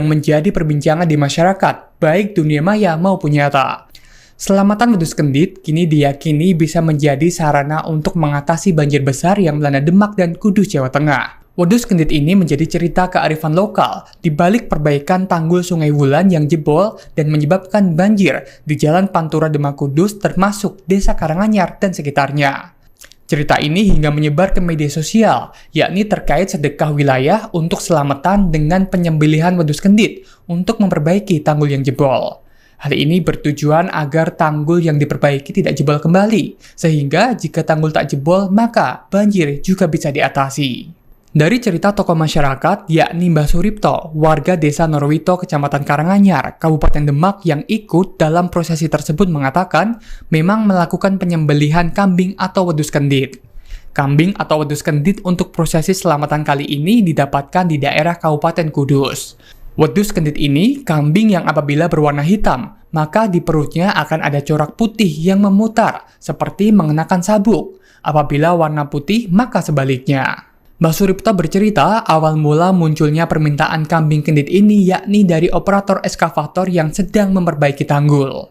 yang menjadi perbincangan di masyarakat, baik dunia maya maupun nyata. Selamatan wedus kendit kini diyakini bisa menjadi sarana untuk mengatasi banjir besar yang melanda Demak dan Kudus, Jawa Tengah. Wedus kendit ini menjadi cerita kearifan lokal di balik perbaikan tanggul Sungai Wulan yang jebol dan menyebabkan banjir di Jalan Pantura Demak Kudus termasuk Desa Karanganyar dan sekitarnya. Cerita ini hingga menyebar ke media sosial, yakni terkait sedekah wilayah untuk selamatan dengan penyembelihan wedus kendit untuk memperbaiki tanggul yang jebol. Hal ini bertujuan agar tanggul yang diperbaiki tidak jebol kembali, sehingga jika tanggul tak jebol, maka banjir juga bisa diatasi. Dari cerita tokoh masyarakat, yakni Mbah Suripto, warga desa Norwito, Kecamatan Karanganyar, Kabupaten Demak yang ikut dalam prosesi tersebut mengatakan memang melakukan penyembelihan kambing atau wedus kendit. Kambing atau wedus kendit untuk prosesi selamatan kali ini didapatkan di daerah Kabupaten Kudus. Wedus kendit ini kambing yang apabila berwarna hitam, maka di perutnya akan ada corak putih yang memutar, seperti mengenakan sabuk. Apabila warna putih, maka sebaliknya. Mbah Suripto bercerita, awal mula munculnya permintaan kambing kendit ini yakni dari operator eskavator yang sedang memperbaiki tanggul.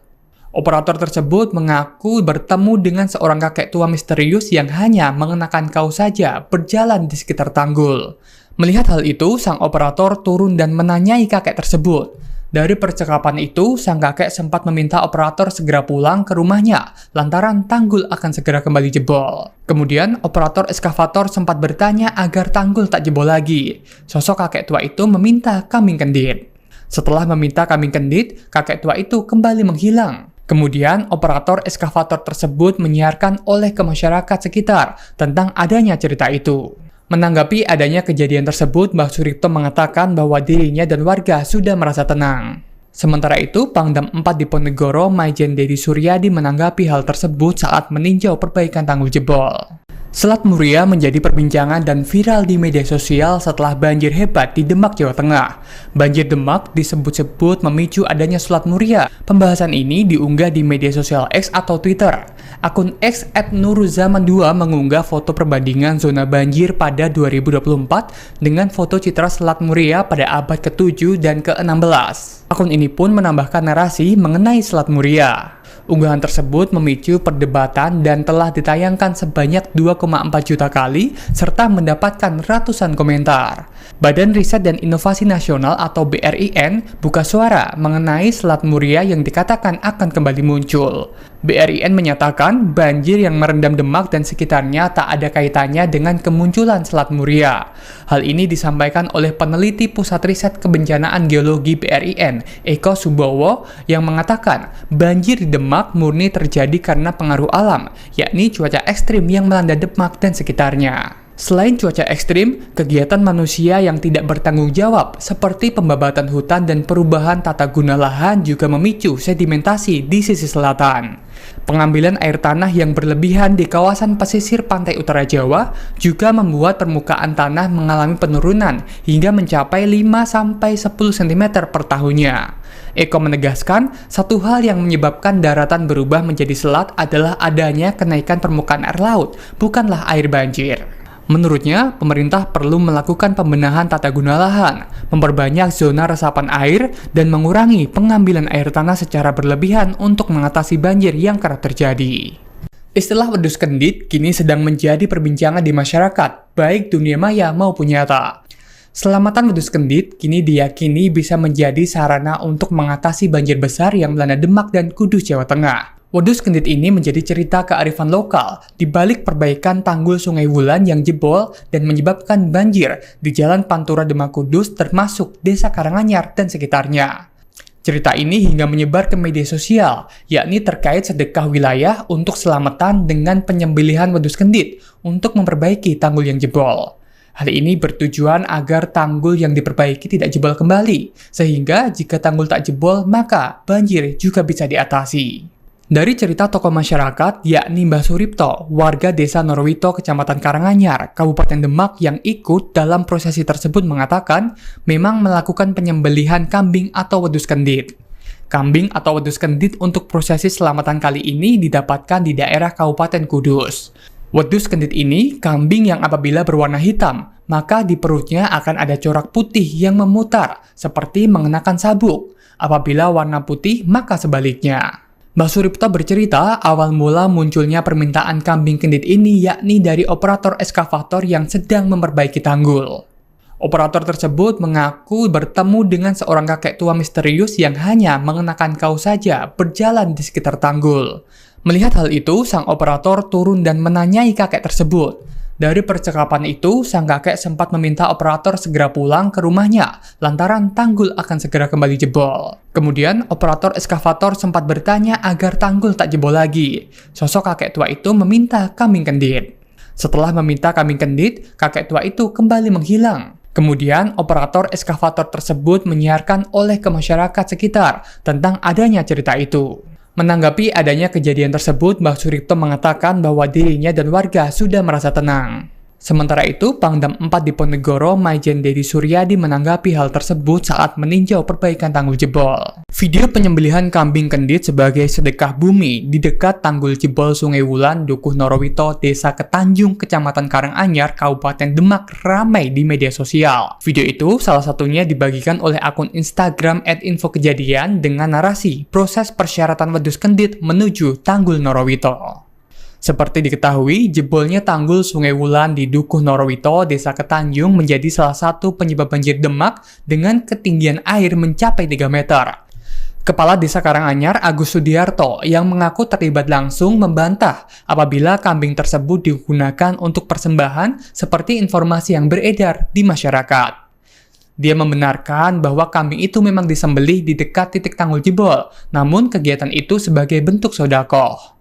Operator tersebut mengaku bertemu dengan seorang kakek tua misterius yang hanya mengenakan kaos saja berjalan di sekitar tanggul. Melihat hal itu, sang operator turun dan menanyai kakek tersebut. Dari percakapan itu, sang kakek sempat meminta operator segera pulang ke rumahnya, lantaran tanggul akan segera kembali jebol. Kemudian, operator eskavator sempat bertanya agar tanggul tak jebol lagi. Sosok kakek tua itu meminta kambing kendit. Setelah meminta kambing kendit, kakek tua itu kembali menghilang. Kemudian, operator eskavator tersebut menyiarkan oleh ke masyarakat sekitar tentang adanya cerita itu. Menanggapi adanya kejadian tersebut, Mbah Suripto mengatakan bahwa dirinya dan warga sudah merasa tenang. Sementara itu, Pangdam 4 Diponegoro, Maijen Dedi Suryadi menanggapi hal tersebut saat meninjau perbaikan tanggul jebol. Selat Muria menjadi perbincangan dan viral di media sosial setelah banjir hebat di Demak, Jawa Tengah. Banjir Demak disebut-sebut memicu adanya Selat Muria. Pembahasan ini diunggah di media sosial X atau Twitter. Akun X @nuruzaman2 mengunggah foto perbandingan zona banjir pada 2024 dengan foto citra Selat Muria pada abad ke-7 dan ke-16. Akun ini pun menambahkan narasi mengenai Selat Muria. Unggahan tersebut memicu perdebatan dan telah ditayangkan sebanyak 2,4 juta kali serta mendapatkan ratusan komentar. Badan Riset dan Inovasi Nasional atau BRIN buka suara mengenai Selat Muria yang dikatakan akan kembali muncul. BRIN menyatakan banjir yang merendam Demak dan sekitarnya tak ada kaitannya dengan kemunculan Selat Muria. Hal ini disampaikan oleh peneliti Pusat Riset Kebencanaan Geologi BRIN, Eko Subowo, yang mengatakan banjir di Demak murni terjadi karena pengaruh alam, yakni cuaca ekstrim yang melanda Demak dan sekitarnya. Selain cuaca ekstrim, kegiatan manusia yang tidak bertanggung jawab seperti pembabatan hutan dan perubahan tata guna lahan juga memicu sedimentasi di sisi selatan. Pengambilan air tanah yang berlebihan di kawasan pesisir pantai utara Jawa juga membuat permukaan tanah mengalami penurunan hingga mencapai 5-10 cm per tahunnya. Eko menegaskan, satu hal yang menyebabkan daratan berubah menjadi selat adalah adanya kenaikan permukaan air laut, bukanlah air banjir. Menurutnya, pemerintah perlu melakukan pembenahan tata guna lahan, memperbanyak zona resapan air, dan mengurangi pengambilan air tanah secara berlebihan untuk mengatasi banjir yang kerap terjadi. Istilah wedus kendit kini sedang menjadi perbincangan di masyarakat, baik dunia maya maupun nyata. Selamatan wedus kendit kini diyakini bisa menjadi sarana untuk mengatasi banjir besar yang melanda Demak dan Kudus, Jawa Tengah. Wedus kendit ini menjadi cerita kearifan lokal di balik perbaikan tanggul Sungai Wulan yang jebol dan menyebabkan banjir di Jalan Pantura Demak Kudus termasuk Desa Karanganyar dan sekitarnya. Cerita ini hingga menyebar ke media sosial, yakni terkait sedekah wilayah untuk selamatan dengan penyembelihan wedus kendit untuk memperbaiki tanggul yang jebol. Hal ini bertujuan agar tanggul yang diperbaiki tidak jebol kembali, sehingga jika tanggul tak jebol, maka banjir juga bisa diatasi. Dari cerita tokoh masyarakat, yakni Mbah Suripto, warga desa Norwito, Kecamatan Karanganyar, Kabupaten Demak yang ikut dalam prosesi tersebut mengatakan memang melakukan penyembelihan kambing atau wedus kendit. Kambing atau wedus kendit untuk prosesi selamatan kali ini didapatkan di daerah Kabupaten Kudus. Wedhus kendit ini kambing yang apabila berwarna hitam, maka di perutnya akan ada corak putih yang memutar, seperti mengenakan sabuk. Apabila warna putih, maka sebaliknya. Mbah Suripto bercerita, awal mula munculnya permintaan kambing kendit ini yakni dari operator eskavator yang sedang memperbaiki tanggul. Operator tersebut mengaku bertemu dengan seorang kakek tua misterius yang hanya mengenakan kaos saja berjalan di sekitar tanggul. Melihat hal itu, sang operator turun dan menanyai kakek tersebut. Dari percakapan itu, sang kakek sempat meminta operator segera pulang ke rumahnya, lantaran tanggul akan segera kembali jebol. Kemudian, operator eskavator sempat bertanya agar tanggul tak jebol lagi. Sosok kakek tua itu meminta kambing kendit. Setelah meminta kambing kendit, kakek tua itu kembali menghilang. Kemudian, operator eskavator tersebut menyiarkan oleh ke masyarakat sekitar tentang adanya cerita itu. Menanggapi adanya kejadian tersebut, Mbah Suripto mengatakan bahwa dirinya dan warga sudah merasa tenang. Sementara itu, Pangdam 4 Diponegoro, Maijen Dedi Suryadi menanggapi hal tersebut saat meninjau perbaikan tanggul jebol. Video penyembelihan kambing kendit sebagai sedekah bumi di dekat tanggul jebol Sungai Wulan, Dukuh Norowito, Desa Ketanjung, Kecamatan Karanganyar, Kabupaten Demak ramai di media sosial. Video itu salah satunya dibagikan oleh akun Instagram @infokejadian dengan narasi proses persyaratan wedhus kendit menuju tanggul Norowito. Seperti diketahui, jebolnya tanggul Sungai Wulan di Dukuh Norowito, Desa Ketanjung menjadi salah satu penyebab banjir Demak dengan ketinggian air mencapai 3 meter. Kepala Desa Karanganyar, Agus Sudiarto, yang mengaku terlibat langsung membantah apabila kambing tersebut digunakan untuk persembahan seperti informasi yang beredar di masyarakat. Dia membenarkan bahwa kambing itu memang disembelih di dekat titik tanggul jebol, namun kegiatan itu sebagai bentuk sedekah.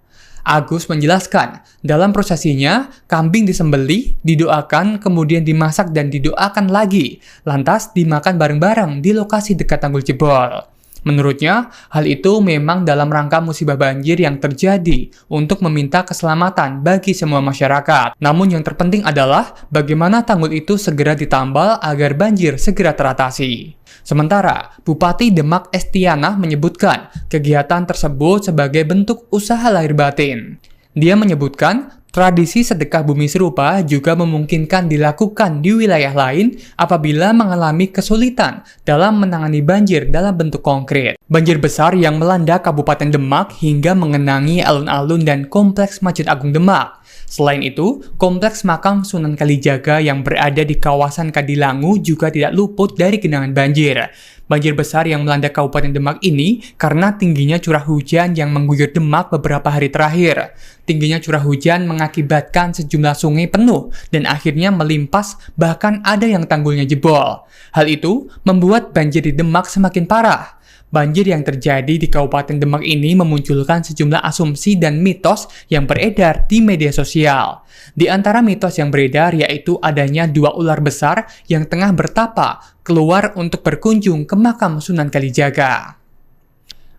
Agus menjelaskan, dalam prosesinya, kambing disembelih, didoakan, kemudian dimasak dan didoakan lagi, lantas dimakan bareng-bareng di lokasi dekat tanggul jebol. Menurutnya, hal itu memang dalam rangka musibah banjir yang terjadi untuk meminta keselamatan bagi semua masyarakat. Namun yang terpenting adalah bagaimana tanggul itu segera ditambal agar banjir segera teratasi. Sementara, Bupati Demak Estianah menyebutkan kegiatan tersebut sebagai bentuk usaha lahir batin. Dia menyebutkan tradisi sedekah bumi serupa juga memungkinkan dilakukan di wilayah lain apabila mengalami kesulitan dalam menangani banjir dalam bentuk konkret. Banjir besar yang melanda Kabupaten Demak hingga mengenangi alun-alun dan kompleks Masjid Agung Demak. Selain itu, kompleks makam Sunan Kalijaga yang berada di kawasan Kadilangu juga tidak luput dari genangan banjir. Banjir besar yang melanda Kabupaten Demak ini karena tingginya curah hujan yang mengguyur Demak beberapa hari terakhir. Tingginya curah hujan mengakibatkan sejumlah sungai penuh dan akhirnya melimpas, bahkan ada yang tanggulnya jebol. Hal itu membuat banjir di Demak semakin parah. Banjir yang terjadi di Kabupaten Demak ini memunculkan sejumlah asumsi dan mitos yang beredar di media sosial. Di antara mitos yang beredar yaitu adanya 2 ular besar yang tengah bertapa keluar untuk berkunjung ke makam Sunan Kalijaga.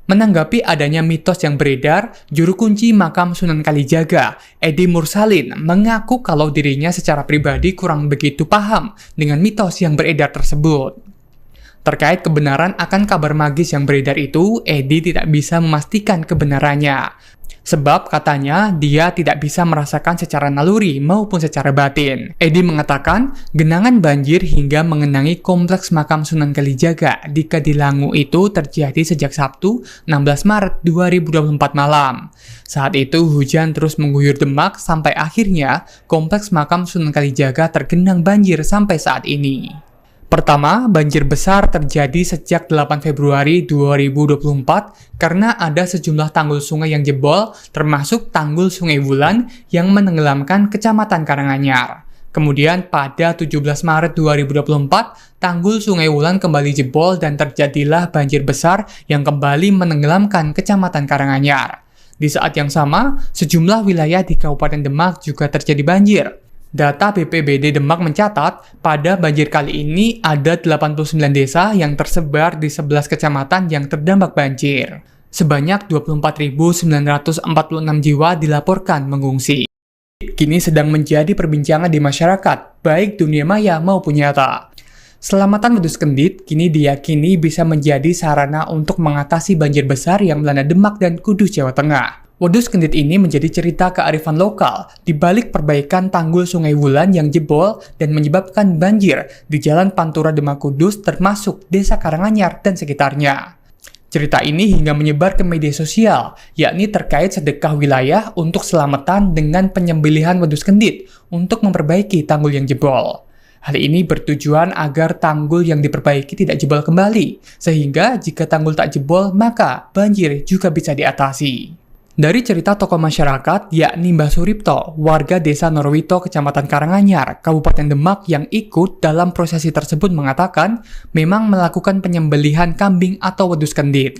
Menanggapi adanya mitos yang beredar, juru kunci makam Sunan Kalijaga, Edi Mursalin, mengaku kalau dirinya secara pribadi kurang begitu paham dengan mitos yang beredar tersebut. Terkait kebenaran akan kabar magis yang beredar itu, Edi tidak bisa memastikan kebenarannya. Sebab katanya dia tidak bisa merasakan secara naluri maupun secara batin. Edi mengatakan genangan banjir hingga mengenangi kompleks makam Sunan Kalijaga di Kadilangu itu terjadi sejak Sabtu 16 Maret 2024 malam. Saat itu hujan terus mengguyur Demak sampai akhirnya kompleks makam Sunan Kalijaga tergenang banjir sampai saat ini. Pertama, banjir besar terjadi sejak 8 Februari 2024 karena ada sejumlah tanggul sungai yang jebol, termasuk tanggul Sungai Wulan yang menenggelamkan Kecamatan Karanganyar. Kemudian pada 17 Maret 2024, tanggul Sungai Wulan kembali jebol dan terjadilah banjir besar yang kembali menenggelamkan Kecamatan Karanganyar. Di saat yang sama, sejumlah wilayah di Kabupaten Demak juga terjadi banjir. Data BPBD Demak mencatat, pada banjir kali ini ada 89 desa yang tersebar di 11 kecamatan yang terdampak banjir. Sebanyak 24.946 jiwa dilaporkan mengungsi. Kini sedang menjadi perbincangan di masyarakat, baik dunia maya maupun nyata. Selamatan wedhus kendit kini diyakini bisa menjadi sarana untuk mengatasi banjir besar yang melanda Demak dan Kudus, Jawa Tengah. Wedus Kendit ini menjadi cerita kearifan lokal di balik perbaikan tanggul Sungai Wulan yang jebol dan menyebabkan banjir di Jalan Pantura Demak Kudus termasuk Desa Karanganyar dan sekitarnya. Cerita ini hingga menyebar ke media sosial, yakni terkait sedekah wilayah untuk selamatan dengan penyembelihan wedus kendit untuk memperbaiki tanggul yang jebol. Hal ini bertujuan agar tanggul yang diperbaiki tidak jebol kembali, sehingga jika tanggul tak jebol maka banjir juga bisa diatasi. Dari cerita tokoh masyarakat, yakni Mbah Suripto, warga desa Norwito, Kecamatan Karanganyar, Kabupaten Demak yang ikut dalam prosesi tersebut mengatakan memang melakukan penyembelihan kambing atau wedus kendit.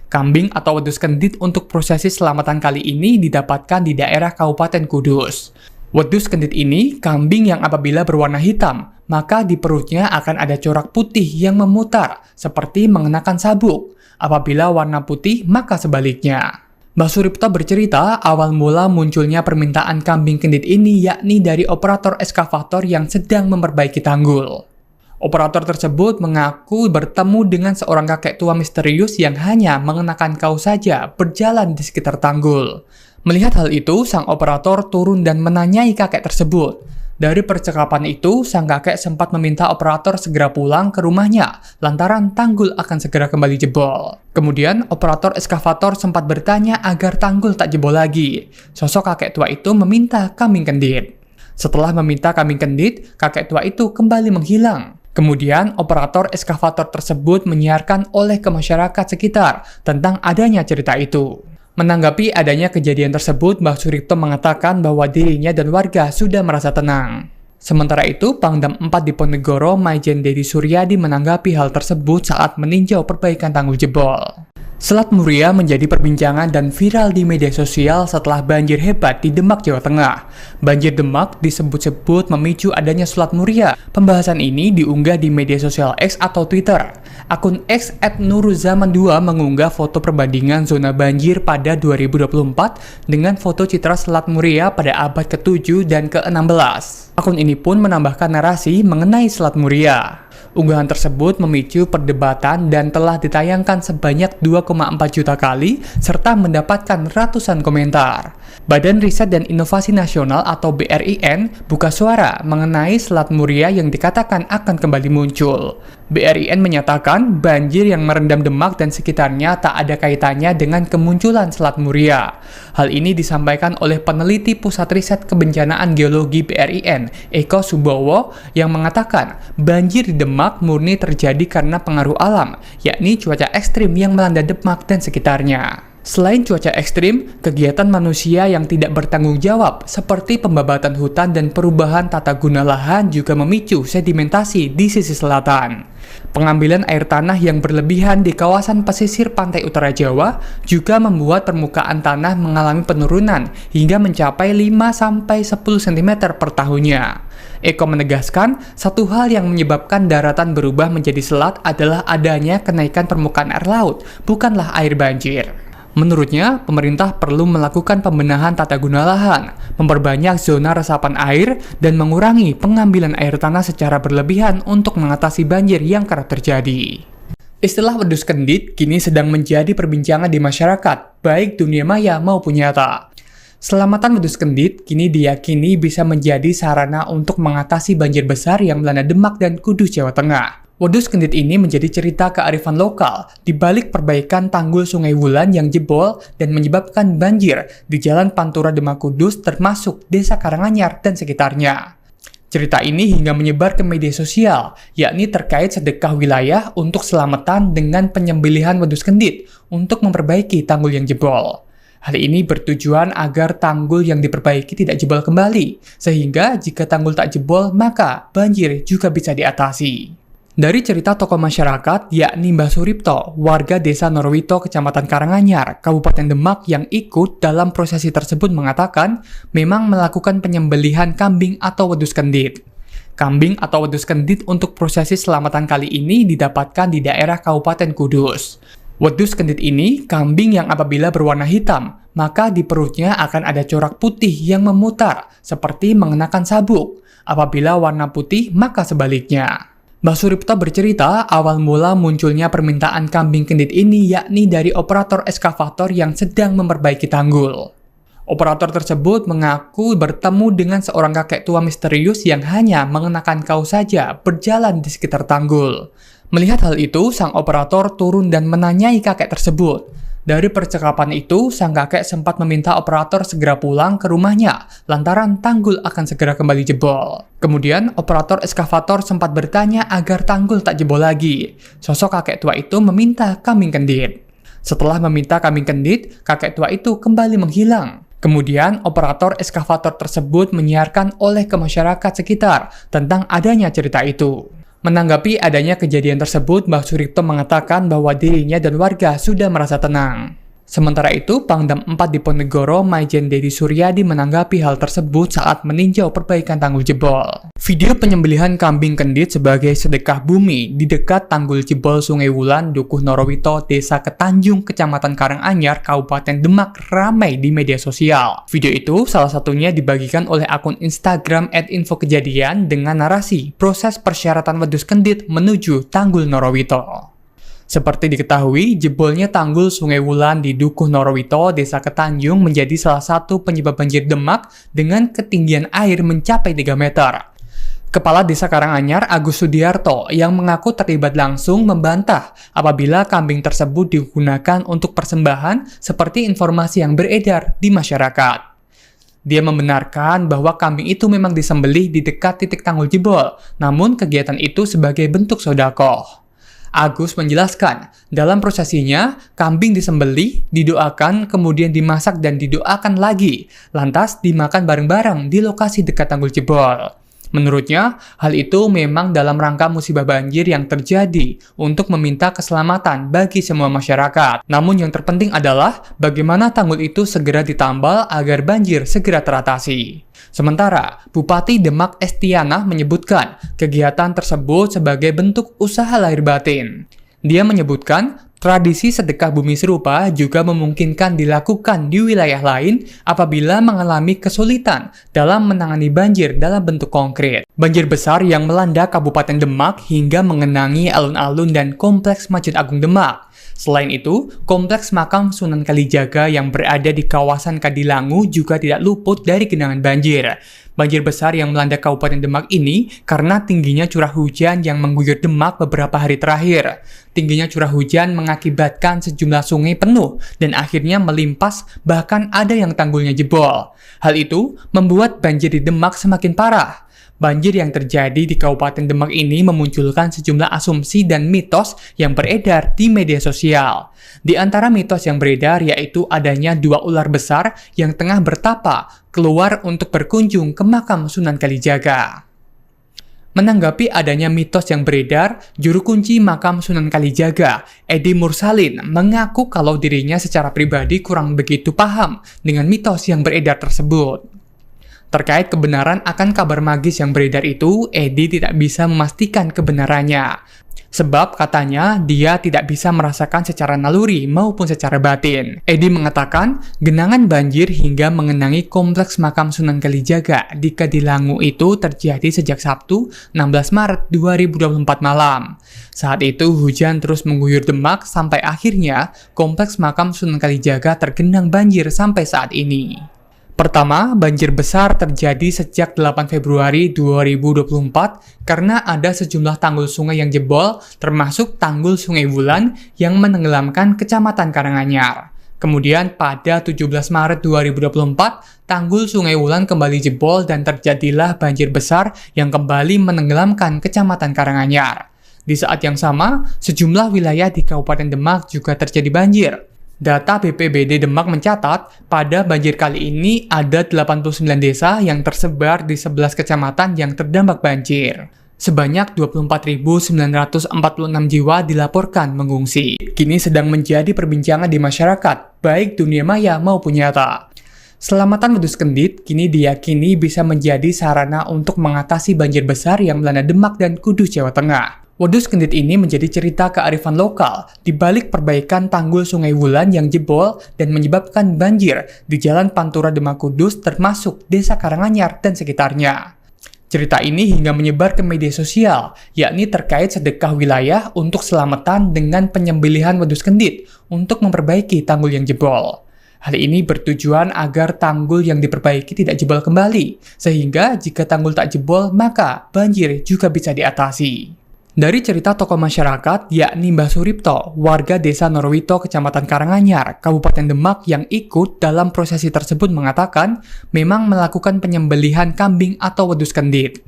Kambing atau wedus kendit untuk prosesi selamatan kali ini didapatkan di daerah Kabupaten Kudus. Wedus kendit ini kambing yang apabila berwarna hitam, maka di perutnya akan ada corak putih yang memutar, seperti mengenakan sabuk. Apabila warna putih, maka sebaliknya. Mbah Suripto bercerita, awal mula munculnya permintaan kambing kendit ini yakni dari operator eskavator yang sedang memperbaiki tanggul. Operator tersebut mengaku bertemu dengan seorang kakek tua misterius yang hanya mengenakan kaos saja berjalan di sekitar tanggul. Melihat hal itu, sang operator turun dan menanyai kakek tersebut. Dari percakapan itu, sang kakek sempat meminta operator segera pulang ke rumahnya, lantaran tanggul akan segera kembali jebol. Kemudian, operator eskavator sempat bertanya agar tanggul tak jebol lagi. Sosok kakek tua itu meminta kambing kendit. Setelah meminta kambing kendit, kakek tua itu kembali menghilang. Kemudian, operator eskavator tersebut menyiarkan oleh ke masyarakat sekitar tentang adanya cerita itu. Menanggapi adanya kejadian tersebut, Mbah Suripto mengatakan bahwa dirinya dan warga sudah merasa tenang. Sementara itu, Pangdam 4 Diponegoro, Maijen Dedi Suryadi menanggapi hal tersebut saat meninjau perbaikan tanggul jebol. Selat Muria menjadi perbincangan dan viral di media sosial setelah banjir hebat di Demak, Jawa Tengah. Banjir Demak disebut-sebut memicu adanya Selat Muria. Pembahasan ini diunggah di media sosial X atau Twitter. Akun X @nuruzaman2 mengunggah foto perbandingan zona banjir pada 2024 dengan foto citra Selat Muria pada abad ke-7 dan ke-16. Akun ini pun menambahkan narasi mengenai Selat Muria. Unggahan tersebut memicu perdebatan dan telah ditayangkan sebanyak 2,4 juta kali serta mendapatkan ratusan komentar. Badan Riset dan Inovasi Nasional atau BRIN buka suara mengenai Selat Muria yang dikatakan akan kembali muncul. BRIN menyatakan banjir yang merendam Demak dan sekitarnya tak ada kaitannya dengan kemunculan Selat Muria. Hal ini disampaikan oleh peneliti Pusat Riset Kebencanaan Geologi BRIN, Eko Subowo, yang mengatakan banjir di Demak murni terjadi karena pengaruh alam, yakni cuaca ekstrim yang melanda Demak dan sekitarnya. Selain cuaca ekstrim, kegiatan manusia yang tidak bertanggung jawab seperti pembabatan hutan dan perubahan tata guna lahan juga memicu sedimentasi di sisi selatan. Pengambilan air tanah yang berlebihan di kawasan pesisir pantai utara Jawa juga membuat permukaan tanah mengalami penurunan hingga mencapai 5-10 cm per tahunnya. Eko menegaskan, satu hal yang menyebabkan daratan berubah menjadi selat adalah adanya kenaikan permukaan air laut, bukanlah air banjir. Menurutnya, pemerintah perlu melakukan pembenahan tata guna lahan, memperbanyak zona resapan air, dan mengurangi pengambilan air tanah secara berlebihan untuk mengatasi banjir yang kerap terjadi. Istilah wedus kendit kini sedang menjadi perbincangan di masyarakat, baik dunia maya maupun nyata. Selamatan wedus kendit kini diyakini bisa menjadi sarana untuk mengatasi banjir besar yang melanda Demak dan Kudus, Jawa Tengah. Wedus kendit ini menjadi cerita kearifan lokal di balik perbaikan tanggul Sungai Wulan yang jebol dan menyebabkan banjir di Jalan Pantura Demak Kudus termasuk Desa Karanganyar dan sekitarnya. Cerita ini hingga menyebar ke media sosial, yakni terkait sedekah wilayah untuk selamatan dengan penyembelihan wedus kendit untuk memperbaiki tanggul yang jebol. Hal ini bertujuan agar tanggul yang diperbaiki tidak jebol kembali, sehingga jika tanggul tak jebol maka banjir juga bisa diatasi. Dari cerita tokoh masyarakat, yakni Mbah Suripto, warga desa Norwito, Kecamatan Karanganyar, Kabupaten Demak yang ikut dalam prosesi tersebut mengatakan memang melakukan penyembelihan kambing atau wedus kendit. Kambing atau wedus kendit untuk prosesi selamatan kali ini didapatkan di daerah Kabupaten Kudus. Wedus kendit ini kambing yang apabila berwarna hitam, maka di perutnya akan ada corak putih yang memutar, seperti mengenakan sabuk. Apabila warna putih, maka sebaliknya. Mbah Suripto bercerita, awal mula munculnya permintaan kambing kendit ini yakni dari operator eskavator yang sedang memperbaiki tanggul. Operator tersebut mengaku bertemu dengan seorang kakek tua misterius yang hanya mengenakan kaos saja berjalan di sekitar tanggul. Melihat hal itu, sang operator turun dan menanyai kakek tersebut. Dari percakapan itu, sang kakek sempat meminta operator segera pulang ke rumahnya, lantaran tanggul akan segera kembali jebol. Kemudian, operator eskavator sempat bertanya agar tanggul tak jebol lagi. Sosok kakek tua itu meminta kambing kendit. Setelah meminta kambing kendit, kakek tua itu kembali menghilang. Kemudian, operator eskavator tersebut menyiarkan oleh ke masyarakat sekitar tentang adanya cerita itu. Menanggapi adanya kejadian tersebut, Mbah Suripto mengatakan bahwa dirinya dan warga sudah merasa tenang. Sementara itu, Pangdam 4 Diponegoro, Maijen Dedi Suryadi menanggapi hal tersebut saat meninjau perbaikan tanggul jebol. Video penyembelihan kambing kendit sebagai sedekah bumi di dekat tanggul jebol Sungai Wulan, Dukuh Norowito, Desa Ketanjung, Kecamatan Karanganyar, Kabupaten Demak ramai di media sosial. Video itu salah satunya dibagikan oleh akun Instagram @infokejadian dengan narasi proses persyaratan wedhus kendit menuju Tanggul Norowito. Seperti diketahui, jebolnya tanggul Sungai Wulan di Dukuh Norowito, Desa Ketanjung menjadi salah satu penyebab banjir Demak dengan ketinggian air mencapai 3 meter. Kepala Desa Karanganyar, Agus Sudiarto, yang mengaku terlibat langsung membantah apabila kambing tersebut digunakan untuk persembahan seperti informasi yang beredar di masyarakat. Dia membenarkan bahwa kambing itu memang disembelih di dekat titik tanggul jebol, namun kegiatan itu sebagai bentuk sedekah. Agus menjelaskan, dalam prosesinya, kambing disembelih, didoakan, kemudian dimasak dan didoakan lagi, lantas dimakan bareng-bareng di lokasi dekat tanggul jebol. Menurutnya, hal itu memang dalam rangka musibah banjir yang terjadi untuk meminta keselamatan bagi semua masyarakat. Namun yang terpenting adalah bagaimana tanggul itu segera ditambal agar banjir segera teratasi. Sementara, Bupati Demak Estiana menyebutkan kegiatan tersebut sebagai bentuk usaha lahir batin. Dia menyebutkan tradisi sedekah bumi serupa juga memungkinkan dilakukan di wilayah lain apabila mengalami kesulitan dalam menangani banjir dalam bentuk konkret. Banjir besar yang melanda Kabupaten Demak hingga mengenangi alun-alun dan kompleks Masjid Agung Demak. Selain itu, kompleks makam Sunan Kalijaga yang berada di kawasan Kadilangu juga tidak luput dari genangan banjir. Banjir besar yang melanda Kabupaten Demak ini karena tingginya curah hujan yang mengguyur Demak beberapa hari terakhir. Tingginya curah hujan mengakibatkan sejumlah sungai penuh dan akhirnya melimpas, bahkan ada yang tanggulnya jebol. Hal itu membuat banjir di Demak semakin parah. Banjir yang terjadi di Kabupaten Demak ini memunculkan sejumlah asumsi dan mitos yang beredar di media sosial. Di antara mitos yang beredar yaitu adanya 2 ular besar yang tengah bertapa keluar untuk berkunjung ke makam Sunan Kalijaga. Menanggapi adanya mitos yang beredar, juru kunci makam Sunan Kalijaga, Edi Mursalin, mengaku kalau dirinya secara pribadi kurang begitu paham dengan mitos yang beredar tersebut. Terkait kebenaran akan kabar magis yang beredar itu, Edi tidak bisa memastikan kebenarannya. Sebab katanya dia tidak bisa merasakan secara naluri maupun secara batin. Edi mengatakan genangan banjir hingga mengenangi kompleks makam Sunan Kalijaga di Kadilangu itu terjadi sejak Sabtu 16 Maret 2024 malam. Saat itu hujan terus mengguyur Demak sampai akhirnya kompleks makam Sunan Kalijaga tergenang banjir sampai saat ini. Pertama, banjir besar terjadi sejak 8 Februari 2024 karena ada sejumlah tanggul sungai yang jebol, termasuk tanggul Sungai Wulan yang menenggelamkan Kecamatan Karanganyar. Kemudian pada 17 Maret 2024, tanggul Sungai Wulan kembali jebol dan terjadilah banjir besar yang kembali menenggelamkan Kecamatan Karanganyar. Di saat yang sama, sejumlah wilayah di Kabupaten Demak juga terjadi banjir. Data BPBD Demak mencatat, pada banjir kali ini ada 89 desa yang tersebar di 11 kecamatan yang terdampak banjir. Sebanyak 24.946 jiwa dilaporkan mengungsi. Kini sedang menjadi perbincangan di masyarakat, baik dunia maya maupun nyata. Selamatan wedhus kendit kini diyakini bisa menjadi sarana untuk mengatasi banjir besar yang melanda Demak dan Kudus, Jawa Tengah. Wedhus kendit ini menjadi cerita kearifan lokal di balik perbaikan tanggul Sungai Wulan yang jebol dan menyebabkan banjir di Jalan Pantura Demak Kudus termasuk Desa Karanganyar dan sekitarnya. Cerita ini hingga menyebar ke media sosial, yakni terkait sedekah wilayah untuk selamatan dengan penyembelihan wedus kendit untuk memperbaiki tanggul yang jebol. Hal ini bertujuan agar tanggul yang diperbaiki tidak jebol kembali, sehingga jika tanggul tak jebol, maka banjir juga bisa diatasi. Dari cerita tokoh masyarakat, yakni Mbah Suripto, warga desa Norwito, Kecamatan Karanganyar, Kabupaten Demak yang ikut dalam prosesi tersebut mengatakan memang melakukan penyembelihan kambing atau wedus kendit.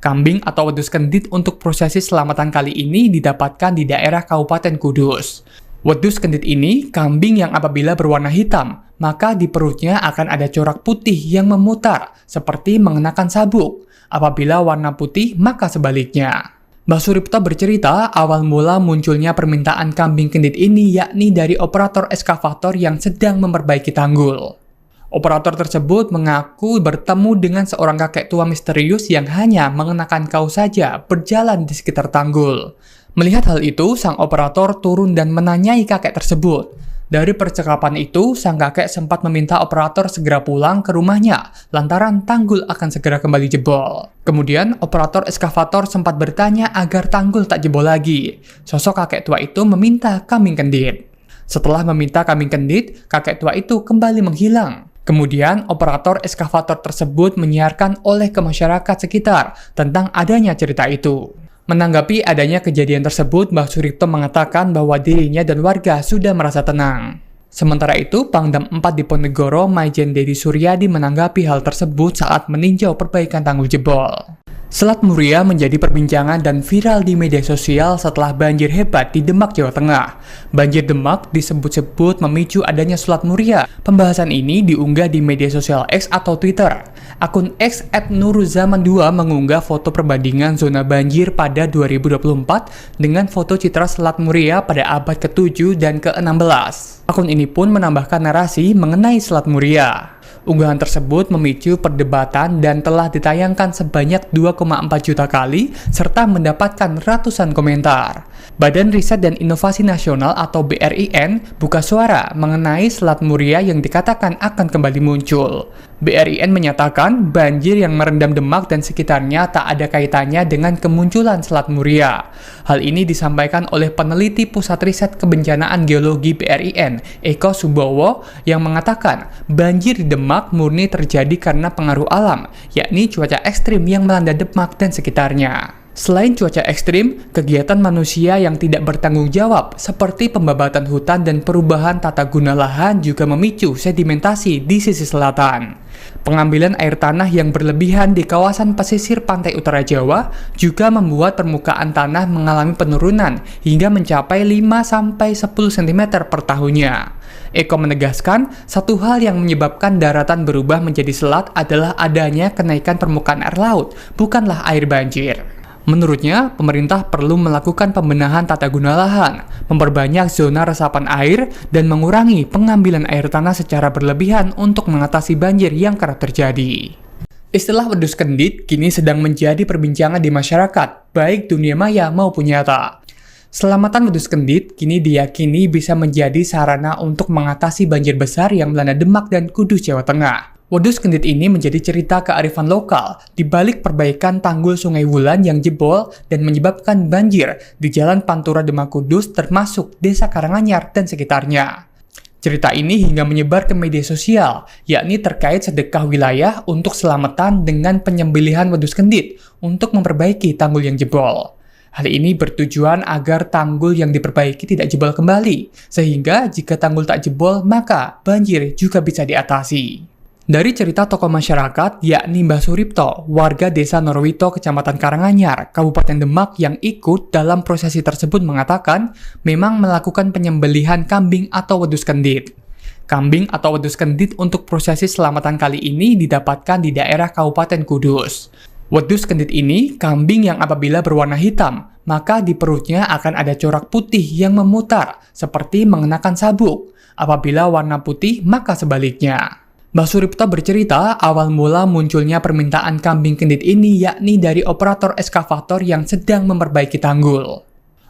Kambing atau wedus kendit untuk prosesi selamatan kali ini didapatkan di daerah Kabupaten Kudus. Wedus kendit ini kambing yang apabila berwarna hitam, maka di perutnya akan ada corak putih yang memutar, seperti mengenakan sabuk. Apabila warna putih, maka sebaliknya. Mbah Suripto bercerita, awal mula munculnya permintaan kambing kendit ini yakni dari operator eskavator yang sedang memperbaiki tanggul. Operator tersebut mengaku bertemu dengan seorang kakek tua misterius yang hanya mengenakan kaos saja berjalan di sekitar tanggul. Melihat hal itu, sang operator turun dan menanyai kakek tersebut. Dari percakapan itu, sang kakek sempat meminta operator segera pulang ke rumahnya, lantaran tanggul akan segera kembali jebol. Kemudian, operator eskavator sempat bertanya agar tanggul tak jebol lagi. Sosok kakek tua itu meminta kambing kendit. Setelah meminta kambing kendit, kakek tua itu kembali menghilang. Kemudian, operator eskavator tersebut menyiarkan oleh ke masyarakat sekitar tentang adanya cerita itu. Menanggapi adanya kejadian tersebut, Mbah Suripto mengatakan bahwa dirinya dan warga sudah merasa tenang. Sementara itu, Pangdam 4 Diponegoro, Maijen Dedi Suryadi menanggapi hal tersebut saat meninjau perbaikan tanggul jebol. Selat Muria menjadi perbincangan dan viral di media sosial setelah banjir hebat di Demak, Jawa Tengah. Banjir Demak disebut-sebut memicu adanya Selat Muria. Pembahasan ini diunggah di media sosial X atau Twitter. Akun X @nuruzaman2 mengunggah foto perbandingan zona banjir pada 2024 dengan foto citra Selat Muria pada abad ke-7 dan ke-16. Akun ini pun menambahkan narasi mengenai Selat Muria. Unggahan tersebut memicu perdebatan dan telah ditayangkan sebanyak 2,4 juta kali serta mendapatkan ratusan komentar. Badan Riset dan Inovasi Nasional atau BRIN buka suara mengenai Selat Muria yang dikatakan akan kembali muncul. BRIN menyatakan banjir yang merendam Demak dan sekitarnya tak ada kaitannya dengan kemunculan Selat Muria. Hal ini disampaikan oleh peneliti Pusat Riset Kebencanaan Geologi BRIN, Eko Subowo, yang mengatakan banjir di Demak murni terjadi karena pengaruh alam, yakni cuaca ekstrim yang melanda Demak dan sekitarnya. Selain cuaca ekstrim, kegiatan manusia yang tidak bertanggung jawab seperti pembabatan hutan dan perubahan tata guna lahan juga memicu sedimentasi di sisi selatan. Pengambilan air tanah yang berlebihan di kawasan pesisir pantai utara Jawa juga membuat permukaan tanah mengalami penurunan hingga mencapai 5-10 cm per tahunnya. Eko menegaskan, satu hal yang menyebabkan daratan berubah menjadi selat adalah adanya kenaikan permukaan air laut, bukanlah air banjir. Menurutnya, pemerintah perlu melakukan pembenahan tata guna lahan, memperbanyak zona resapan air, dan mengurangi pengambilan air tanah secara berlebihan untuk mengatasi banjir yang kerap terjadi. Istilah wedus kendit kini sedang menjadi perbincangan di masyarakat, baik dunia maya maupun nyata. Selamatan wedus kendit kini diyakini bisa menjadi sarana untuk mengatasi banjir besar yang melanda Demak dan Kudus, Jawa Tengah. Wedus kendit ini menjadi cerita kearifan lokal di balik perbaikan tanggul Sungai Wulan yang jebol dan menyebabkan banjir di Jalan Pantura Demak Kudus termasuk Desa Karanganyar dan sekitarnya. Cerita ini hingga menyebar ke media sosial, yakni terkait sedekah wilayah untuk selamatan dengan penyembelihan wedus kendit untuk memperbaiki tanggul yang jebol. Hal ini bertujuan agar tanggul yang diperbaiki tidak jebol kembali, sehingga jika tanggul tak jebol, maka banjir juga bisa diatasi. Dari cerita tokoh masyarakat, yakni Mbah Suripto, warga desa Norwito, Kecamatan Karanganyar, Kabupaten Demak yang ikut dalam prosesi tersebut mengatakan memang melakukan penyembelihan kambing atau wedus kendit. Kambing atau wedus kendit untuk prosesi selamatan kali ini didapatkan di daerah Kabupaten Kudus. Wedus kendit ini kambing yang apabila berwarna hitam, maka di perutnya akan ada corak putih yang memutar, seperti mengenakan sabuk. Apabila warna putih, maka sebaliknya. Mbah Suripto bercerita, awal mula munculnya permintaan kambing kendit ini yakni dari operator eskavator yang sedang memperbaiki tanggul.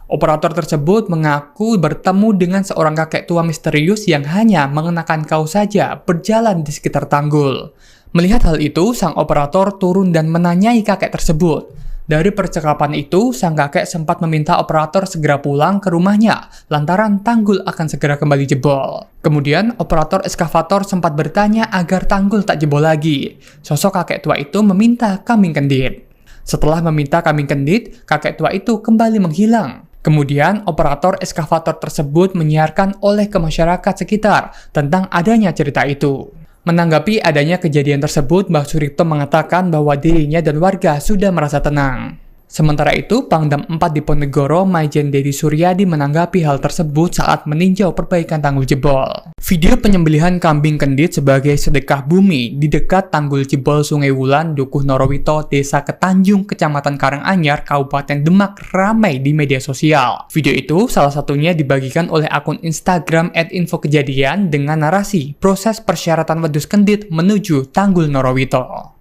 Operator tersebut mengaku bertemu dengan seorang kakek tua misterius yang hanya mengenakan kaos saja berjalan di sekitar tanggul. Melihat hal itu, sang operator turun dan menanyai kakek tersebut. Dari percakapan itu, sang kakek sempat meminta operator segera pulang ke rumahnya lantaran tanggul akan segera kembali jebol. Kemudian, operator eskavator sempat bertanya agar tanggul tak jebol lagi. Sosok kakek tua itu meminta kambing kendit. Setelah meminta kambing kendit, kakek tua itu kembali menghilang. Kemudian, operator eskavator tersebut menyiarkan oleh ke masyarakat sekitar tentang adanya cerita itu. Menanggapi adanya kejadian tersebut, Mbah Suripto mengatakan bahwa dirinya dan warga sudah merasa tenang. Sementara itu, Pangdam 4 Diponegoro, Maijen Dedi Suryadi menanggapi hal tersebut saat meninjau perbaikan tanggul jebol. Video penyembelihan kambing kendit sebagai sedekah bumi di dekat tanggul jebol Sungai Wulan, Dukuh Norowito, Desa Ketanjung, Kecamatan Karanganyar, Kabupaten Demak ramai di media sosial. Video itu salah satunya dibagikan oleh akun Instagram @infokejadian dengan narasi proses persyaratan wedus kendit menuju tanggul Norowito.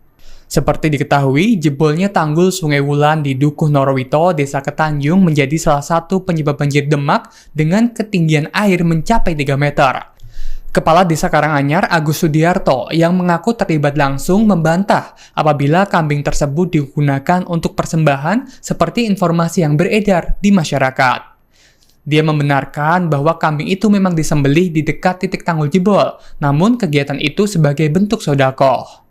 Seperti diketahui, jebolnya tanggul Sungai Wulan di Dukuh Norowito, Desa Ketanjung menjadi salah satu penyebab banjir Demak dengan ketinggian air mencapai 3 meter. Kepala Desa Karanganyar, Agus Sudiarto, yang mengaku terlibat langsung membantah apabila kambing tersebut digunakan untuk persembahan seperti informasi yang beredar di masyarakat. Dia membenarkan bahwa kambing itu memang disembelih di dekat titik tanggul jebol, namun kegiatan itu sebagai bentuk sedekah.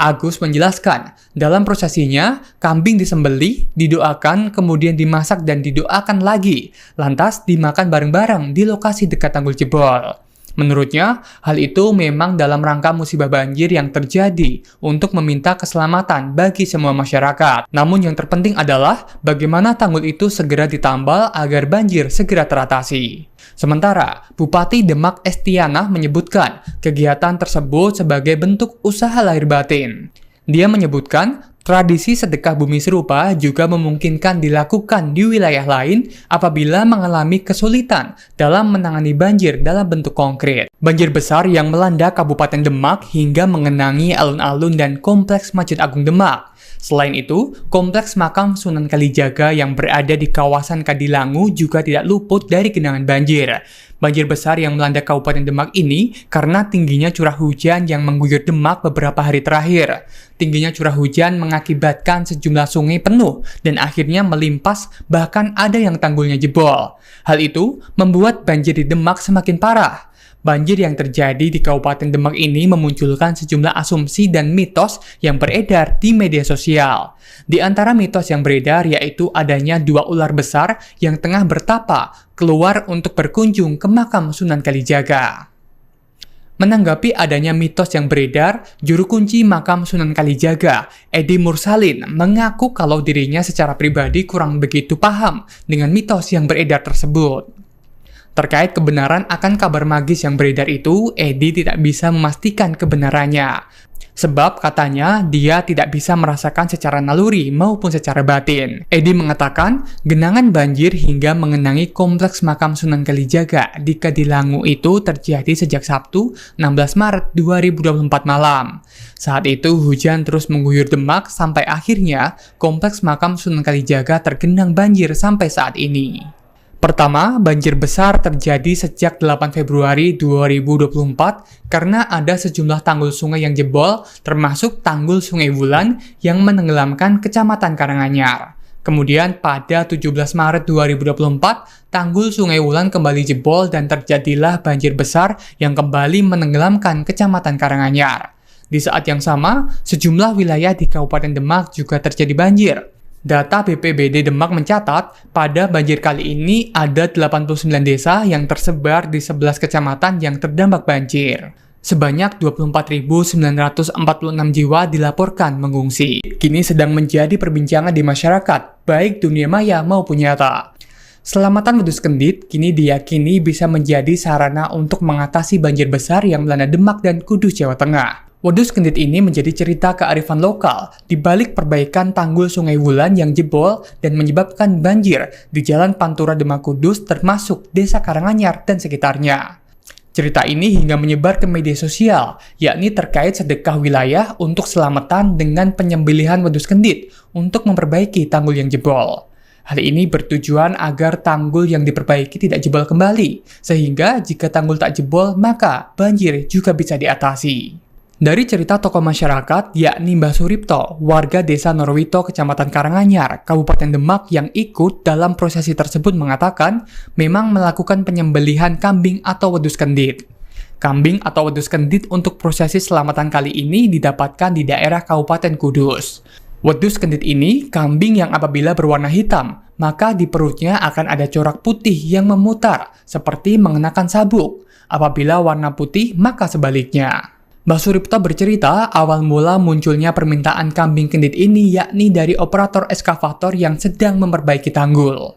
Agus menjelaskan, dalam prosesinya, kambing disembelih, didoakan, kemudian dimasak dan didoakan lagi, lantas dimakan bareng-bareng di lokasi dekat tanggul jebol. Menurutnya, hal itu memang dalam rangka musibah banjir yang terjadi untuk meminta keselamatan bagi semua masyarakat. Namun yang terpenting adalah bagaimana tanggul itu segera ditambal agar banjir segera teratasi. Sementara, Bupati Demak Estianah menyebutkan kegiatan tersebut sebagai bentuk usaha lahir batin. Dia menyebutkan tradisi sedekah bumi serupa juga memungkinkan dilakukan di wilayah lain apabila mengalami kesulitan dalam menangani banjir dalam bentuk konkret. Banjir besar yang melanda Kabupaten Demak hingga mengenangi alun-alun dan kompleks Masjid Agung Demak. Selain itu, kompleks makam Sunan Kalijaga yang berada di kawasan Kadilangu juga tidak luput dari genangan banjir. Banjir besar yang melanda Kabupaten Demak ini karena tingginya curah hujan yang mengguyur Demak beberapa hari terakhir. Tingginya curah hujan mengakibatkan sejumlah sungai penuh dan akhirnya melimpas, bahkan ada yang tanggulnya jebol. Hal itu membuat banjir di Demak semakin parah. Banjir yang terjadi di Kabupaten Demak ini memunculkan sejumlah asumsi dan mitos yang beredar di media sosial. Di antara mitos yang beredar yaitu adanya 2 ular besar yang tengah bertapa keluar untuk berkunjung ke makam Sunan Kalijaga. Menanggapi adanya mitos yang beredar, juru kunci makam Sunan Kalijaga, Edi Mursalin, mengaku kalau dirinya secara pribadi kurang begitu paham dengan mitos yang beredar tersebut. Terkait kebenaran akan kabar magis yang beredar itu, Edi tidak bisa memastikan kebenarannya. Sebab katanya dia tidak bisa merasakan secara naluri maupun secara batin. Edi mengatakan genangan banjir hingga mengenangi kompleks makam Sunan Kalijaga di Kadilangu itu terjadi sejak Sabtu 16 Maret 2024 malam. Saat itu hujan terus mengguyur Demak sampai akhirnya kompleks makam Sunan Kalijaga tergenang banjir sampai saat ini. Pertama, banjir besar terjadi sejak 8 Februari 2024 karena ada sejumlah tanggul sungai yang jebol, termasuk tanggul Sungai Wulan yang menenggelamkan Kecamatan Karanganyar. Kemudian pada 17 Maret 2024, tanggul Sungai Wulan kembali jebol dan terjadilah banjir besar yang kembali menenggelamkan Kecamatan Karanganyar. Di saat yang sama, sejumlah wilayah di Kabupaten Demak juga terjadi banjir. Data BPBD Demak mencatat, pada banjir kali ini ada 89 desa yang tersebar di 11 kecamatan yang terdampak banjir. Sebanyak 24.946 jiwa dilaporkan mengungsi. Kini sedang menjadi perbincangan di masyarakat, baik dunia maya maupun nyata. Selamatan wedus kendit kini diyakini bisa menjadi sarana untuk mengatasi banjir besar yang melanda Demak dan Kudus, Jawa Tengah. Wedus kendit ini menjadi cerita kearifan lokal di balik perbaikan tanggul Sungai Wulan yang jebol dan menyebabkan banjir di Jalan Pantura Demak Kudus termasuk Desa Karanganyar dan sekitarnya. Cerita ini hingga menyebar ke media sosial, yakni terkait sedekah wilayah untuk selamatan dengan penyembelihan wedus kendit untuk memperbaiki tanggul yang jebol. Hal ini bertujuan agar tanggul yang diperbaiki tidak jebol kembali, sehingga jika tanggul tak jebol, maka banjir juga bisa diatasi. Dari cerita tokoh masyarakat, yakni Mbah Suripto, warga desa Norwito, Kecamatan Karanganyar, Kabupaten Demak yang ikut dalam prosesi tersebut mengatakan memang melakukan penyembelihan kambing atau wedus kendit. Kambing atau wedus kendit untuk prosesi selamatan kali ini didapatkan di daerah Kabupaten Kudus. Wedus kendit ini kambing yang apabila berwarna hitam, maka di perutnya akan ada corak putih yang memutar, seperti mengenakan sabuk. Apabila warna putih, maka sebaliknya. Mbah Suripto bercerita, awal mula munculnya permintaan kambing kendit ini yakni dari operator eskavator yang sedang memperbaiki tanggul.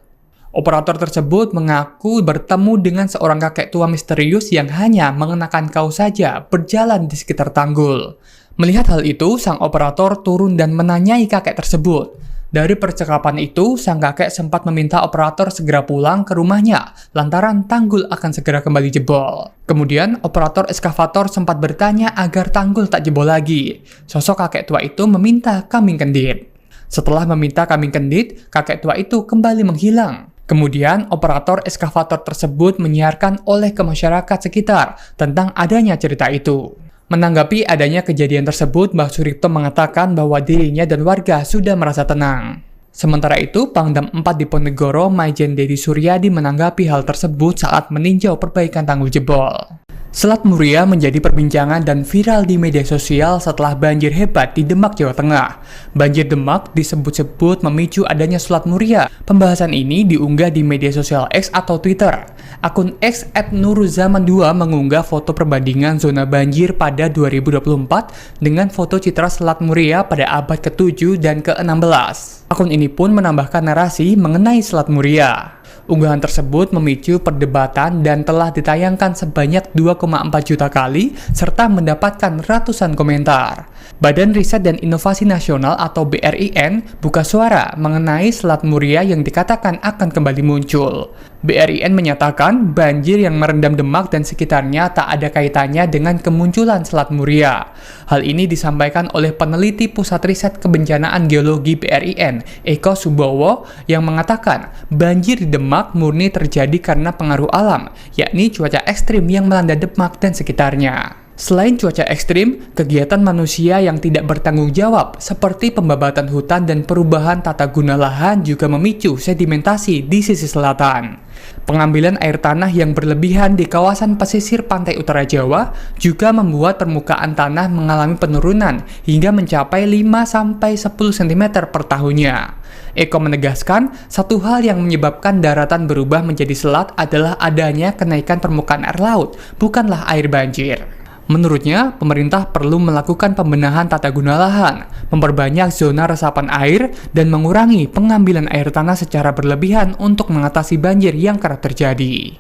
Operator tersebut mengaku bertemu dengan seorang kakek tua misterius yang hanya mengenakan kaos saja berjalan di sekitar tanggul. Melihat hal itu, sang operator turun dan menanyai kakek tersebut. Dari percakapan itu, sang kakek sempat meminta operator segera pulang ke rumahnya, lantaran tanggul akan segera kembali jebol. Kemudian, operator eskavator sempat bertanya agar tanggul tak jebol lagi. Sosok kakek tua itu meminta kambing kendit. Setelah meminta kambing kendit, kakek tua itu kembali menghilang. Kemudian, operator eskavator tersebut menyiarkan oleh ke masyarakat sekitar tentang adanya cerita itu. Menanggapi adanya kejadian tersebut, Mbah Suripto mengatakan bahwa dirinya dan warga sudah merasa tenang. Sementara itu, Pangdam 4 Diponegoro, Maijen Dedi Suryadi menanggapi hal tersebut saat meninjau perbaikan tanggul jebol. Selat Muria menjadi perbincangan dan viral di media sosial setelah banjir hebat di Demak, Jawa Tengah. Banjir Demak disebut-sebut memicu adanya Selat Muria. Pembahasan ini diunggah di media sosial X atau Twitter. Akun X @nuruzaman2 mengunggah foto perbandingan zona banjir pada 2024 dengan foto citra Selat Muria pada abad ke-7 dan ke-16. Akun ini pun menambahkan narasi mengenai Selat Muria. Unggahan tersebut memicu perdebatan dan telah ditayangkan sebanyak 2,4 juta kali serta mendapatkan ratusan komentar. Badan Riset dan Inovasi Nasional atau BRIN buka suara mengenai Selat Muria yang dikatakan akan kembali muncul. BRIN menyatakan banjir yang merendam Demak dan sekitarnya tak ada kaitannya dengan kemunculan Selat Muria. Hal ini disampaikan oleh peneliti Pusat Riset Kebencanaan Geologi BRIN, Eko Subowo, yang mengatakan banjir di Demak murni terjadi karena pengaruh alam, yakni cuaca ekstrim yang melanda Demak dan sekitarnya. Selain cuaca ekstrim, kegiatan manusia yang tidak bertanggung jawab seperti pembabatan hutan dan perubahan tata guna lahan juga memicu sedimentasi di sisi selatan. Pengambilan air tanah yang berlebihan di kawasan pesisir pantai utara Jawa juga membuat permukaan tanah mengalami penurunan hingga mencapai 5-10 cm per tahunnya. Eko menegaskan, satu hal yang menyebabkan daratan berubah menjadi selat adalah adanya kenaikan permukaan air laut, bukanlah air banjir. Menurutnya, pemerintah perlu melakukan pembenahan tata guna lahan, memperbanyak zona resapan air, dan mengurangi pengambilan air tanah secara berlebihan untuk mengatasi banjir yang kerap terjadi.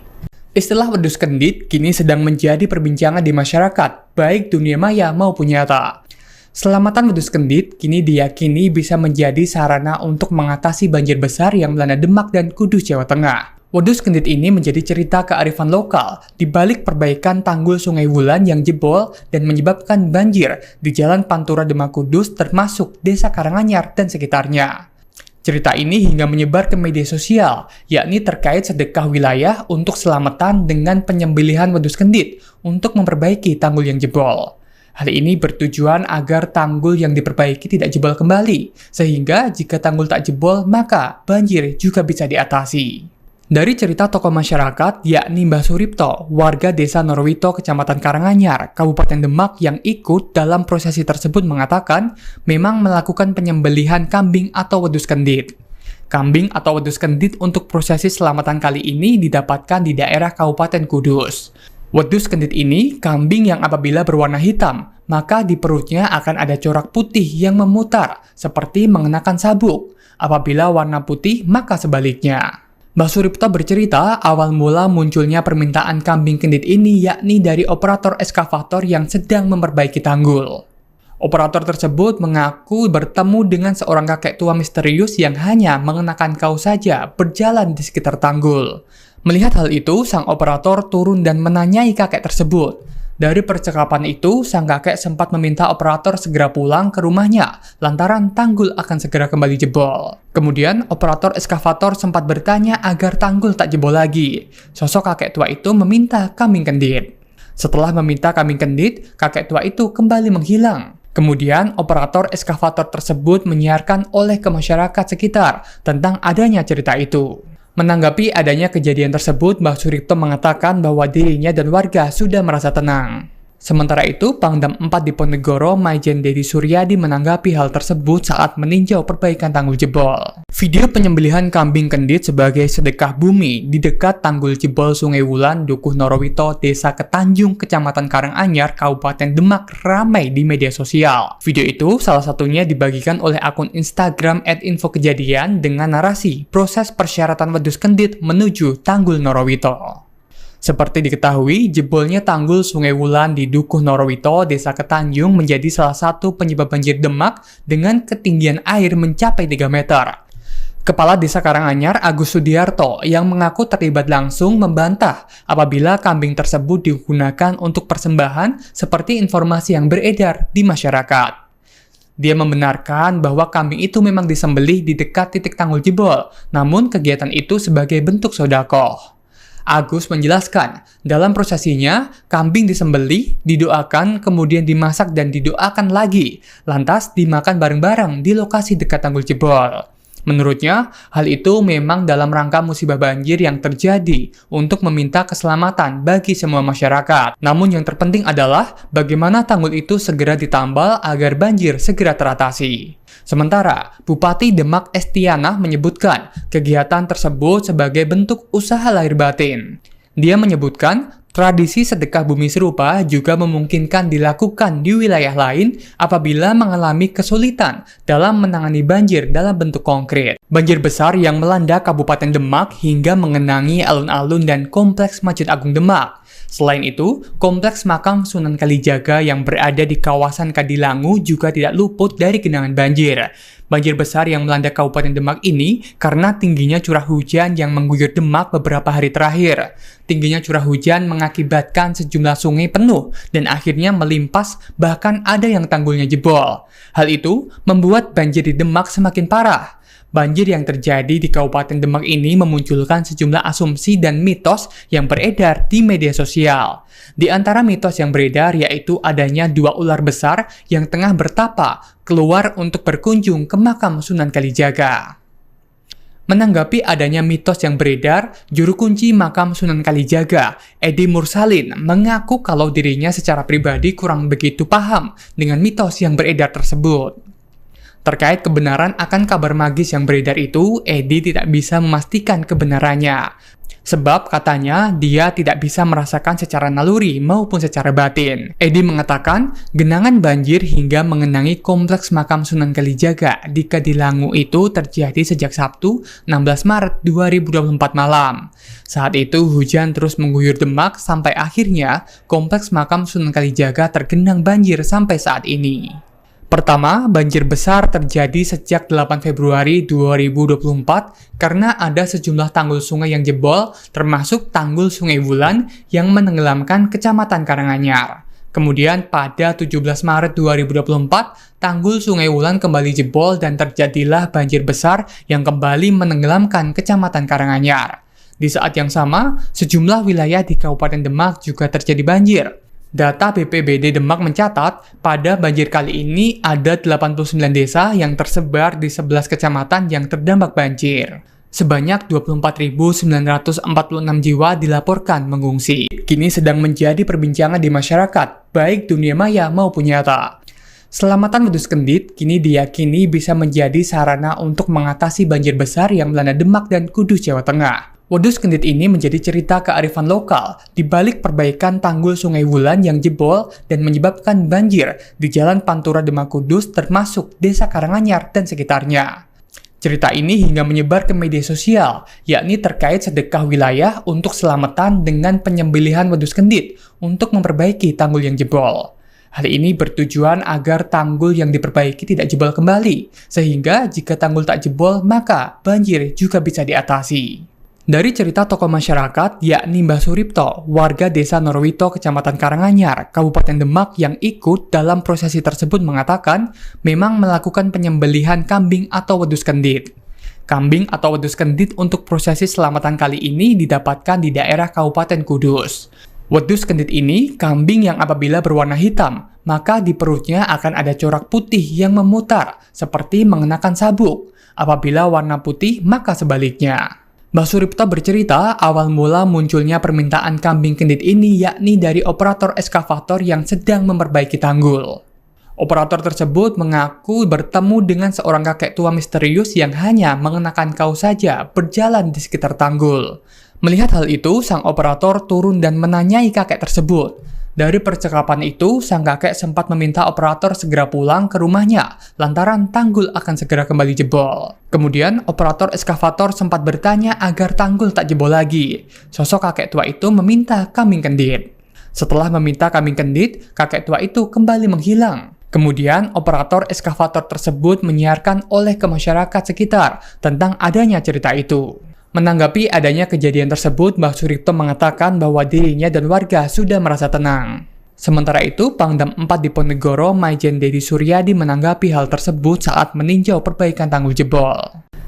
Istilah wedus kendit kini sedang menjadi perbincangan di masyarakat, baik dunia maya maupun nyata. Selamatan wedus kendit kini diyakini bisa menjadi sarana untuk mengatasi banjir besar yang melanda Demak dan Kudus, Jawa Tengah. Wedus kendit ini menjadi cerita kearifan lokal di balik perbaikan tanggul Sungai Wulan yang jebol dan menyebabkan banjir di Jalan Pantura Demak Kudus termasuk Desa Karanganyar dan sekitarnya. Cerita ini hingga menyebar ke media sosial, yakni terkait sedekah wilayah untuk selamatan dengan penyembelihan wedus kendit untuk memperbaiki tanggul yang jebol. Hal ini bertujuan agar tanggul yang diperbaiki tidak jebol kembali, sehingga jika tanggul tak jebol, maka banjir juga bisa diatasi. Dari cerita tokoh masyarakat, yakni Mbah Suripto, warga desa Norwito, Kecamatan Karanganyar, Kabupaten Demak yang ikut dalam prosesi tersebut mengatakan memang melakukan penyembelihan kambing atau wedus kendit. Kambing atau wedus kendit untuk prosesi selamatan kali ini didapatkan di daerah Kabupaten Kudus. Wedus kendit ini kambing yang apabila berwarna hitam, maka di perutnya akan ada corak putih yang memutar, seperti mengenakan sabuk. Apabila warna putih, maka sebaliknya. Mbah Suripto bercerita, awal mula munculnya permintaan kambing kendit ini yakni dari operator eskavator yang sedang memperbaiki tanggul. Operator tersebut mengaku bertemu dengan seorang kakek tua misterius yang hanya mengenakan kaos saja berjalan di sekitar tanggul. Melihat hal itu, sang operator turun dan menanyai kakek tersebut. Dari percakapan itu, sang kakek sempat meminta operator segera pulang ke rumahnya lantaran tanggul akan segera kembali jebol. Kemudian, operator eskavator sempat bertanya agar tanggul tak jebol lagi. Sosok kakek tua itu meminta kambing kendit. Setelah meminta kambing kendit, kakek tua itu kembali menghilang. Kemudian, operator eskavator tersebut menyiarkan oleh ke masyarakat sekitar tentang adanya cerita itu. Menanggapi adanya kejadian tersebut, Mbah Suripto mengatakan bahwa dirinya dan warga sudah merasa tenang. Sementara itu, Pangdam 4 Diponegoro, Maijen Dedi Suryadi menanggapi hal tersebut saat meninjau perbaikan tanggul jebol. Video penyembelihan kambing kendit sebagai sedekah bumi di dekat tanggul jebol Sungai Wulan, Dukuh Norowito, Desa Ketanjung, Kecamatan Karanganyar, Kabupaten Demak ramai di media sosial. Video itu salah satunya dibagikan oleh akun Instagram @infokejadian dengan narasi proses persyaratan wedhus kendit menuju tanggul Norowito. Seperti diketahui, jebolnya tanggul Sungai Wulan di Dukuh Norowito, Desa Ketanjung menjadi salah satu penyebab banjir Demak dengan ketinggian air mencapai 3 meter. Kepala Desa Karanganyar, Agus Sudiarto, yang mengaku terlibat langsung membantah apabila kambing tersebut digunakan untuk persembahan seperti informasi yang beredar di masyarakat. Dia membenarkan bahwa kambing itu memang disembelih di dekat titik tanggul jebol, namun kegiatan itu sebagai bentuk sedekah. Agus menjelaskan, dalam prosesinya, kambing disembelih, didoakan, kemudian dimasak dan didoakan lagi, lantas dimakan bareng-bareng di lokasi dekat tanggul jebol. Menurutnya, hal itu memang dalam rangka musibah banjir yang terjadi untuk meminta keselamatan bagi semua masyarakat. Namun yang terpenting adalah bagaimana tanggul itu segera ditambal agar banjir segera teratasi. Sementara, Bupati Demak Estianah menyebutkan kegiatan tersebut sebagai bentuk usaha lahir batin. Dia menyebutkan tradisi sedekah bumi serupa juga memungkinkan dilakukan di wilayah lain apabila mengalami kesulitan dalam menangani banjir dalam bentuk konkret. Banjir besar yang melanda Kabupaten Demak hingga mengenangi alun-alun dan kompleks Masjid Agung Demak. Selain itu, kompleks makam Sunan Kalijaga yang berada di kawasan Kadilangu juga tidak luput dari genangan banjir. Banjir besar yang melanda Kabupaten Demak ini karena tingginya curah hujan yang mengguyur Demak beberapa hari terakhir. Tingginya curah hujan mengakibatkan sejumlah sungai penuh dan akhirnya melimpas, bahkan ada yang tanggulnya jebol. Hal itu membuat banjir di Demak semakin parah. Banjir yang terjadi di Kabupaten Demak ini memunculkan sejumlah asumsi dan mitos yang beredar di media sosial. Di antara mitos yang beredar yaitu adanya 2 ular besar yang tengah bertapa keluar untuk berkunjung ke makam Sunan Kalijaga. Menanggapi adanya mitos yang beredar, juru kunci makam Sunan Kalijaga, Edi Mursalin, mengaku kalau dirinya secara pribadi kurang begitu paham dengan mitos yang beredar tersebut. Terkait kebenaran akan kabar magis yang beredar itu, Edi tidak bisa memastikan kebenarannya. Sebab katanya dia tidak bisa merasakan secara naluri maupun secara batin. Edi mengatakan genangan banjir hingga mengenangi kompleks makam Sunan Kalijaga di Kadilangu itu terjadi sejak Sabtu 16 Maret 2024 malam. Saat itu hujan terus mengguyur Demak sampai akhirnya kompleks makam Sunan Kalijaga tergenang banjir sampai saat ini. Pertama, banjir besar terjadi sejak 8 Februari 2024 karena ada sejumlah tanggul sungai yang jebol, termasuk tanggul Sungai Wulan yang menenggelamkan Kecamatan Karanganyar. Kemudian pada 17 Maret 2024, tanggul Sungai Wulan kembali jebol dan terjadilah banjir besar yang kembali menenggelamkan Kecamatan Karanganyar. Di saat yang sama, sejumlah wilayah di Kabupaten Demak juga terjadi banjir. Data BPBD Demak mencatat, pada banjir kali ini ada 89 desa yang tersebar di 11 kecamatan yang terdampak banjir. Sebanyak 24.946 jiwa dilaporkan mengungsi. Kini sedang menjadi perbincangan di masyarakat, baik dunia maya maupun nyata. Selamatan wedhus kendit kini diyakini bisa menjadi sarana untuk mengatasi banjir besar yang melanda Demak dan Kudus, Jawa Tengah. Wedhus kendit ini menjadi cerita kearifan lokal di balik perbaikan tanggul Sungai Wulan yang jebol dan menyebabkan banjir di Jalan Pantura Demak Kudus termasuk Desa Karanganyar dan sekitarnya. Cerita ini hingga menyebar ke media sosial, yakni terkait sedekah wilayah untuk selamatan dengan penyembelihan wedhus kendit untuk memperbaiki tanggul yang jebol. Hal ini bertujuan agar tanggul yang diperbaiki tidak jebol kembali, sehingga jika tanggul tak jebol maka banjir juga bisa diatasi. Dari cerita tokoh masyarakat, yakni Mbah Suripto, warga desa Norwito, Kecamatan Karanganyar, Kabupaten Demak yang ikut dalam prosesi tersebut mengatakan memang melakukan penyembelihan kambing atau wedus kendit. Kambing atau wedus kendit untuk prosesi selamatan kali ini didapatkan di daerah Kabupaten Kudus. Wedus kendit ini kambing yang apabila berwarna hitam, maka di perutnya akan ada corak putih yang memutar, seperti mengenakan sabuk. Apabila warna putih, maka sebaliknya. Mbah Suripto bercerita, awal mula munculnya permintaan kambing kendit ini yakni dari operator eskavator yang sedang memperbaiki tanggul. Operator tersebut mengaku bertemu dengan seorang kakek tua misterius yang hanya mengenakan kaos saja berjalan di sekitar tanggul. Melihat hal itu, sang operator turun dan menanyai kakek tersebut. Dari percakapan itu, sang kakek sempat meminta operator segera pulang ke rumahnya, lantaran tanggul akan segera kembali jebol. Kemudian, operator eskavator sempat bertanya agar tanggul tak jebol lagi. Sosok kakek tua itu meminta kambing kendit. Setelah meminta kambing kendit, kakek tua itu kembali menghilang. Kemudian, operator eskavator tersebut menyiarkan oleh ke masyarakat sekitar tentang adanya cerita itu. Menanggapi adanya kejadian tersebut, Mbah Suripto mengatakan bahwa dirinya dan warga sudah merasa tenang. Sementara itu, Pangdam 4 Diponegoro, Maijen Dedi Suryadi menanggapi hal tersebut saat meninjau perbaikan tanggul jebol.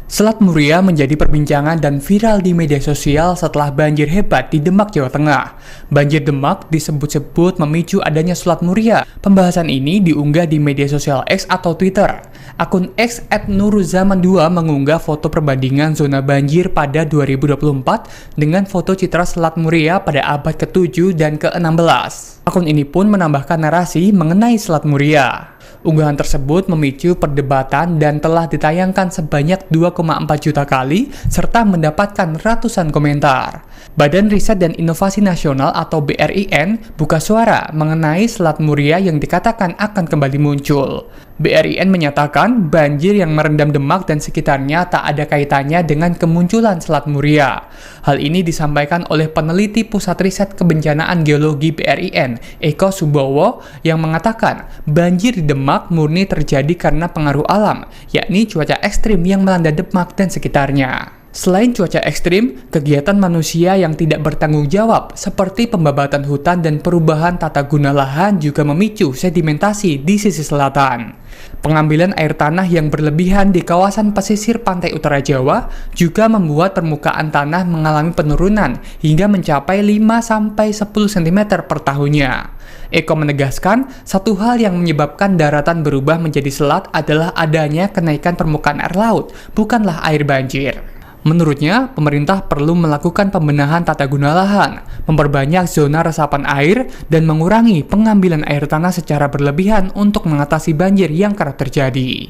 Selat Muria menjadi perbincangan dan viral di media sosial setelah banjir hebat di Demak, Jawa Tengah. Banjir Demak disebut-sebut memicu adanya Selat Muria. Pembahasan ini diunggah di media sosial X atau Twitter. Akun X @nuruzaman2 mengunggah foto perbandingan zona banjir pada 2024 dengan foto citra Selat Muria pada abad ke-7 dan ke-16. Akun ini pun menambahkan narasi mengenai Selat Muria. Unggahan tersebut memicu perdebatan dan telah ditayangkan sebanyak 2,4 juta kali serta mendapatkan ratusan komentar. Badan Riset dan Inovasi Nasional atau BRIN buka suara mengenai Selat Muria yang dikatakan akan kembali muncul. BRIN menyatakan banjir yang merendam Demak dan sekitarnya tak ada kaitannya dengan kemunculan Selat Muria. Hal ini disampaikan oleh peneliti Pusat Riset Kebencanaan Geologi BRIN, Eko Subowo, yang mengatakan banjir di Demak murni terjadi karena pengaruh alam, yakni cuaca ekstrim yang melanda Demak dan sekitarnya. Selain cuaca ekstrim, kegiatan manusia yang tidak bertanggung jawab seperti pembabatan hutan dan perubahan tata guna lahan juga memicu sedimentasi di sisi selatan. Pengambilan air tanah yang berlebihan di kawasan pesisir pantai utara Jawa juga membuat permukaan tanah mengalami penurunan hingga mencapai 5-10 cm per tahunnya. Eko menegaskan, satu hal yang menyebabkan daratan berubah menjadi selat adalah adanya kenaikan permukaan air laut, bukanlah air banjir. Menurutnya, pemerintah perlu melakukan pembenahan tata guna lahan, memperbanyak zona resapan air, dan mengurangi pengambilan air tanah secara berlebihan untuk mengatasi banjir yang kerap terjadi.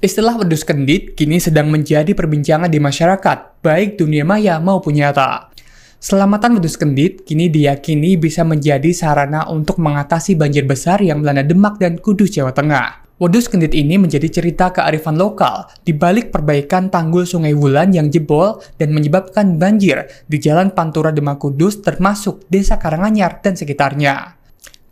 Istilah wedus kendit kini sedang menjadi perbincangan di masyarakat, baik dunia maya maupun nyata. Selamatan wedus kendit kini diyakini bisa menjadi sarana untuk mengatasi banjir besar yang melanda Demak dan Kudus, Jawa Tengah. Wedus kendit ini menjadi cerita kearifan lokal di balik perbaikan tanggul Sungai Wulan yang jebol dan menyebabkan banjir di Jalan Pantura Demak Kudus termasuk Desa Karanganyar dan sekitarnya.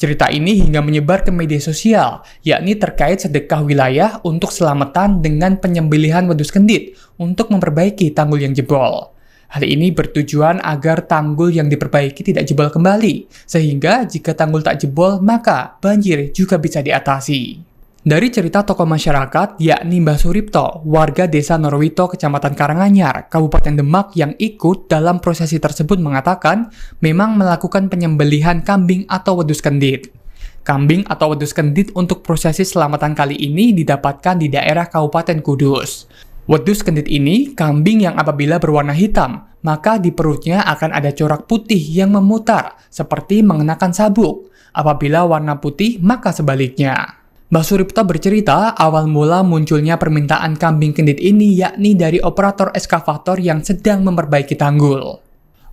Cerita ini hingga menyebar ke media sosial, yakni terkait sedekah wilayah untuk selamatan dengan penyembelihan wedus kendit untuk memperbaiki tanggul yang jebol. Hal ini bertujuan agar tanggul yang diperbaiki tidak jebol kembali, sehingga jika tanggul tak jebol maka banjir juga bisa diatasi. Dari cerita tokoh masyarakat, yakni Mbah Suripto, warga desa Norwito, Kecamatan Karanganyar, Kabupaten Demak yang ikut dalam prosesi tersebut mengatakan memang melakukan penyembelihan kambing atau wedus kendit. Kambing atau wedus kendit untuk prosesi selamatan kali ini didapatkan di daerah Kabupaten Kudus. Wedus kendit ini kambing yang apabila berwarna hitam, maka di perutnya akan ada corak putih yang memutar, seperti mengenakan sabuk. Apabila warna putih, maka sebaliknya. Mbah Suripto bercerita, awal mula munculnya permintaan kambing kendit ini yakni dari operator eskavator yang sedang memperbaiki tanggul.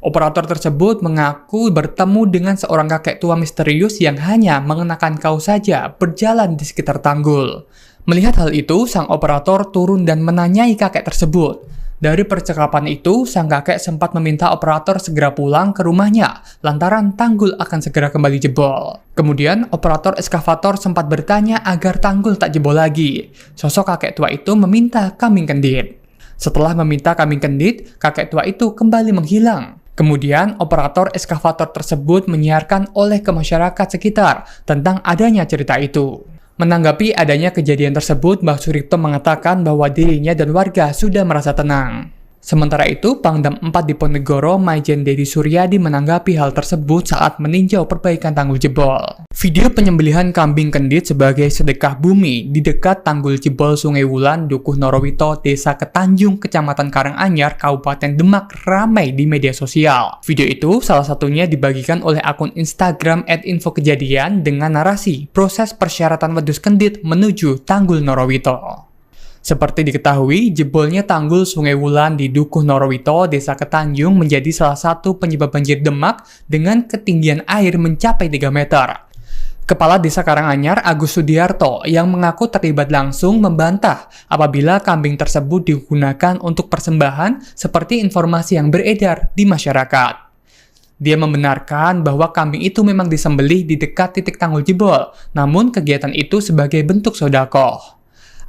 Operator tersebut mengaku bertemu dengan seorang kakek tua misterius yang hanya mengenakan kaos saja berjalan di sekitar tanggul. Melihat hal itu, sang operator turun dan menanyai kakek tersebut. Dari percakapan itu, sang kakek sempat meminta operator segera pulang ke rumahnya, lantaran tanggul akan segera kembali jebol. Kemudian, operator eskavator sempat bertanya agar tanggul tak jebol lagi. Sosok kakek tua itu meminta kambing kendit. Setelah meminta kambing kendit, kakek tua itu kembali menghilang. Kemudian, operator eskavator tersebut menyiarkan oleh ke masyarakat sekitar tentang adanya cerita itu. Menanggapi adanya kejadian tersebut, Mbah Suripto mengatakan bahwa dirinya dan warga sudah merasa tenang. Sementara itu, Pangdam 4 Diponegoro, Maijen Dedi Suryadi menanggapi hal tersebut saat meninjau perbaikan tanggul jebol. Video penyembelihan kambing kendit sebagai sedekah bumi di dekat tanggul jebol Sungai Wulan, Dukuh Norowito, Desa Ketanjung, Kecamatan Karanganyar, Kabupaten Demak ramai di media sosial. Video itu salah satunya dibagikan oleh akun Instagram @infokejadian dengan narasi proses persyaratan wedus kendit menuju tanggul Norowito. Seperti diketahui, jebolnya tanggul Sungai Wulan di Dukuh Norowito, Desa Ketanjung menjadi salah satu penyebab banjir Demak dengan ketinggian air mencapai 3 meter. Kepala Desa Karanganyar, Agus Sudiarto, yang mengaku terlibat langsung membantah apabila kambing tersebut digunakan untuk persembahan seperti informasi yang beredar di masyarakat. Dia membenarkan bahwa kambing itu memang disembelih di dekat titik tanggul jebol, namun kegiatan itu sebagai bentuk sedekah.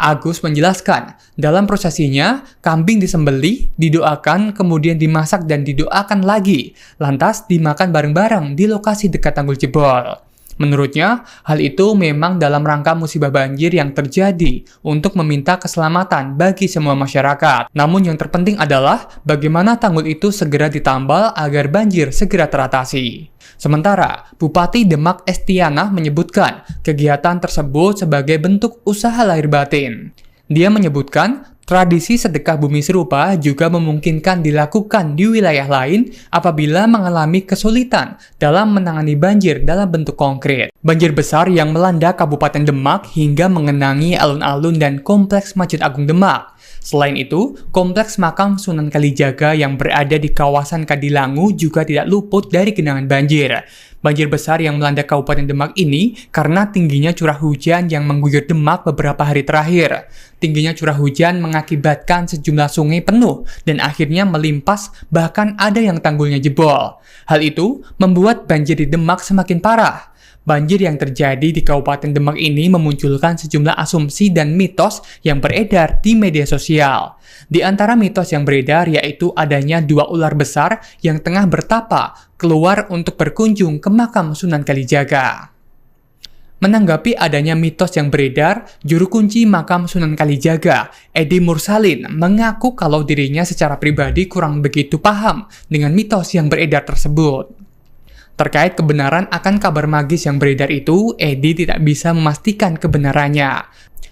Agus menjelaskan, dalam prosesinya, kambing disembelih, didoakan, kemudian dimasak dan didoakan lagi, lantas dimakan bareng-bareng di lokasi dekat tanggul jebol. Menurutnya, hal itu memang dalam rangka musibah banjir yang terjadi untuk meminta keselamatan bagi semua masyarakat. Namun yang terpenting adalah bagaimana tanggul itu segera ditambal agar banjir segera teratasi. Sementara, Bupati Demak Estianah menyebutkan kegiatan tersebut sebagai bentuk usaha lahir batin. Dia menyebutkan tradisi sedekah bumi serupa juga memungkinkan dilakukan di wilayah lain apabila mengalami kesulitan dalam menangani banjir dalam bentuk konkret. Banjir besar yang melanda Kabupaten Demak hingga mengenangi alun-alun dan kompleks Masjid Agung Demak. Selain itu, kompleks makam Sunan Kalijaga yang berada di kawasan Kadilangu juga tidak luput dari genangan banjir. Banjir besar yang melanda Kabupaten Demak ini karena tingginya curah hujan yang mengguyur Demak beberapa hari terakhir. Tingginya curah hujan mengakibatkan sejumlah sungai penuh dan akhirnya melimpas, bahkan ada yang tanggulnya jebol. Hal itu membuat banjir di Demak semakin parah. Banjir yang terjadi di Kabupaten Demak ini memunculkan sejumlah asumsi dan mitos yang beredar di media sosial. Di antara mitos yang beredar yaitu adanya 2 ular besar yang tengah bertapa keluar untuk berkunjung ke makam Sunan Kalijaga. Menanggapi adanya mitos yang beredar, juru kunci makam Sunan Kalijaga, Edi Mursalin, mengaku kalau dirinya secara pribadi kurang begitu paham dengan mitos yang beredar tersebut. Terkait kebenaran akan kabar magis yang beredar itu, Edi tidak bisa memastikan kebenarannya.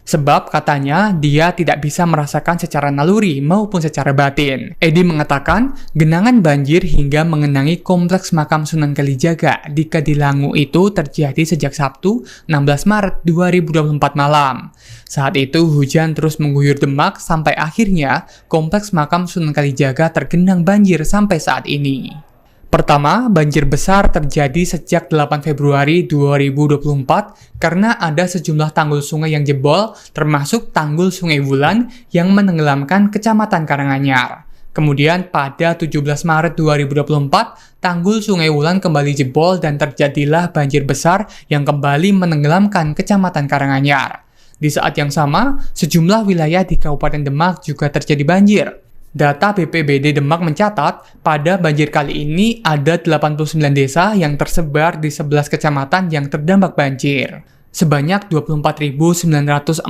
Sebab katanya dia tidak bisa merasakan secara naluri maupun secara batin. Edi mengatakan genangan banjir hingga mengenangi kompleks makam Sunan Kalijaga di Kadilangu itu terjadi sejak Sabtu 16 Maret 2024 malam. Saat itu hujan terus mengguyur Demak sampai akhirnya kompleks makam Sunan Kalijaga tergenang banjir sampai saat ini. Pertama, banjir besar terjadi sejak 8 Februari 2024 karena ada sejumlah tanggul sungai yang jebol, termasuk tanggul Sungai Wulan yang menenggelamkan Kecamatan Karanganyar. Kemudian pada 17 Maret 2024, tanggul Sungai Wulan kembali jebol dan terjadilah banjir besar yang kembali menenggelamkan Kecamatan Karanganyar. Di saat yang sama, sejumlah wilayah di Kabupaten Demak juga terjadi banjir. Data BPBD Demak mencatat, pada banjir kali ini ada 89 desa yang tersebar di 11 kecamatan yang terdampak banjir. Sebanyak 24.946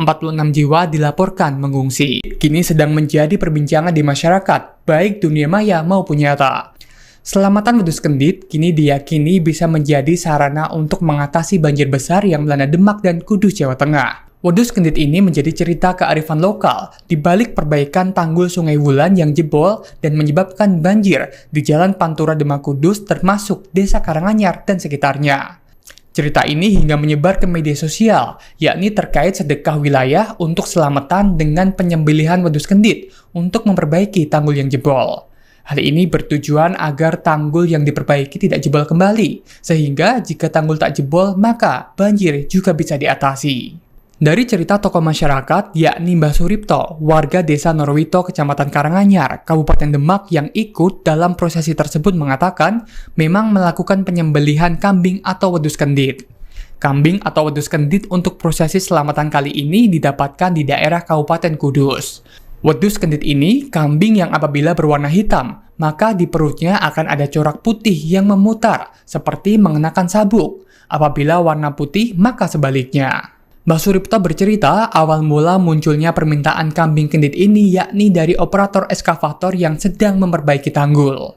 jiwa dilaporkan mengungsi. Kini sedang menjadi perbincangan di masyarakat, baik dunia maya maupun nyata. Selamatan wedus kendit kini diyakini bisa menjadi sarana untuk mengatasi banjir besar yang melanda Demak dan Kudus, Jawa Tengah. Wedus kendit ini menjadi cerita kearifan lokal di balik perbaikan tanggul Sungai Wulan yang jebol dan menyebabkan banjir di Jalan Pantura Demak Kudus termasuk Desa Karanganyar dan sekitarnya. Cerita ini hingga menyebar ke media sosial, yakni terkait sedekah wilayah untuk selamatan dengan penyembelihan wedus kendit untuk memperbaiki tanggul yang jebol. Hal ini bertujuan agar tanggul yang diperbaiki tidak jebol kembali, sehingga jika tanggul tak jebol maka banjir juga bisa diatasi. Dari cerita tokoh masyarakat, yakni Mbah Suripto, warga Desa Norowito, Kecamatan Karanganyar, Kabupaten Demak yang ikut dalam prosesi tersebut mengatakan memang melakukan penyembelihan kambing atau wedus kendit. Kambing atau wedus kendit untuk prosesi selamatan kali ini didapatkan di daerah Kabupaten Kudus. Wedus kendit ini kambing yang apabila berwarna hitam, maka di perutnya akan ada corak putih yang memutar, seperti mengenakan sabuk. Apabila warna putih, maka sebaliknya. Mbah Suripto bercerita, awal mula munculnya permintaan kambing kendit ini yakni dari operator eskavator yang sedang memperbaiki tanggul.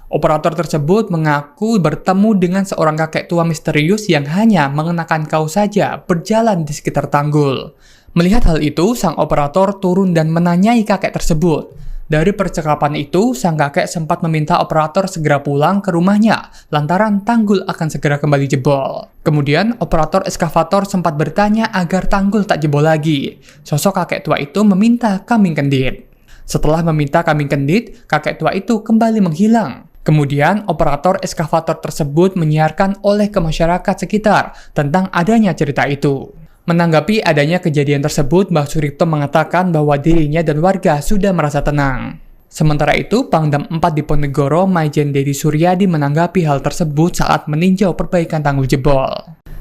Operator tersebut mengaku bertemu dengan seorang kakek tua misterius yang hanya mengenakan kaos saja berjalan di sekitar tanggul. Melihat hal itu, sang operator turun dan menanyai kakek tersebut. Dari percakapan itu, sang kakek sempat meminta operator segera pulang ke rumahnya, lantaran tanggul akan segera kembali jebol. Kemudian, operator eskavator sempat bertanya agar tanggul tak jebol lagi. Sosok kakek tua itu meminta kambing kendit. Setelah meminta kambing kendit, kakek tua itu kembali menghilang. Kemudian, operator eskavator tersebut menyiarkan oleh ke masyarakat sekitar tentang adanya cerita itu. Menanggapi adanya kejadian tersebut, Mbah Suripto mengatakan bahwa dirinya dan warga sudah merasa tenang. Sementara itu, Pangdam 4 Diponegoro, Maijen Dedi Suryadi menanggapi hal tersebut saat meninjau perbaikan tanggul jebol.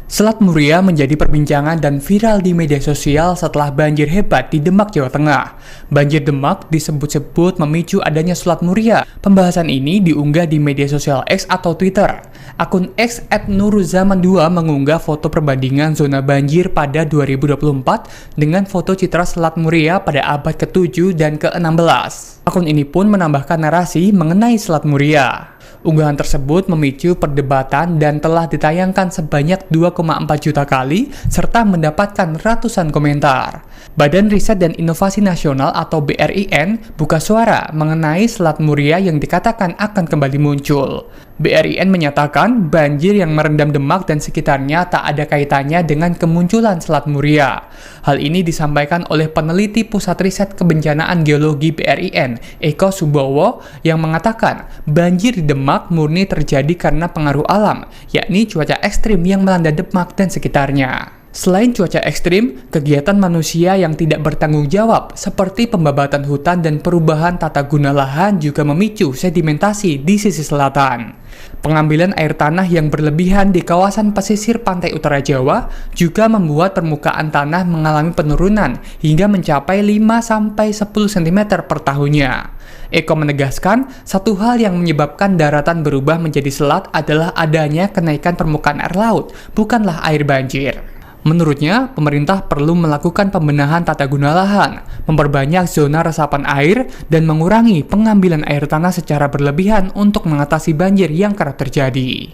Selat Muria menjadi perbincangan dan viral di media sosial setelah banjir hebat di Demak, Jawa Tengah. Banjir Demak disebut-sebut memicu adanya Selat Muria. Pembahasan ini diunggah di media sosial X atau Twitter. Akun X @nuruzaman2 mengunggah foto perbandingan zona banjir pada 2024 dengan foto citra Selat Muria pada abad ke-7 dan ke-16. Akun ini pun menambahkan narasi mengenai Selat Muria. Unggahan tersebut memicu perdebatan dan telah ditayangkan sebanyak 2,4 juta kali serta mendapatkan ratusan komentar. Badan Riset dan Inovasi Nasional atau BRIN buka suara mengenai Selat Muria yang dikatakan akan kembali muncul. BRIN menyatakan banjir yang merendam Demak dan sekitarnya tak ada kaitannya dengan kemunculan Selat Muria. Hal ini disampaikan oleh peneliti Pusat Riset Kebencanaan Geologi BRIN, Eko Subowo, yang mengatakan banjir di Demak murni terjadi karena pengaruh alam, yakni cuaca ekstrim yang melanda Demak dan sekitarnya. Selain cuaca ekstrim, kegiatan manusia yang tidak bertanggung jawab seperti pembabatan hutan dan perubahan tata guna lahan juga memicu sedimentasi di sisi selatan. Pengambilan air tanah yang berlebihan di kawasan pesisir pantai utara Jawa juga membuat permukaan tanah mengalami penurunan hingga mencapai 5-10 cm per tahunnya. Eko menegaskan, satu hal yang menyebabkan daratan berubah menjadi selat adalah adanya kenaikan permukaan air laut, bukanlah air banjir. Menurutnya, pemerintah perlu melakukan pembenahan tata guna lahan, memperbanyak zona resapan air, dan mengurangi pengambilan air tanah secara berlebihan untuk mengatasi banjir yang kerap terjadi.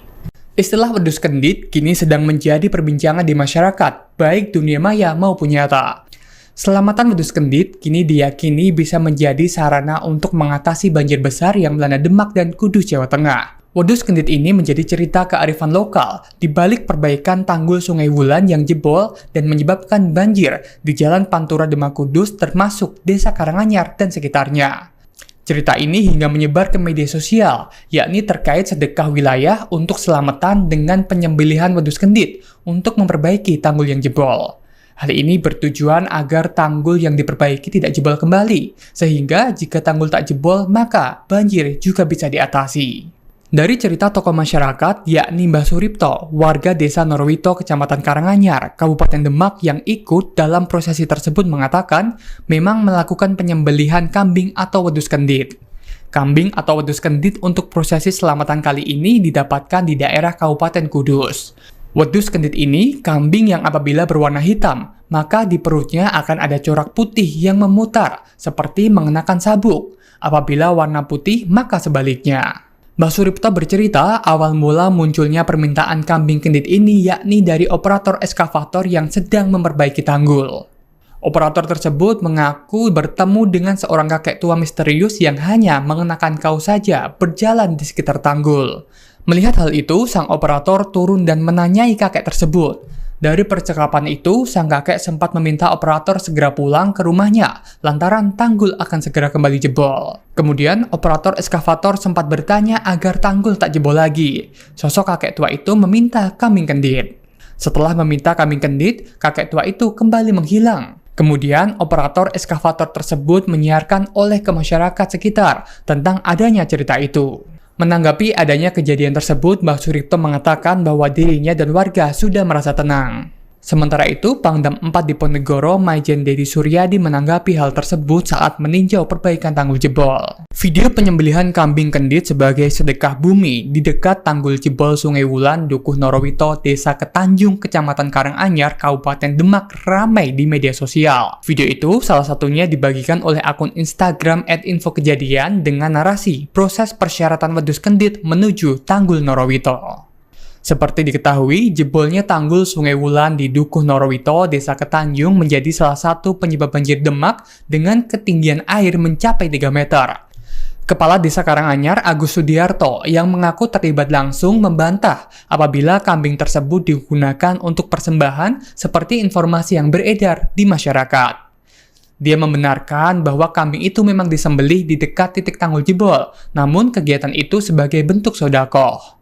Istilah wedus kendit kini sedang menjadi perbincangan di masyarakat, baik dunia maya maupun nyata. Selamatan wedus kendit kini diyakini bisa menjadi sarana untuk mengatasi banjir besar yang melanda Demak dan Kudus, Jawa Tengah. Wedus kendit ini menjadi cerita kearifan lokal di balik perbaikan tanggul Sungai Wulan yang jebol dan menyebabkan banjir di Jalan Pantura Demak Kudus termasuk Desa Karanganyar dan sekitarnya. Cerita ini hingga menyebar ke media sosial, yakni terkait sedekah wilayah untuk selamatan dengan penyembelihan wedus kendit untuk memperbaiki tanggul yang jebol. Hal ini bertujuan agar tanggul yang diperbaiki tidak jebol kembali, sehingga jika tanggul tak jebol maka banjir juga bisa diatasi. Dari cerita tokoh masyarakat, yakni Mbah Suripto, warga desa Norwito, Kecamatan Karanganyar, Kabupaten Demak yang ikut dalam prosesi tersebut mengatakan memang melakukan penyembelihan kambing atau wedus kendit. Kambing atau wedus kendit untuk prosesi selamatan kali ini didapatkan di daerah Kabupaten Kudus. Wedus kendit ini kambing yang apabila berwarna hitam, maka di perutnya akan ada corak putih yang memutar, seperti mengenakan sabuk. Apabila warna putih, maka sebaliknya. Mbah Suripto bercerita, awal mula munculnya permintaan kambing kendit ini yakni dari operator eskavator yang sedang memperbaiki tanggul. Operator tersebut mengaku bertemu dengan seorang kakek tua misterius yang hanya mengenakan kaos saja berjalan di sekitar tanggul. Melihat hal itu, sang operator turun dan menanyai kakek tersebut. Dari percakapan itu, sang kakek sempat meminta operator segera pulang ke rumahnya, lantaran tanggul akan segera kembali jebol. Kemudian, operator eskavator sempat bertanya agar tanggul tak jebol lagi. Sosok kakek tua itu meminta kambing kendit. Setelah meminta kambing kendit, kakek tua itu kembali menghilang. Kemudian, operator eskavator tersebut menyiarkan oleh ke masyarakat sekitar tentang adanya cerita itu. Menanggapi adanya kejadian tersebut, Mbah Suripto mengatakan bahwa dirinya dan warga sudah merasa tenang. Sementara itu, Pangdam 4 Diponegoro, Maijen Dedi Suryadi menanggapi hal tersebut saat meninjau perbaikan tanggul jebol. Video penyembelihan kambing kendit sebagai sedekah bumi di dekat tanggul jebol Sungai Wulan, Dukuh Norowito, Desa Ketanjung, Kecamatan Karanganyar, Kabupaten Demak ramai di media sosial. Video itu salah satunya dibagikan oleh akun Instagram @infokejadian dengan narasi proses persyaratan wedhus kendit menuju Tanggul Norowito. Seperti diketahui, jebolnya tanggul Sungai Wulan di Dukuh Norowito, Desa Ketanjung menjadi salah satu penyebab banjir Demak dengan ketinggian air mencapai 3 meter. Kepala Desa Karanganyar, Agus Sudiarto, yang mengaku terlibat langsung membantah apabila kambing tersebut digunakan untuk persembahan seperti informasi yang beredar di masyarakat. Dia membenarkan bahwa kambing itu memang disembelih di dekat titik tanggul jebol, namun kegiatan itu sebagai bentuk sedekah.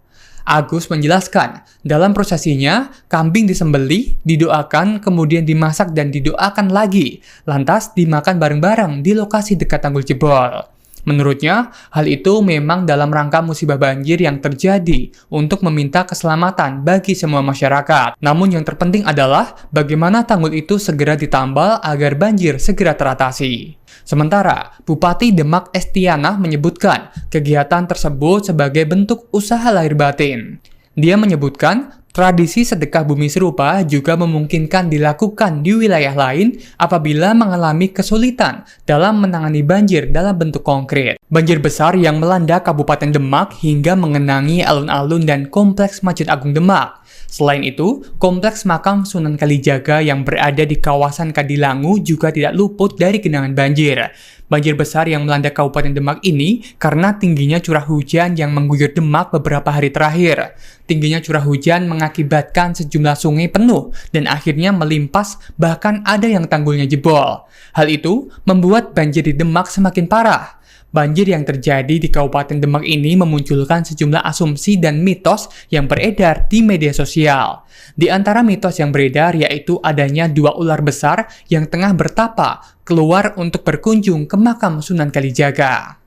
Agus menjelaskan, dalam prosesinya, kambing disembelih, didoakan, kemudian dimasak dan didoakan lagi, lantas dimakan bareng-bareng di lokasi dekat tanggul jebol. Menurutnya, hal itu memang dalam rangka musibah banjir yang terjadi untuk meminta keselamatan bagi semua masyarakat. Namun yang terpenting adalah bagaimana tanggul itu segera ditambal agar banjir segera teratasi. Sementara, Bupati Demak Estianah menyebutkan kegiatan tersebut sebagai bentuk usaha lahir batin. Dia menyebutkan tradisi sedekah bumi serupa juga memungkinkan dilakukan di wilayah lain apabila mengalami kesulitan dalam menangani banjir dalam bentuk konkret. Banjir besar yang melanda Kabupaten Demak hingga mengenangi alun-alun dan kompleks Masjid Agung Demak. Selain itu, kompleks makam Sunan Kalijaga yang berada di kawasan Kadilangu juga tidak luput dari genangan banjir. Banjir besar yang melanda Kabupaten Demak ini karena tingginya curah hujan yang mengguyur Demak beberapa hari terakhir. Tingginya curah hujan mengakibatkan sejumlah sungai penuh dan akhirnya melimpas, bahkan ada yang tanggulnya jebol. Hal itu membuat banjir di Demak semakin parah. Banjir yang terjadi di Kabupaten Demak ini memunculkan sejumlah asumsi dan mitos yang beredar di media sosial. Di antara mitos yang beredar yaitu adanya 2 ular besar yang tengah bertapa keluar untuk berkunjung ke makam Sunan Kalijaga.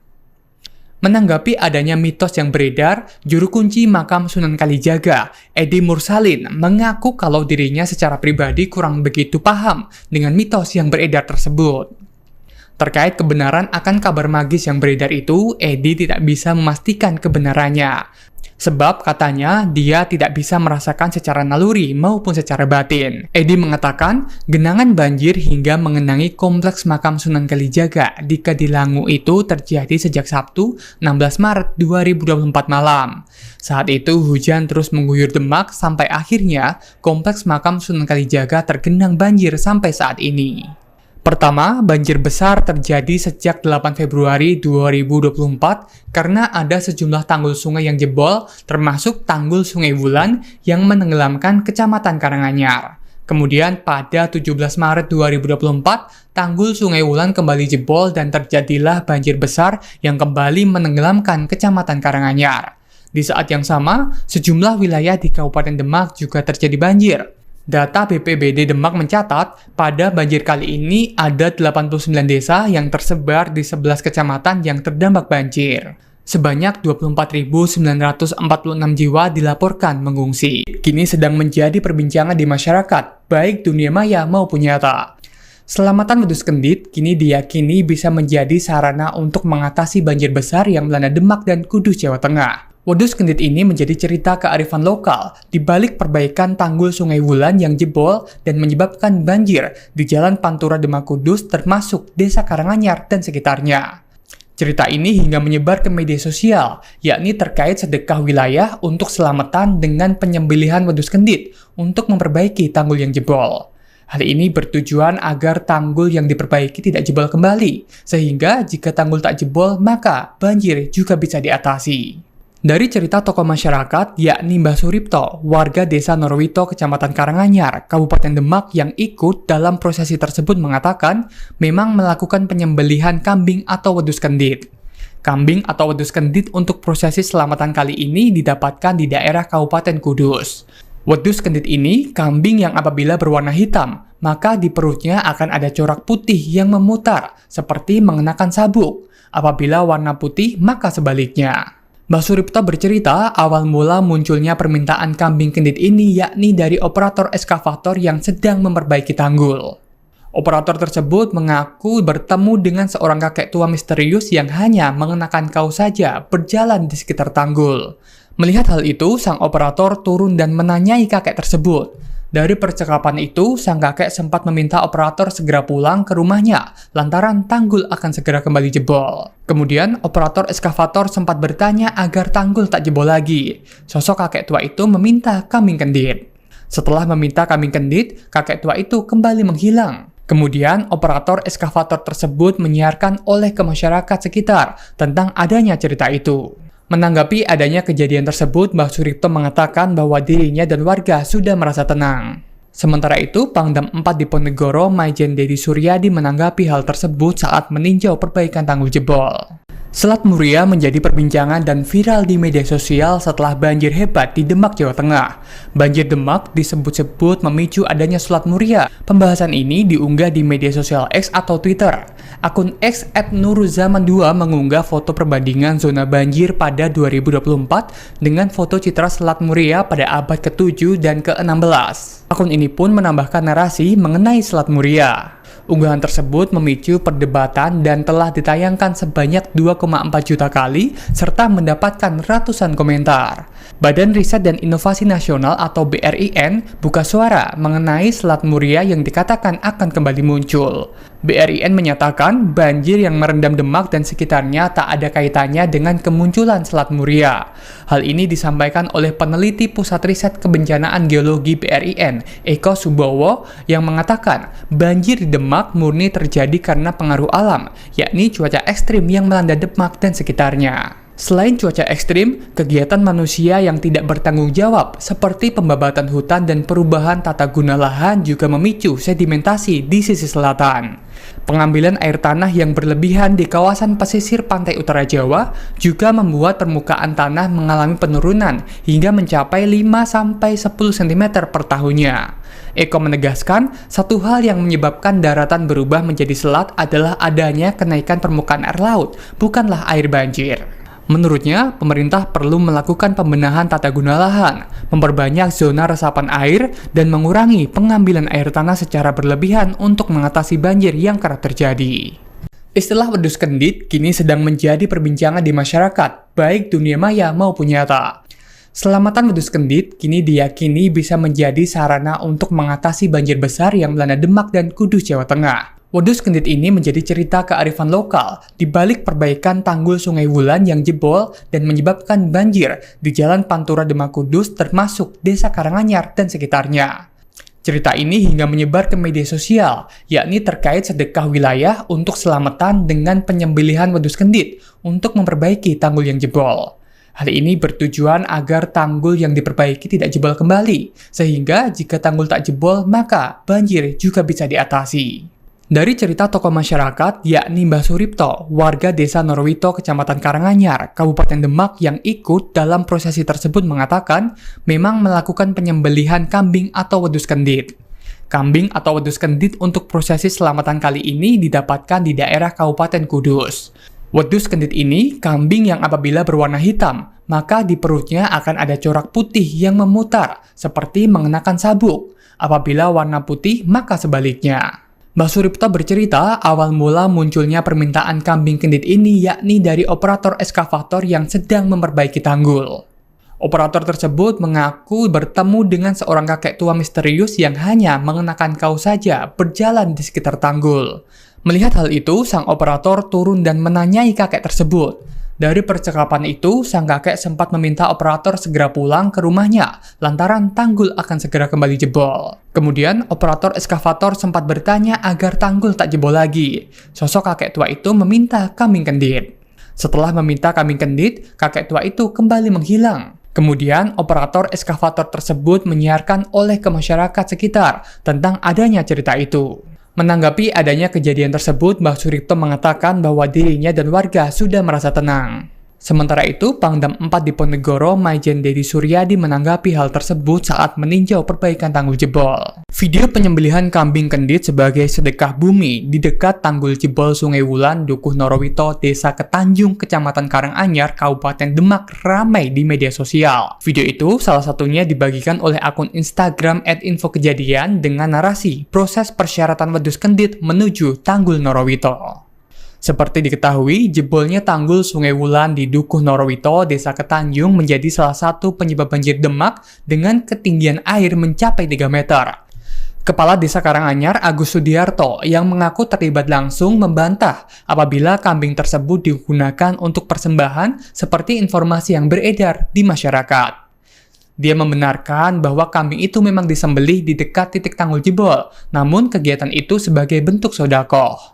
Menanggapi adanya mitos yang beredar, juru kunci makam Sunan Kalijaga, Edi Mursalin, mengaku kalau dirinya secara pribadi kurang begitu paham dengan mitos yang beredar tersebut. Terkait kebenaran akan kabar magis yang beredar itu, Edi tidak bisa memastikan kebenarannya. Sebab katanya dia tidak bisa merasakan secara naluri maupun secara batin. Edi mengatakan genangan banjir hingga mengenangi kompleks makam Sunan Kalijaga di Kadilangu itu terjadi sejak Sabtu 16 Maret 2024 malam. Saat itu hujan terus mengguyur Demak sampai akhirnya kompleks makam Sunan Kalijaga tergenang banjir sampai saat ini. Pertama, banjir besar terjadi sejak 8 Februari 2024 karena ada sejumlah tanggul sungai yang jebol, termasuk tanggul Sungai Wulan yang menenggelamkan Kecamatan Karanganyar. Kemudian pada 17 Maret 2024, tanggul Sungai Wulan kembali jebol dan terjadilah banjir besar yang kembali menenggelamkan Kecamatan Karanganyar. Di saat yang sama, sejumlah wilayah di Kabupaten Demak juga terjadi banjir. Data BPBD Demak mencatat, pada banjir kali ini ada 89 desa yang tersebar di 11 kecamatan yang terdampak banjir. Sebanyak 24.946 jiwa dilaporkan mengungsi. Kini sedang menjadi perbincangan di masyarakat, baik dunia maya maupun nyata. Selamatan wedhus kendit kini diyakini bisa menjadi sarana untuk mengatasi banjir besar yang melanda Demak dan Kudus, Jawa Tengah. Wedhus kendit ini menjadi cerita kearifan lokal di balik perbaikan tanggul Sungai Wulan yang jebol dan menyebabkan banjir di Jalan Pantura Demak Kudus termasuk Desa Karanganyar dan sekitarnya. Cerita ini hingga menyebar ke media sosial, yakni terkait sedekah wilayah untuk selamatan dengan penyembelihan wedhus kendit untuk memperbaiki tanggul yang jebol. Hal ini bertujuan agar tanggul yang diperbaiki tidak jebol kembali, sehingga jika tanggul tak jebol maka banjir juga bisa diatasi. Dari cerita tokoh masyarakat, yakni Mbah Suripto, warga Desa Norowito, Kecamatan Karanganyar, Kabupaten Demak yang ikut dalam prosesi tersebut mengatakan memang melakukan penyembelihan kambing atau wedhus kendit. Kambing atau wedhus kendit untuk prosesi selamatan kali ini didapatkan di daerah Kabupaten Kudus. Wedhus kendit ini kambing yang apabila berwarna hitam, maka di perutnya akan ada corak putih yang memutar, seperti mengenakan sabuk. Apabila warna putih, maka sebaliknya. Mbah Suripto bercerita awal mula munculnya permintaan kambing kendit ini yakni dari operator eskavator yang sedang memperbaiki tanggul. Operator tersebut mengaku bertemu dengan seorang kakek tua misterius yang hanya mengenakan kaos saja berjalan di sekitar tanggul. Melihat hal itu, sang operator turun dan menanyai kakek tersebut. Dari percakapan itu, sang kakek sempat meminta operator segera pulang ke rumahnya lantaran tanggul akan segera kembali jebol. Kemudian, operator eskavator sempat bertanya agar tanggul tak jebol lagi. Sosok kakek tua itu meminta kambing kendit. Setelah meminta kambing kendit, kakek tua itu kembali menghilang. Kemudian, operator eskavator tersebut menyiarkan oleh ke masyarakat sekitar tentang adanya cerita itu. Menanggapi adanya kejadian tersebut, Mbah Suripto mengatakan bahwa dirinya dan warga sudah merasa tenang. Sementara itu, Pangdam 4 Diponegoro, Maijen Dedi Suryadi menanggapi hal tersebut saat meninjau perbaikan tanggul jebol. Selat Muria menjadi perbincangan dan viral di media sosial setelah banjir hebat di Demak, Jawa Tengah. Banjir Demak disebut-sebut memicu adanya Selat Muria. Pembahasan ini diunggah di media sosial X atau Twitter. Akun X @nuruzaman2 mengunggah foto perbandingan zona banjir pada 2024 dengan foto citra Selat Muria pada abad ke-7 dan ke-16. Akun ini pun menambahkan narasi mengenai Selat Muria. Unggahan tersebut memicu perdebatan dan telah ditayangkan sebanyak 2,4 juta kali serta mendapatkan ratusan komentar. Badan Riset dan Inovasi Nasional atau BRIN buka suara mengenai Selat Muria yang dikatakan akan kembali muncul. BRIN menyatakan banjir yang merendam Demak dan sekitarnya tak ada kaitannya dengan kemunculan Selat Muria. Hal ini disampaikan oleh peneliti Pusat Riset Kebencanaan Geologi BRIN, Eko Subowo, yang mengatakan banjir di Demak murni terjadi karena pengaruh alam, yakni cuaca ekstrim yang melanda Demak dan sekitarnya. Selain cuaca ekstrim, kegiatan manusia yang tidak bertanggung jawab seperti pembabatan hutan dan perubahan tata guna lahan juga memicu sedimentasi di sisi selatan. Pengambilan air tanah yang berlebihan di kawasan pesisir pantai utara Jawa juga membuat permukaan tanah mengalami penurunan hingga mencapai 5-10 cm per tahunnya. Eko menegaskan, satu hal yang menyebabkan daratan berubah menjadi selat adalah adanya kenaikan permukaan air laut, bukanlah air banjir. Menurutnya, pemerintah perlu melakukan pembenahan tata guna lahan, memperbanyak zona resapan air, dan mengurangi pengambilan air tanah secara berlebihan untuk mengatasi banjir yang kerap terjadi. Istilah wedhus kendit kini sedang menjadi perbincangan di masyarakat, baik dunia maya maupun nyata. Selamatan wedhus kendit kini diyakini bisa menjadi sarana untuk mengatasi banjir besar yang melanda Demak dan Kudus, Jawa Tengah. Wedhus kendit ini menjadi cerita kearifan lokal di balik perbaikan tanggul Sungai Wulan yang jebol dan menyebabkan banjir di Jalan Pantura Demak Kudus termasuk Desa Karanganyar dan sekitarnya. Cerita ini hingga menyebar ke media sosial, yakni terkait sedekah wilayah untuk selamatan dengan penyembelihan wedhus kendit untuk memperbaiki tanggul yang jebol. Hal ini bertujuan agar tanggul yang diperbaiki tidak jebol kembali, sehingga jika tanggul tak jebol maka banjir juga bisa diatasi. Dari cerita tokoh masyarakat, yakni Mbah Suripto, warga desa Norwito, Kecamatan Karanganyar, Kabupaten Demak yang ikut dalam prosesi tersebut mengatakan memang melakukan penyembelihan kambing atau wedhus kendit. Kambing atau wedhus kendit untuk prosesi selamatan kali ini didapatkan di daerah Kabupaten Kudus. Wedhus kendit ini kambing yang apabila berwarna hitam, maka di perutnya akan ada corak putih yang memutar, seperti mengenakan sabuk. Apabila warna putih, maka sebaliknya. Mbah Suripto bercerita awal mula munculnya permintaan kambing kendit ini yakni dari operator eskavator yang sedang memperbaiki tanggul. Operator tersebut mengaku bertemu dengan seorang kakek tua misterius yang hanya mengenakan kaos saja berjalan di sekitar tanggul. Melihat hal itu, sang operator turun dan menanyai kakek tersebut. Dari percakapan itu, sang kakek sempat meminta operator segera pulang ke rumahnya lantaran tanggul akan segera kembali jebol. Kemudian, operator eskavator sempat bertanya agar tanggul tak jebol lagi. Sosok kakek tua itu meminta kambing kendit. Setelah meminta kambing kendit, kakek tua itu kembali menghilang. Kemudian, operator eskavator tersebut menyiarkan oleh ke masyarakat sekitar tentang adanya cerita itu. Menanggapi adanya kejadian tersebut, Mbah Suripto mengatakan bahwa dirinya dan warga sudah merasa tenang. Sementara itu, Pangdam 4 Diponegoro, Maijen Dedi Suryadi menanggapi hal tersebut saat meninjau perbaikan tanggul jebol. Video penyembelihan kambing kendit sebagai sedekah bumi di dekat tanggul jebol Sungai Wulan, Dukuh Norowito, Desa Ketanjung, Kecamatan Karanganyar, Kabupaten Demak ramai di media sosial. Video itu salah satunya dibagikan oleh akun Instagram @infokejadian dengan narasi proses persyaratan wedus kendit menuju tanggul Norowito. Seperti diketahui, jebolnya tanggul Sungai Wulan di Dukuh Norowito, Desa Ketanjung menjadi salah satu penyebab banjir Demak dengan ketinggian air mencapai 3 meter. Kepala Desa Karanganyar, Agus Sudiarto, yang mengaku terlibat langsung membantah apabila kambing tersebut digunakan untuk persembahan seperti informasi yang beredar di masyarakat. Dia membenarkan bahwa kambing itu memang disembelih di dekat titik tanggul jebol, namun kegiatan itu sebagai bentuk sedekah.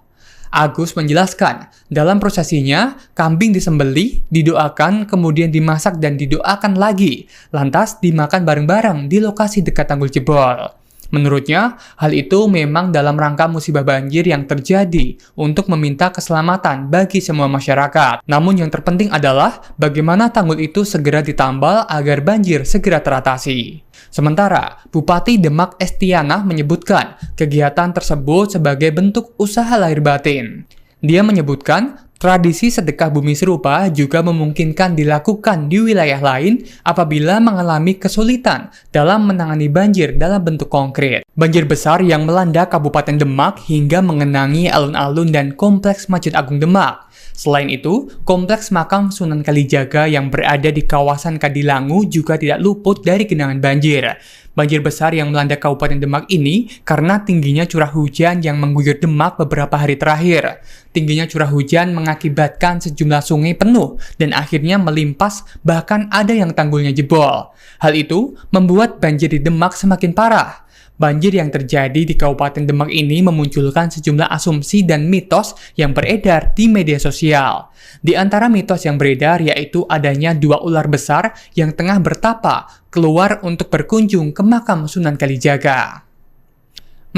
Agus menjelaskan, dalam prosesinya, kambing disembelih, didoakan, kemudian dimasak dan didoakan lagi, lantas dimakan bareng-bareng di lokasi dekat tanggul jebol. Menurutnya, hal itu memang dalam rangka musibah banjir yang terjadi untuk meminta keselamatan bagi semua masyarakat. Namun yang terpenting adalah bagaimana tanggul itu segera ditambal agar banjir segera teratasi. Sementara, Bupati Demak Estianah menyebutkan kegiatan tersebut sebagai bentuk usaha lahir batin. Dia menyebutkan tradisi sedekah bumi serupa juga memungkinkan dilakukan di wilayah lain apabila mengalami kesulitan dalam menangani banjir dalam bentuk konkret. Banjir besar yang melanda Kabupaten Demak hingga mengenangi alun-alun dan kompleks Masjid Agung Demak. Selain itu, kompleks makam Sunan Kalijaga yang berada di kawasan Kadilangu juga tidak luput dari genangan banjir. Banjir besar yang melanda Kabupaten Demak ini karena tingginya curah hujan yang mengguyur Demak beberapa hari terakhir. Tingginya curah hujan mengakibatkan sejumlah sungai penuh dan akhirnya melimpas, bahkan ada yang tanggulnya jebol. Hal itu membuat banjir di Demak semakin parah. Banjir yang terjadi di Kabupaten Demak ini memunculkan sejumlah asumsi dan mitos yang beredar di media sosial. Di antara mitos yang beredar yaitu adanya 2 ular besar yang tengah bertapa keluar untuk berkunjung ke makam Sunan Kalijaga.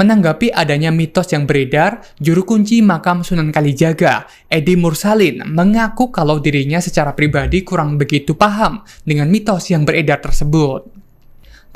Menanggapi adanya mitos yang beredar, juru kunci makam Sunan Kalijaga, Edi Mursalin, mengaku kalau dirinya secara pribadi kurang begitu paham dengan mitos yang beredar tersebut.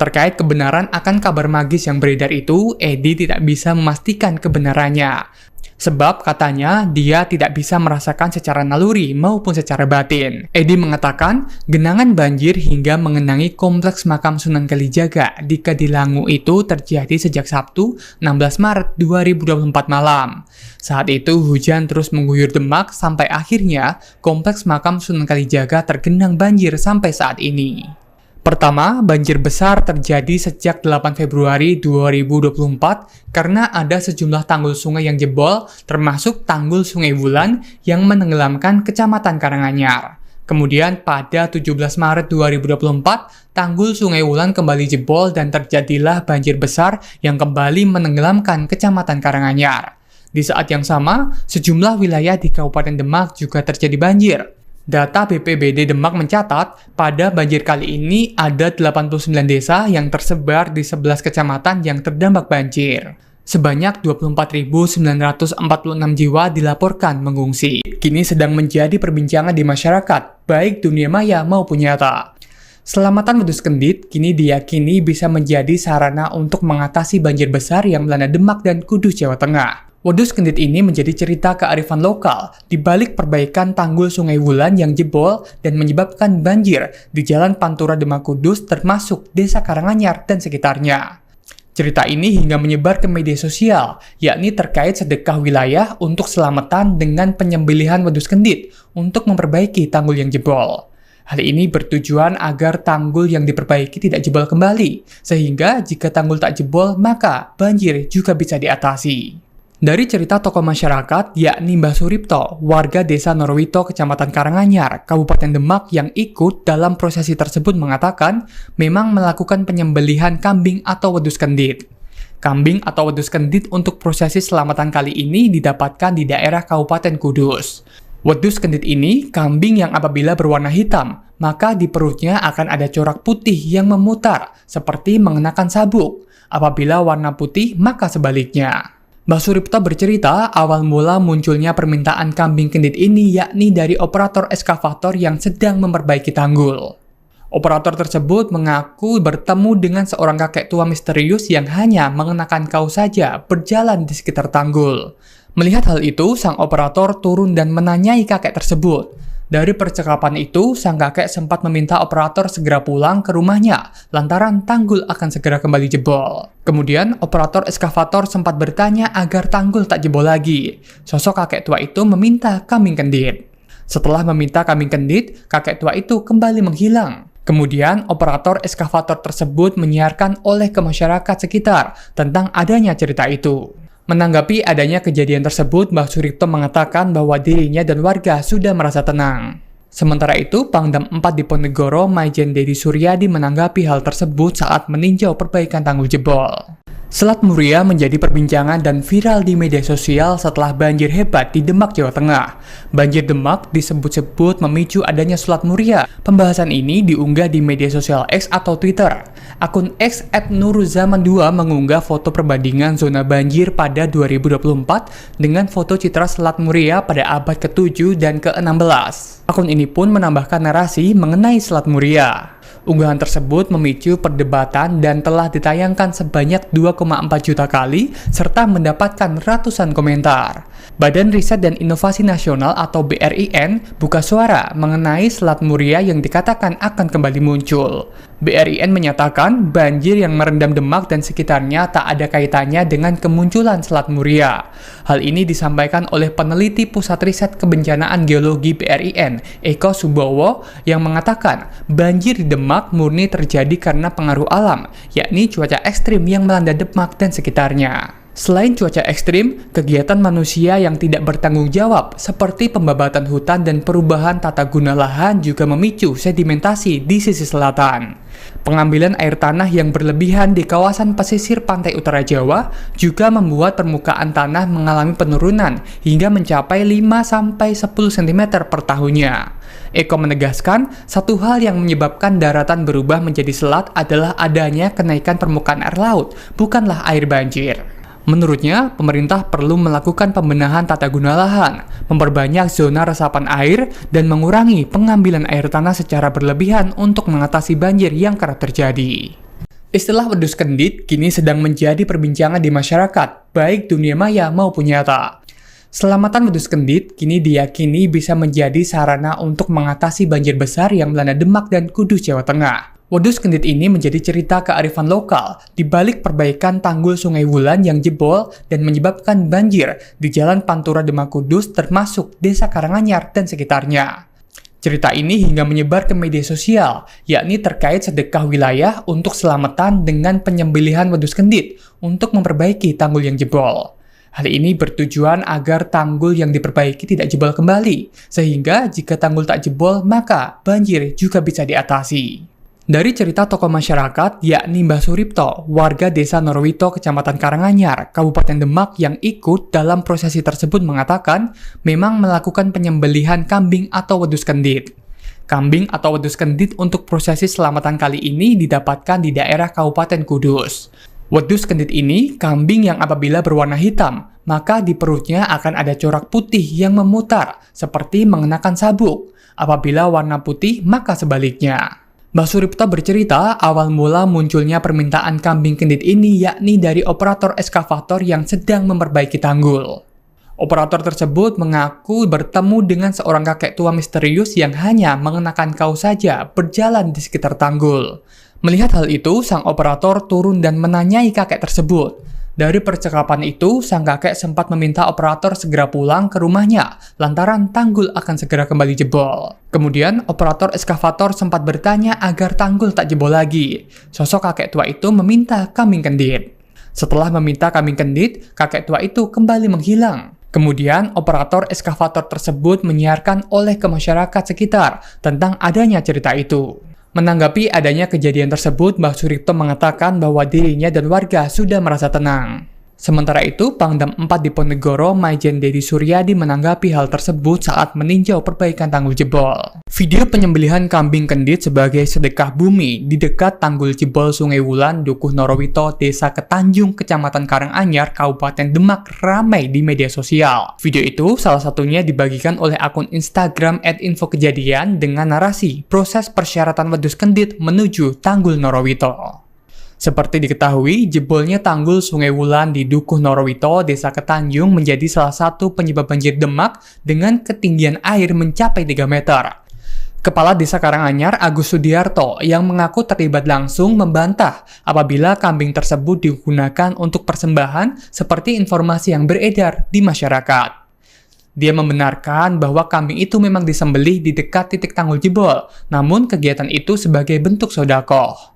Terkait kebenaran akan kabar magis yang beredar itu, Edi tidak bisa memastikan kebenarannya. Sebab katanya dia tidak bisa merasakan secara naluri maupun secara batin. Edi mengatakan genangan banjir hingga mengenangi kompleks makam Sunan Kalijaga di Kadilangu itu terjadi sejak Sabtu 16 Maret 2024 malam. Saat itu hujan terus mengguyur Demak sampai akhirnya kompleks makam Sunan Kalijaga tergenang banjir sampai saat ini. Pertama, banjir besar terjadi sejak 8 Februari 2024 karena ada sejumlah tanggul sungai yang jebol, termasuk tanggul Sungai Wulan yang menenggelamkan Kecamatan Karanganyar. Kemudian pada 17 Maret 2024, tanggul Sungai Wulan kembali jebol dan terjadilah banjir besar yang kembali menenggelamkan Kecamatan Karanganyar. Di saat yang sama, sejumlah wilayah di Kabupaten Demak juga terjadi banjir. Data BPBD Demak mencatat, pada banjir kali ini ada 89 desa yang tersebar di 11 kecamatan yang terdampak banjir. Sebanyak 24.946 jiwa dilaporkan mengungsi. Kini sedang menjadi perbincangan di masyarakat, baik dunia maya maupun nyata. Selamatan wedus kendit kini diyakini bisa menjadi sarana untuk mengatasi banjir besar yang melanda Demak dan Kudus, Jawa Tengah. Wedus kendit ini menjadi cerita kearifan lokal di balik perbaikan tanggul Sungai Wulan yang jebol dan menyebabkan banjir di Jalan Pantura Demak Kudus termasuk Desa Karanganyar dan sekitarnya. Cerita ini hingga menyebar ke media sosial, yakni terkait sedekah wilayah untuk selamatan dengan penyembelihan wedus kendit untuk memperbaiki tanggul yang jebol. Hal ini bertujuan agar tanggul yang diperbaiki tidak jebol kembali, sehingga jika tanggul tak jebol maka banjir juga bisa diatasi. Dari cerita tokoh masyarakat, yakni Mbah Suripto, warga Desa Norowito, Kecamatan Karanganyar, Kabupaten Demak yang ikut dalam prosesi tersebut mengatakan memang melakukan penyembelihan kambing atau wedus kendit. Kambing atau wedus kendit untuk prosesi selamatan kali ini didapatkan di daerah Kabupaten Kudus. Wedus kendit ini kambing yang apabila berwarna hitam, maka di perutnya akan ada corak putih yang memutar, seperti mengenakan sabuk. Apabila warna putih, maka sebaliknya. Mbah Suripto bercerita awal mula munculnya permintaan kambing kendit ini yakni dari operator eskavator yang sedang memperbaiki tanggul. Operator tersebut mengaku bertemu dengan seorang kakek tua misterius yang hanya mengenakan kaos saja berjalan di sekitar tanggul. Melihat hal itu, sang operator turun dan menanyai kakek tersebut. Dari percakapan itu, sang kakek sempat meminta operator segera pulang ke rumahnya lantaran tanggul akan segera kembali jebol. Kemudian, operator eskavator sempat bertanya agar tanggul tak jebol lagi. Sosok kakek tua itu meminta kambing kendit. Setelah meminta kambing kendit, kakek tua itu kembali menghilang. Kemudian, operator eskavator tersebut menyiarkan oleh ke masyarakat sekitar tentang adanya cerita itu. Menanggapi adanya kejadian tersebut, Mbah Suripto mengatakan bahwa dirinya dan warga sudah merasa tenang. Sementara itu, Pangdam 4 Diponegoro, Maijen Dedi Suryadi menanggapi hal tersebut saat meninjau perbaikan tanggul jebol. Selat Muria menjadi perbincangan dan viral di media sosial setelah banjir hebat di Demak, Jawa Tengah. Banjir Demak disebut-sebut memicu adanya Selat Muria. Pembahasan ini diunggah di media sosial X atau Twitter. Akun X @nuruzaman2 mengunggah foto perbandingan zona banjir pada 2024 dengan foto citra Selat Muria pada abad ke-7 dan ke-16. Akun ini pun menambahkan narasi mengenai Selat Muria. Unggahan tersebut memicu perdebatan dan telah ditayangkan sebanyak 2,4 juta kali serta mendapatkan ratusan komentar. Badan Riset dan Inovasi Nasional atau BRIN buka suara mengenai Selat Muria yang dikatakan akan kembali muncul. BRIN menyatakan banjir yang merendam Demak dan sekitarnya tak ada kaitannya dengan kemunculan Selat Muria. Hal ini disampaikan oleh peneliti Pusat Riset Kebencanaan Geologi BRIN, Eko Subowo, yang mengatakan banjir di Demak murni terjadi karena pengaruh alam, yakni cuaca ekstrim yang melanda Demak dan sekitarnya. Selain cuaca ekstrim, kegiatan manusia yang tidak bertanggung jawab seperti pembabatan hutan dan perubahan tata guna lahan juga memicu sedimentasi di sisi selatan. Pengambilan air tanah yang berlebihan di kawasan pesisir pantai utara Jawa juga membuat permukaan tanah mengalami penurunan hingga mencapai 5-10 cm per tahunnya. Eko menegaskan, satu hal yang menyebabkan daratan berubah menjadi selat adalah adanya kenaikan permukaan air laut, bukanlah air banjir. Menurutnya, pemerintah perlu melakukan pembenahan tata guna lahan, memperbanyak zona resapan air, dan mengurangi pengambilan air tanah secara berlebihan untuk mengatasi banjir yang kerap terjadi. Istilah wedhus kendit kini sedang menjadi perbincangan di masyarakat, baik dunia maya maupun nyata. Selamatan wedhus kendit kini diyakini bisa menjadi sarana untuk mengatasi banjir besar yang melanda Demak dan Kudus, Jawa Tengah. Wedhus kendit ini menjadi cerita kearifan lokal di balik perbaikan tanggul Sungai Wulan yang jebol dan menyebabkan banjir di Jalan Pantura Demak Kudus termasuk Desa Karanganyar dan sekitarnya. Cerita ini hingga menyebar ke media sosial, yakni terkait sedekah wilayah untuk selamatan dengan penyembelihan wedhus kendit untuk memperbaiki tanggul yang jebol. Hal ini bertujuan agar tanggul yang diperbaiki tidak jebol kembali, sehingga jika tanggul tak jebol maka banjir juga bisa diatasi. Dari cerita tokoh masyarakat, yakni Mbah Suripto, warga desa Norwito, Kecamatan Karanganyar, Kabupaten Demak yang ikut dalam prosesi tersebut mengatakan memang melakukan penyembelihan kambing atau wedhus kendit. Kambing atau wedhus kendit untuk prosesi selamatan kali ini didapatkan di daerah Kabupaten Kudus. Wedhus kendit ini kambing yang apabila berwarna hitam, maka di perutnya akan ada corak putih yang memutar, seperti mengenakan sabuk. Apabila warna putih, maka sebaliknya. Mbah Suripto bercerita awal mula munculnya permintaan kambing kendit ini yakni dari operator eskavator yang sedang memperbaiki tanggul. Operator tersebut mengaku bertemu dengan seorang kakek tua misterius yang hanya mengenakan kaos saja berjalan di sekitar tanggul. Melihat hal itu, sang operator turun dan menanyai kakek tersebut. Dari percakapan itu, sang kakek sempat meminta operator segera pulang ke rumahnya lantaran tanggul akan segera kembali jebol. Kemudian, operator eskavator sempat bertanya agar tanggul tak jebol lagi. Sosok kakek tua itu meminta kambing kendit. Setelah meminta kambing kendit, kakek tua itu kembali menghilang. Kemudian, operator eskavator tersebut menyiarkan oleh ke masyarakat sekitar tentang adanya cerita itu. Menanggapi adanya kejadian tersebut, Mbah Suripto mengatakan bahwa dirinya dan warga sudah merasa tenang. Sementara itu, Pangdam 4 Diponegoro, Maijen Dedi Suryadi menanggapi hal tersebut saat meninjau perbaikan tanggul jebol. Video penyembelihan kambing kendit sebagai sedekah bumi di dekat tanggul jebol Sungai Wulan, Dukuh Norowito, Desa Ketanjung, Kecamatan Karanganyar, Kabupaten Demak ramai di media sosial. Video itu salah satunya dibagikan oleh akun Instagram @infokejadian dengan narasi proses persyaratan wedhus kendit menuju Tanggul Norowito. Seperti diketahui, jebolnya tanggul Sungai Wulan di Dukuh Norowito, Desa Ketanjung menjadi salah satu penyebab banjir Demak dengan ketinggian air mencapai 3 meter. Kepala Desa Karanganyar, Agus Sudiarto, yang mengaku terlibat langsung membantah apabila kambing tersebut digunakan untuk persembahan seperti informasi yang beredar di masyarakat. Dia membenarkan bahwa kambing itu memang disembelih di dekat titik tanggul jebol, namun kegiatan itu sebagai bentuk sedekah.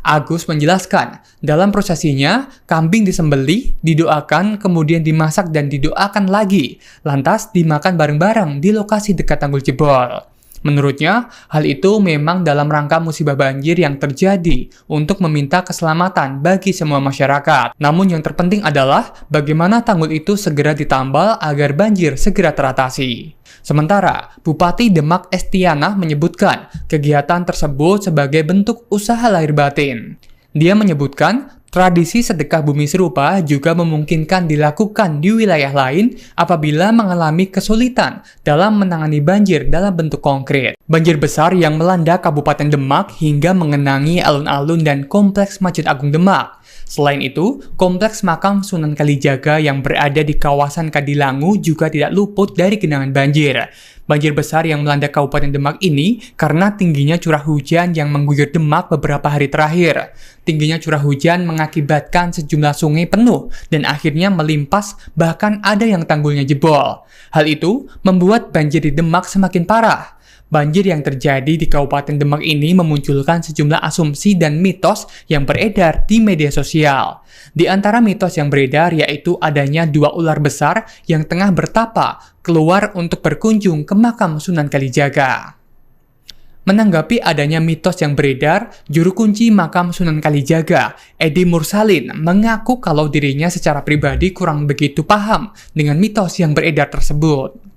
Agus menjelaskan, dalam prosesinya, kambing disembelih, didoakan, kemudian dimasak dan didoakan lagi, lantas dimakan bareng-bareng di lokasi dekat tanggul jebol. Menurutnya, hal itu memang dalam rangka musibah banjir yang terjadi untuk meminta keselamatan bagi semua masyarakat. Namun yang terpenting adalah bagaimana tanggul itu segera ditambal agar banjir segera teratasi. Sementara, Bupati Demak Estianah menyebutkan kegiatan tersebut sebagai bentuk usaha lahir batin. Dia menyebutkan tradisi sedekah bumi serupa juga memungkinkan dilakukan di wilayah lain apabila mengalami kesulitan dalam menangani banjir dalam bentuk konkret. Banjir besar yang melanda Kabupaten Demak hingga mengenangi alun-alun dan kompleks Masjid Agung Demak. Selain itu, kompleks makam Sunan Kalijaga yang berada di kawasan Kadilangu juga tidak luput dari genangan banjir. Banjir besar yang melanda Kabupaten Demak ini karena tingginya curah hujan yang mengguyur Demak beberapa hari terakhir. Tingginya curah hujan mengakibatkan sejumlah sungai penuh dan akhirnya melimpas, bahkan ada yang tanggulnya jebol. Hal itu membuat banjir di Demak semakin parah. Banjir yang terjadi di Kabupaten Demak ini memunculkan sejumlah asumsi dan mitos yang beredar di media sosial. Di antara mitos yang beredar yaitu adanya 2 ular besar yang tengah bertapa keluar untuk berkunjung ke makam Sunan Kalijaga. Menanggapi adanya mitos yang beredar, juru kunci makam Sunan Kalijaga, Edi Mursalin, mengaku kalau dirinya secara pribadi kurang begitu paham dengan mitos yang beredar tersebut.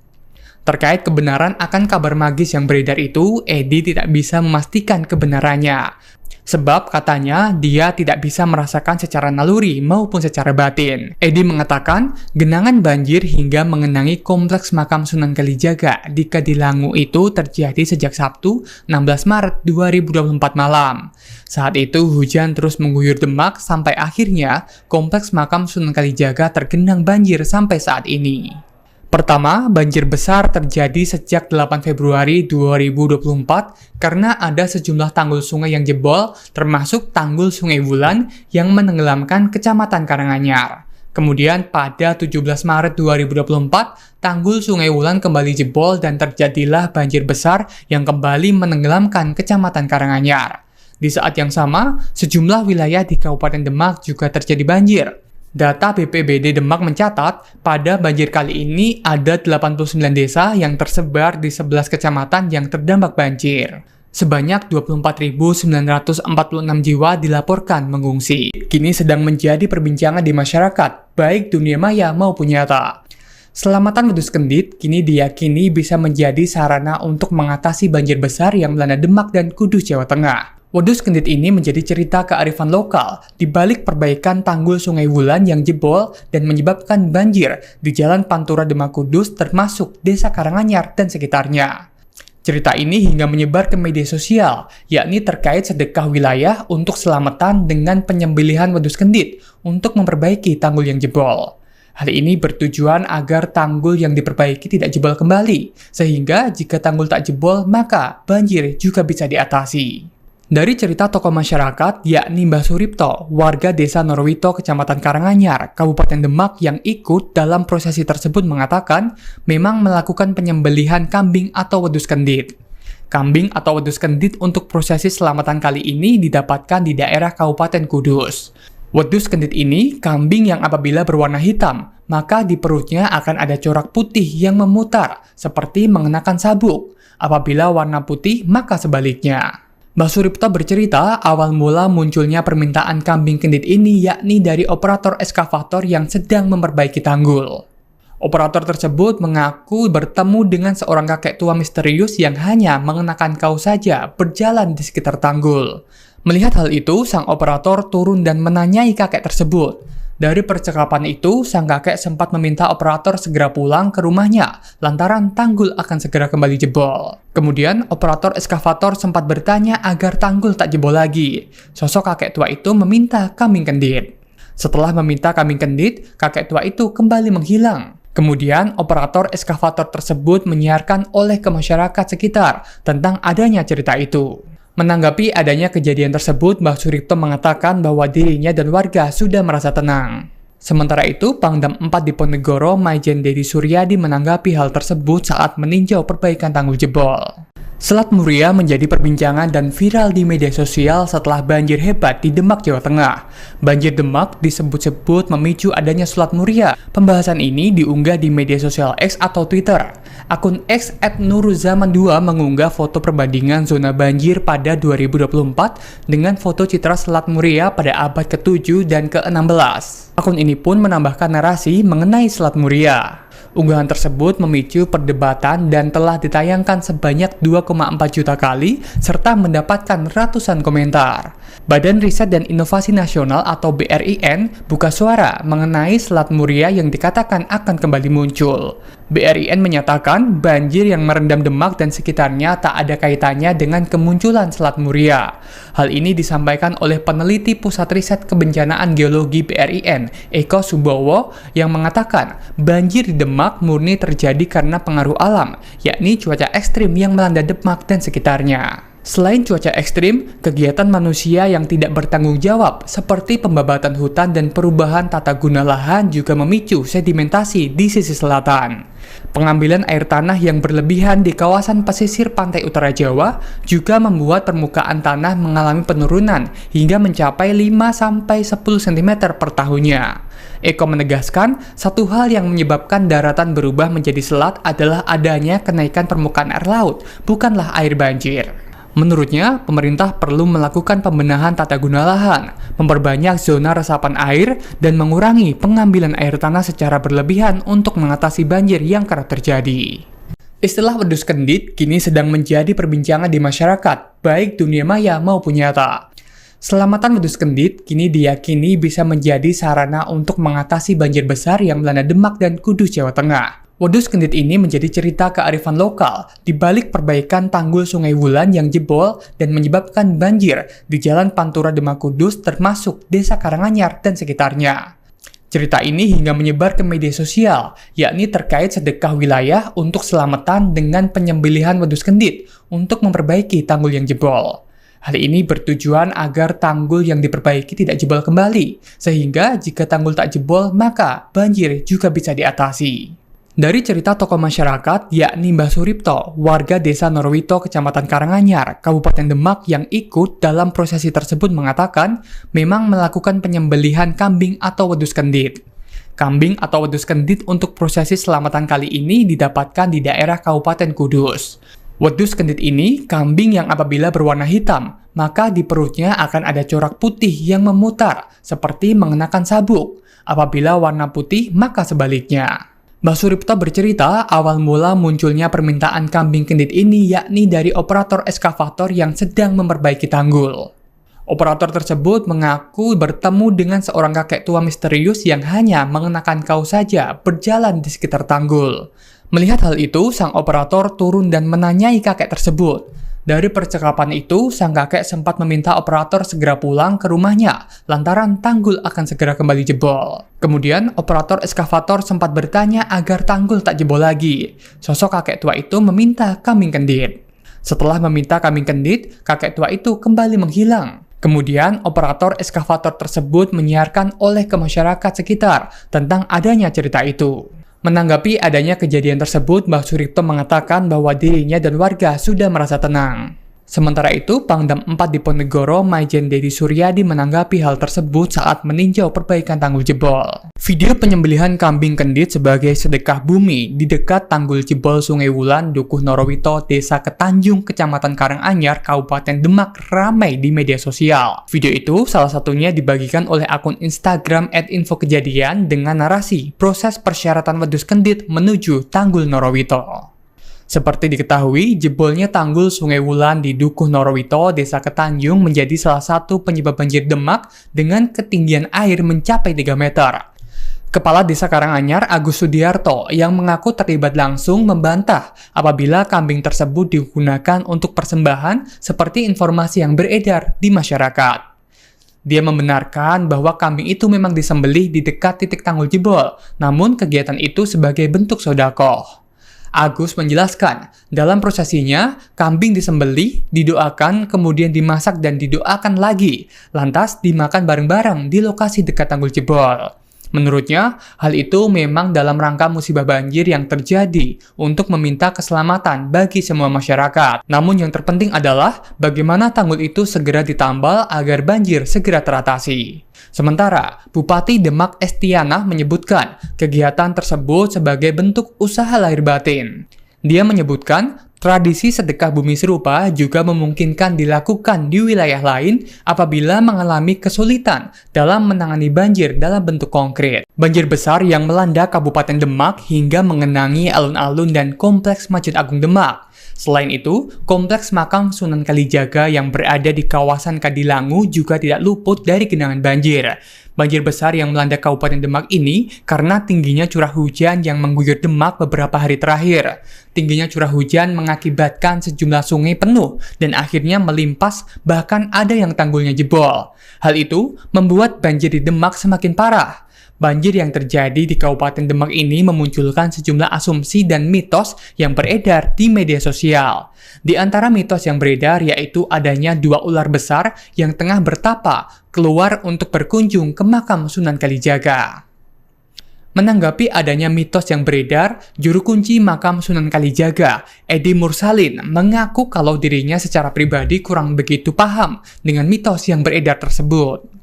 Terkait kebenaran akan kabar magis yang beredar itu, Edi tidak bisa memastikan kebenarannya. Sebab katanya dia tidak bisa merasakan secara naluri maupun secara batin. Edi mengatakan genangan banjir hingga mengenangi kompleks makam Sunan Kalijaga di Kadilangu itu terjadi sejak Sabtu 16 Maret 2024 malam. Saat itu hujan terus mengguyur Demak sampai akhirnya kompleks makam Sunan Kalijaga tergenang banjir sampai saat ini. Pertama, banjir besar terjadi sejak 8 Februari 2024 karena ada sejumlah tanggul sungai yang jebol, termasuk tanggul Sungai Wulan yang menenggelamkan Kecamatan Karanganyar. Kemudian pada 17 Maret 2024, tanggul Sungai Wulan kembali jebol dan terjadilah banjir besar yang kembali menenggelamkan Kecamatan Karanganyar. Di saat yang sama, sejumlah wilayah di Kabupaten Demak juga terjadi banjir. Data BPBD Demak mencatat, pada banjir kali ini ada 89 desa yang tersebar di 11 kecamatan yang terdampak banjir. Sebanyak 24.946 jiwa dilaporkan mengungsi. Kini sedang menjadi perbincangan di masyarakat, baik dunia maya maupun nyata. Selamatan wedhus kendit kini diyakini bisa menjadi sarana untuk mengatasi banjir besar yang melanda Demak dan Kudus, Jawa Tengah. Wedhus kendit ini menjadi cerita kearifan lokal di balik perbaikan tanggul Sungai Wulan yang jebol dan menyebabkan banjir di Jalan Pantura Demak Kudus termasuk Desa Karanganyar dan sekitarnya. Cerita ini hingga menyebar ke media sosial, yakni terkait sedekah wilayah untuk selamatan dengan penyembelihan wedhus kendit untuk memperbaiki tanggul yang jebol. Hal ini bertujuan agar tanggul yang diperbaiki tidak jebol kembali, sehingga jika tanggul tak jebol maka banjir juga bisa diatasi. Dari cerita tokoh masyarakat, yakni Mbah Suripto, warga Desa Norowito, Kecamatan Karanganyar, Kabupaten Demak yang ikut dalam prosesi tersebut mengatakan memang melakukan penyembelihan kambing atau wedhus kendit. Kambing atau wedhus kendit untuk prosesi selamatan kali ini didapatkan di daerah Kabupaten Kudus. Wedhus kendit ini kambing yang apabila berwarna hitam, maka di perutnya akan ada corak putih yang memutar, seperti mengenakan sabuk. Apabila warna putih, maka sebaliknya. Mbah Suripto bercerita awal mula munculnya permintaan kambing kendit ini yakni dari operator eskavator yang sedang memperbaiki tanggul. Operator tersebut mengaku bertemu dengan seorang kakek tua misterius yang hanya mengenakan kaos saja berjalan di sekitar tanggul. Melihat hal itu, sang operator turun dan menanyai kakek tersebut. Dari percakapan itu, sang kakek sempat meminta operator segera pulang ke rumahnya lantaran tanggul akan segera kembali jebol. Kemudian, operator eskavator sempat bertanya agar tanggul tak jebol lagi. Sosok kakek tua itu meminta kambing kendit. Setelah meminta kambing kendit, kakek tua itu kembali menghilang. Kemudian, operator eskavator tersebut menyiarkan oleh ke masyarakat sekitar tentang adanya cerita itu. Menanggapi adanya kejadian tersebut, Mbah Suripto mengatakan bahwa dirinya dan warga sudah merasa tenang. Sementara itu, Pangdam 4 Diponegoro, Maijen Dedi Suryadi menanggapi hal tersebut saat meninjau perbaikan tanggul jebol. Selat Muria menjadi perbincangan dan viral di media sosial setelah banjir hebat di Demak, Jawa Tengah. Banjir Demak disebut-sebut memicu adanya Selat Muria. Pembahasan ini diunggah di media sosial X atau Twitter. Akun X @nuruzaman2 mengunggah foto perbandingan zona banjir pada 2024 dengan foto citra Selat Muria pada abad ke-7 dan ke-16. Akun ini pun menambahkan narasi mengenai Selat Muria. Unggahan tersebut memicu perdebatan dan telah ditayangkan sebanyak 2,4 juta kali serta mendapatkan ratusan komentar. Badan Riset dan Inovasi Nasional atau BRIN buka suara mengenai Selat Muria yang dikatakan akan kembali muncul. BRIN menyatakan banjir yang merendam Demak dan sekitarnya tak ada kaitannya dengan kemunculan Selat Muria. Hal ini disampaikan oleh peneliti Pusat Riset Kebencanaan Geologi BRIN, Eko Subowo, yang mengatakan banjir di Demak murni terjadi karena pengaruh alam, yakni cuaca ekstrim yang melanda Demak dan sekitarnya. Selain cuaca ekstrim, kegiatan manusia yang tidak bertanggung jawab seperti pembabatan hutan dan perubahan tata guna lahan juga memicu sedimentasi di sisi selatan. Pengambilan air tanah yang berlebihan di kawasan pesisir pantai utara Jawa juga membuat permukaan tanah mengalami penurunan hingga mencapai 5-10 cm per tahunnya. Eko menegaskan, satu hal yang menyebabkan daratan berubah menjadi selat adalah adanya kenaikan permukaan air laut, bukanlah air banjir. Menurutnya, pemerintah perlu melakukan pembenahan tata guna lahan, memperbanyak zona resapan air, dan mengurangi pengambilan air tanah secara berlebihan untuk mengatasi banjir yang kerap terjadi. Istilah wedhus kendit kini sedang menjadi perbincangan di masyarakat, baik dunia maya maupun nyata. Selamatan wedhus kendit kini diyakini bisa menjadi sarana untuk mengatasi banjir besar yang melanda Demak dan Kudus, Jawa Tengah. Wedhus kendit ini menjadi cerita kearifan lokal di balik perbaikan tanggul Sungai Wulan yang jebol dan menyebabkan banjir di Jalan Pantura Demak Kudus termasuk Desa Karanganyar dan sekitarnya. Cerita ini hingga menyebar ke media sosial, yakni terkait sedekah wilayah untuk selamatan dengan penyembelihan wedhus kendit untuk memperbaiki tanggul yang jebol. Hal ini bertujuan agar tanggul yang diperbaiki tidak jebol kembali, sehingga jika tanggul tak jebol maka banjir juga bisa diatasi. Dari cerita tokoh masyarakat, yakni Mbah Suripto, warga desa Norwito, Kecamatan Karanganyar, Kabupaten Demak yang ikut dalam prosesi tersebut mengatakan memang melakukan penyembelihan kambing atau wedhus kendit. Kambing atau wedhus kendit untuk prosesi selamatan kali ini didapatkan di daerah Kabupaten Kudus. Wedhus kendit ini kambing yang apabila berwarna hitam, maka di perutnya akan ada corak putih yang memutar, seperti mengenakan sabuk. Apabila warna putih, maka sebaliknya. Mbah Suripto bercerita awal mula munculnya permintaan kambing kendit ini yakni dari operator eskavator yang sedang memperbaiki tanggul. Operator tersebut mengaku bertemu dengan seorang kakek tua misterius yang hanya mengenakan kaos saja berjalan di sekitar tanggul. Melihat hal itu, sang operator turun dan menanyai kakek tersebut. Dari percakapan itu, sang kakek sempat meminta operator segera pulang ke rumahnya lantaran tanggul akan segera kembali jebol. Kemudian, operator eskavator sempat bertanya agar tanggul tak jebol lagi. Sosok kakek tua itu meminta kambing kendit. Setelah meminta kambing kendit, kakek tua itu kembali menghilang. Kemudian, operator eskavator tersebut menyiarkan oleh ke masyarakat sekitar tentang adanya cerita itu. Menanggapi adanya kejadian tersebut, Mbah Suripto mengatakan bahwa dirinya dan warga sudah merasa tenang. Sementara itu, Pangdam 4 Diponegoro, Maijen Dedi Suryadi menanggapi hal tersebut saat meninjau perbaikan tanggul jebol. Video penyembelihan kambing kendit sebagai sedekah bumi di dekat tanggul jebol Sungai Wulan, Dukuh Norowito, Desa Ketanjung, Kecamatan Karanganyar, Kabupaten Demak ramai di media sosial. Video itu salah satunya dibagikan oleh akun Instagram @infokejadian dengan narasi proses persyaratan wedus kendit menuju tanggul Norowito. Seperti diketahui, jebolnya tanggul Sungai Wulan di Dukuh Norowito, Desa Ketanjung menjadi salah satu penyebab banjir Demak dengan ketinggian air mencapai 3 meter. Kepala Desa Karanganyar, Agus Sudiarto, yang mengaku terlibat langsung membantah apabila kambing tersebut digunakan untuk persembahan seperti informasi yang beredar di masyarakat. Dia membenarkan bahwa kambing itu memang disembelih di dekat titik tanggul jebol, namun kegiatan itu sebagai bentuk sedekah. Agus menjelaskan, dalam prosesinya, kambing disembelih, didoakan, kemudian dimasak dan didoakan lagi, lantas dimakan bareng-bareng di lokasi dekat tanggul jebol. Menurutnya, hal itu memang dalam rangka musibah banjir yang terjadi untuk meminta keselamatan bagi semua masyarakat. Namun yang terpenting adalah bagaimana tanggul itu segera ditambal agar banjir segera teratasi. Sementara, Bupati Demak Estianah menyebutkan kegiatan tersebut sebagai bentuk usaha lahir batin. Dia menyebutkan tradisi sedekah bumi serupa juga memungkinkan dilakukan di wilayah lain apabila mengalami kesulitan dalam menangani banjir dalam bentuk konkret. Banjir besar yang melanda Kabupaten Demak hingga mengenangi alun-alun dan Kompleks Masjid Agung Demak. Selain itu, Kompleks Makam Sunan Kalijaga yang berada di kawasan Kadilangu juga tidak luput dari genangan banjir. Banjir besar yang melanda Kabupaten Demak ini karena tingginya curah hujan yang mengguyur Demak beberapa hari terakhir. Tingginya curah hujan mengakibatkan sejumlah sungai penuh dan akhirnya melimpas, bahkan ada yang tanggulnya jebol. Hal itu membuat banjir di Demak semakin parah. Banjir yang terjadi di Kabupaten Demak ini memunculkan sejumlah asumsi dan mitos yang beredar di media sosial. Di antara mitos yang beredar yaitu adanya 2 ular besar yang tengah bertapa keluar untuk berkunjung ke makam Sunan Kalijaga. Menanggapi adanya mitos yang beredar, juru kunci makam Sunan Kalijaga, Edi Mursalin, mengaku kalau dirinya secara pribadi kurang begitu paham dengan mitos yang beredar tersebut.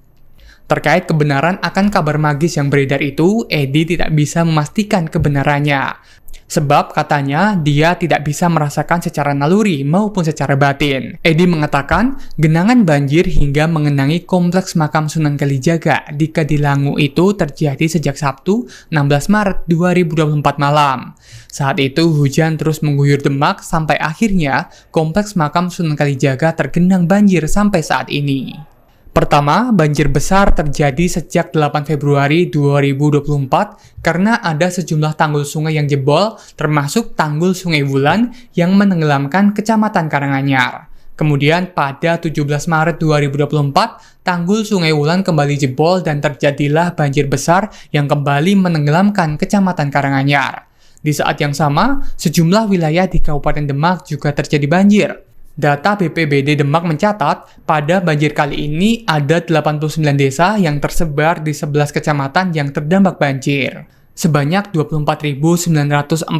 Terkait kebenaran akan kabar magis yang beredar itu, Edi tidak bisa memastikan kebenarannya. Sebab katanya dia tidak bisa merasakan secara naluri maupun secara batin. Edi mengatakan genangan banjir hingga mengenangi Kompleks Makam Sunan Kalijaga di Kadilangu itu terjadi sejak Sabtu 16 Maret 2024 malam. Saat itu hujan terus mengguyur Demak sampai akhirnya Kompleks Makam Sunan Kalijaga tergenang banjir sampai saat ini. Pertama, banjir besar terjadi sejak 8 Februari 2024 karena ada sejumlah tanggul sungai yang jebol, termasuk tanggul Sungai Wulan yang menenggelamkan Kecamatan Karanganyar. Kemudian pada 17 Maret 2024, tanggul Sungai Wulan kembali jebol dan terjadilah banjir besar yang kembali menenggelamkan Kecamatan Karanganyar. Di saat yang sama, sejumlah wilayah di Kabupaten Demak juga terjadi banjir. Data BPBD Demak mencatat, pada banjir kali ini ada 89 desa yang tersebar di 11 kecamatan yang terdampak banjir. Sebanyak 24.946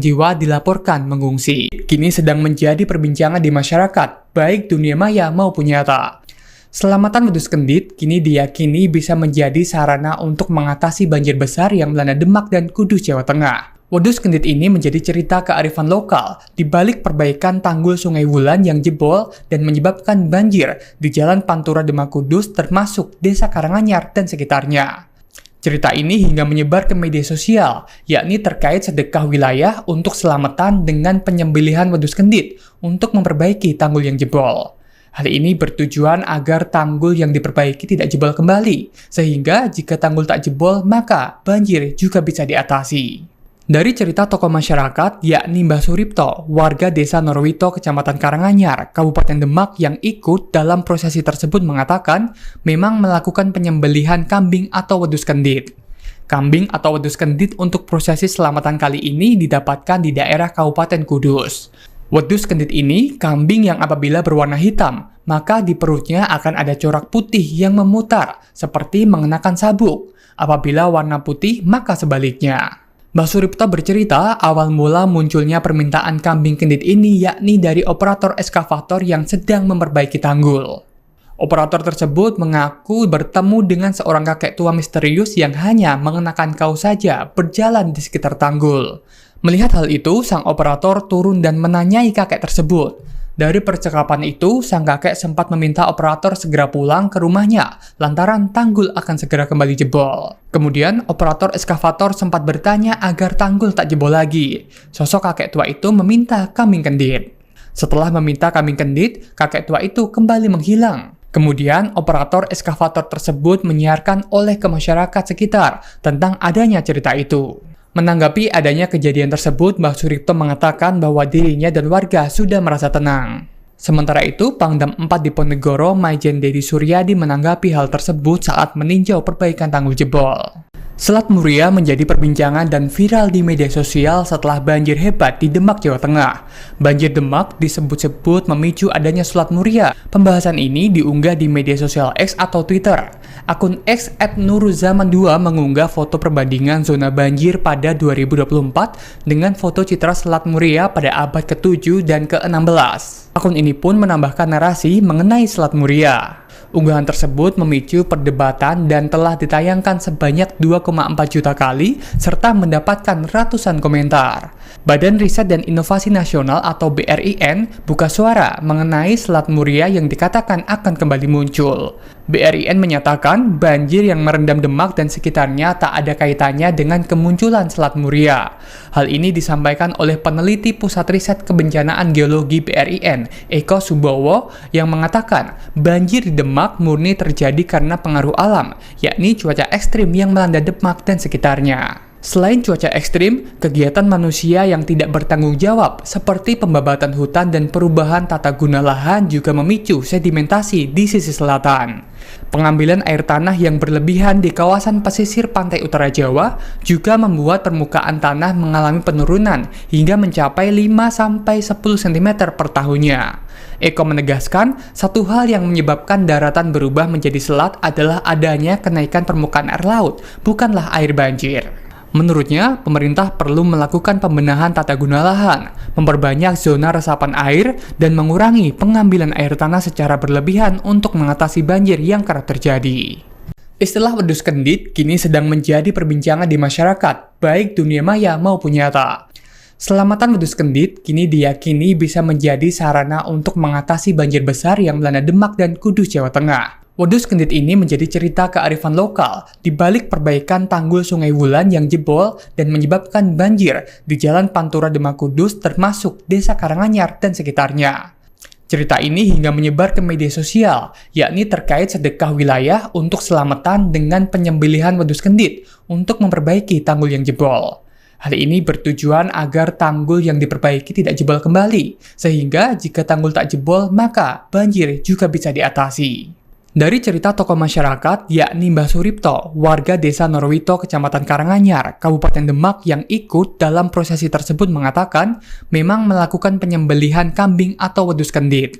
jiwa dilaporkan mengungsi. Kini sedang menjadi perbincangan di masyarakat, baik dunia maya maupun nyata. Selamatan wedus kendit kini diyakini bisa menjadi sarana untuk mengatasi banjir besar yang melanda Demak dan Kudus, Jawa Tengah. Wedus kendit ini menjadi cerita kearifan lokal di balik perbaikan tanggul Sungai Wulan yang jebol dan menyebabkan banjir di Jalan Pantura Demak Kudus termasuk Desa Karanganyar dan sekitarnya. Cerita ini hingga menyebar ke media sosial, yakni terkait sedekah wilayah untuk selamatan dengan penyembelihan wedus kendit untuk memperbaiki tanggul yang jebol. Hal ini bertujuan agar tanggul yang diperbaiki tidak jebol kembali, sehingga jika tanggul tak jebol maka banjir juga bisa diatasi. Dari cerita tokoh masyarakat, yakni Mbah Suripto, warga Desa Norowito, Kecamatan Karanganyar, Kabupaten Demak yang ikut dalam prosesi tersebut mengatakan memang melakukan penyembelihan kambing atau wedus kendit. Kambing atau wedus kendit untuk prosesi selamatan kali ini didapatkan di daerah Kabupaten Kudus. Wedus kendit ini kambing yang apabila berwarna hitam, maka di perutnya akan ada corak putih yang memutar, seperti mengenakan sabuk. Apabila warna putih, maka sebaliknya. Mbah Suripto bercerita awal mula munculnya permintaan kambing kendit ini yakni dari operator eskavator yang sedang memperbaiki tanggul. Operator tersebut mengaku bertemu dengan seorang kakek tua misterius yang hanya mengenakan kaos saja berjalan di sekitar tanggul. Melihat hal itu, sang operator turun dan menanyai kakek tersebut. Dari percakapan itu, sang kakek sempat meminta operator segera pulang ke rumahnya, lantaran tanggul akan segera kembali jebol. Kemudian, operator eskavator sempat bertanya agar tanggul tak jebol lagi. Sosok kakek tua itu meminta kambing kendit. Setelah meminta kambing kendit, kakek tua itu kembali menghilang. Kemudian, operator eskavator tersebut menyiarkan oleh ke masyarakat sekitar tentang adanya cerita itu. Menanggapi adanya kejadian tersebut, Mbah Suripto mengatakan bahwa dirinya dan warga sudah merasa tenang. Sementara itu, Pangdam 4 Diponegoro, Maijen Dedi Suryadi menanggapi hal tersebut saat meninjau perbaikan tanggul jebol. Selat Muria menjadi perbincangan dan viral di media sosial setelah banjir hebat di Demak, Jawa Tengah. Banjir Demak disebut-sebut memicu adanya Selat Muria. Pembahasan ini diunggah di media sosial X atau Twitter. Akun X @nuruzaman2 mengunggah foto perbandingan zona banjir pada 2024 dengan foto citra Selat Muria pada abad ke-7 dan ke-16. Akun ini pun menambahkan narasi mengenai Selat Muria. Unggahan tersebut memicu perdebatan dan telah ditayangkan sebanyak 2,4 juta kali serta mendapatkan ratusan komentar. Badan Riset dan Inovasi Nasional atau BRIN buka suara mengenai Selat Muria yang dikatakan akan kembali muncul. BRIN menyatakan banjir yang merendam Demak dan sekitarnya tak ada kaitannya dengan kemunculan Selat Muria. Hal ini disampaikan oleh peneliti Pusat Riset Kebencanaan Geologi BRIN, Eko Subowo, yang mengatakan banjir di Demak murni terjadi karena pengaruh alam, yakni cuaca ekstrim yang melanda Demak dan sekitarnya. Selain cuaca ekstrim, kegiatan manusia yang tidak bertanggung jawab seperti pembabatan hutan dan perubahan tata guna lahan juga memicu sedimentasi di sisi selatan. Pengambilan air tanah yang berlebihan di kawasan pesisir pantai utara Jawa juga membuat permukaan tanah mengalami penurunan hingga mencapai 5-10 cm per tahunnya. Eko menegaskan, satu hal yang menyebabkan daratan berubah menjadi selat adalah adanya kenaikan permukaan air laut, bukanlah air banjir. Menurutnya, pemerintah perlu melakukan pembenahan tata guna lahan, memperbanyak zona resapan air, dan mengurangi pengambilan air tanah secara berlebihan untuk mengatasi banjir yang kerap terjadi. Istilah wedhus kendit kini sedang menjadi perbincangan di masyarakat, baik dunia maya maupun nyata. Selamatan wedhus kendit kini diyakini bisa menjadi sarana untuk mengatasi banjir besar yang melanda Demak dan Kudus, Jawa Tengah. Wedhus kendit ini menjadi cerita kearifan lokal di balik perbaikan tanggul Sungai Wulan yang jebol dan menyebabkan banjir di Jalan Pantura Demak Kudus termasuk Desa Karanganyar dan sekitarnya. Cerita ini hingga menyebar ke media sosial, yakni terkait sedekah wilayah untuk selamatan dengan penyembelihan wedhus kendit untuk memperbaiki tanggul yang jebol. Hal ini bertujuan agar tanggul yang diperbaiki tidak jebol kembali, sehingga jika tanggul tak jebol maka banjir juga bisa diatasi. Dari cerita tokoh masyarakat, yakni Mbah Suripto, warga desa Norwito, Kecamatan Karanganyar, Kabupaten Demak yang ikut dalam prosesi tersebut mengatakan memang melakukan penyembelihan kambing atau wedhus kendit.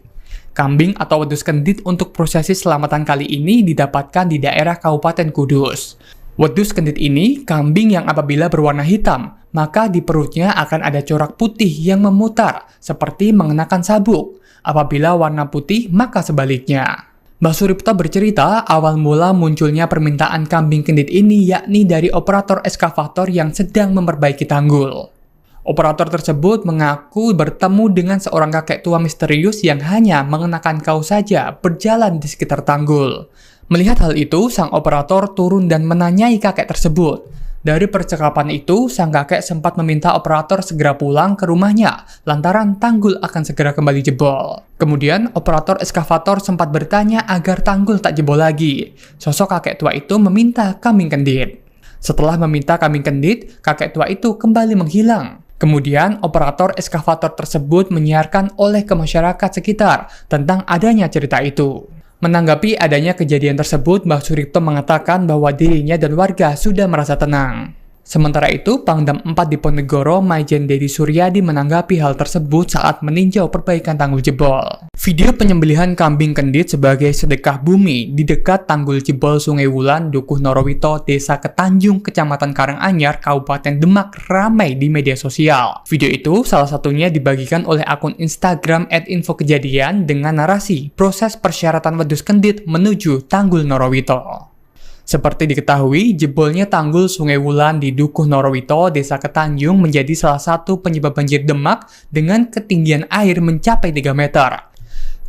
Kambing atau wedhus kendit untuk prosesi selamatan kali ini didapatkan di daerah Kabupaten Kudus. Wedhus kendit ini kambing yang apabila berwarna hitam, maka di perutnya akan ada corak putih yang memutar, seperti mengenakan sabuk. Apabila warna putih, maka sebaliknya. Mbah Suripto bercerita awal mula munculnya permintaan kambing kendit ini yakni dari operator eskavator yang sedang memperbaiki tanggul. Operator tersebut mengaku bertemu dengan seorang kakek tua misterius yang hanya mengenakan kaos saja berjalan di sekitar tanggul. Melihat hal itu, sang operator turun dan menanyai kakek tersebut. Dari percakapan itu, sang kakek sempat meminta operator segera pulang ke rumahnya, lantaran tanggul akan segera kembali jebol. Kemudian, operator eskavator sempat bertanya agar tanggul tak jebol lagi. Sosok kakek tua itu meminta kambing kendit. Setelah meminta kambing kendit, kakek tua itu kembali menghilang. Kemudian, operator eskavator tersebut menyiarkan oleh ke masyarakat sekitar tentang adanya cerita itu. Menanggapi adanya kejadian tersebut, Mbah Suripto mengatakan bahwa dirinya dan warga sudah merasa tenang. Sementara itu, Pangdam 4 Diponegoro, Maijen Dedi Suryadi menanggapi hal tersebut saat meninjau perbaikan tanggul jebol. Video penyembelihan kambing kendit sebagai sedekah bumi di dekat tanggul jebol Sungai Wulan, Dukuh Norowito, Desa Ketanjung, Kecamatan Karanganyar, Kabupaten Demak ramai di media sosial. Video itu salah satunya dibagikan oleh akun Instagram @infokejadian dengan narasi proses persyaratan wedhus kendit menuju tanggul Norowito. Seperti diketahui, jebolnya tanggul Sungai Wulan di Dukuh Norowito, Desa Ketanjung menjadi salah satu penyebab banjir Demak dengan ketinggian air mencapai 3 meter.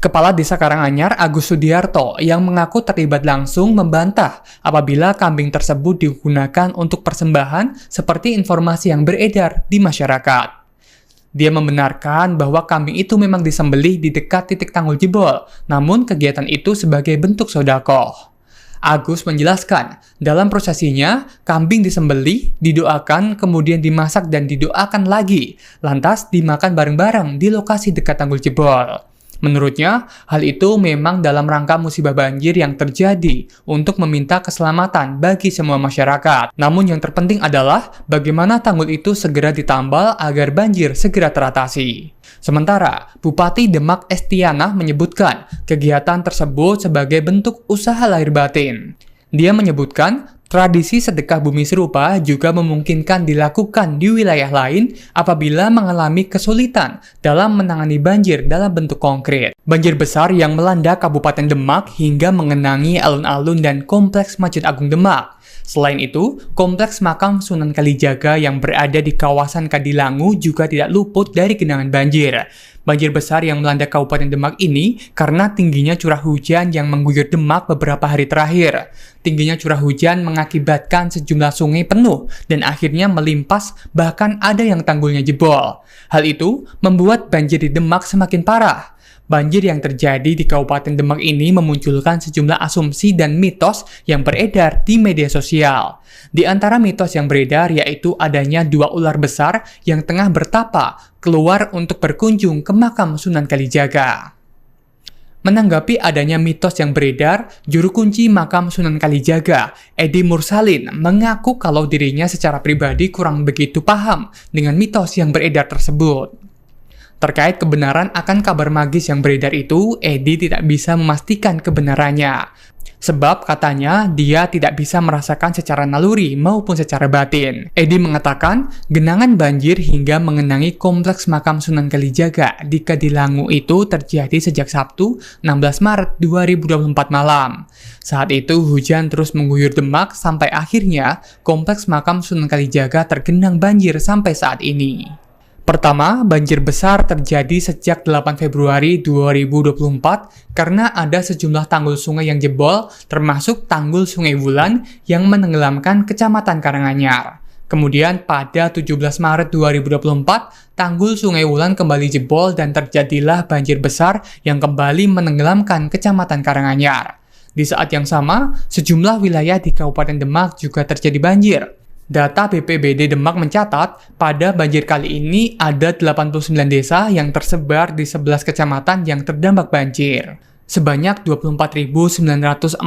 Kepala Desa Karanganyar, Agus Sudiarto, yang mengaku terlibat langsung membantah apabila kambing tersebut digunakan untuk persembahan seperti informasi yang beredar di masyarakat. Dia membenarkan bahwa kambing itu memang disembelih di dekat titik tanggul jebol, namun kegiatan itu sebagai bentuk sedekah. Agus menjelaskan, dalam prosesinya, kambing disembelih, didoakan, kemudian dimasak dan didoakan lagi, lantas dimakan bareng-bareng di lokasi dekat tanggul jebol. Menurutnya, hal itu memang dalam rangka musibah banjir yang terjadi untuk meminta keselamatan bagi semua masyarakat. Namun yang terpenting adalah bagaimana tanggul itu segera ditambal agar banjir segera teratasi. Sementara, Bupati Demak Estianah menyebutkan kegiatan tersebut sebagai bentuk usaha lahir batin. Dia menyebutkan tradisi sedekah bumi serupa juga memungkinkan dilakukan di wilayah lain apabila mengalami kesulitan dalam menangani banjir dalam bentuk konkret. Banjir besar yang melanda Kabupaten Demak hingga mengenangi alun-alun dan kompleks Masjid Agung Demak. Selain itu, kompleks makam Sunan Kalijaga yang berada di kawasan Kadilangu juga tidak luput dari genangan banjir. Banjir besar yang melanda Kabupaten Demak ini karena tingginya curah hujan yang mengguyur Demak beberapa hari terakhir. Tingginya curah hujan mengakibatkan sejumlah sungai penuh dan akhirnya melimpas, bahkan ada yang tanggulnya jebol. Hal itu membuat banjir di Demak semakin parah. Banjir yang terjadi di Kabupaten Demak ini memunculkan sejumlah asumsi dan mitos yang beredar di media sosial. Di antara mitos yang beredar yaitu adanya 2 ular besar yang tengah bertapa keluar untuk berkunjung ke makam Sunan Kalijaga. Menanggapi adanya mitos yang beredar, juru kunci makam Sunan Kalijaga, Edi Mursalin, mengaku kalau dirinya secara pribadi kurang begitu paham dengan mitos yang beredar tersebut. Terkait kebenaran akan kabar magis yang beredar itu, Edi tidak bisa memastikan kebenarannya. Sebab katanya dia tidak bisa merasakan secara naluri maupun secara batin. Edi mengatakan genangan banjir hingga mengenangi kompleks makam Sunan Kalijaga di Kadilangu itu terjadi sejak Sabtu 16 Maret 2024 malam. Saat itu hujan terus mengguyur Demak sampai akhirnya kompleks makam Sunan Kalijaga tergenang banjir sampai saat ini. Pertama, banjir besar terjadi sejak 8 Februari 2024 karena ada sejumlah tanggul sungai yang jebol, termasuk tanggul Sungai Wulan yang menenggelamkan Kecamatan Karanganyar. Kemudian pada 17 Maret 2024, tanggul Sungai Wulan kembali jebol dan terjadilah banjir besar yang kembali menenggelamkan Kecamatan Karanganyar. Di saat yang sama, sejumlah wilayah di Kabupaten Demak juga terjadi banjir. Data BPBD Demak mencatat, pada banjir kali ini ada 89 desa yang tersebar di 11 kecamatan yang terdampak banjir. Sebanyak 24.946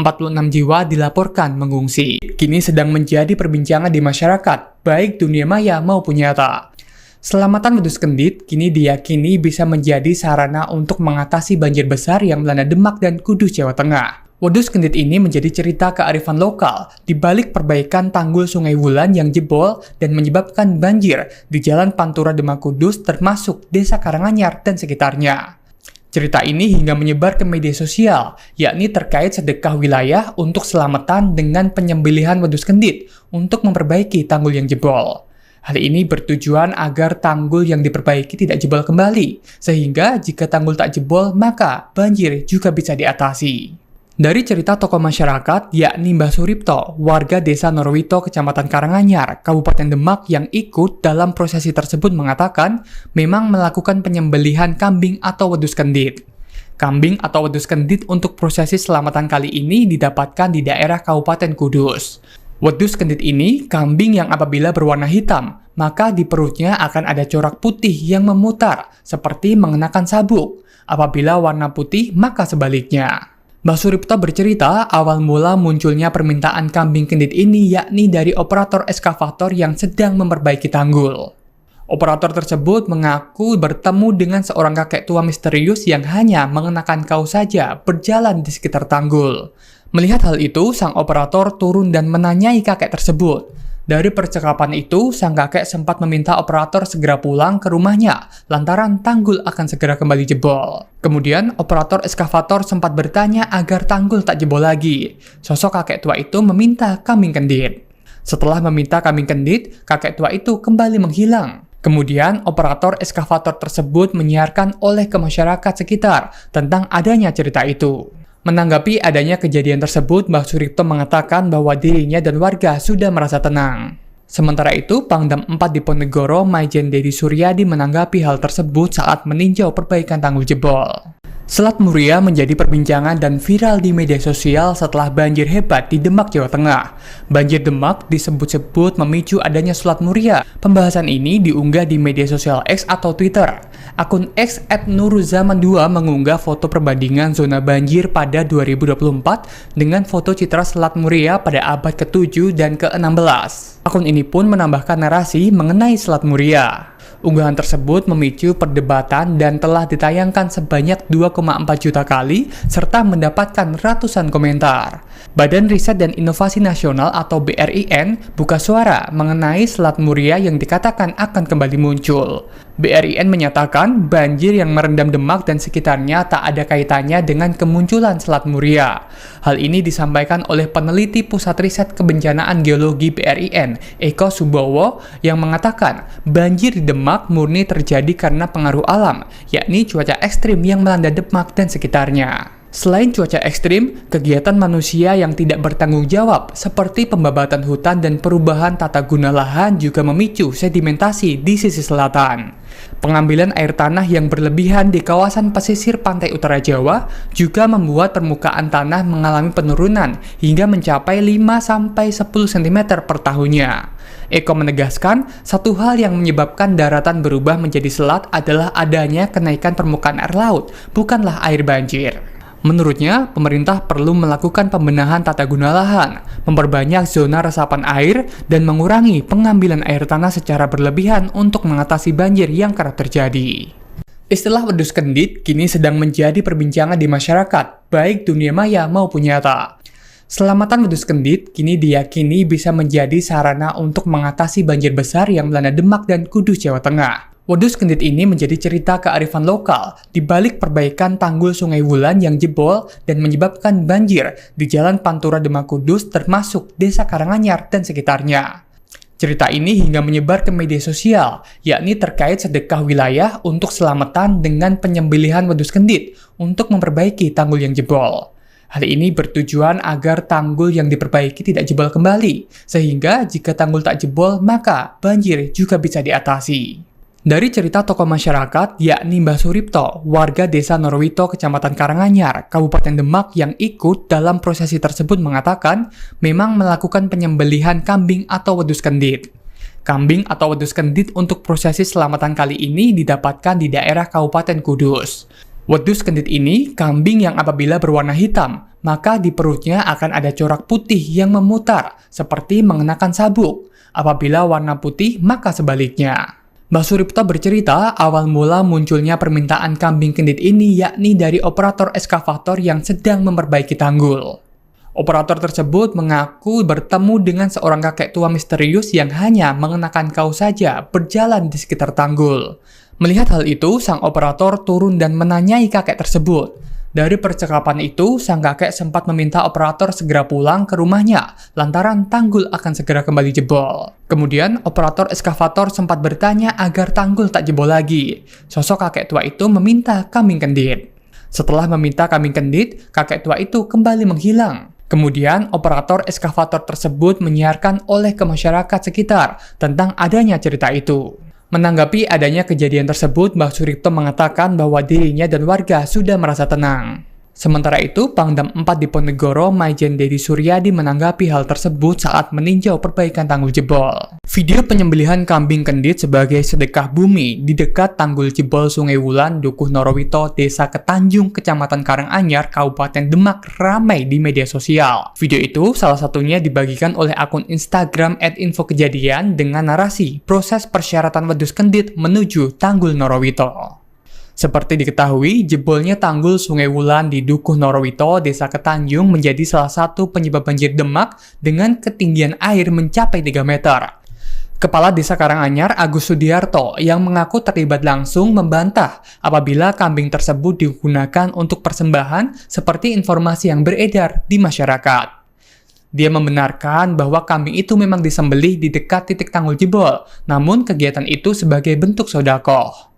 jiwa dilaporkan mengungsi. Kini sedang menjadi perbincangan di masyarakat, baik dunia maya maupun nyata. Selamatan wedhus kendit kini diyakini bisa menjadi sarana untuk mengatasi banjir besar yang melanda Demak dan Kudus, Jawa Tengah. Wedhus kendit ini menjadi cerita kearifan lokal di balik perbaikan tanggul Sungai Wulan yang jebol dan menyebabkan banjir di Jalan Pantura Demak Kudus termasuk Desa Karanganyar dan sekitarnya. Cerita ini hingga menyebar ke media sosial, yakni terkait sedekah wilayah untuk selamatan dengan penyembelihan wedhus kendit untuk memperbaiki tanggul yang jebol. Hal ini bertujuan agar tanggul yang diperbaiki tidak jebol kembali, sehingga jika tanggul tak jebol maka banjir juga bisa diatasi. Dari cerita tokoh masyarakat, yakni Mbah Suripto, warga Desa Norowito, Kecamatan Karanganyar, Kabupaten Demak yang ikut dalam prosesi tersebut mengatakan memang melakukan penyembelihan kambing atau wedhus kendit. Kambing atau wedhus kendit untuk prosesi selamatan kali ini didapatkan di daerah Kabupaten Kudus. Wedhus kendit ini kambing yang apabila berwarna hitam, maka di perutnya akan ada corak putih yang memutar, seperti mengenakan sabuk. Apabila warna putih, maka sebaliknya. Mbah Suripto bercerita awal mula munculnya permintaan kambing kendit ini yakni dari operator eskavator yang sedang memperbaiki tanggul. Operator tersebut mengaku bertemu dengan seorang kakek tua misterius yang hanya mengenakan kaos saja berjalan di sekitar tanggul. Melihat hal itu, sang operator turun dan menanyai kakek tersebut. Dari percakapan itu, sang kakek sempat meminta operator segera pulang ke rumahnya lantaran tanggul akan segera kembali jebol. Kemudian, operator eskavator sempat bertanya agar tanggul tak jebol lagi. Sosok kakek tua itu meminta kambing kendit. Setelah meminta kambing kendit, kakek tua itu kembali menghilang. Kemudian, operator eskavator tersebut menyiarkan oleh ke masyarakat sekitar tentang adanya cerita itu. Menanggapi adanya kejadian tersebut, Mbah Suripto mengatakan bahwa dirinya dan warga sudah merasa tenang. Sementara itu, Pangdam 4 Diponegoro, Maijen Dedi Suryadi menanggapi hal tersebut saat meninjau perbaikan tanggul jebol. Selat Muria menjadi perbincangan dan viral di media sosial setelah banjir hebat di Demak, Jawa Tengah. Banjir Demak disebut-sebut memicu adanya Selat Muria. Pembahasan ini diunggah di media sosial X atau Twitter. Akun X @nuruzaman2 mengunggah foto perbandingan zona banjir pada 2024 dengan foto citra Selat Muria pada abad ke-7 dan ke-16. Akun ini pun menambahkan narasi mengenai Selat Muria. Unggahan tersebut memicu perdebatan dan telah ditayangkan sebanyak 2,4 juta kali serta mendapatkan ratusan komentar. Badan Riset dan Inovasi Nasional atau BRIN buka suara mengenai Selat Muria yang dikatakan akan kembali muncul. BRIN menyatakan banjir yang merendam Demak dan sekitarnya tak ada kaitannya dengan kemunculan Selat Muria. Hal ini disampaikan oleh peneliti Pusat Riset Kebencanaan Geologi BRIN, Eko Subowo, yang mengatakan banjir di Demak murni terjadi karena pengaruh alam, yakni cuaca ekstrim yang melanda Demak dan sekitarnya. Selain cuaca ekstrim, kegiatan manusia yang tidak bertanggung jawab seperti pembabatan hutan dan perubahan tata guna lahan juga memicu sedimentasi di sisi selatan. Pengambilan air tanah yang berlebihan di kawasan pesisir pantai utara Jawa juga membuat permukaan tanah mengalami penurunan hingga mencapai 5-10 cm per tahunnya. Eko menegaskan, satu hal yang menyebabkan daratan berubah menjadi selat adalah adanya kenaikan permukaan air laut, bukanlah air banjir. Menurutnya, pemerintah perlu melakukan pembenahan tata guna lahan, memperbanyak zona resapan air, dan mengurangi pengambilan air tanah secara berlebihan untuk mengatasi banjir yang kerap terjadi. Istilah wedhus kendit kini sedang menjadi perbincangan di masyarakat, baik dunia maya maupun nyata. Selamatan wedhus kendit kini diyakini bisa menjadi sarana untuk mengatasi banjir besar yang melanda Demak dan Kudus, Jawa Tengah. Wedhus kendit ini menjadi cerita kearifan lokal di balik perbaikan tanggul Sungai Wulan yang jebol dan menyebabkan banjir di Jalan Pantura Demak Kudus termasuk Desa Karanganyar dan sekitarnya. Cerita ini hingga menyebar ke media sosial, yakni terkait sedekah wilayah untuk selamatan dengan penyembelihan wedhus kendit untuk memperbaiki tanggul yang jebol. Hal ini bertujuan agar tanggul yang diperbaiki tidak jebol kembali, sehingga jika tanggul tak jebol maka banjir juga bisa diatasi. Dari cerita tokoh masyarakat, yakni Mbah Suripto, warga desa Norwito, Kecamatan Karanganyar, Kabupaten Demak yang ikut dalam prosesi tersebut mengatakan memang melakukan penyembelihan kambing atau wedhus kendit. Kambing atau wedhus kendit untuk prosesi selamatan kali ini didapatkan di daerah Kabupaten Kudus. Wedhus kendit ini kambing yang apabila berwarna hitam, maka di perutnya akan ada corak putih yang memutar, seperti mengenakan sabuk. Apabila warna putih, maka sebaliknya. Mbah Suripto bercerita awal mula munculnya permintaan kambing kendit ini yakni dari operator eskavator yang sedang memperbaiki tanggul. Operator tersebut mengaku bertemu dengan seorang kakek tua misterius yang hanya mengenakan kaos saja berjalan di sekitar tanggul. Melihat hal itu, sang operator turun dan menanyai kakek tersebut. Dari percakapan itu, sang kakek sempat meminta operator segera pulang ke rumahnya lantaran tanggul akan segera kembali jebol. Kemudian, operator eskavator sempat bertanya agar tanggul tak jebol lagi. Sosok kakek tua itu meminta kambing kendit. Setelah meminta kambing kendit, kakek tua itu kembali menghilang. Kemudian, operator eskavator tersebut menyiarkan oleh ke masyarakat sekitar tentang adanya cerita itu. Menanggapi adanya kejadian tersebut, Mbah Suripto mengatakan bahwa dirinya dan warga sudah merasa tenang. Sementara itu, Pangdam 4 Diponegoro, Maijen Dedi Suryadi menanggapi hal tersebut saat meninjau perbaikan tanggul jebol. Video penyembelihan kambing kendit sebagai sedekah bumi di dekat tanggul jebol Sungai Wulan, Dukuh Norowito, Desa Ketanjung, Kecamatan Karanganyar, Kabupaten Demak ramai di media sosial. Video itu salah satunya dibagikan oleh akun Instagram @infokejadian dengan narasi proses persyaratan wedus kendit menuju Tanggul Norowito. Seperti diketahui, jebolnya tanggul Sungai Wulan di Dukuh Norowito, Desa Ketanjung menjadi salah satu penyebab banjir Demak dengan ketinggian air mencapai 3 meter. Kepala Desa Karanganyar, Agus Sudiarto, yang mengaku terlibat langsung membantah apabila kambing tersebut digunakan untuk persembahan seperti informasi yang beredar di masyarakat. Dia membenarkan bahwa kambing itu memang disembelih di dekat titik tanggul jebol, namun kegiatan itu sebagai bentuk sedekah.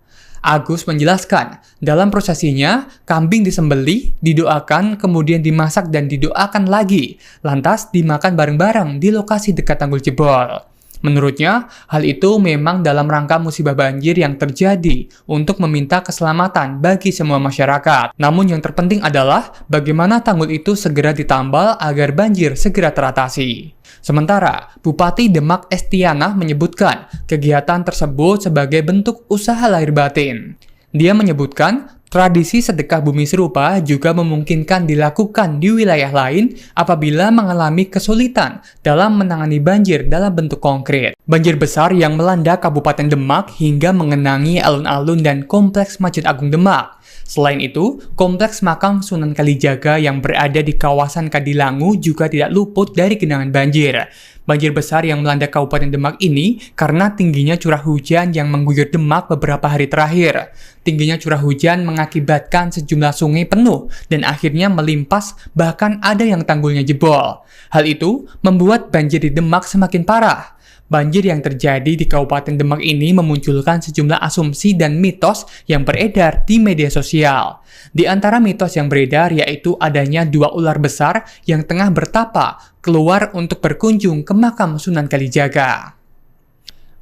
Agus menjelaskan, dalam prosesinya, kambing disembelih, didoakan, kemudian dimasak dan didoakan lagi, lantas dimakan bareng-bareng di lokasi dekat tanggul jebol. Menurutnya, hal itu memang dalam rangka musibah banjir yang terjadi untuk meminta keselamatan bagi semua masyarakat. Namun yang terpenting adalah bagaimana tanggul itu segera ditambal agar banjir segera teratasi. Sementara, Bupati Demak Estiana menyebutkan kegiatan tersebut sebagai bentuk usaha lahir batin. Dia menyebutkan tradisi sedekah bumi serupa juga memungkinkan dilakukan di wilayah lain apabila mengalami kesulitan dalam menangani banjir dalam bentuk konkret. Banjir besar yang melanda Kabupaten Demak hingga mengenangi alun-alun dan kompleks Masjid Agung Demak. Selain itu, kompleks makam Sunan Kalijaga yang berada di kawasan Kadilangu juga tidak luput dari genangan banjir. Banjir besar yang melanda Kabupaten Demak ini karena tingginya curah hujan yang mengguyur Demak beberapa hari terakhir. Tingginya curah hujan mengakibatkan sejumlah sungai penuh dan akhirnya melimpas, bahkan ada yang tanggulnya jebol. Hal itu membuat banjir di Demak semakin parah. Banjir yang terjadi di Kabupaten Demak ini memunculkan sejumlah asumsi dan mitos yang beredar di media sosial. Di antara mitos yang beredar yaitu adanya 2 ular besar yang tengah bertapa keluar untuk berkunjung ke makam Sunan Kalijaga.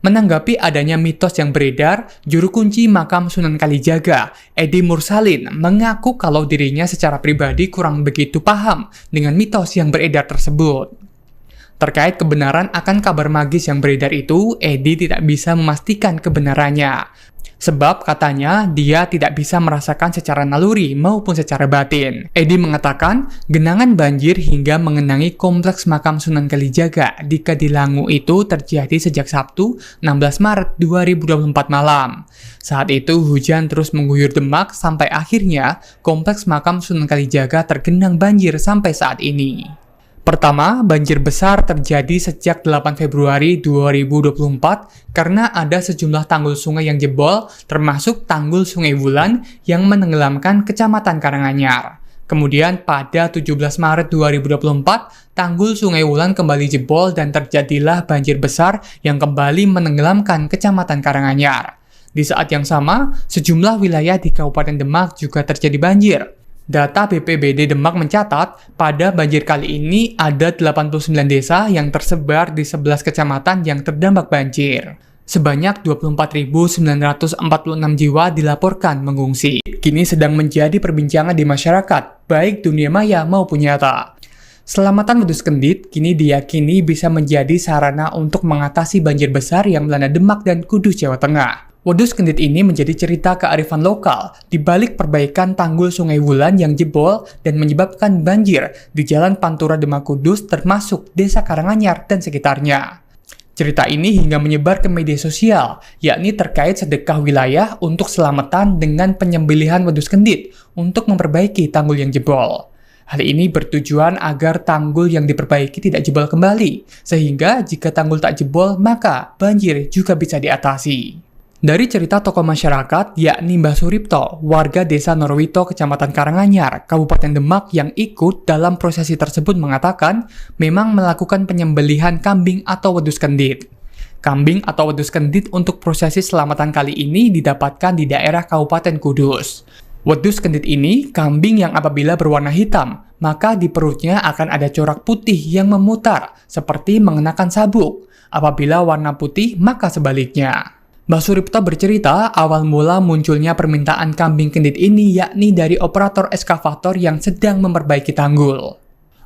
Menanggapi adanya mitos yang beredar, juru kunci makam Sunan Kalijaga, Edi Mursalin, mengaku kalau dirinya secara pribadi kurang begitu paham dengan mitos yang beredar tersebut. Terkait kebenaran akan kabar magis yang beredar itu, Edi tidak bisa memastikan kebenarannya. Sebab katanya dia tidak bisa merasakan secara naluri maupun secara batin. Edi mengatakan genangan banjir hingga mengenangi kompleks makam Sunan Kalijaga di Kadilangu itu terjadi sejak Sabtu 16 Maret 2024 malam. Saat itu hujan terus mengguyur Demak sampai akhirnya kompleks makam Sunan Kalijaga tergenang banjir sampai saat ini. Pertama, banjir besar terjadi sejak 8 Februari 2024 karena ada sejumlah tanggul sungai yang jebol, termasuk tanggul Sungai Wulan yang menenggelamkan Kecamatan Karanganyar. Kemudian pada 17 Maret 2024, tanggul Sungai Wulan kembali jebol dan terjadilah banjir besar yang kembali menenggelamkan Kecamatan Karanganyar. Di saat yang sama, sejumlah wilayah di Kabupaten Demak juga terjadi banjir. Data BPBD Demak mencatat, pada banjir kali ini ada 89 desa yang tersebar di 11 kecamatan yang terdampak banjir. Sebanyak 24.946 jiwa dilaporkan mengungsi. Kini sedang menjadi perbincangan di masyarakat, baik dunia maya maupun nyata. Selamatan wedus kendit kini diyakini bisa menjadi sarana untuk mengatasi banjir besar yang melanda Demak dan Kudus, Jawa Tengah. Wedus kendit ini menjadi cerita kearifan lokal di balik perbaikan tanggul Sungai Wulan yang jebol dan menyebabkan banjir di Jalan Pantura Demak Kudus termasuk Desa Karanganyar dan sekitarnya. Cerita ini hingga menyebar ke media sosial, yakni terkait sedekah wilayah untuk selamatan dengan penyembelihan wedus kendit untuk memperbaiki tanggul yang jebol. Hal ini bertujuan agar tanggul yang diperbaiki tidak jebol kembali, sehingga jika tanggul tak jebol maka banjir juga bisa diatasi. Dari cerita tokoh masyarakat, yakni Mbah Suripto, warga Desa Norowito, Kecamatan Karanganyar, Kabupaten Demak yang ikut dalam prosesi tersebut mengatakan memang melakukan penyembelihan kambing atau wedus kendit. Kambing atau wedus kendit untuk prosesi selamatan kali ini didapatkan di daerah Kabupaten Kudus. Wedus kendit ini kambing yang apabila berwarna hitam, maka di perutnya akan ada corak putih yang memutar, seperti mengenakan sabuk. Apabila warna putih, maka sebaliknya. Mbah Suripto bercerita awal mula munculnya permintaan kambing kendit ini yakni dari operator eskavator yang sedang memperbaiki tanggul.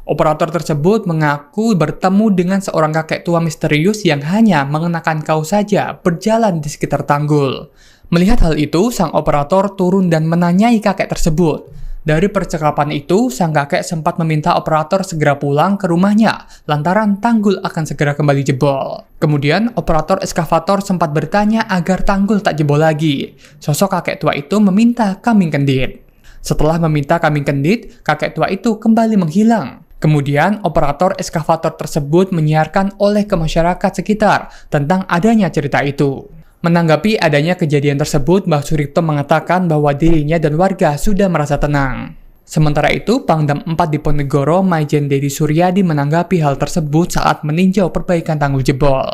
Operator tersebut mengaku bertemu dengan seorang kakek tua misterius yang hanya mengenakan kaos saja berjalan di sekitar tanggul. Melihat hal itu, sang operator turun dan menanyai kakek tersebut. Dari percakapan itu, sang kakek sempat meminta operator segera pulang ke rumahnya, lantaran tanggul akan segera kembali jebol. Kemudian, operator eskavator sempat bertanya agar tanggul tak jebol lagi. Sosok kakek tua itu meminta kambing kendit. Setelah meminta kambing kendit, kakek tua itu kembali menghilang. Kemudian, operator eskavator tersebut menyiarkan oleh ke masyarakat sekitar tentang adanya cerita itu. Menanggapi adanya kejadian tersebut, Mbah Suripto mengatakan bahwa dirinya dan warga sudah merasa tenang. Sementara itu, Pangdam 4 Diponegoro, Maijen Dedi Suryadi menanggapi hal tersebut saat meninjau perbaikan tanggul jebol.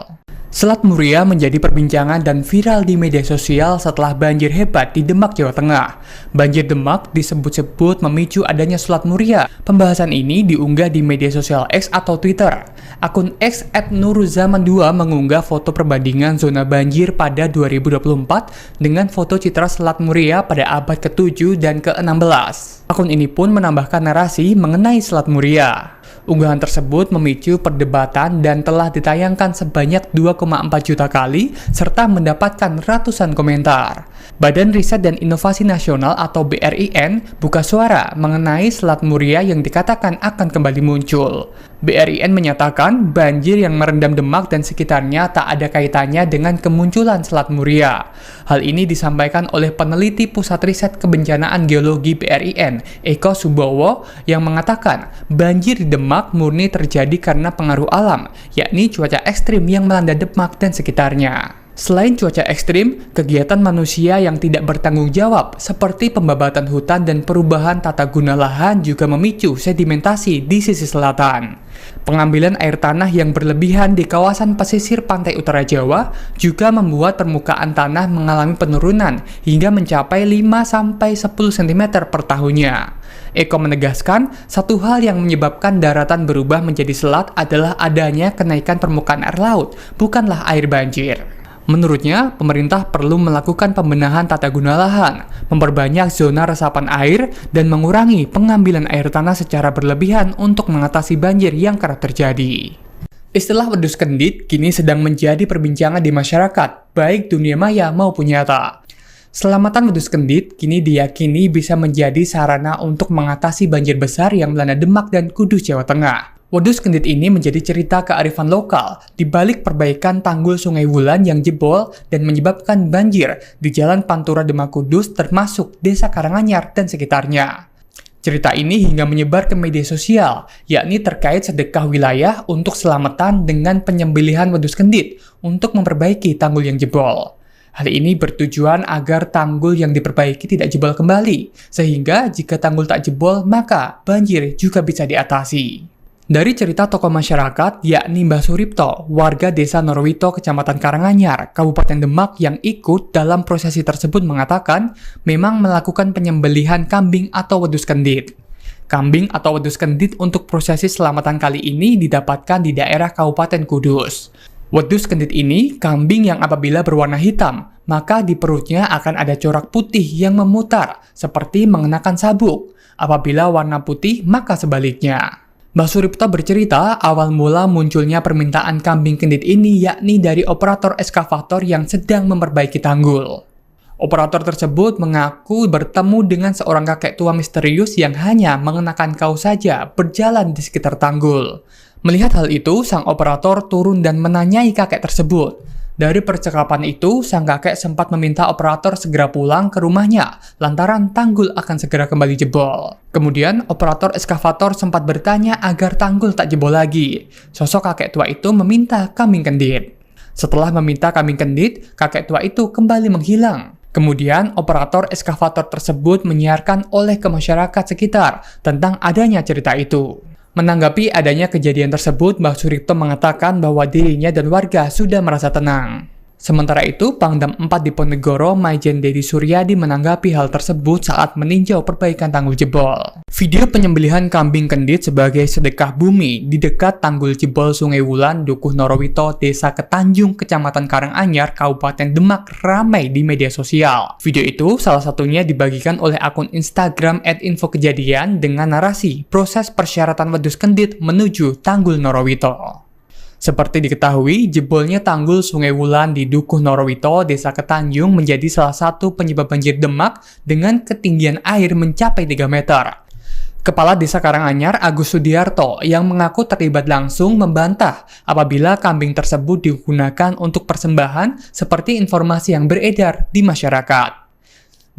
Selat Muria menjadi perbincangan dan viral di media sosial setelah banjir hebat di Demak, Jawa Tengah. Banjir Demak disebut-sebut memicu adanya Selat Muria. Pembahasan ini diunggah di media sosial X atau Twitter. Akun X @nuruzaman2 mengunggah foto perbandingan zona banjir pada 2024 dengan foto citra Selat Muria pada abad ke-7 dan ke-16. Akun ini pun menambahkan narasi mengenai Selat Muria. Unggahan tersebut memicu perdebatan dan telah ditayangkan sebanyak 2,4 juta kali serta mendapatkan ratusan komentar. Badan Riset dan Inovasi Nasional atau BRIN buka suara mengenai Selat Muria yang dikatakan akan kembali muncul. BRIN menyatakan banjir yang merendam Demak dan sekitarnya tak ada kaitannya dengan kemunculan Selat Muria. Hal ini disampaikan oleh peneliti Pusat Riset Kebencanaan Geologi BRIN, Eko Subowo, yang mengatakan banjir di Demak murni terjadi karena pengaruh alam, yakni cuaca ekstrim yang melanda Demak dan sekitarnya. Selain cuaca ekstrim, kegiatan manusia yang tidak bertanggung jawab seperti pembabatan hutan dan perubahan tata guna lahan juga memicu sedimentasi di sisi selatan. Pengambilan air tanah yang berlebihan di kawasan pesisir pantai utara Jawa juga membuat permukaan tanah mengalami penurunan hingga mencapai 5-10 cm per tahunnya. Eko menegaskan, satu hal yang menyebabkan daratan berubah menjadi selat adalah adanya kenaikan permukaan air laut, bukanlah air banjir. Menurutnya, pemerintah perlu melakukan pembenahan tata guna lahan, memperbanyak zona resapan air, dan mengurangi pengambilan air tanah secara berlebihan untuk mengatasi banjir yang kerap terjadi. Istilah wedhus kendit kini sedang menjadi perbincangan di masyarakat, baik dunia maya maupun nyata. Selamatan wedhus kendit kini diyakini bisa menjadi sarana untuk mengatasi banjir besar yang melanda Demak dan Kudus, Jawa Tengah. Wedhus kendit ini menjadi cerita kearifan lokal di balik perbaikan tanggul Sungai Wulan yang jebol dan menyebabkan banjir di Jalan Pantura Demak Kudus termasuk Desa Karanganyar dan sekitarnya. Cerita ini hingga menyebar ke media sosial, yakni terkait sedekah wilayah untuk selamatan dengan penyembelihan wedhus kendit untuk memperbaiki tanggul yang jebol. Hal ini bertujuan agar tanggul yang diperbaiki tidak jebol kembali, sehingga jika tanggul tak jebol maka banjir juga bisa diatasi. Dari cerita tokoh masyarakat, yakni Mbah Suripto, warga desa Norwito, Kecamatan Karanganyar, Kabupaten Demak yang ikut dalam prosesi tersebut mengatakan memang melakukan penyembelihan kambing atau wedhus kendit. Kambing atau wedhus kendit untuk prosesi selamatan kali ini didapatkan di daerah Kabupaten Kudus. Wedhus kendit ini kambing yang apabila berwarna hitam, maka di perutnya akan ada corak putih yang memutar, seperti mengenakan sabuk. Apabila warna putih, maka sebaliknya. Mbah Suripto bercerita awal mula munculnya permintaan kambing kendit ini yakni dari operator eskavator yang sedang memperbaiki tanggul. Operator tersebut mengaku bertemu dengan seorang kakek tua misterius yang hanya mengenakan kaos saja berjalan di sekitar tanggul. Melihat hal itu, sang operator turun dan menanyai kakek tersebut. Dari percakapan itu, sang kakek sempat meminta operator segera pulang ke rumahnya, lantaran tanggul akan segera kembali jebol. Kemudian, operator eskavator sempat bertanya agar tanggul tak jebol lagi. Sosok kakek tua itu meminta kambing kendit. Setelah meminta kambing kendit, kakek tua itu kembali menghilang. Kemudian, operator eskavator tersebut menyiarkan oleh ke masyarakat sekitar tentang adanya cerita itu. Menanggapi adanya kejadian tersebut, Mbah Suripto mengatakan bahwa dirinya dan warga sudah merasa tenang. Sementara itu, Pangdam 4 Diponegoro, Maijen Dedi Suryadi menanggapi hal tersebut saat meninjau perbaikan tanggul jebol. Video penyembelihan kambing kendit sebagai sedekah bumi di dekat tanggul jebol Sungai Wulan, Dukuh Norowito, Desa Ketanjung, Kecamatan Karanganyar, Kabupaten Demak ramai di media sosial. Video itu salah satunya dibagikan oleh akun Instagram @infokejadian dengan narasi proses persyaratan wedhus kendit menuju tanggul Norowito. Seperti diketahui, jebolnya tanggul Sungai Wulan di Dukuh Norowito, Desa Ketanjung menjadi salah satu penyebab banjir Demak dengan ketinggian air mencapai 3 meter. Kepala Desa Karanganyar, Agus Sudiarto, yang mengaku terlibat langsung membantah apabila kambing tersebut digunakan untuk persembahan seperti informasi yang beredar di masyarakat.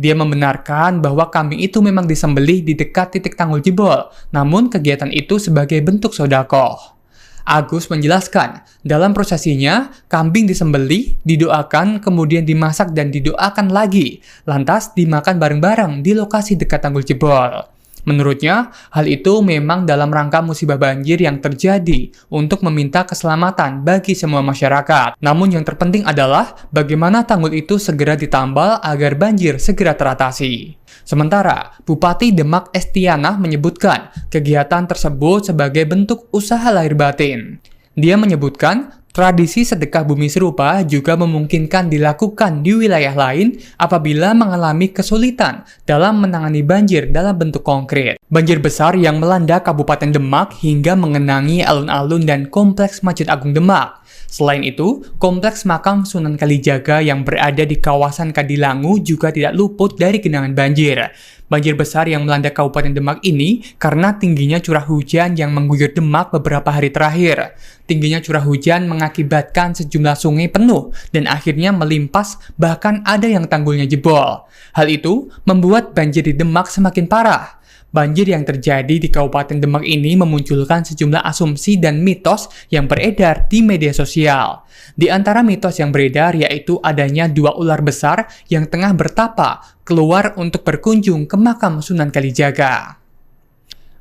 Dia membenarkan bahwa kambing itu memang disembelih di dekat titik tanggul jebol, namun kegiatan itu sebagai bentuk sedekah. Agus menjelaskan, dalam prosesinya, kambing disembelih, didoakan, kemudian dimasak dan didoakan lagi, lantas dimakan bareng-bareng di lokasi dekat tanggul jebol. Menurutnya, hal itu memang dalam rangka musibah banjir yang terjadi untuk meminta keselamatan bagi semua masyarakat. Namun yang terpenting adalah bagaimana tanggul itu segera ditambal agar banjir segera teratasi. Sementara, Bupati Demak Estianah menyebutkan kegiatan tersebut sebagai bentuk usaha lahir batin. Dia menyebutkan tradisi sedekah bumi serupa juga memungkinkan dilakukan di wilayah lain apabila mengalami kesulitan dalam menangani banjir dalam bentuk konkret. Banjir besar yang melanda Kabupaten Demak hingga mengenangi alun-alun dan kompleks Masjid Agung Demak. Selain itu, kompleks makam Sunan Kalijaga yang berada di kawasan Kadilangu juga tidak luput dari genangan banjir. Banjir besar yang melanda Kabupaten Demak ini karena tingginya curah hujan yang mengguyur Demak beberapa hari terakhir. Tingginya curah hujan mengakibatkan sejumlah sungai penuh dan akhirnya melimpas, bahkan ada yang tanggulnya jebol. Hal itu membuat banjir di Demak semakin parah. Banjir yang terjadi di Kabupaten Demak ini memunculkan sejumlah asumsi dan mitos yang beredar di media sosial. Di antara mitos yang beredar yaitu adanya 2 ular besar yang tengah bertapa keluar untuk berkunjung ke makam Sunan Kalijaga.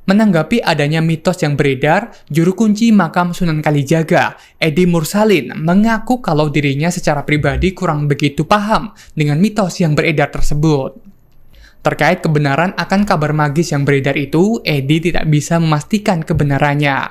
Menanggapi adanya mitos yang beredar, juru kunci makam Sunan Kalijaga, Edi Mursalin, mengaku kalau dirinya secara pribadi kurang begitu paham dengan mitos yang beredar tersebut. Terkait kebenaran akan kabar magis yang beredar itu, Edi tidak bisa memastikan kebenarannya.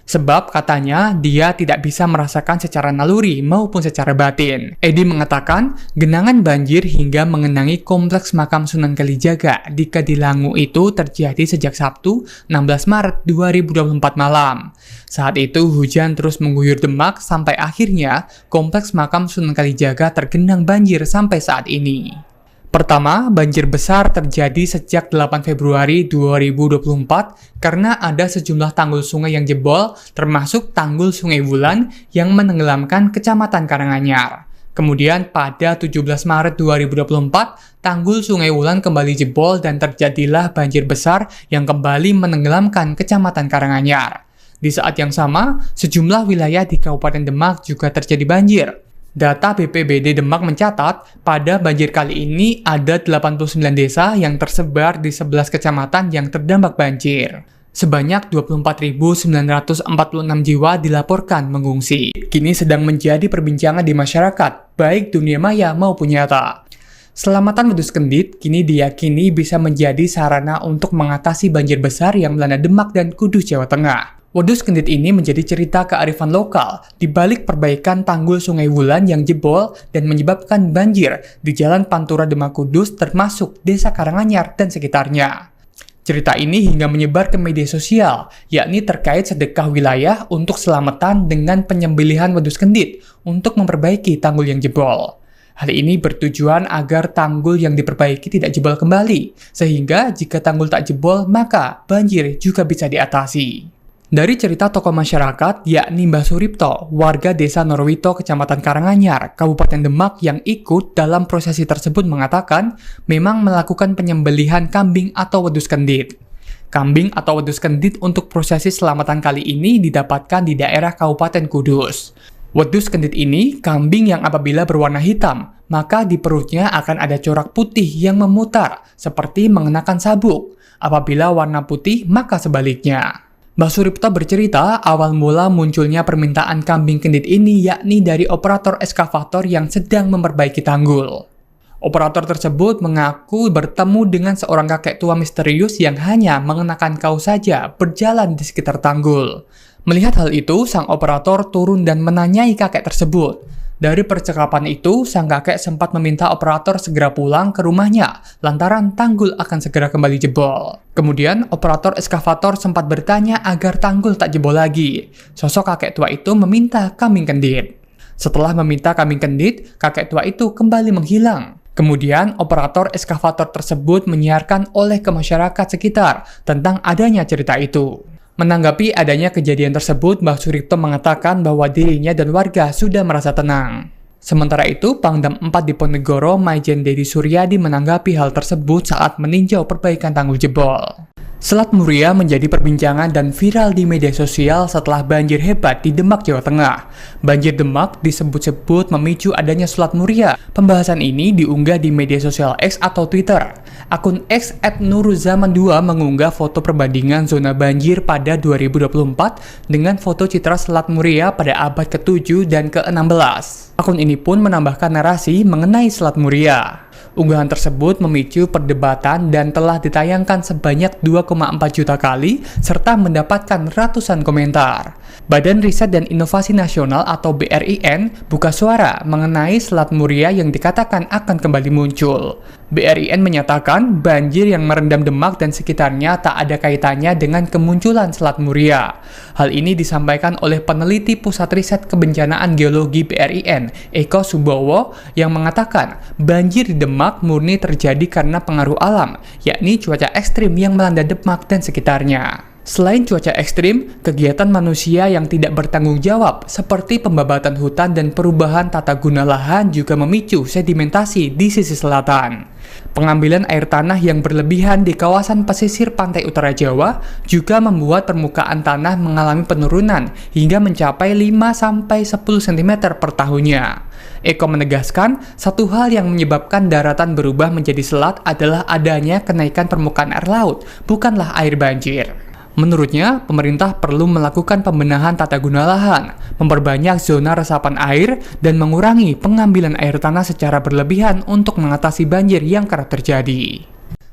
Sebab katanya dia tidak bisa merasakan secara naluri maupun secara batin. Edi mengatakan genangan banjir hingga mengenangi kompleks makam Sunan Kalijaga di Kadilangu itu terjadi sejak Sabtu 16 Maret 2024 malam. Saat itu hujan terus mengguyur Demak sampai akhirnya kompleks makam Sunan Kalijaga tergenang banjir sampai saat ini. Pertama, banjir besar terjadi sejak 8 Februari 2024 karena ada sejumlah tanggul sungai yang jebol, termasuk tanggul Sungai Wulan yang menenggelamkan Kecamatan Karanganyar. Kemudian pada 17 Maret 2024, tanggul Sungai Wulan kembali jebol dan terjadilah banjir besar yang kembali menenggelamkan Kecamatan Karanganyar. Di saat yang sama, sejumlah wilayah di Kabupaten Demak juga terjadi banjir. Data BPBD Demak mencatat, pada banjir kali ini ada 89 desa yang tersebar di 11 kecamatan yang terdampak banjir. Sebanyak 24.946 jiwa dilaporkan mengungsi. Kini sedang menjadi perbincangan di masyarakat, baik dunia maya maupun nyata. Selamatan wedhus kendit kini diyakini bisa menjadi sarana untuk mengatasi banjir besar yang melanda Demak dan Kudus, Jawa Tengah. Wedhus kendit ini menjadi cerita kearifan lokal di balik perbaikan tanggul Sungai Wulan yang jebol dan menyebabkan banjir di Jalan Pantura Demak Kudus termasuk Desa Karanganyar dan sekitarnya. Cerita ini hingga menyebar ke media sosial, yakni terkait sedekah wilayah untuk selamatan dengan penyembelihan wedhus kendit untuk memperbaiki tanggul yang jebol. Hal ini bertujuan agar tanggul yang diperbaiki tidak jebol kembali, sehingga jika tanggul tak jebol maka banjir juga bisa diatasi. Dari cerita tokoh masyarakat, yakni Mbah Suripto, warga Desa Norowito, Kecamatan Karanganyar, Kabupaten Demak yang ikut dalam prosesi tersebut mengatakan memang melakukan penyembelihan kambing atau wedhus kendit. Kambing atau wedhus kendit untuk prosesi selamatan kali ini didapatkan di daerah Kabupaten Kudus. Wedhus kendit ini kambing yang apabila berwarna hitam, maka di perutnya akan ada corak putih yang memutar, seperti mengenakan sabuk. Apabila warna putih, maka sebaliknya. Mbah Suripto bercerita awal mula munculnya permintaan kambing kendit ini yakni dari operator eskavator yang sedang memperbaiki tanggul. Operator tersebut mengaku bertemu dengan seorang kakek tua misterius yang hanya mengenakan kaos saja berjalan di sekitar tanggul. Melihat hal itu, sang operator turun dan menanyai kakek tersebut. Dari percakapan itu, sang kakek sempat meminta operator segera pulang ke rumahnya lantaran tanggul akan segera kembali jebol. Kemudian, operator eskavator sempat bertanya agar tanggul tak jebol lagi. Sosok kakek tua itu meminta kambing kendit. Setelah meminta kambing kendit, kakek tua itu kembali menghilang. Kemudian, operator eskavator tersebut menyiarkan oleh ke masyarakat sekitar tentang adanya cerita itu. Menanggapi adanya kejadian tersebut, Mbah Suripto mengatakan bahwa dirinya dan warga sudah merasa tenang. Sementara itu, Pangdam 4 Diponegoro, Maijen Dedi Suryadi menanggapi hal tersebut saat meninjau perbaikan tanggul jebol. Selat Muria menjadi perbincangan dan viral di media sosial setelah banjir hebat di Demak, Jawa Tengah. Banjir Demak disebut-sebut memicu adanya Selat Muria. Pembahasan ini diunggah di media sosial X atau Twitter. Akun X @nuruzaman2 mengunggah foto perbandingan zona banjir pada 2024 dengan foto citra Selat Muria pada abad ke-7 dan ke-16. Akun ini pun menambahkan narasi mengenai Selat Muria. Unggahan tersebut memicu perdebatan dan telah ditayangkan sebanyak 2,4 juta kali serta mendapatkan ratusan komentar. Badan Riset dan Inovasi Nasional atau BRIN buka suara mengenai Selat Muria yang dikatakan akan kembali muncul. BRIN menyatakan banjir yang merendam Demak dan sekitarnya tak ada kaitannya dengan kemunculan Selat Muria. Hal ini disampaikan oleh peneliti Pusat Riset Kebencanaan Geologi BRIN, Eko Subowo, yang mengatakan banjir di Demak murni terjadi karena pengaruh alam, yakni cuaca ekstrim yang melanda Demak dan sekitarnya. Selain cuaca ekstrim, kegiatan manusia yang tidak bertanggung jawab seperti pembabatan hutan dan perubahan tata guna lahan juga memicu sedimentasi di sisi selatan. Pengambilan air tanah yang berlebihan di kawasan pesisir pantai utara Jawa juga membuat permukaan tanah mengalami penurunan hingga mencapai 5-10 cm per tahunnya. Eko menegaskan, satu hal yang menyebabkan daratan berubah menjadi selat adalah adanya kenaikan permukaan air laut, bukanlah air banjir. Menurutnya, pemerintah perlu melakukan pembenahan tata guna lahan, memperbanyak zona resapan air, dan mengurangi pengambilan air tanah secara berlebihan untuk mengatasi banjir yang kerap terjadi.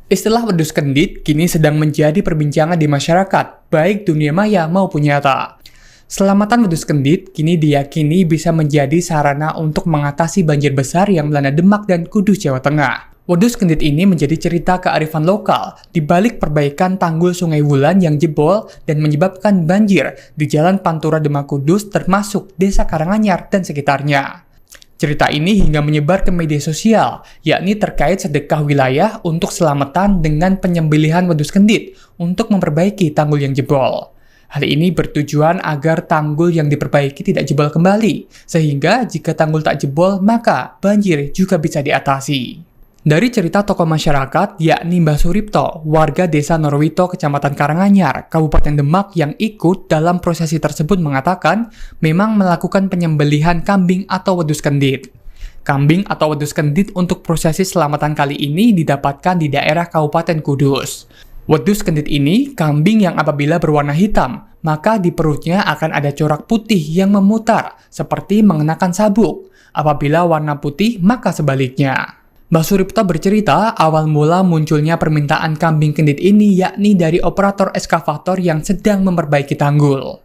Istilah wedhus kendit kini sedang menjadi perbincangan di masyarakat, baik dunia maya maupun nyata. Selamatan wedhus kendit kini diyakini bisa menjadi sarana untuk mengatasi banjir besar yang melanda Demak dan Kudus, Jawa Tengah. Wedhus kendit ini menjadi cerita kearifan lokal di balik perbaikan tanggul Sungai Wulan yang jebol dan menyebabkan banjir di Jalan Pantura Demak Kudus termasuk Desa Karanganyar dan sekitarnya. Cerita ini hingga menyebar ke media sosial, yakni terkait sedekah wilayah untuk selamatan dengan penyembelihan wedhus kendit untuk memperbaiki tanggul yang jebol. Hal ini bertujuan agar tanggul yang diperbaiki tidak jebol kembali, sehingga jika tanggul tak jebol maka banjir juga bisa diatasi. Dari cerita tokoh masyarakat, yakni Mbah Suripto, warga desa Norwito, Kecamatan Karanganyar, Kabupaten Demak yang ikut dalam prosesi tersebut mengatakan memang melakukan penyembelihan kambing atau wedhus kendit. Kambing atau wedhus kendit untuk prosesi selamatan kali ini didapatkan di daerah Kabupaten Kudus. Wedhus kendit ini kambing yang apabila berwarna hitam, maka di perutnya akan ada corak putih yang memutar, seperti mengenakan sabuk. Apabila warna putih, maka sebaliknya. Mbah Suripto bercerita awal mula munculnya permintaan kambing kendit ini yakni dari operator eskavator yang sedang memperbaiki tanggul.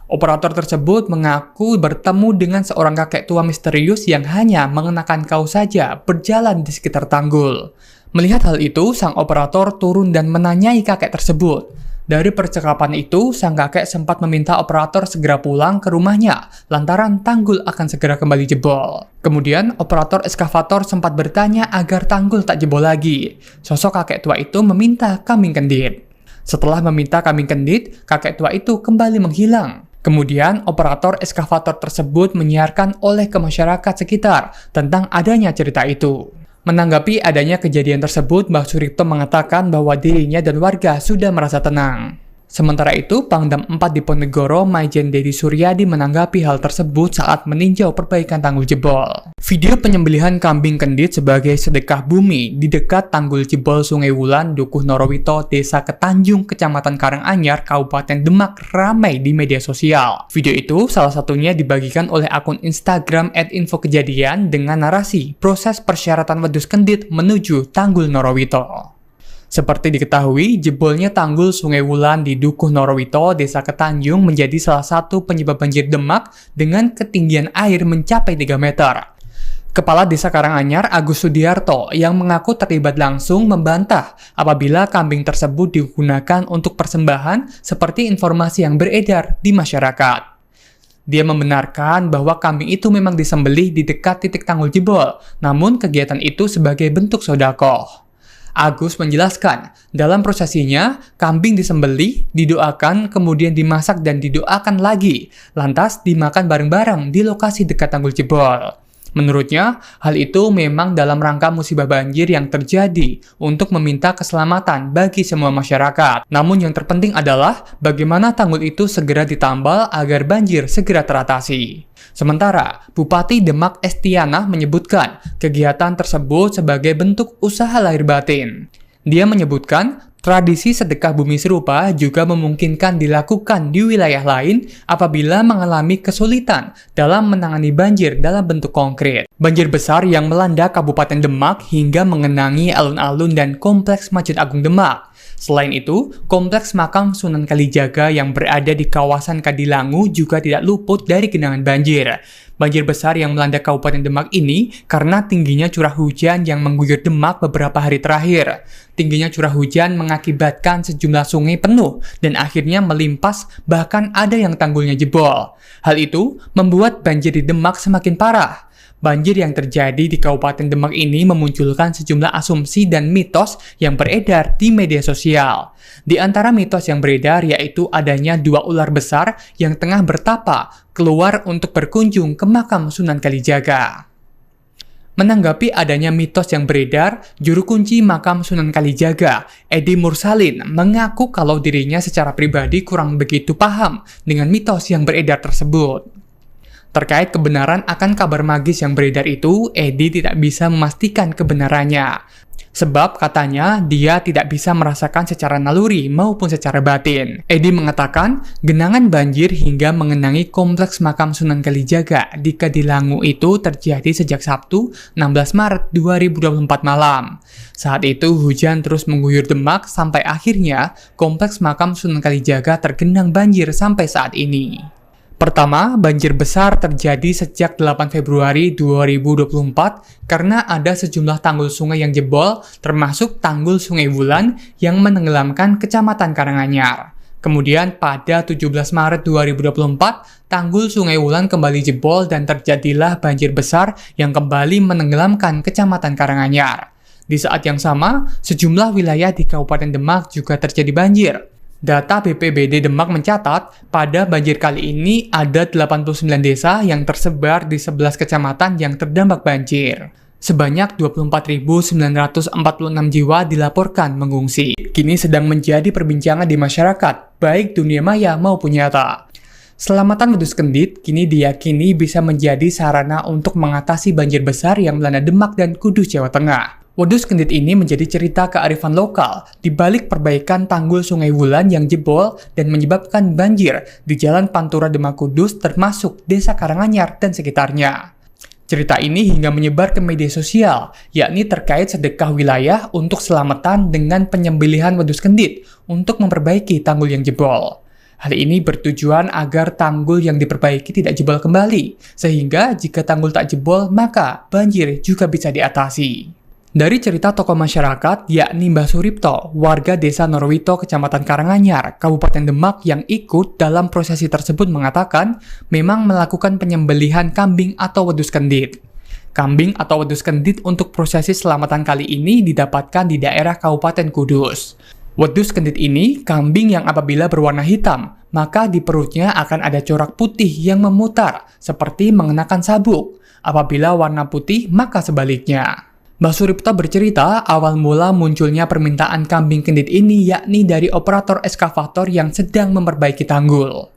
Operator tersebut mengaku bertemu dengan seorang kakek tua misterius yang hanya mengenakan kaos saja berjalan di sekitar tanggul. Melihat hal itu, sang operator turun dan menanyai kakek tersebut. Dari percakapan itu, sang kakek sempat meminta operator segera pulang ke rumahnya lantaran tanggul akan segera kembali jebol. Kemudian, operator eskavator sempat bertanya agar tanggul tak jebol lagi. Sosok kakek tua itu meminta kambing kendit. Setelah meminta kambing kendit, kakek tua itu kembali menghilang. Kemudian, operator eskavator tersebut menyiarkan oleh ke masyarakat sekitar tentang adanya cerita itu. Menanggapi adanya kejadian tersebut, Mbah Suripto mengatakan bahwa dirinya dan warga sudah merasa tenang. Sementara itu, Pangdam 4 Diponegoro, Maijen Dedi Suryadi menanggapi hal tersebut saat meninjau perbaikan tanggul jebol. Video penyembelihan kambing kendit sebagai sedekah bumi di dekat tanggul jebol Sungai Wulan, Dukuh Norowito, Desa Ketanjung, Kecamatan Karanganyar, Kabupaten Demak ramai di media sosial. Video itu salah satunya dibagikan oleh akun Instagram @infokejadian dengan narasi proses persyaratan wedhus kendit menuju Tanggul Norowito. Seperti diketahui, jebolnya tanggul Sungai Wulan di Dukuh Norowito, Desa Ketanjung menjadi salah satu penyebab banjir Demak dengan ketinggian air mencapai 3 meter. Kepala Desa Karanganyar, Agus Sudiarto, yang mengaku terlibat langsung membantah apabila kambing tersebut digunakan untuk persembahan seperti informasi yang beredar di masyarakat. Dia membenarkan bahwa kambing itu memang disembelih di dekat titik tanggul jebol, namun kegiatan itu sebagai bentuk sedekah. Agus menjelaskan, dalam prosesinya, kambing disembelih, didoakan, kemudian dimasak dan didoakan lagi, lantas dimakan bareng-bareng di lokasi dekat tanggul jebol. Menurutnya, hal itu memang dalam rangka musibah banjir yang terjadi untuk meminta keselamatan bagi semua masyarakat. Namun yang terpenting adalah bagaimana tanggul itu segera ditambal agar banjir segera teratasi. Sementara, Bupati Demak Estiana menyebutkan kegiatan tersebut sebagai bentuk usaha lahir batin. Dia menyebutkan tradisi sedekah bumi serupa juga memungkinkan dilakukan di wilayah lain apabila mengalami kesulitan dalam menangani banjir dalam bentuk konkret. Banjir besar yang melanda Kabupaten Demak hingga mengenangi alun-alun dan kompleks Masjid Agung Demak. Selain itu, kompleks makam Sunan Kalijaga yang berada di kawasan Kadilangu juga tidak luput dari genangan banjir. Banjir besar yang melanda Kabupaten Demak ini karena tingginya curah hujan yang mengguyur Demak beberapa hari terakhir. Tingginya curah hujan mengakibatkan sejumlah sungai penuh dan akhirnya melimpas, bahkan ada yang tanggulnya jebol. Hal itu membuat banjir di Demak semakin parah. Banjir yang terjadi di Kabupaten Demak ini memunculkan sejumlah asumsi dan mitos yang beredar di media sosial. Di antara mitos yang beredar yaitu adanya 2 ular besar yang tengah bertapa keluar untuk berkunjung ke makam Sunan Kalijaga. Menanggapi adanya mitos yang beredar, juru kunci makam Sunan Kalijaga, Edi Mursalin, mengaku kalau dirinya secara pribadi kurang begitu paham dengan mitos yang beredar tersebut. Terkait kebenaran akan kabar magis yang beredar itu, Edi tidak bisa memastikan kebenarannya. Sebab katanya dia tidak bisa merasakan secara naluri maupun secara batin. Edi mengatakan genangan banjir hingga mengenangi kompleks makam Sunan Kalijaga di Kadilangu itu terjadi sejak Sabtu 16 Maret 2024 malam. Saat itu hujan terus mengguyur Demak sampai akhirnya kompleks makam Sunan Kalijaga tergenang banjir sampai saat ini. Pertama, banjir besar terjadi sejak 8 Februari 2024 karena ada sejumlah tanggul sungai yang jebol, termasuk tanggul Sungai Wulan yang menenggelamkan Kecamatan Karanganyar. Kemudian pada 17 Maret 2024, tanggul Sungai Wulan kembali jebol dan terjadilah banjir besar yang kembali menenggelamkan Kecamatan Karanganyar. Di saat yang sama, sejumlah wilayah di Kabupaten Demak juga terjadi banjir. Data BPBD Demak mencatat, pada banjir kali ini ada 89 desa yang tersebar di 11 kecamatan yang terdampak banjir. Sebanyak 24.946 jiwa dilaporkan mengungsi. Kini sedang menjadi perbincangan di masyarakat, baik dunia maya maupun nyata. Selamatan wedhus kendit kini diyakini bisa menjadi sarana untuk mengatasi banjir besar yang melanda Demak dan Kudus, Jawa Tengah. Wedhus kendit ini menjadi cerita kearifan lokal di balik perbaikan tanggul Sungai Wulan yang jebol dan menyebabkan banjir di Jalan Pantura Demak Kudus termasuk Desa Karanganyar dan sekitarnya. Cerita ini hingga menyebar ke media sosial, yakni terkait sedekah wilayah untuk selamatan dengan penyembelihan wedhus kendit untuk memperbaiki tanggul yang jebol. Hal ini bertujuan agar tanggul yang diperbaiki tidak jebol kembali, sehingga jika tanggul tak jebol maka banjir juga bisa diatasi. Dari cerita tokoh masyarakat, yakni Mbah Suripto, warga Desa Norowito, Kecamatan Karanganyar, Kabupaten Demak yang ikut dalam prosesi tersebut mengatakan memang melakukan penyembelihan kambing atau wedhus kendit. Kambing atau wedhus kendit untuk prosesi selamatan kali ini didapatkan di daerah Kabupaten Kudus. Wedhus kendit ini kambing yang apabila berwarna hitam, maka di perutnya akan ada corak putih yang memutar, seperti mengenakan sabuk. Apabila warna putih, maka sebaliknya. Mbah Suripto bercerita awal mula munculnya permintaan kambing kendit ini yakni dari operator eskavator yang sedang memperbaiki tanggul.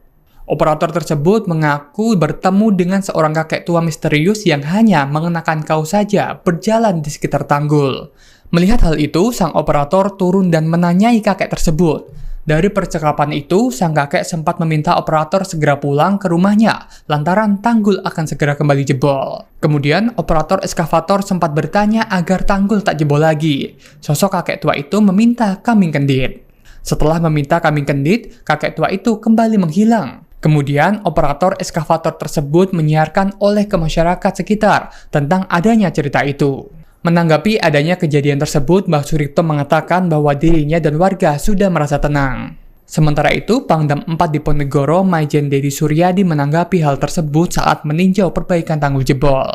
Operator tersebut mengaku bertemu dengan seorang kakek tua misterius yang hanya mengenakan kaos saja berjalan di sekitar tanggul. Melihat hal itu, sang operator turun dan menanyai kakek tersebut. Dari percakapan itu, sang kakek sempat meminta operator segera pulang ke rumahnya lantaran tanggul akan segera kembali jebol. Kemudian, operator eskavator sempat bertanya agar tanggul tak jebol lagi. Sosok kakek tua itu meminta kambing kendit. Setelah meminta kambing kendit, kakek tua itu kembali menghilang. Kemudian, operator eskavator tersebut menyiarkan oleh ke masyarakat sekitar tentang adanya cerita itu. Menanggapi adanya kejadian tersebut, Mbah Suripto mengatakan bahwa dirinya dan warga sudah merasa tenang. Sementara itu, Pangdam 4 Diponegoro, Maijen Dedi Suryadi menanggapi hal tersebut saat meninjau perbaikan tanggul jebol.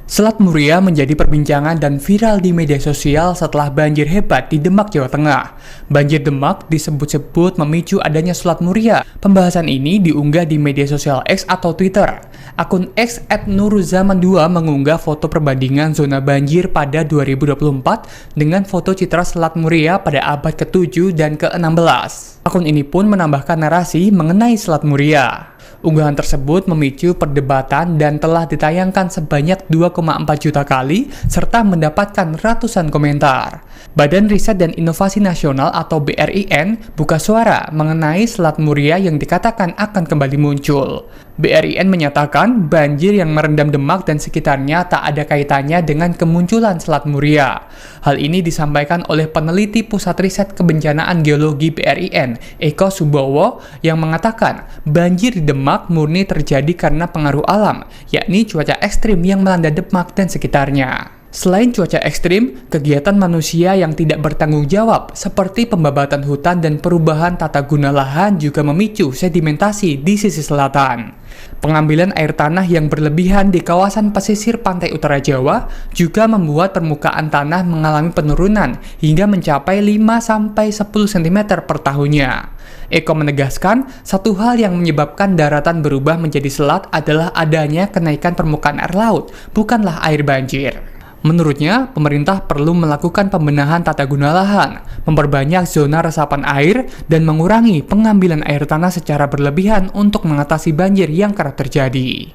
Selat Muria menjadi perbincangan dan viral di media sosial setelah banjir hebat di Demak, Jawa Tengah. Banjir Demak disebut-sebut memicu adanya Selat Muria. Pembahasan ini diunggah di media sosial X atau Twitter. Akun X @nuruzaman2 mengunggah foto perbandingan zona banjir pada 2024 dengan foto citra Selat Muria pada abad ke-7 dan ke-16. Akun ini pun menambahkan narasi mengenai Selat Muria. Unggahan tersebut memicu perdebatan dan telah ditayangkan sebanyak 2,4 juta kali serta mendapatkan ratusan komentar. Badan Riset dan Inovasi Nasional atau BRIN buka suara mengenai Selat Muria yang dikatakan akan kembali muncul. BRIN menyatakan banjir yang merendam Demak dan sekitarnya tak ada kaitannya dengan kemunculan Selat Muria. Hal ini disampaikan oleh peneliti Pusat Riset Kebencanaan Geologi BRIN, Eko Subowo, yang mengatakan banjir di Demak murni terjadi karena pengaruh alam, yakni cuaca ekstrim yang melanda Demak dan sekitarnya. Selain cuaca ekstrim, kegiatan manusia yang tidak bertanggung jawab seperti pembabatan hutan dan perubahan tata guna lahan juga memicu sedimentasi di sisi selatan. Pengambilan air tanah yang berlebihan di kawasan pesisir pantai utara Jawa juga membuat permukaan tanah mengalami penurunan hingga mencapai 5-10 cm per tahunnya. Eko menegaskan, satu hal yang menyebabkan daratan berubah menjadi selat adalah adanya kenaikan permukaan air laut, bukanlah air banjir. Menurutnya, pemerintah perlu melakukan pembenahan tata guna lahan, memperbanyak zona resapan air, dan mengurangi pengambilan air tanah secara berlebihan untuk mengatasi banjir yang kerap terjadi.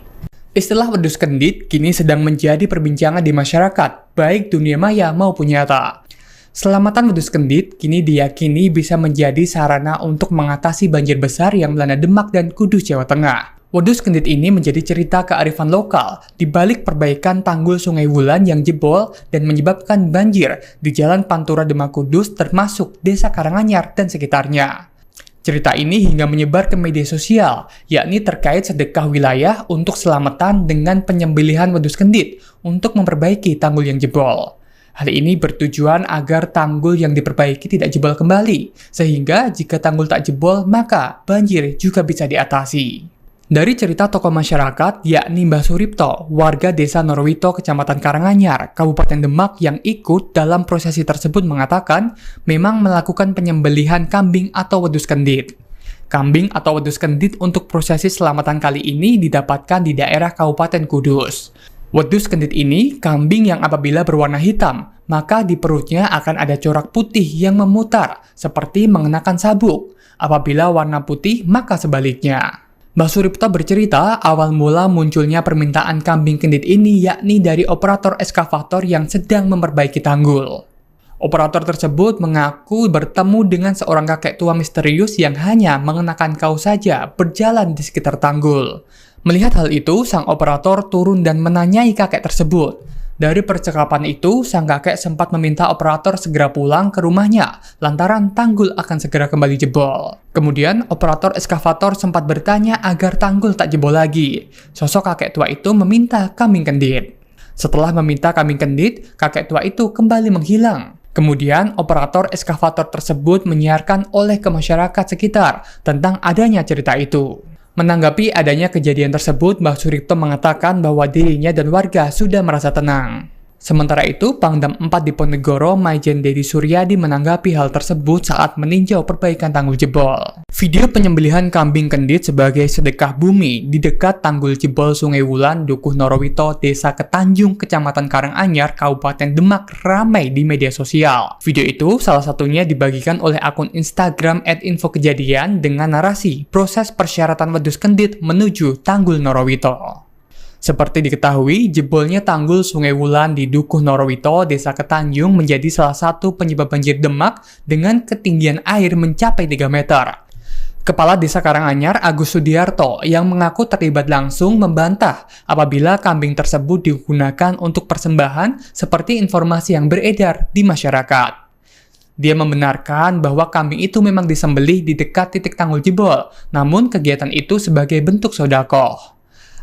Istilah wedhus kendit kini sedang menjadi perbincangan di masyarakat, baik dunia maya maupun nyata. Selamatan wedhus kendit kini diyakini bisa menjadi sarana untuk mengatasi banjir besar yang melanda Demak dan Kudus, Jawa Tengah. Wedhus kendit ini menjadi cerita kearifan lokal di balik perbaikan tanggul Sungai Wulan yang jebol dan menyebabkan banjir di Jalan Pantura Demak Kudus termasuk Desa Karanganyar dan sekitarnya. Cerita ini hingga menyebar ke media sosial, yakni terkait sedekah wilayah untuk selamatan dengan penyembelihan wedhus kendit untuk memperbaiki tanggul yang jebol. Hal ini bertujuan agar tanggul yang diperbaiki tidak jebol kembali, sehingga jika tanggul tak jebol maka banjir juga bisa diatasi. Dari cerita tokoh masyarakat, yakni Mbah Suripto, warga desa Norwito, Kecamatan Karanganyar, Kabupaten Demak yang ikut dalam prosesi tersebut mengatakan memang melakukan penyembelihan kambing atau wedhus kendit. Kambing atau wedhus kendit untuk prosesi selamatan kali ini didapatkan di daerah Kabupaten Kudus. Wedhus kendit ini kambing yang apabila berwarna hitam, maka di perutnya akan ada corak putih yang memutar, seperti mengenakan sabuk. Apabila warna putih, maka sebaliknya. Mbah Suripto bercerita awal mula munculnya permintaan kambing kendit ini yakni dari operator eskavator yang sedang memperbaiki tanggul. Operator tersebut mengaku bertemu dengan seorang kakek tua misterius yang hanya mengenakan kaos saja berjalan di sekitar tanggul. Melihat hal itu, sang operator turun dan menanyai kakek tersebut. Dari percakapan itu, sang kakek sempat meminta operator segera pulang ke rumahnya lantaran tanggul akan segera kembali jebol. Kemudian, operator eskavator sempat bertanya agar tanggul tak jebol lagi. Sosok kakek tua itu meminta kambing kendit. Setelah meminta kambing kendit, kakek tua itu kembali menghilang. Kemudian, operator eskavator tersebut menyiarkan oleh ke masyarakat sekitar tentang adanya cerita itu. Menanggapi adanya kejadian tersebut, Mbah Suripto mengatakan bahwa dirinya dan warga sudah merasa tenang. Sementara itu, Pangdam 4 Diponegoro, Maijen Dedi Suryadi menanggapi hal tersebut saat meninjau perbaikan tanggul jebol. Video penyembelihan kambing kendit sebagai sedekah bumi di dekat tanggul jebol Sungai Wulan, Dukuh Norowito, Desa Ketanjung, Kecamatan Karanganyar, Kabupaten Demak ramai di media sosial. Video itu salah satunya dibagikan oleh akun Instagram @infokejadian dengan narasi proses persyaratan wedhus kendit menuju tanggul Norowito. Seperti diketahui, jebolnya tanggul Sungai Wulan di Dukuh Norowito, Desa Ketanjung menjadi salah satu penyebab banjir Demak dengan ketinggian air mencapai 3 meter. Kepala Desa Karanganyar, Agus Sudiarto, yang mengaku terlibat langsung membantah apabila kambing tersebut digunakan untuk persembahan seperti informasi yang beredar di masyarakat. Dia membenarkan bahwa kambing itu memang disembelih di dekat titik tanggul jebol, namun kegiatan itu sebagai bentuk sedekah.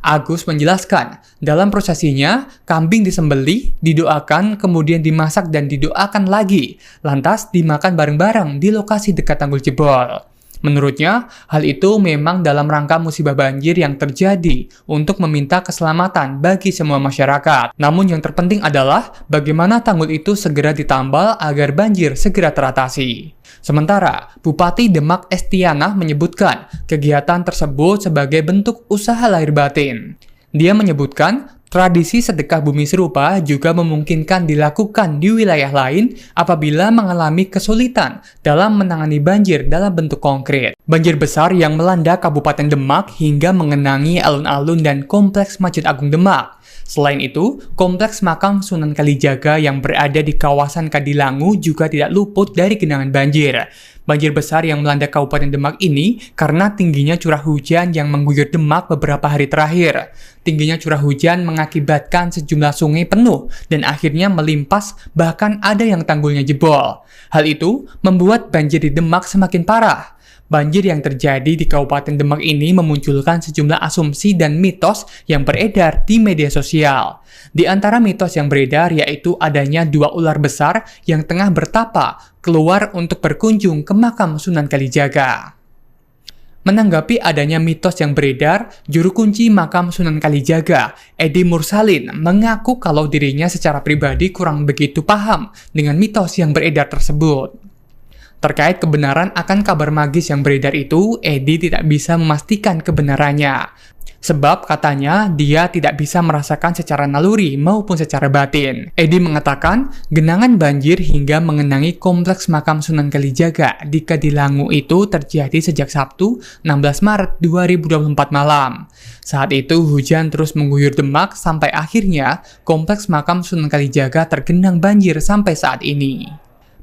Agus menjelaskan, dalam prosesinya, kambing disembelih, didoakan, kemudian dimasak dan didoakan lagi, lantas dimakan bareng-bareng di lokasi dekat tanggul jebol. Menurutnya, hal itu memang dalam rangka musibah banjir yang terjadi untuk meminta keselamatan bagi semua masyarakat. Namun yang terpenting adalah bagaimana tanggul itu segera ditambal agar banjir segera teratasi. Sementara, Bupati Demak Estianah menyebutkan kegiatan tersebut sebagai bentuk usaha lahir batin. Dia menyebutkan tradisi sedekah bumi serupa juga memungkinkan dilakukan di wilayah lain apabila mengalami kesulitan dalam menangani banjir dalam bentuk konkret. Banjir besar yang melanda Kabupaten Demak hingga mengenangi alun-alun dan kompleks Masjid Agung Demak. Selain itu, kompleks makam Sunan Kalijaga yang berada di kawasan Kadilangu juga tidak luput dari genangan banjir. Banjir besar yang melanda Kabupaten Demak ini karena tingginya curah hujan yang mengguyur Demak beberapa hari terakhir. Tingginya curah hujan mengakibatkan sejumlah sungai penuh dan akhirnya melimpas, bahkan ada yang tanggulnya jebol. Hal itu membuat banjir di Demak semakin parah. Banjir yang terjadi di Kabupaten Demak ini memunculkan sejumlah asumsi dan mitos yang beredar di media sosial. Di antara mitos yang beredar yaitu adanya 2 ular besar yang tengah bertapa keluar untuk berkunjung ke makam Sunan Kalijaga. Menanggapi adanya mitos yang beredar, juru kunci makam Sunan Kalijaga, Edi Mursalin, mengaku kalau dirinya secara pribadi kurang begitu paham dengan mitos yang beredar tersebut. Terkait kebenaran akan kabar magis yang beredar itu, Edi tidak bisa memastikan kebenarannya. Sebab katanya dia tidak bisa merasakan secara naluri maupun secara batin. Edi mengatakan genangan banjir hingga mengenangi kompleks makam Sunan Kalijaga di Kadilangu itu terjadi sejak Sabtu 16 Maret 2024 malam. Saat itu hujan terus mengguyur Demak sampai akhirnya kompleks makam Sunan Kalijaga tergenang banjir sampai saat ini.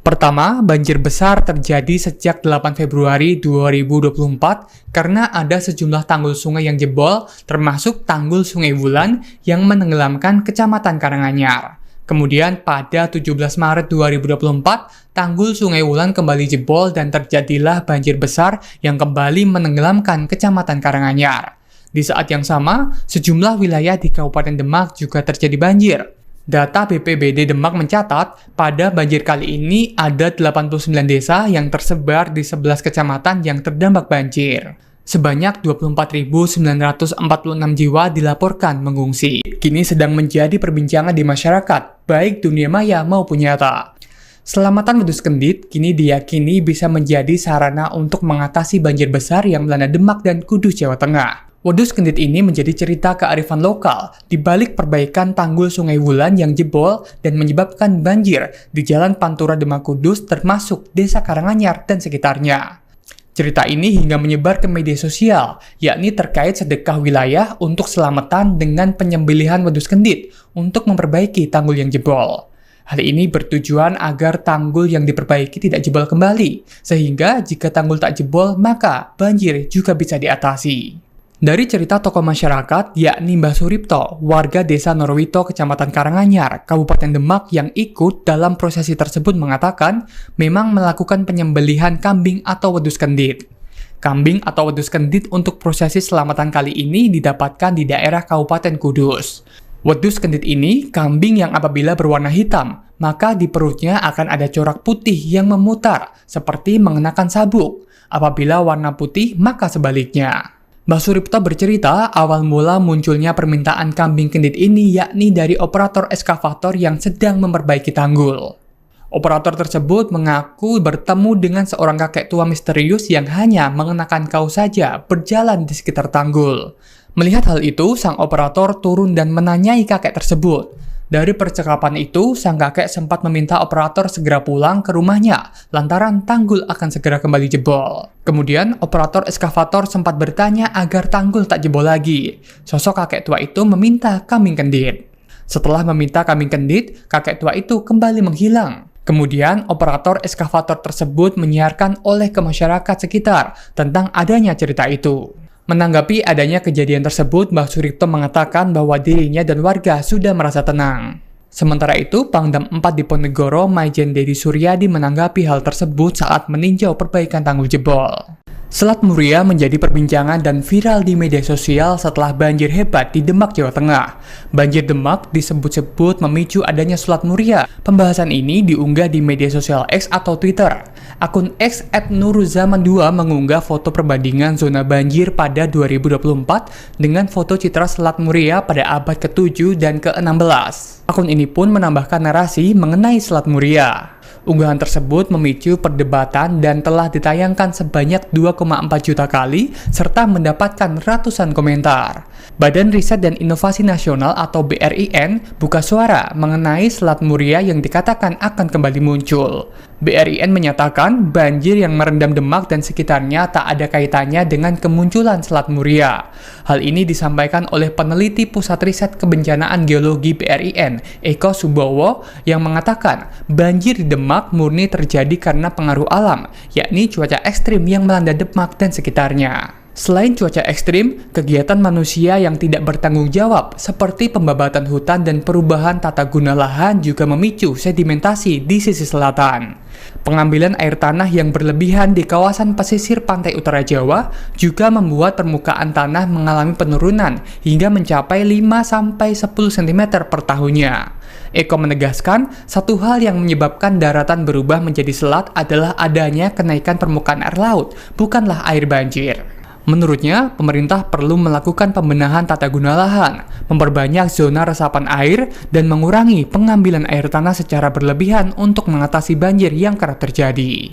Pertama, banjir besar terjadi sejak 8 Februari 2024 karena ada sejumlah tanggul sungai yang jebol, termasuk tanggul Sungai Wulan yang menenggelamkan Kecamatan Karanganyar. Kemudian pada 17 Maret 2024, tanggul Sungai Wulan kembali jebol dan terjadilah banjir besar yang kembali menenggelamkan Kecamatan Karanganyar. Di saat yang sama, sejumlah wilayah di Kabupaten Demak juga terjadi banjir. Data BPBD Demak mencatat, pada banjir kali ini ada 89 desa yang tersebar di 11 kecamatan yang terdampak banjir. Sebanyak 24.946 jiwa dilaporkan mengungsi. Kini sedang menjadi perbincangan di masyarakat, baik dunia maya maupun nyata. Selamatan wedhus kendit kini diyakini bisa menjadi sarana untuk mengatasi banjir besar yang melanda Demak dan Kudus, Jawa Tengah. Wedhus kendit ini menjadi cerita kearifan lokal di balik perbaikan tanggul Sungai Wulan yang jebol dan menyebabkan banjir di Jalan Pantura Demak Kudus termasuk Desa Karanganyar dan sekitarnya. Cerita ini hingga menyebar ke media sosial, yakni terkait sedekah wilayah untuk selamatan dengan penyembelihan wedhus kendit untuk memperbaiki tanggul yang jebol. Hal ini bertujuan agar tanggul yang diperbaiki tidak jebol kembali, sehingga jika tanggul tak jebol maka banjir juga bisa diatasi. Dari cerita tokoh masyarakat, yakni Mbah Suripto, warga Desa Norowito, Kecamatan Karanganyar, Kabupaten Demak yang ikut dalam prosesi tersebut mengatakan memang melakukan penyembelihan kambing atau wedhus kendit. Kambing atau wedhus kendit untuk prosesi selamatan kali ini didapatkan di daerah Kabupaten Kudus. Wedhus kendit ini kambing yang apabila berwarna hitam, maka di perutnya akan ada corak putih yang memutar, seperti mengenakan sabuk. Apabila warna putih, maka sebaliknya. Mbah Suripto bercerita, awal mula munculnya permintaan kambing kendit ini yakni dari operator eskavator yang sedang memperbaiki tanggul. Operator tersebut mengaku bertemu dengan seorang kakek tua misterius yang hanya mengenakan kaos saja berjalan di sekitar tanggul. Melihat hal itu, sang operator turun dan menanyai kakek tersebut. Dari percakapan itu, sang kakek sempat meminta operator segera pulang ke rumahnya, lantaran tanggul akan segera kembali jebol. Kemudian, operator eskavator sempat bertanya agar tanggul tak jebol lagi. Sosok kakek tua itu meminta kambing kendit. Setelah meminta kambing kendit, kakek tua itu kembali menghilang. Kemudian, operator eskavator tersebut menyiarkan oleh ke masyarakat sekitar tentang adanya cerita itu. Menanggapi adanya kejadian tersebut, Mbah Suripto mengatakan bahwa dirinya dan warga sudah merasa tenang. Sementara itu, Pangdam 4 Diponegoro, Maijen Dedi Suryadi menanggapi hal tersebut saat meninjau perbaikan tanggul jebol. Selat Muria menjadi perbincangan dan viral di media sosial setelah banjir hebat di Demak, Jawa Tengah. Banjir Demak disebut-sebut memicu adanya Selat Muria. Pembahasan ini diunggah di media sosial X atau Twitter. Akun X @nuruzaman2 mengunggah foto perbandingan zona banjir pada 2024 dengan foto citra Selat Muria pada abad ke-7 dan ke-16. Akun ini pun menambahkan narasi mengenai Selat Muria. Unggahan tersebut memicu perdebatan dan telah ditayangkan sebanyak 2,4 juta kali serta mendapatkan ratusan komentar. Badan Riset dan Inovasi Nasional atau BRIN buka suara mengenai Selat Muria yang dikatakan akan kembali muncul. BRIN menyatakan banjir yang merendam Demak dan sekitarnya tak ada kaitannya dengan kemunculan Selat Muria. Hal ini disampaikan oleh peneliti Pusat Riset Kebencanaan Geologi BRIN, Eko Subowo, yang mengatakan banjir di Demak murni terjadi karena pengaruh alam, yakni cuaca ekstrim yang melanda Demak dan sekitarnya. Selain cuaca ekstrim, kegiatan manusia yang tidak bertanggung jawab seperti pembabatan hutan dan perubahan tata guna lahan juga memicu sedimentasi di sisi selatan. Pengambilan air tanah yang berlebihan di kawasan pesisir pantai utara Jawa juga membuat permukaan tanah mengalami penurunan hingga mencapai 5-10 cm per tahunnya. Eko menegaskan, satu hal yang menyebabkan daratan berubah menjadi selat adalah adanya kenaikan permukaan air laut, bukanlah air banjir. Menurutnya, pemerintah perlu melakukan pembenahan tata guna lahan, memperbanyak zona resapan air, dan mengurangi pengambilan air tanah secara berlebihan untuk mengatasi banjir yang kerap terjadi.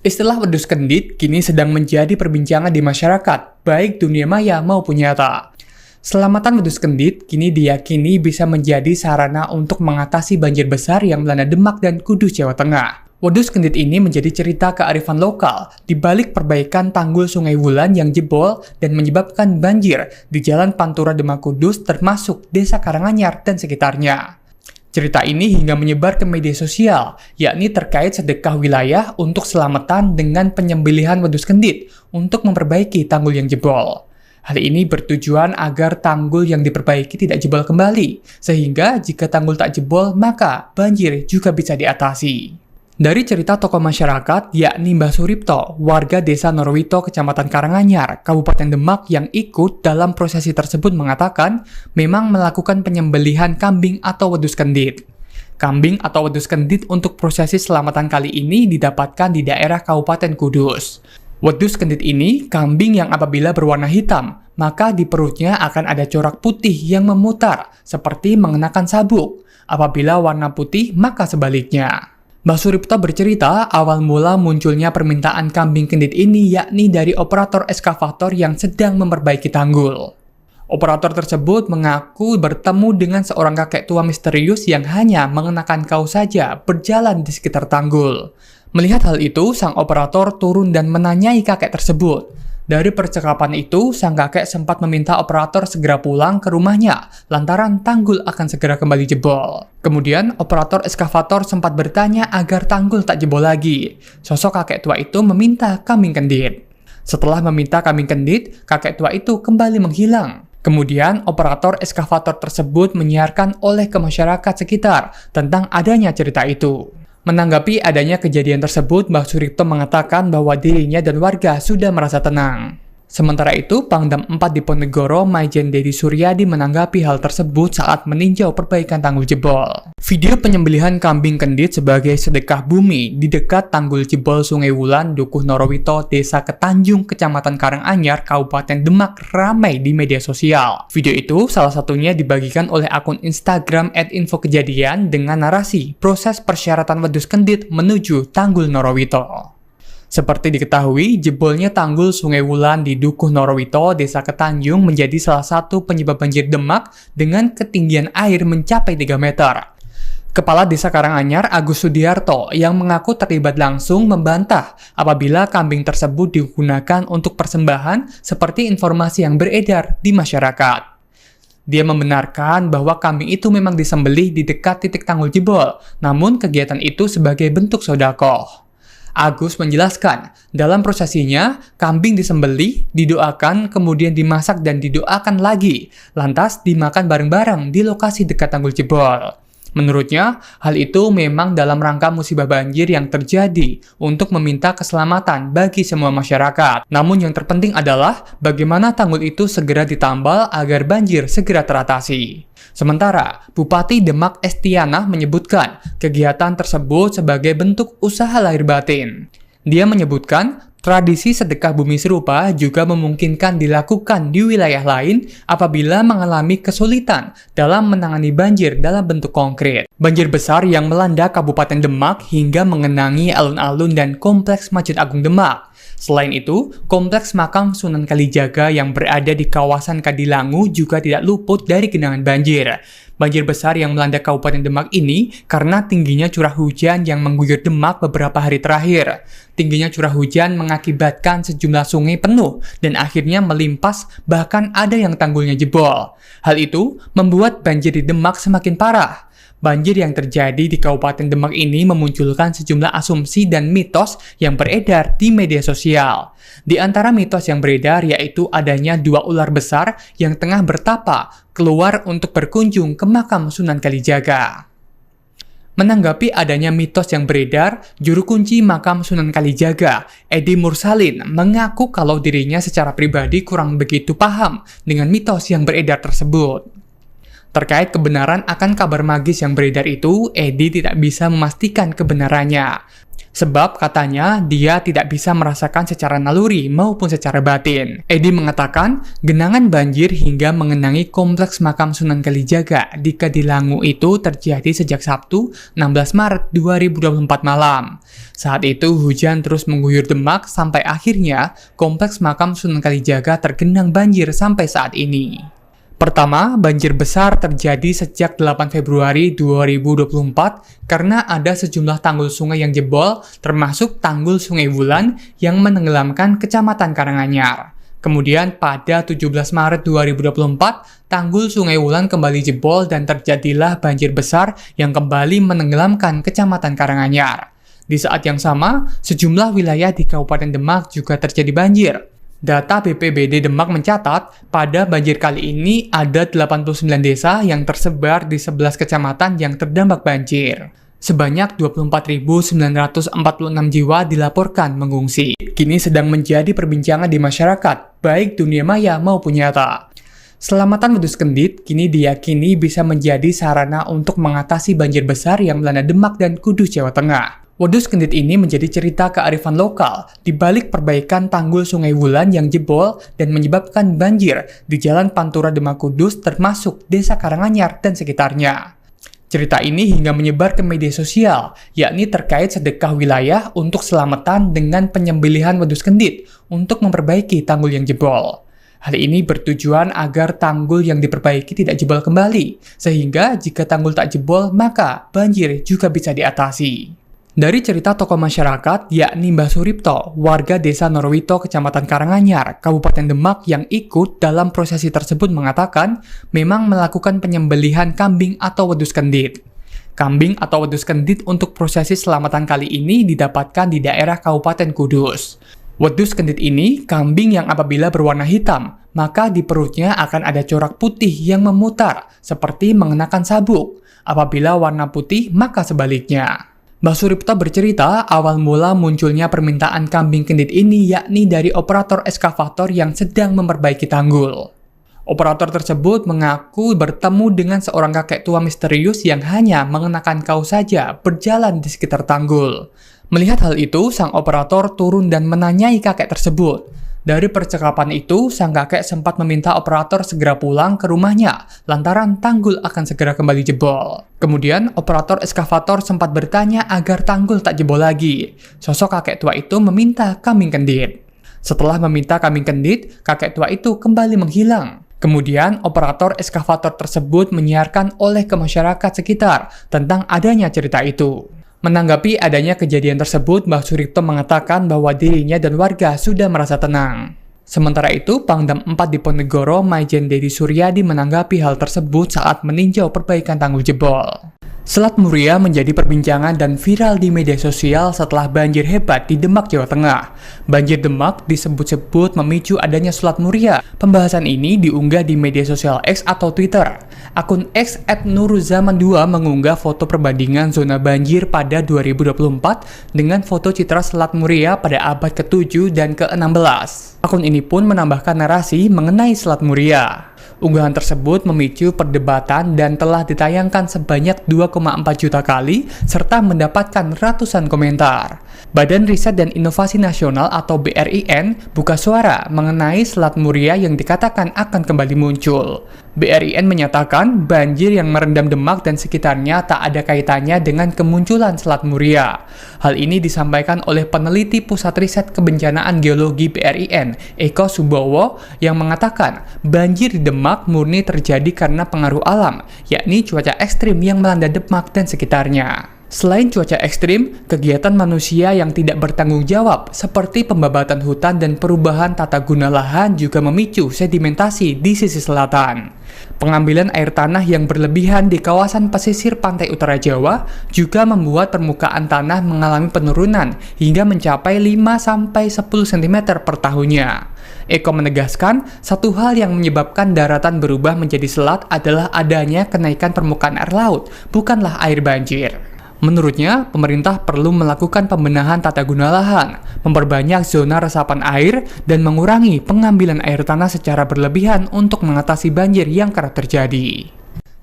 Istilah wedhus kendit kini sedang menjadi perbincangan di masyarakat, baik dunia maya maupun nyata. Selamatan wedhus kendit kini diyakini bisa menjadi sarana untuk mengatasi banjir besar yang melanda Demak dan Kudus, Jawa Tengah. Wedhus kendit ini menjadi cerita kearifan lokal di balik perbaikan tanggul Sungai Wulan yang jebol dan menyebabkan banjir di Jalan Pantura Demak Kudus termasuk Desa Karanganyar dan sekitarnya. Cerita ini hingga menyebar ke media sosial, yakni terkait sedekah wilayah untuk selamatan dengan penyembelihan wedhus kendit untuk memperbaiki tanggul yang jebol. Hal ini bertujuan agar tanggul yang diperbaiki tidak jebol kembali, sehingga jika tanggul tak jebol maka banjir juga bisa diatasi. Dari cerita tokoh masyarakat, yakni Mbah Suripto, warga desa Norwito, Kecamatan Karanganyar, Kabupaten Demak yang ikut dalam prosesi tersebut mengatakan memang melakukan penyembelihan kambing atau wedhus kendit. Kambing atau wedhus kendit untuk prosesi selamatan kali ini didapatkan di daerah Kabupaten Kudus. Wedhus kendit ini kambing yang apabila berwarna hitam, maka di perutnya akan ada corak putih yang memutar, seperti mengenakan sabuk. Apabila warna putih, maka sebaliknya. Mbah Suripto bercerita, awal mula munculnya permintaan kambing kendit ini yakni dari operator eskavator yang sedang memperbaiki tanggul. Operator tersebut mengaku bertemu dengan seorang kakek tua misterius yang hanya mengenakan kaos saja berjalan di sekitar tanggul. Melihat hal itu, sang operator turun dan menanyai kakek tersebut. Dari percakapan itu, sang kakek sempat meminta operator segera pulang ke rumahnya, lantaran tanggul akan segera kembali jebol. Kemudian, operator eskavator sempat bertanya agar tanggul tak jebol lagi. Sosok kakek tua itu meminta kambing kendit. Setelah meminta kambing kendit, kakek tua itu kembali menghilang. Kemudian, operator eskavator tersebut menyiarkan oleh ke masyarakat sekitar tentang adanya cerita itu. Menanggapi adanya kejadian tersebut, Mbah Suripto mengatakan bahwa dirinya dan warga sudah merasa tenang. Sementara itu, Pangdam 4 Diponegoro Maijen Dedi Suryadi menanggapi hal tersebut saat meninjau perbaikan tanggul jebol. Video penyembelihan kambing kendit sebagai sedekah bumi di dekat tanggul jebol Sungai Wulan, Dukuh Norowito, Desa Ketanjung, Kecamatan Karanganyar, Kabupaten Demak ramai di media sosial. Video itu salah satunya dibagikan oleh akun Instagram @infokejadian dengan narasi proses persyaratan wedus kendit menuju tanggul Norowito. Seperti diketahui, jebolnya tanggul Sungai Wulan di Dukuh Norowito, Desa Ketanjung menjadi salah satu penyebab banjir Demak dengan ketinggian air mencapai 3 meter. Kepala Desa Karanganyar, Agus Sudiarto, yang mengaku terlibat langsung membantah apabila kambing tersebut digunakan untuk persembahan seperti informasi yang beredar di masyarakat. Dia membenarkan bahwa kambing itu memang disembelih di dekat titik tanggul jebol, namun kegiatan itu sebagai bentuk sedekah. Agus menjelaskan, dalam prosesinya, kambing disembelih, didoakan, kemudian dimasak dan didoakan lagi, lantas dimakan bareng-bareng di lokasi dekat tanggul jebol. Menurutnya, hal itu memang dalam rangka musibah banjir yang terjadi untuk meminta keselamatan bagi semua masyarakat. Namun yang terpenting adalah bagaimana tanggul itu segera ditambal agar banjir segera teratasi. Sementara, Bupati Demak Estianah menyebutkan kegiatan tersebut sebagai bentuk usaha lahir batin. Dia menyebutkan tradisi sedekah bumi serupa juga memungkinkan dilakukan di wilayah lain apabila mengalami kesulitan dalam menangani banjir dalam bentuk konkret. Banjir besar yang melanda Kabupaten Demak hingga mengenangi alun-alun dan kompleks Masjid Agung Demak. Selain itu, kompleks makam Sunan Kalijaga yang berada di kawasan Kadilangu juga tidak luput dari genangan banjir. Banjir besar yang melanda Kabupaten Demak ini karena tingginya curah hujan yang mengguyur Demak beberapa hari terakhir. Tingginya curah hujan mengakibatkan sejumlah sungai penuh dan akhirnya melimpas, bahkan ada yang tanggulnya jebol. Hal itu membuat banjir di Demak semakin parah. Banjir yang terjadi di Kabupaten Demak ini memunculkan sejumlah asumsi dan mitos yang beredar di media sosial. Di antara mitos yang beredar yaitu adanya 2 ular besar yang tengah bertapa keluar untuk berkunjung ke makam Sunan Kalijaga. Menanggapi adanya mitos yang beredar, juru kunci makam Sunan Kalijaga, Edi Mursalin, mengaku kalau dirinya secara pribadi kurang begitu paham dengan mitos yang beredar tersebut. Terkait kebenaran akan kabar magis yang beredar itu, Edi tidak bisa memastikan kebenarannya. Sebab katanya dia tidak bisa merasakan secara naluri maupun secara batin. Edi mengatakan genangan banjir hingga mengenangi kompleks makam Sunan Kalijaga di Kadilangu itu terjadi sejak Sabtu 16 Maret 2024 malam. Saat itu hujan terus mengguyur Demak sampai akhirnya kompleks makam Sunan Kalijaga tergenang banjir sampai saat ini. Pertama, banjir besar terjadi sejak 8 Februari 2024 karena ada sejumlah tanggul sungai yang jebol, termasuk tanggul Sungai Wulan yang menenggelamkan Kecamatan Karanganyar. Kemudian pada 17 Maret 2024, tanggul Sungai Wulan kembali jebol dan terjadilah banjir besar yang kembali menenggelamkan Kecamatan Karanganyar. Di saat yang sama, sejumlah wilayah di Kabupaten Demak juga terjadi banjir. Data BPBD Demak mencatat, pada banjir kali ini ada 89 desa yang tersebar di 11 kecamatan yang terdampak banjir. Sebanyak 24.946 jiwa dilaporkan mengungsi. Kini sedang menjadi perbincangan di masyarakat, baik dunia maya maupun nyata. Selamatan wedus kendit kini diyakini bisa menjadi sarana untuk mengatasi banjir besar yang melanda Demak dan Kudus, Jawa Tengah. Wedus kendit ini menjadi cerita kearifan lokal di balik perbaikan tanggul Sungai Wulan yang jebol dan menyebabkan banjir di Jalan Pantura Demak Kudus termasuk Desa Karanganyar dan sekitarnya. Cerita ini hingga menyebar ke media sosial, yakni terkait sedekah wilayah untuk selamatan dengan penyembelihan wedus kendit untuk memperbaiki tanggul yang jebol. Hal ini bertujuan agar tanggul yang diperbaiki tidak jebol kembali, sehingga jika tanggul tak jebol maka banjir juga bisa diatasi. Dari cerita tokoh masyarakat, yakni Mbah Suripto, warga Desa Norowito, Kecamatan Karanganyar, Kabupaten Demak yang ikut dalam prosesi tersebut mengatakan memang melakukan penyembelihan kambing atau wedus kendit. Kambing atau wedus kendit untuk prosesi selamatan kali ini didapatkan di daerah Kabupaten Kudus. Wedus kendit ini kambing yang apabila berwarna hitam, maka di perutnya akan ada corak putih yang memutar, seperti mengenakan sabuk. Apabila warna putih, maka sebaliknya. Mbah Suripto bercerita awal mula munculnya permintaan kambing kendit ini yakni dari operator eskavator yang sedang memperbaiki tanggul. Operator tersebut mengaku bertemu dengan seorang kakek tua misterius yang hanya mengenakan kaos saja berjalan di sekitar tanggul. Melihat hal itu, sang operator turun dan menanyai kakek tersebut. Dari percakapan itu, sang kakek sempat meminta operator segera pulang ke rumahnya lantaran tanggul akan segera kembali jebol. Kemudian, operator eskavator sempat bertanya agar tanggul tak jebol lagi. Sosok kakek tua itu meminta kambing kendit. Setelah meminta kambing kendit, kakek tua itu kembali menghilang. Kemudian, operator eskavator tersebut menyiarkan oleh ke masyarakat sekitar tentang adanya cerita itu. Menanggapi adanya kejadian tersebut, Mbah Suripto mengatakan bahwa dirinya dan warga sudah merasa tenang. Sementara itu, Pangdam 4 Diponegoro, Maijen Dedi Suryadi menanggapi hal tersebut saat meninjau perbaikan tanggul jebol. Selat Muria menjadi perbincangan dan viral di media sosial setelah banjir hebat di Demak, Jawa Tengah. Banjir Demak disebut-sebut memicu adanya Selat Muria. Pembahasan ini diunggah di media sosial X atau Twitter. Akun X @nuruzaman2 mengunggah foto perbandingan zona banjir pada 2024 dengan foto citra Selat Muria pada abad ke-7 dan ke-16. Akun ini pun menambahkan narasi mengenai Selat Muria. Unggahan tersebut memicu perdebatan dan telah ditayangkan sebanyak 2,4 juta kali serta mendapatkan ratusan komentar. Badan Riset dan Inovasi Nasional atau BRIN buka suara mengenai Selat Muria yang dikatakan akan kembali muncul. BRIN menyatakan banjir yang merendam Demak dan sekitarnya tak ada kaitannya dengan kemunculan Selat Muria. Hal ini disampaikan oleh peneliti Pusat Riset Kebencanaan Geologi BRIN, Eko Subowo, yang mengatakan banjir di Demak murni terjadi karena pengaruh alam, yakni cuaca ekstrim yang melanda Demak dan sekitarnya. Selain cuaca ekstrim, kegiatan manusia yang tidak bertanggung jawab seperti pembabatan hutan dan perubahan tata guna lahan juga memicu sedimentasi di sisi selatan. Pengambilan air tanah yang berlebihan di kawasan pesisir pantai utara Jawa juga membuat permukaan tanah mengalami penurunan hingga mencapai 5-10 cm per tahunnya. Eko menegaskan, satu hal yang menyebabkan daratan berubah menjadi selat adalah adanya kenaikan permukaan air laut, bukanlah air banjir. Menurutnya, pemerintah perlu melakukan pembenahan tata guna lahan, memperbanyak zona resapan air, dan mengurangi pengambilan air tanah secara berlebihan untuk mengatasi banjir yang kerap terjadi.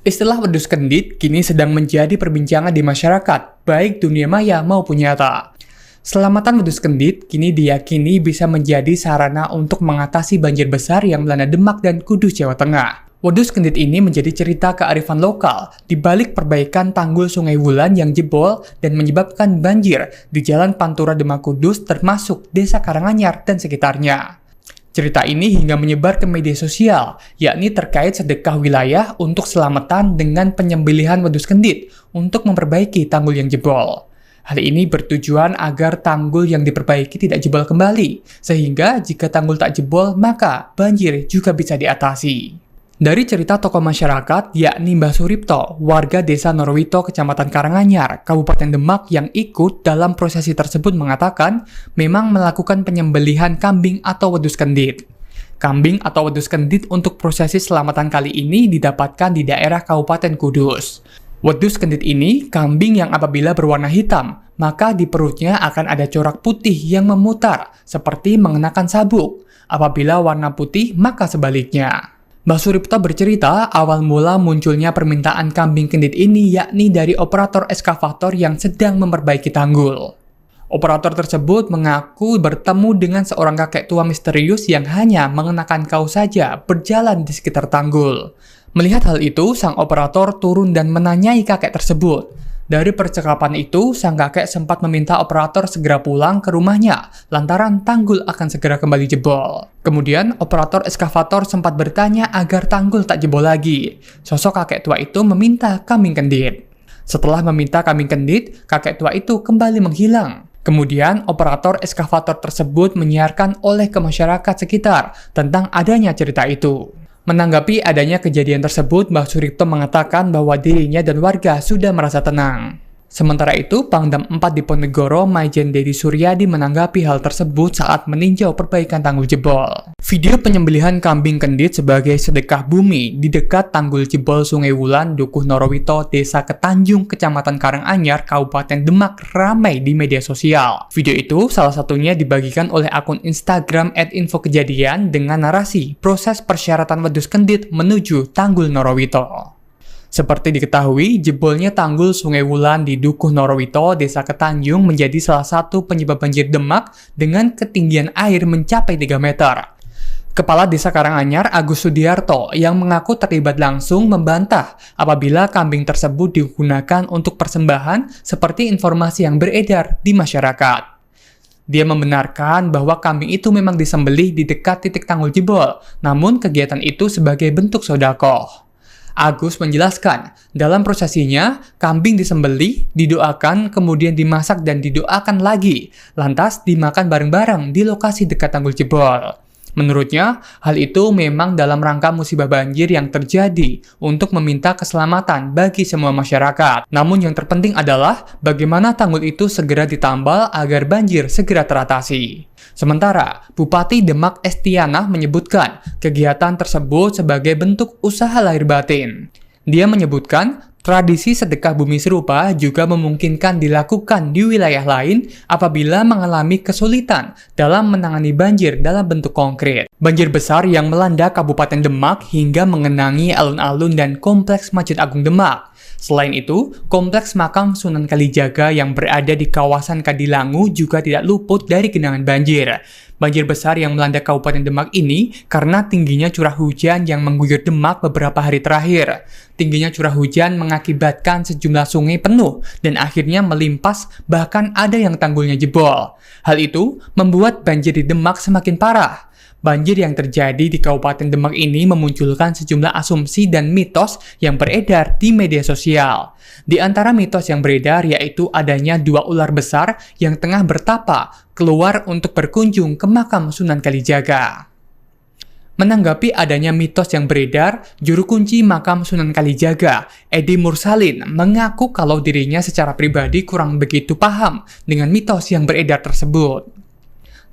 Istilah wedus kendit kini sedang menjadi perbincangan di masyarakat, baik dunia maya maupun nyata. Selamatan wedus kendit kini diyakini bisa menjadi sarana untuk mengatasi banjir besar yang melanda Demak dan Kudus, Jawa Tengah. Wedus kendit ini menjadi cerita kearifan lokal di balik perbaikan tanggul Sungai Wulan yang jebol dan menyebabkan banjir di Jalan Pantura Demak Kudus termasuk Desa Karanganyar dan sekitarnya. Cerita ini hingga menyebar ke media sosial, yakni terkait sedekah wilayah untuk selamatan dengan penyembelihan wedus kendit untuk memperbaiki tanggul yang jebol. Hal ini bertujuan agar tanggul yang diperbaiki tidak jebol kembali, sehingga jika tanggul tak jebol maka banjir juga bisa diatasi. Dari cerita tokoh masyarakat, yakni Mbah Suripto, warga desa Norwito, Kecamatan Karanganyar, Kabupaten Demak yang ikut dalam prosesi tersebut mengatakan memang melakukan penyembelihan kambing atau wedus kendit. Kambing atau wedus kendit untuk prosesi selamatan kali ini didapatkan di daerah Kabupaten Kudus. Wedus kendit ini kambing yang apabila berwarna hitam, maka di perutnya akan ada corak putih yang memutar, seperti mengenakan sabuk. Apabila warna putih, maka sebaliknya. Mbah Suripto bercerita awal mula munculnya permintaan kambing kendit ini yakni dari operator eskavator yang sedang memperbaiki tanggul. Operator tersebut mengaku bertemu dengan seorang kakek tua misterius yang hanya mengenakan kaos saja berjalan di sekitar tanggul. Melihat hal itu, sang operator turun dan menanyai kakek tersebut. Dari percakapan itu, sang kakek sempat meminta operator segera pulang ke rumahnya lantaran tanggul akan segera kembali jebol. Kemudian, operator eskavator sempat bertanya agar tanggul tak jebol lagi. Sosok kakek tua itu meminta kambing kendit. Setelah meminta kambing kendit, kakek tua itu kembali menghilang. Kemudian, operator eskavator tersebut menyiarkan oleh ke masyarakat sekitar tentang adanya cerita itu. Menanggapi adanya kejadian tersebut, Mbah Suripto mengatakan bahwa dirinya dan warga sudah merasa tenang. Sementara itu, Pangdam 4 Diponegoro, Maijen Dedi Suryadi menanggapi hal tersebut saat meninjau perbaikan tanggul jebol. Video penyembelihan kambing kendit sebagai sedekah bumi di dekat tanggul jebol Sungai Wulan, Dukuh Norowito, Desa Ketanjung, Kecamatan Karanganyar, Kabupaten Demak ramai di media sosial. Video itu salah satunya dibagikan oleh akun Instagram @infokejadian dengan narasi proses persyaratan wedhus kendit menuju Tanggul Norowito. Seperti diketahui, jebolnya tanggul Sungai Wulan di Dukuh Norowito, Desa Ketanjung menjadi salah satu penyebab banjir Demak dengan ketinggian air mencapai 3 meter. Kepala Desa Karanganyar, Agus Sudiarto, yang mengaku terlibat langsung membantah apabila kambing tersebut digunakan untuk persembahan seperti informasi yang beredar di masyarakat. Dia membenarkan bahwa kambing itu memang disembelih di dekat titik tanggul jebol, namun kegiatan itu sebagai bentuk sedekah. Agus menjelaskan, dalam prosesinya, kambing disembelih, didoakan, kemudian dimasak dan didoakan lagi, lantas dimakan bareng-bareng di lokasi dekat tanggul jebol. Menurutnya, hal itu memang dalam rangka musibah banjir yang terjadi untuk meminta keselamatan bagi semua masyarakat. Namun yang terpenting adalah bagaimana tanggul itu segera ditambal agar banjir segera teratasi. Sementara, Bupati Demak Estianah menyebutkan kegiatan tersebut sebagai bentuk usaha lahir batin. Dia menyebutkan tradisi sedekah bumi serupa juga memungkinkan dilakukan di wilayah lain apabila mengalami kesulitan dalam menangani banjir dalam bentuk konkret. Banjir besar yang melanda Kabupaten Demak hingga mengenangi alun-alun dan kompleks Masjid Agung Demak. Selain itu, kompleks makam Sunan Kalijaga yang berada di kawasan Kadilangu juga tidak luput dari genangan banjir. Banjir besar yang melanda Kabupaten Demak ini karena tingginya curah hujan yang mengguyur Demak beberapa hari terakhir. Tingginya curah hujan mengakibatkan sejumlah sungai penuh dan akhirnya melimpas, bahkan ada yang tanggulnya jebol. Hal itu membuat banjir di Demak semakin parah. Banjir yang terjadi di Kabupaten Demak ini memunculkan sejumlah asumsi dan mitos yang beredar di media sosial. Di antara mitos yang beredar yaitu adanya 2 ular besar yang tengah bertapa keluar untuk berkunjung ke makam Sunan Kalijaga. Menanggapi adanya mitos yang beredar, juru kunci makam Sunan Kalijaga, Edi Mursalin, mengaku kalau dirinya secara pribadi kurang begitu paham dengan mitos yang beredar tersebut.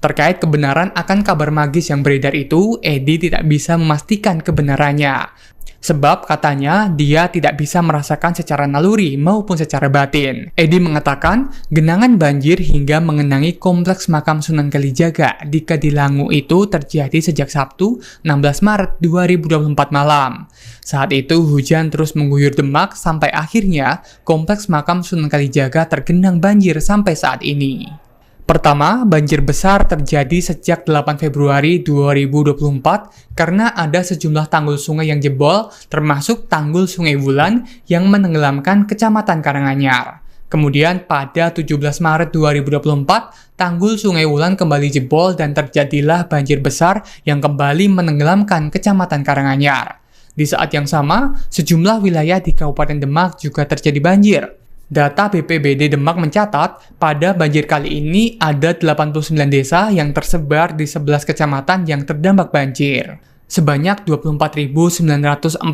Terkait kebenaran akan kabar magis yang beredar itu, Edi tidak bisa memastikan kebenarannya. Sebab katanya dia tidak bisa merasakan secara naluri maupun secara batin. Edi mengatakan genangan banjir hingga mengenangi kompleks makam Sunan Kalijaga di Kadilangu itu terjadi sejak Sabtu 16 Maret 2024 malam. Saat itu hujan terus mengguyur Demak sampai akhirnya kompleks makam Sunan Kalijaga tergenang banjir sampai saat ini. Pertama, banjir besar terjadi sejak 8 Februari 2024 karena ada sejumlah tanggul sungai yang jebol, termasuk tanggul Sungai Wulan yang menenggelamkan Kecamatan Karanganyar. Kemudian pada 17 Maret 2024, tanggul Sungai Wulan kembali jebol dan terjadilah banjir besar yang kembali menenggelamkan Kecamatan Karanganyar. Di saat yang sama, sejumlah wilayah di Kabupaten Demak juga terjadi banjir. Data BPBD Demak mencatat, pada banjir kali ini ada 89 desa yang tersebar di 11 kecamatan yang terdampak banjir. Sebanyak 24.946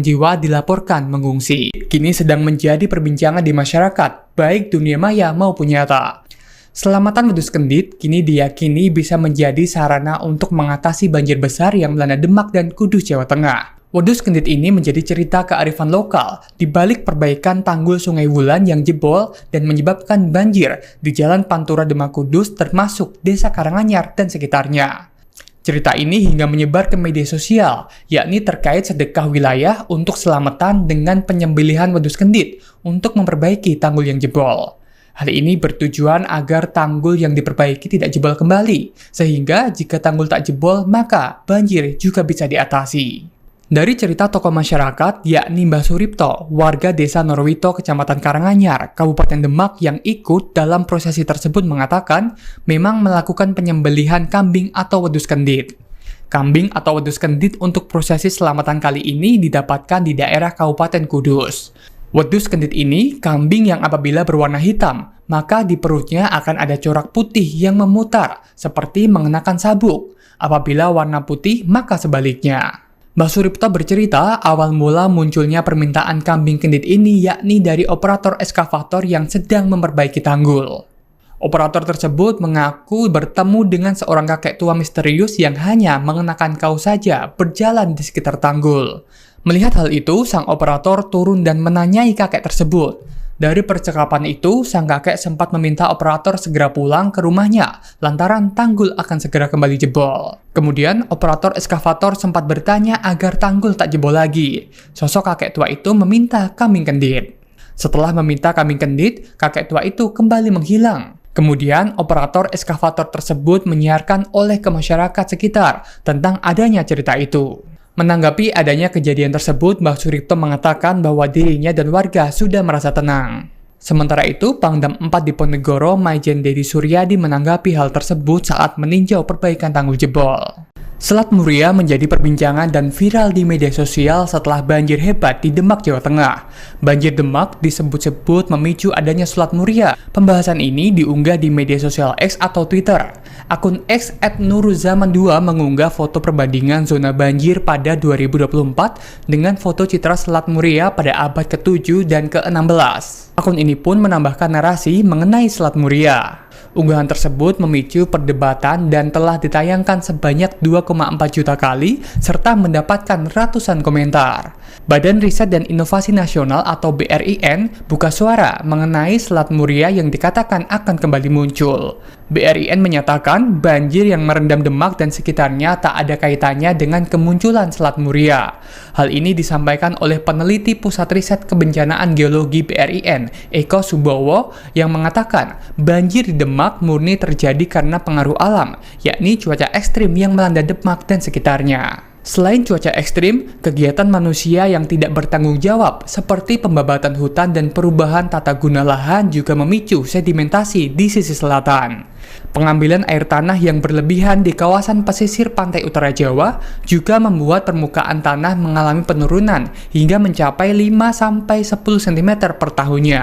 jiwa dilaporkan mengungsi. Kini sedang menjadi perbincangan di masyarakat, baik dunia maya maupun nyata. Selamatan wedhus kendit kini diyakini bisa menjadi sarana untuk mengatasi banjir besar yang melanda Demak dan Kudus, Jawa Tengah. Wedhus kendit ini menjadi cerita kearifan lokal di balik perbaikan tanggul Sungai Wulan yang jebol dan menyebabkan banjir di Jalan Pantura Demak Kudus termasuk Desa Karanganyar dan sekitarnya. Cerita ini hingga menyebar ke media sosial, yakni terkait sedekah wilayah untuk selamatan dengan penyembelihan wedhus kendit untuk memperbaiki tanggul yang jebol. Hal ini bertujuan agar tanggul yang diperbaiki tidak jebol kembali, sehingga jika tanggul tak jebol maka banjir juga bisa diatasi. Dari cerita tokoh masyarakat, yakni Mbah Suripto, warga Desa Norowito, Kecamatan Karanganyar, Kabupaten Demak yang ikut dalam prosesi tersebut mengatakan memang melakukan penyembelihan kambing atau wedhus kendit. Kambing atau wedhus kendit untuk prosesi selamatan kali ini didapatkan di daerah Kabupaten Kudus. Wedhus kendit ini kambing yang apabila berwarna hitam, maka di perutnya akan ada corak putih yang memutar, seperti mengenakan sabuk. Apabila warna putih, maka sebaliknya. Mbah Suripto bercerita, awal mula munculnya permintaan kambing kendit ini yakni dari operator eskavator yang sedang memperbaiki tanggul. Operator tersebut mengaku bertemu dengan seorang kakek tua misterius yang hanya mengenakan kaos saja berjalan di sekitar tanggul. Melihat hal itu, sang operator turun dan menanyai kakek tersebut. Dari percakapan itu, sang kakek sempat meminta operator segera pulang ke rumahnya, lantaran tanggul akan segera kembali jebol. Kemudian, operator eskavator sempat bertanya agar tanggul tak jebol lagi. Sosok kakek tua itu meminta kambing kendit. Setelah meminta kambing kendit, kakek tua itu kembali menghilang. Kemudian, operator eskavator tersebut menyiarkan oleh ke masyarakat sekitar tentang adanya cerita itu. Menanggapi adanya kejadian tersebut, Mbah Suripto mengatakan bahwa dirinya dan warga sudah merasa tenang. Sementara itu, Pangdam 4 Diponegoro, Maijen Dedi Suryadi menanggapi hal tersebut saat meninjau perbaikan tanggul jebol. Selat Muria menjadi perbincangan dan viral di media sosial setelah banjir hebat di Demak, Jawa Tengah. Banjir Demak disebut-sebut memicu adanya Selat Muria. Pembahasan ini diunggah di media sosial X atau Twitter. Akun X @nuruzaman2 mengunggah foto perbandingan zona banjir pada 2024 dengan foto citra Selat Muria pada abad ke-7 dan ke-16. Akun ini pun menambahkan narasi mengenai Selat Muria. Unggahan tersebut memicu perdebatan dan telah ditayangkan sebanyak 2,4 juta kali serta mendapatkan ratusan komentar. Badan Riset dan Inovasi Nasional atau BRIN buka suara mengenai Selat Muria yang dikatakan akan kembali muncul. BRIN menyatakan banjir yang merendam Demak dan sekitarnya tak ada kaitannya dengan kemunculan Selat Muria. Hal ini disampaikan oleh peneliti Pusat Riset Kebencanaan Geologi BRIN, Eko Subowo, yang mengatakan banjir di Demak murni terjadi karena pengaruh alam, yakni cuaca ekstrim yang melanda Demak dan sekitarnya. Selain cuaca ekstrim, kegiatan manusia yang tidak bertanggung jawab seperti pembabatan hutan dan perubahan tata guna lahan juga memicu sedimentasi di sisi selatan. Pengambilan air tanah yang berlebihan di kawasan pesisir pantai utara Jawa juga membuat permukaan tanah mengalami penurunan hingga mencapai 5-10 cm per tahunnya.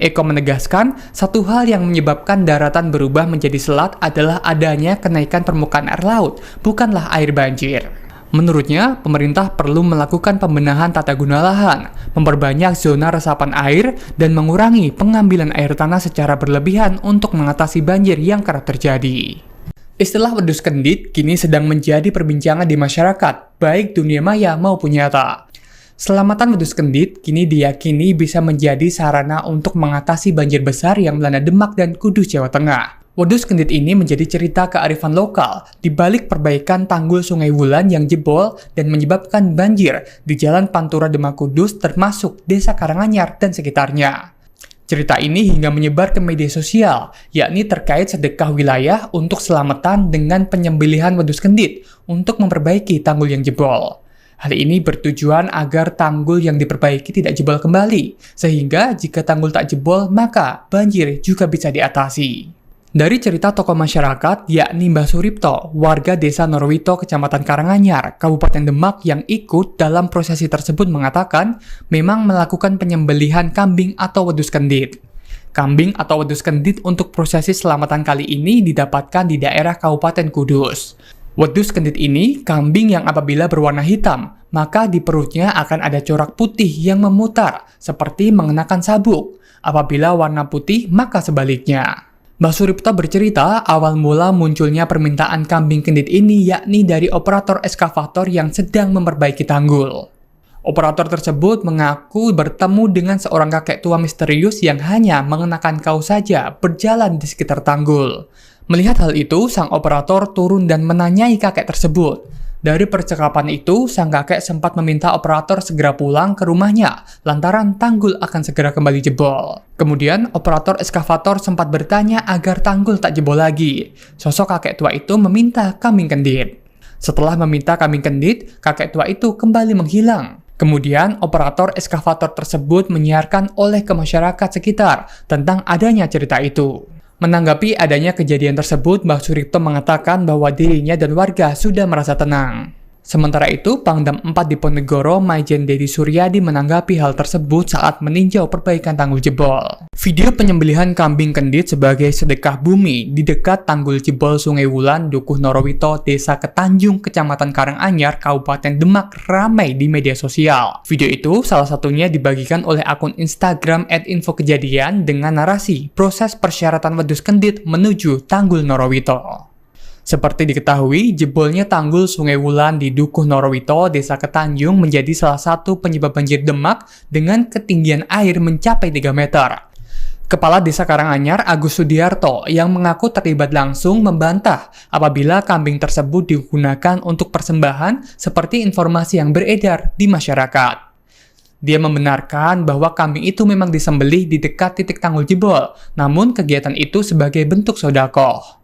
Eko menegaskan, satu hal yang menyebabkan daratan berubah menjadi selat adalah adanya kenaikan permukaan air laut, bukanlah air banjir. Menurutnya, pemerintah perlu melakukan pembenahan tata guna lahan, memperbanyak zona resapan air, dan mengurangi pengambilan air tanah secara berlebihan untuk mengatasi banjir yang kerap terjadi. Istilah wedhus kendit kini sedang menjadi perbincangan di masyarakat, baik dunia maya maupun nyata. Selamatan wedhus kendit kini diyakini bisa menjadi sarana untuk mengatasi banjir besar yang melanda Demak dan Kudus, Jawa Tengah. Wedhus kendit ini menjadi cerita kearifan lokal di balik perbaikan tanggul Sungai Wulan yang jebol dan menyebabkan banjir di Jalan Pantura Demak Kudus termasuk Desa Karanganyar dan sekitarnya. Cerita ini hingga menyebar ke media sosial, yakni terkait sedekah wilayah untuk selamatan dengan penyembelihan wedhus kendit untuk memperbaiki tanggul yang jebol. Hal ini bertujuan agar tanggul yang diperbaiki tidak jebol kembali, sehingga jika tanggul tak jebol maka banjir juga bisa diatasi. Dari cerita tokoh masyarakat, yakni Mbah Suripto, warga desa Norwito, Kecamatan Karanganyar, Kabupaten Demak yang ikut dalam prosesi tersebut mengatakan memang melakukan penyembelihan kambing atau wedhus kendit. Kambing atau wedhus kendit untuk prosesi selamatan kali ini didapatkan di daerah Kabupaten Kudus. Wedhus kendit ini kambing yang apabila berwarna hitam, maka di perutnya akan ada corak putih yang memutar, seperti mengenakan sabuk. Apabila warna putih, maka sebaliknya. Mbah Suripto bercerita, awal mula munculnya permintaan kambing kendit ini yakni dari operator eskavator yang sedang memperbaiki tanggul. Operator tersebut mengaku bertemu dengan seorang kakek tua misterius yang hanya mengenakan kaos saja berjalan di sekitar tanggul. Melihat hal itu, sang operator turun dan menanyai kakek tersebut. Dari percakapan itu, sang kakek sempat meminta operator segera pulang ke rumahnya, lantaran tanggul akan segera kembali jebol. Kemudian, operator eskavator sempat bertanya agar tanggul tak jebol lagi. Sosok kakek tua itu meminta kambing kendit. Setelah meminta kambing kendit, kakek tua itu kembali menghilang. Kemudian, operator eskavator tersebut menyiarkan oleh ke masyarakat sekitar tentang adanya cerita itu. Menanggapi adanya kejadian tersebut, Mbah Suripto mengatakan bahwa dirinya dan warga sudah merasa tenang. Sementara itu, Pangdam 4 Diponegoro Maijen Dedi Suryadi menanggapi hal tersebut saat meninjau perbaikan tanggul jebol. Video penyembelihan kambing kendit sebagai sedekah bumi di dekat tanggul jebol Sungai Wulan, Dukuh Norowito, Desa Ketanjung, Kecamatan Karanganyar, Kabupaten Demak ramai di media sosial. Video itu salah satunya dibagikan oleh akun Instagram @infokejadian dengan narasi proses persyaratan wedus kendit menuju tanggul Norowito. Seperti diketahui, jebolnya tanggul Sungai Wulan di Dukuh Norowito, Desa Ketanjung menjadi salah satu penyebab banjir Demak dengan ketinggian air mencapai 3 meter. Kepala Desa Karanganyar, Agus Sudiarto, yang mengaku terlibat langsung membantah apabila kambing tersebut digunakan untuk persembahan seperti informasi yang beredar di masyarakat. Dia membenarkan bahwa kambing itu memang disembelih di dekat titik tanggul jebol, namun kegiatan itu sebagai bentuk sedekah.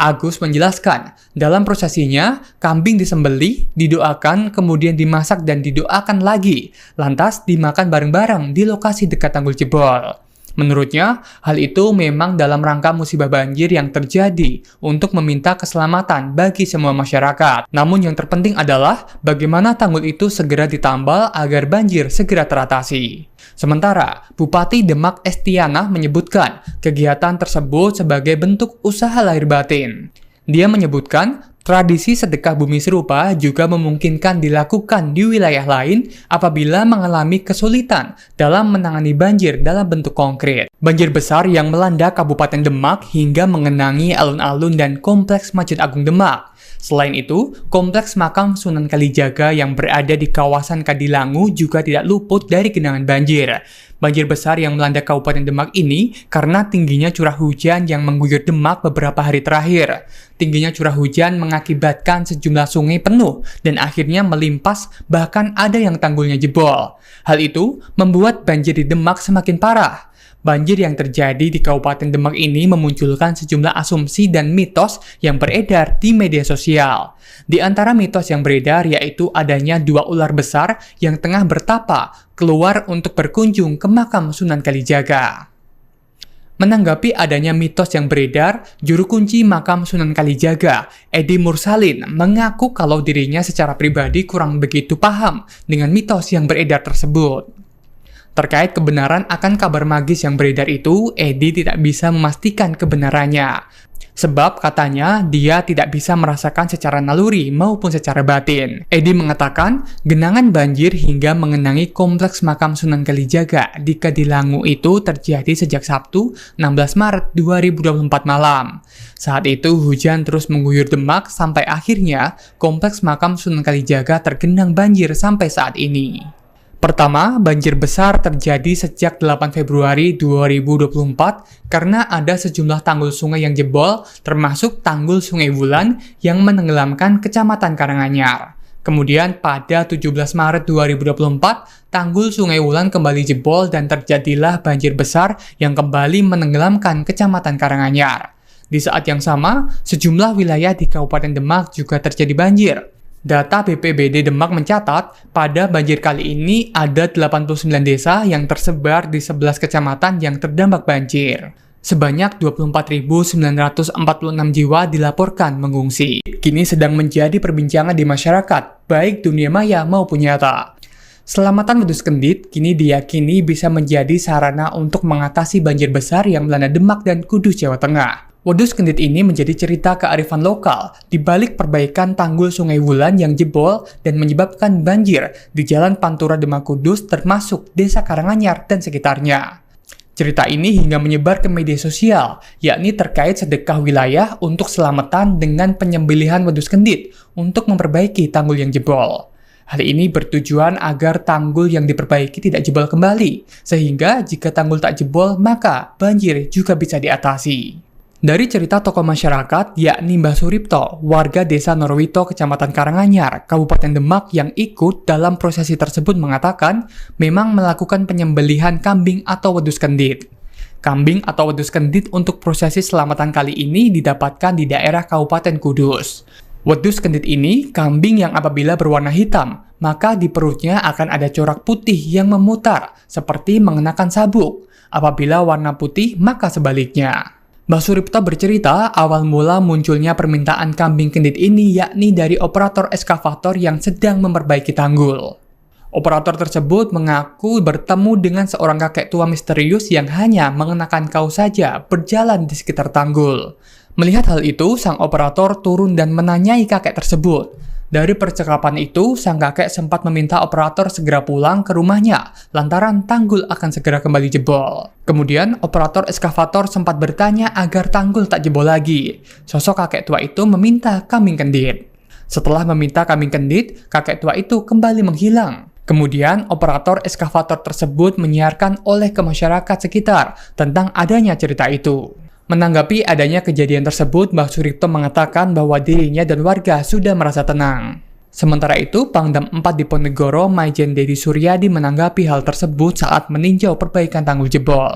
Agus menjelaskan, dalam prosesinya, kambing disembelih, didoakan, kemudian dimasak dan didoakan lagi, lantas dimakan bareng-bareng di lokasi dekat tanggul jebol. Menurutnya, hal itu memang dalam rangka musibah banjir yang terjadi untuk meminta keselamatan bagi semua masyarakat. Namun yang terpenting adalah bagaimana tanggul itu segera ditambal agar banjir segera teratasi. Sementara, Bupati Demak Estiana menyebutkan kegiatan tersebut sebagai bentuk usaha lahir batin. Dia menyebutkan tradisi sedekah bumi serupa juga memungkinkan dilakukan di wilayah lain apabila mengalami kesulitan dalam menangani banjir dalam bentuk konkret. Banjir besar yang melanda Kabupaten Demak hingga mengenangi alun-alun dan kompleks Masjid Agung Demak. Selain itu, kompleks makam Sunan Kalijaga yang berada di kawasan Kadilangu juga tidak luput dari genangan banjir. Banjir besar yang melanda Kabupaten Demak ini karena tingginya curah hujan yang mengguyur Demak beberapa hari terakhir. Tingginya curah hujan mengakibatkan sejumlah sungai penuh dan akhirnya melimpas, bahkan ada yang tanggulnya jebol. Hal itu membuat banjir di Demak semakin parah. Banjir yang terjadi di Kabupaten Demak ini memunculkan sejumlah asumsi dan mitos yang beredar di media sosial. Di antara mitos yang beredar yaitu adanya 2 ular besar yang tengah bertapa keluar untuk berkunjung ke makam Sunan Kalijaga. Menanggapi adanya mitos yang beredar, juru kunci makam Sunan Kalijaga, Edi Mursalin, mengaku kalau dirinya secara pribadi kurang begitu paham dengan mitos yang beredar tersebut. Terkait kebenaran akan kabar magis yang beredar itu, Edi tidak bisa memastikan kebenarannya. Sebab katanya dia tidak bisa merasakan secara naluri maupun secara batin. Edi mengatakan genangan banjir hingga mengenangi kompleks makam Sunan Kalijaga di Kadilangu itu terjadi sejak Sabtu 16 Maret 2024 malam. Saat itu hujan terus mengguyur Demak sampai akhirnya kompleks makam Sunan Kalijaga tergenang banjir sampai saat ini. Pertama, banjir besar terjadi sejak 8 Februari 2024 karena ada sejumlah tanggul sungai yang jebol, termasuk tanggul Sungai Wulan yang menenggelamkan Kecamatan Karanganyar. Kemudian pada 17 Maret 2024, tanggul Sungai Wulan kembali jebol dan terjadilah banjir besar yang kembali menenggelamkan Kecamatan Karanganyar. Di saat yang sama, sejumlah wilayah di Kabupaten Demak juga terjadi banjir. Data BPBD Demak mencatat, pada banjir kali ini ada 89 desa yang tersebar di 11 kecamatan yang terdampak banjir. Sebanyak 24.946 jiwa dilaporkan mengungsi. Kini sedang menjadi perbincangan di masyarakat, baik dunia maya maupun nyata. Selamatan wedus kendit kini diyakini bisa menjadi sarana untuk mengatasi banjir besar yang melanda Demak dan Kudus, Jawa Tengah. Wedus kendit ini menjadi cerita kearifan lokal di balik perbaikan tanggul Sungai Wulan yang jebol dan menyebabkan banjir di Jalan Pantura Demak Kudus termasuk Desa Karanganyar dan sekitarnya. Cerita ini hingga menyebar ke media sosial, yakni terkait sedekah wilayah untuk selamatan dengan penyembelihan wedus kendit untuk memperbaiki tanggul yang jebol. Hal ini bertujuan agar tanggul yang diperbaiki tidak jebol kembali, sehingga jika tanggul tak jebol maka banjir juga bisa diatasi. Dari cerita tokoh masyarakat, yakni Mbah Suripto, warga Desa Norowito, Kecamatan Karanganyar, Kabupaten Demak yang ikut dalam prosesi tersebut mengatakan memang melakukan penyembelihan kambing atau wedus kendit. Kambing atau wedus kendit untuk prosesi selamatan kali ini didapatkan di daerah Kabupaten Kudus. Wedus kendit ini kambing yang apabila berwarna hitam, maka di perutnya akan ada corak putih yang memutar, seperti mengenakan sabuk. Apabila warna putih, maka sebaliknya. Mbah Suripto bercerita awal mula munculnya permintaan kambing kendit ini yakni dari operator eskavator yang sedang memperbaiki tanggul. Operator tersebut mengaku bertemu dengan seorang kakek tua misterius yang hanya mengenakan kaos saja berjalan di sekitar tanggul. Melihat hal itu, sang operator turun dan menanyai kakek tersebut. Dari percakapan itu, sang kakek sempat meminta operator segera pulang ke rumahnya, lantaran tanggul akan segera kembali jebol. Kemudian, operator eskavator sempat bertanya agar tanggul tak jebol lagi. Sosok kakek tua itu meminta kambing kendit. Setelah meminta kambing kendit, kakek tua itu kembali menghilang. Kemudian, operator eskavator tersebut menyiarkan oleh ke masyarakat sekitar tentang adanya cerita itu. Menanggapi adanya kejadian tersebut, Mbah Suripto mengatakan bahwa dirinya dan warga sudah merasa tenang. Sementara itu, Pangdam 4 Diponegoro, Maijen Dedi Suryadi menanggapi hal tersebut saat meninjau perbaikan tanggul jebol.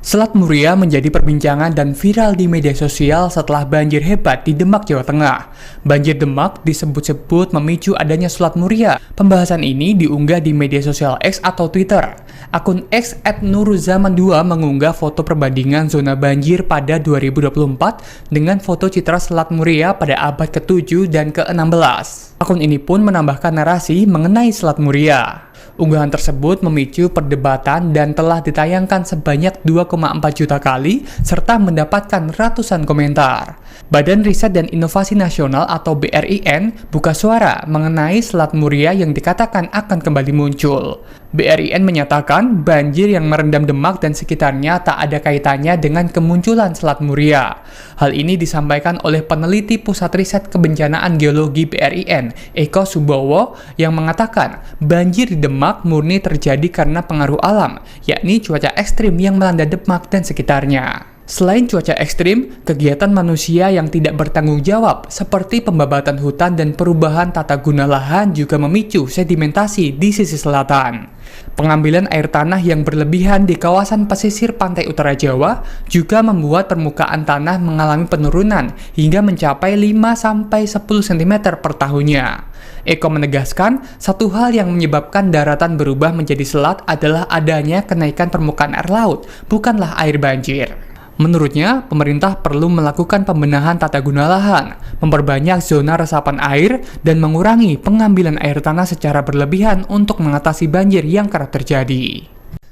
Selat Muria menjadi perbincangan dan viral di media sosial setelah banjir hebat di Demak, Jawa Tengah. Banjir Demak disebut-sebut memicu adanya Selat Muria. Pembahasan ini diunggah di media sosial X atau Twitter. Akun X @nuruzaman2 mengunggah foto perbandingan zona banjir pada 2024 dengan foto citra Selat Muria pada abad ke-7 dan ke-16. Akun ini pun menambahkan narasi mengenai Selat Muria. Unggahan tersebut memicu perdebatan dan telah ditayangkan sebanyak 2,4 juta kali serta mendapatkan ratusan komentar. Badan Riset dan Inovasi Nasional atau BRIN buka suara mengenai Selat Muria yang dikatakan akan kembali muncul. BRIN menyatakan banjir yang merendam Demak dan sekitarnya tak ada kaitannya dengan kemunculan Selat Muria. Hal ini disampaikan oleh peneliti Pusat Riset Kebencanaan Geologi BRIN, Eko Subowo, yang mengatakan banjir di Demak murni terjadi karena pengaruh alam, yakni cuaca ekstrim yang melanda Demak dan sekitarnya. Selain cuaca ekstrim, kegiatan manusia yang tidak bertanggung jawab seperti pembabatan hutan dan perubahan tata guna lahan juga memicu sedimentasi di sisi selatan. Pengambilan air tanah yang berlebihan di kawasan pesisir pantai utara Jawa juga membuat permukaan tanah mengalami penurunan hingga mencapai 5-10 cm per tahunnya. Eko menegaskan, satu hal yang menyebabkan daratan berubah menjadi selat adalah adanya kenaikan permukaan air laut, bukanlah air banjir. Menurutnya, pemerintah perlu melakukan pembenahan tata guna lahan, memperbanyak zona resapan air, dan mengurangi pengambilan air tanah secara berlebihan untuk mengatasi banjir yang kerap terjadi.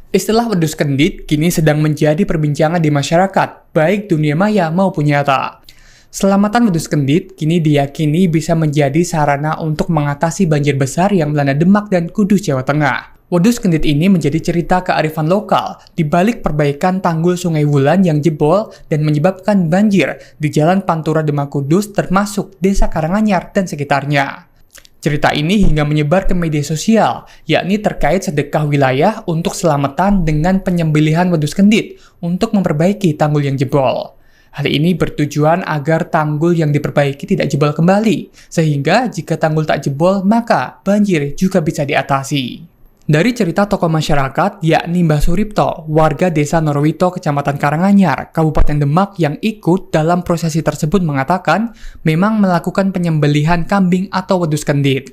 Istilah wedhus kendit kini sedang menjadi perbincangan di masyarakat, baik dunia maya maupun nyata. Selamatan wedhus kendit kini diyakini bisa menjadi sarana untuk mengatasi banjir besar yang melanda Demak dan Kudus, Jawa Tengah. Wedhus kendit ini menjadi cerita kearifan lokal di balik perbaikan tanggul Sungai Wulan yang jebol dan menyebabkan banjir di Jalan Pantura Demak Kudus termasuk Desa Karanganyar dan sekitarnya. Cerita ini hingga menyebar ke media sosial, yakni terkait sedekah wilayah untuk selamatan dengan penyembelihan wedhus kendit untuk memperbaiki tanggul yang jebol. Hal ini bertujuan agar tanggul yang diperbaiki tidak jebol kembali, sehingga jika tanggul tak jebol maka banjir juga bisa diatasi. Dari cerita tokoh masyarakat, yakni Mbah Suripto, warga desa Norwito, Kecamatan Karanganyar, Kabupaten Demak yang ikut dalam prosesi tersebut mengatakan memang melakukan penyembelihan kambing atau wedhus kendit.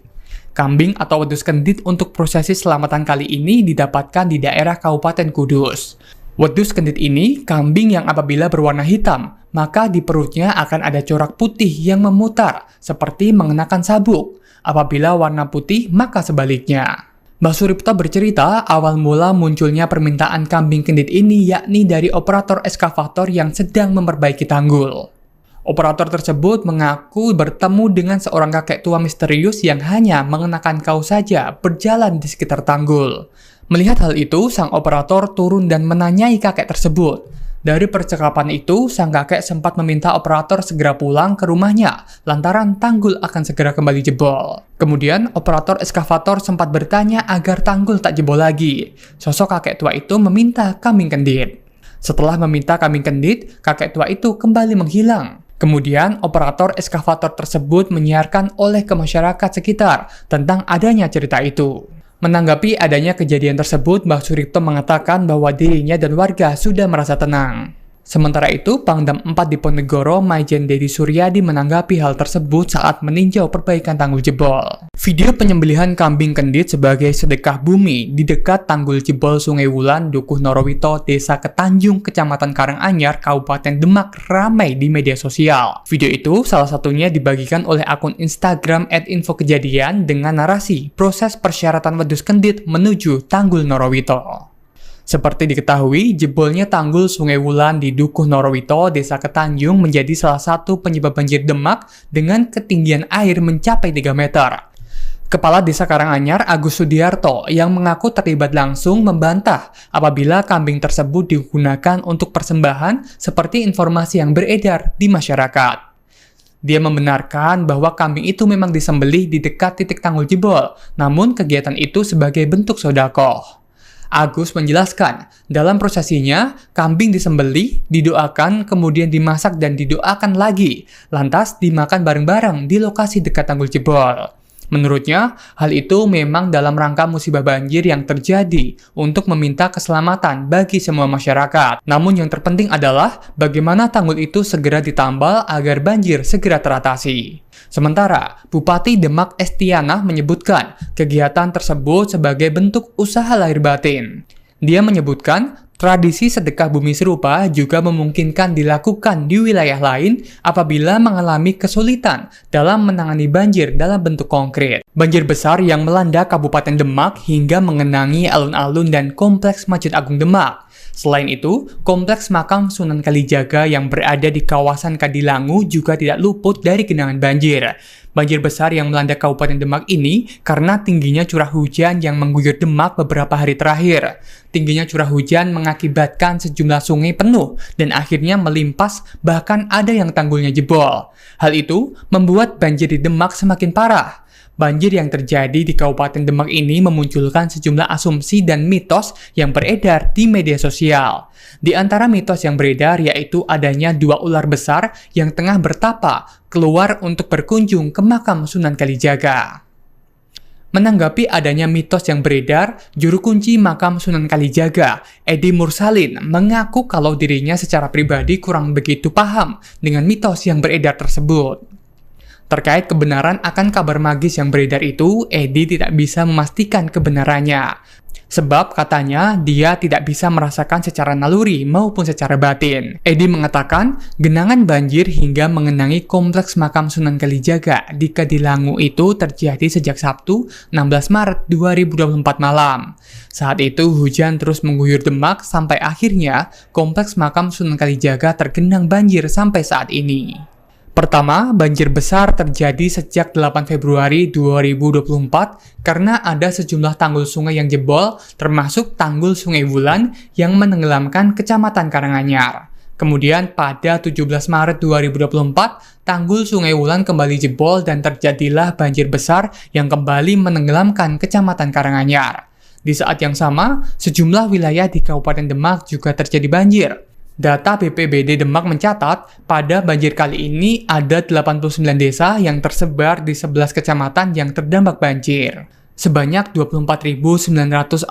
Kambing atau wedhus kendit untuk prosesi selamatan kali ini didapatkan di daerah Kabupaten Kudus. Wedhus kendit ini kambing yang apabila berwarna hitam, maka di perutnya akan ada corak putih yang memutar, seperti mengenakan sabuk. Apabila warna putih, maka sebaliknya. Mbah Suripto bercerita awal mula munculnya permintaan kambing kendit ini yakni dari operator eskavator yang sedang memperbaiki tanggul. Operator tersebut mengaku bertemu dengan seorang kakek tua misterius yang hanya mengenakan kaos saja berjalan di sekitar tanggul. Melihat hal itu, sang operator turun dan menanyai kakek tersebut. Dari percakapan itu, sang kakek sempat meminta operator segera pulang ke rumahnya, lantaran tanggul akan segera kembali jebol. Kemudian, operator eskavator sempat bertanya agar tanggul tak jebol lagi. Sosok kakek tua itu meminta kambing kendit. Setelah meminta kambing kendit, kakek tua itu kembali menghilang. Kemudian, operator eskavator tersebut menyiarkan oleh ke masyarakat sekitar tentang adanya cerita itu. Menanggapi adanya kejadian tersebut, Mbah Suripto mengatakan bahwa dirinya dan warga sudah merasa tenang. Sementara itu, Pangdam 4 Diponegoro, Maijen Dedi Suryadi menanggapi hal tersebut saat meninjau perbaikan tanggul jebol. Video penyembelihan kambing kendit sebagai sedekah bumi di dekat tanggul jebol Sungai Wulan, Dukuh Norowito, Desa Ketanjung, Kecamatan Karanganyar, Kabupaten Demak ramai di media sosial. Video itu salah satunya dibagikan oleh akun Instagram @infokejadian dengan narasi proses persyaratan wedhus kendit menuju tanggul Norowito. Seperti diketahui, jebolnya tanggul Sungai Wulan di Dukuh Norowito, Desa Ketanjung menjadi salah satu penyebab banjir Demak dengan ketinggian air mencapai 3 meter. Kepala Desa Karanganyar, Agus Sudiarto, yang mengaku terlibat langsung membantah apabila kambing tersebut digunakan untuk persembahan seperti informasi yang beredar di masyarakat. Dia membenarkan bahwa kambing itu memang disembelih di dekat titik tanggul jebol, namun kegiatan itu sebagai bentuk sedekah. Agus menjelaskan, dalam prosesinya, kambing disembelih, didoakan, kemudian dimasak dan didoakan lagi, lantas dimakan bareng-bareng di lokasi dekat tanggul jebol. Menurutnya, hal itu memang dalam rangka musibah banjir yang terjadi untuk meminta keselamatan bagi semua masyarakat. Namun yang terpenting adalah bagaimana tanggul itu segera ditambal agar banjir segera teratasi. Sementara, Bupati Demak Estianah menyebutkan kegiatan tersebut sebagai bentuk usaha lahir batin. Dia menyebutkan tradisi sedekah bumi serupa juga memungkinkan dilakukan di wilayah lain apabila mengalami kesulitan dalam menangani banjir dalam bentuk konkret. Banjir besar yang melanda Kabupaten Demak hingga mengenangi alun-alun dan kompleks Masjid Agung Demak. Selain itu, kompleks makam Sunan Kalijaga yang berada di kawasan Kadilangu juga tidak luput dari genangan banjir. Banjir besar yang melanda Kabupaten Demak ini karena tingginya curah hujan yang mengguyur Demak beberapa hari terakhir. Tingginya curah hujan mengakibatkan sejumlah sungai penuh dan akhirnya melimpas, bahkan ada yang tanggulnya jebol. Hal itu membuat banjir di Demak semakin parah. Banjir yang terjadi di Kabupaten Demak ini memunculkan sejumlah asumsi dan mitos yang beredar di media sosial. Di antara mitos yang beredar yaitu adanya 2 ular besar yang tengah bertapa keluar untuk berkunjung ke makam Sunan Kalijaga. Menanggapi adanya mitos yang beredar, juru kunci makam Sunan Kalijaga, Edi Mursalin, mengaku kalau dirinya secara pribadi kurang begitu paham dengan mitos yang beredar tersebut. Terkait kebenaran akan kabar magis yang beredar itu, Edi tidak bisa memastikan kebenarannya. Sebab katanya dia tidak bisa merasakan secara naluri maupun secara batin. Edi mengatakan genangan banjir hingga mengenangi kompleks makam Sunan Kalijaga di Kadilangu itu terjadi sejak Sabtu 16 Maret 2024 malam. Saat itu hujan terus mengguyur Demak sampai akhirnya kompleks makam Sunan Kalijaga tergenang banjir sampai saat ini. Pertama, banjir besar terjadi sejak 8 Februari 2024 karena ada sejumlah tanggul sungai yang jebol, termasuk tanggul Sungai Wulan yang menenggelamkan Kecamatan Karanganyar. Kemudian pada 17 Maret 2024, tanggul Sungai Wulan kembali jebol dan terjadilah banjir besar yang kembali menenggelamkan Kecamatan Karanganyar. Di saat yang sama, sejumlah wilayah di Kabupaten Demak juga terjadi banjir. Data BPBD Demak mencatat, pada banjir kali ini ada 89 desa yang tersebar di 11 kecamatan yang terdampak banjir. Sebanyak 24.946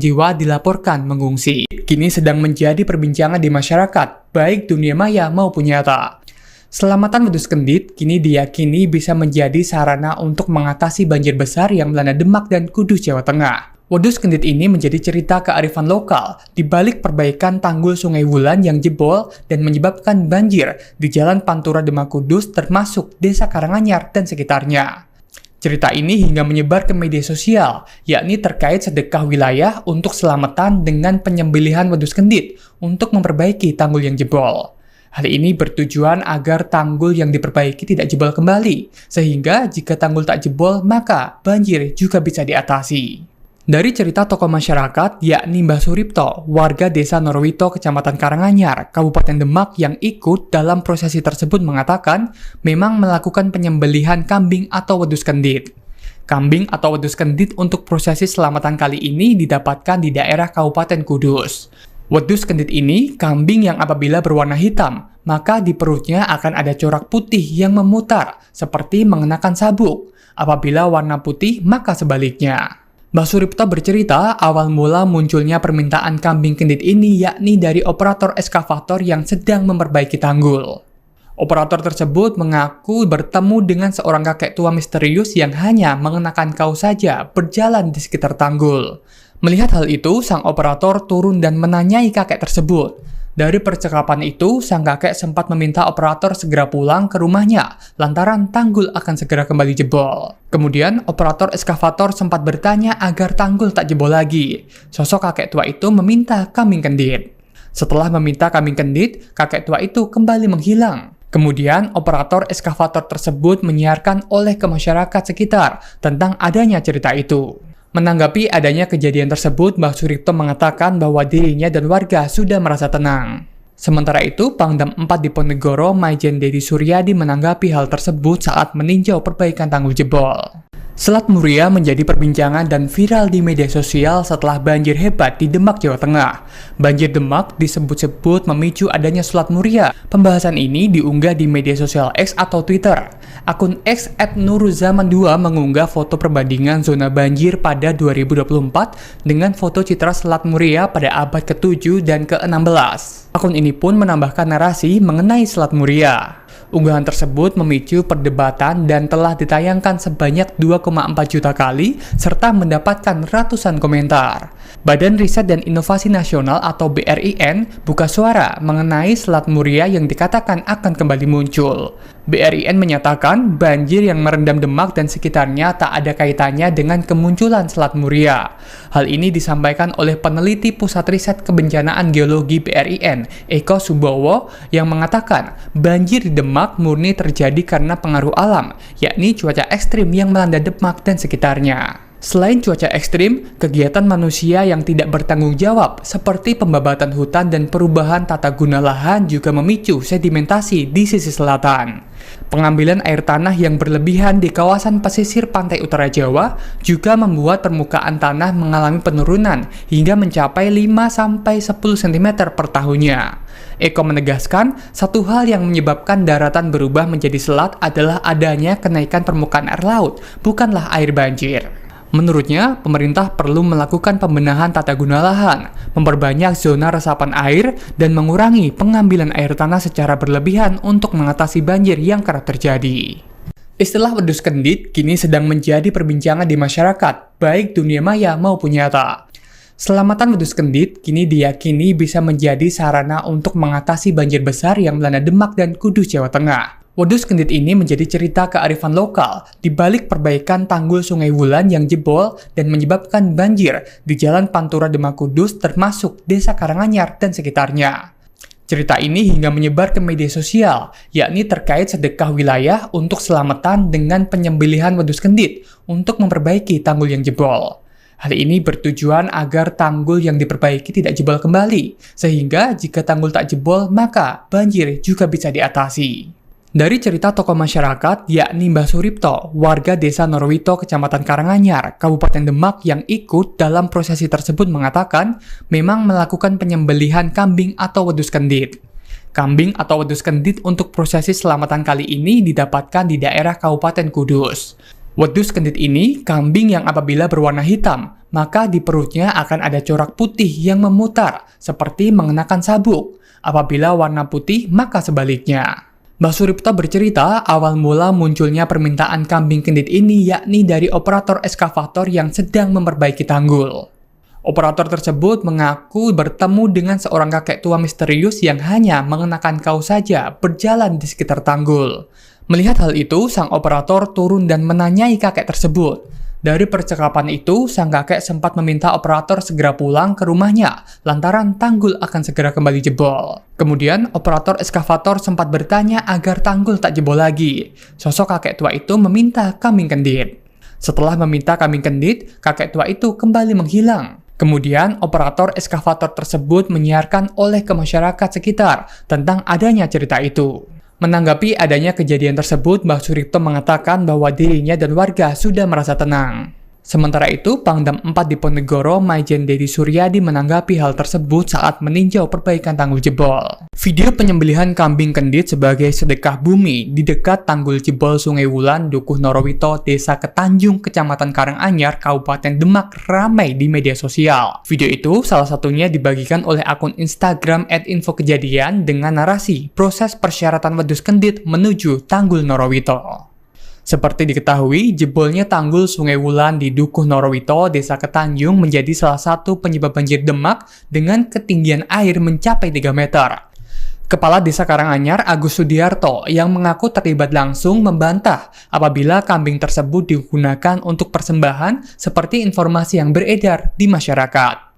jiwa dilaporkan mengungsi. Kini sedang menjadi perbincangan di masyarakat, baik dunia maya maupun nyata. Selamatan wedhus kendit kini diyakini bisa menjadi sarana untuk mengatasi banjir besar yang melanda Demak dan Kudus, Jawa Tengah. Wedhus kendit ini menjadi cerita kearifan lokal di balik perbaikan tanggul Sungai Wulan yang jebol dan menyebabkan banjir di Jalan Pantura Demak Kudus termasuk Desa Karanganyar dan sekitarnya. Cerita ini hingga menyebar ke media sosial, yakni terkait sedekah wilayah untuk selamatan dengan penyembelihan wedhus kendit untuk memperbaiki tanggul yang jebol. Hal ini bertujuan agar tanggul yang diperbaiki tidak jebol kembali, sehingga jika tanggul tak jebol maka banjir juga bisa diatasi. Dari cerita tokoh masyarakat, yakni Mbah Suripto, warga Desa Norowito, Kecamatan Karanganyar, Kabupaten Demak yang ikut dalam prosesi tersebut mengatakan memang melakukan penyembelihan kambing atau wedhus kendit. Kambing atau wedhus kendit untuk prosesi selamatan kali ini didapatkan di daerah Kabupaten Kudus. Wedhus kendit ini kambing yang apabila berwarna hitam, maka di perutnya akan ada corak putih yang memutar, seperti mengenakan sabuk. Apabila warna putih, maka sebaliknya. Mbah Suripto bercerita awal mula munculnya permintaan kambing kendit ini yakni dari operator eskavator yang sedang memperbaiki tanggul. Operator tersebut mengaku bertemu dengan seorang kakek tua misterius yang hanya mengenakan kaos saja berjalan di sekitar tanggul. Melihat hal itu, sang operator turun dan menanyai kakek tersebut. Dari percakapan itu, sang kakek sempat meminta operator segera pulang ke rumahnya lantaran tanggul akan segera kembali jebol. Kemudian, operator eskavator sempat bertanya agar tanggul tak jebol lagi. Sosok kakek tua itu meminta kambing kendit. Setelah meminta kambing kendit, kakek tua itu kembali menghilang. Kemudian, operator eskavator tersebut menyiarkan oleh ke masyarakat sekitar tentang adanya cerita itu. Menanggapi adanya kejadian tersebut, Mbah Suripto mengatakan bahwa dirinya dan warga sudah merasa tenang. Sementara itu, Pangdam 4 Diponegoro, Maijen Dedi Suryadi menanggapi hal tersebut saat meninjau perbaikan tanggul jebol. Selat Muria menjadi perbincangan dan viral di media sosial setelah banjir hebat di Demak, Jawa Tengah. Banjir Demak disebut-sebut memicu adanya Selat Muria. Pembahasan ini diunggah di media sosial X atau Twitter. Akun X @nuruzaman2 mengunggah foto perbandingan zona banjir pada 2024 dengan foto citra Selat Muria pada abad ke-7 dan ke-16. Akun ini pun menambahkan narasi mengenai Selat Muria. Unggahan tersebut memicu perdebatan dan telah ditayangkan sebanyak 2,4 juta kali serta mendapatkan ratusan komentar. Badan Riset dan Inovasi Nasional atau BRIN buka suara mengenai Selat Muria yang dikatakan akan kembali muncul. BRIN menyatakan banjir yang merendam Demak dan sekitarnya tak ada kaitannya dengan kemunculan Selat Muria. Hal ini disampaikan oleh peneliti Pusat Riset Kebencanaan Geologi BRIN, Eko Subowo, yang mengatakan banjir di Demak murni terjadi karena pengaruh alam, yakni cuaca ekstrim yang melanda Demak dan sekitarnya. Selain cuaca ekstrim, kegiatan manusia yang tidak bertanggung jawab seperti pembabatan hutan dan perubahan tata guna lahan juga memicu sedimentasi di sisi selatan. Pengambilan air tanah yang berlebihan di kawasan pesisir pantai utara Jawa juga membuat permukaan tanah mengalami penurunan hingga mencapai 5-10 cm per tahunnya. Eko menegaskan, satu hal yang menyebabkan daratan berubah menjadi selat adalah adanya kenaikan permukaan air laut, bukanlah air banjir. Menurutnya, pemerintah perlu melakukan pembenahan tata guna lahan, memperbanyak zona resapan air, dan mengurangi pengambilan air tanah secara berlebihan untuk mengatasi banjir yang kerap terjadi. Istilah wedhus kendit kini sedang menjadi perbincangan di masyarakat, baik dunia maya maupun nyata. Selamatan wedhus kendit kini diyakini bisa menjadi sarana untuk mengatasi banjir besar yang melanda Demak dan Kudus, Jawa Tengah. Wedhus kendit ini menjadi cerita kearifan lokal di balik perbaikan tanggul Sungai Wulan yang jebol dan menyebabkan banjir di Jalan Pantura Demak Kudus termasuk Desa Karanganyar dan sekitarnya. Cerita ini hingga menyebar ke media sosial, yakni terkait sedekah wilayah untuk selamatan dengan penyembelihan wedhus kendit untuk memperbaiki tanggul yang jebol. Hal ini bertujuan agar tanggul yang diperbaiki tidak jebol kembali, sehingga jika tanggul tak jebol maka banjir juga bisa diatasi. Dari cerita tokoh masyarakat, yakni Mbah Suripto, warga desa Norwito, Kecamatan Karanganyar, Kabupaten Demak yang ikut dalam prosesi tersebut mengatakan memang melakukan penyembelihan kambing atau wedhus kendit. Kambing atau wedhus kendit untuk prosesi selamatan kali ini didapatkan di daerah Kabupaten Kudus. Wedhus kendit ini kambing yang apabila berwarna hitam, maka di perutnya akan ada corak putih yang memutar, seperti mengenakan sabuk. Apabila warna putih, maka sebaliknya. Mbah Suripto bercerita awal mula munculnya permintaan kambing kendit ini yakni dari operator eskavator yang sedang memperbaiki tanggul. Operator tersebut mengaku bertemu dengan seorang kakek tua misterius yang hanya mengenakan kaos saja berjalan di sekitar tanggul. Melihat hal itu, sang operator turun dan menanyai kakek tersebut. Dari percakapan itu, sang kakek sempat meminta operator segera pulang ke rumahnya lantaran tanggul akan segera kembali jebol. Kemudian, operator eskavator sempat bertanya agar tanggul tak jebol lagi. Sosok kakek tua itu meminta kambing kendit. Setelah meminta kambing kendit, kakek tua itu kembali menghilang. Kemudian, operator eskavator tersebut menyiarkan oleh ke masyarakat sekitar tentang adanya cerita itu. Menanggapi adanya kejadian tersebut, Mbah Suripto mengatakan bahwa dirinya dan warga sudah merasa tenang. Sementara itu, Pangdam 4 Diponegoro, Maijen Dedi Suryadi menanggapi hal tersebut saat meninjau perbaikan tanggul jebol. Video penyembelihan kambing kendit sebagai sedekah bumi di dekat tanggul jebol Sungai Wulan, Dukuh Norowito, Desa Ketanjung, Kecamatan Karanganyar, Kabupaten Demak ramai di media sosial. Video itu salah satunya dibagikan oleh akun Instagram @infokejadian dengan narasi proses persyaratan wedhus kendit menuju Tanggul Norowito. Seperti diketahui, jebolnya tanggul Sungai Wulan di Dukuh Norowito, Desa Ketanjung menjadi salah satu penyebab banjir Demak dengan ketinggian air mencapai 3 meter. Kepala Desa Karanganyar, Agus Sudiarto, yang mengaku terlibat langsung membantah apabila kambing tersebut digunakan untuk persembahan seperti informasi yang beredar di masyarakat.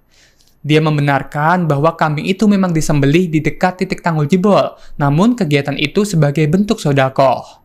Dia membenarkan bahwa kambing itu memang disembelih di dekat titik tanggul jebol, namun kegiatan itu sebagai bentuk sedekah.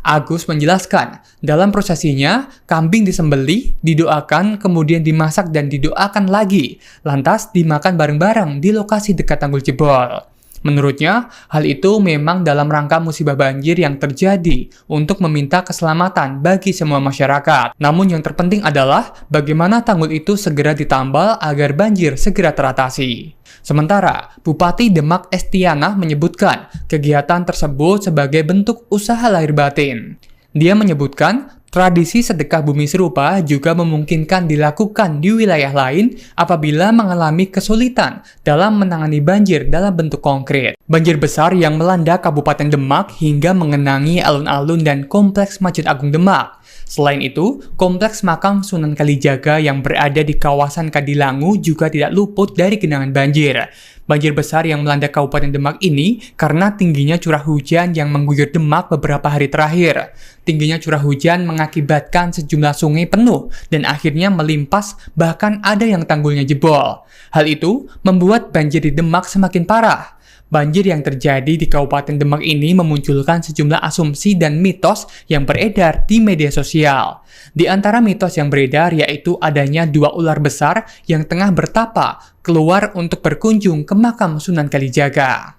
Agus menjelaskan, dalam prosesinya, kambing disembelih, didoakan, kemudian dimasak dan didoakan lagi, lantas dimakan bareng-bareng di lokasi dekat tanggul jebol. Menurutnya, hal itu memang dalam rangka musibah banjir yang terjadi untuk meminta keselamatan bagi semua masyarakat. Namun yang terpenting adalah bagaimana tanggul itu segera ditambal agar banjir segera teratasi. Sementara, Bupati Demak Estiana menyebutkan kegiatan tersebut sebagai bentuk usaha lahir batin. Dia menyebutkan tradisi sedekah bumi serupa juga memungkinkan dilakukan di wilayah lain apabila mengalami kesulitan dalam menangani banjir dalam bentuk konkret. Banjir besar yang melanda Kabupaten Demak hingga mengenangi alun-alun dan kompleks Masjid Agung Demak. Selain itu, kompleks makam Sunan Kalijaga yang berada di kawasan Kadilangu juga tidak luput dari genangan banjir. Banjir besar yang melanda Kabupaten Demak ini karena tingginya curah hujan yang mengguyur Demak beberapa hari terakhir. Tingginya curah hujan mengakibatkan sejumlah sungai penuh dan akhirnya melimpas, bahkan ada yang tanggulnya jebol. Hal itu membuat banjir di Demak semakin parah. Banjir yang terjadi di Kabupaten Demak ini memunculkan sejumlah asumsi dan mitos yang beredar di media sosial. Di antara mitos yang beredar yaitu adanya 2 ular besar yang tengah bertapa keluar untuk berkunjung ke makam Sunan Kalijaga.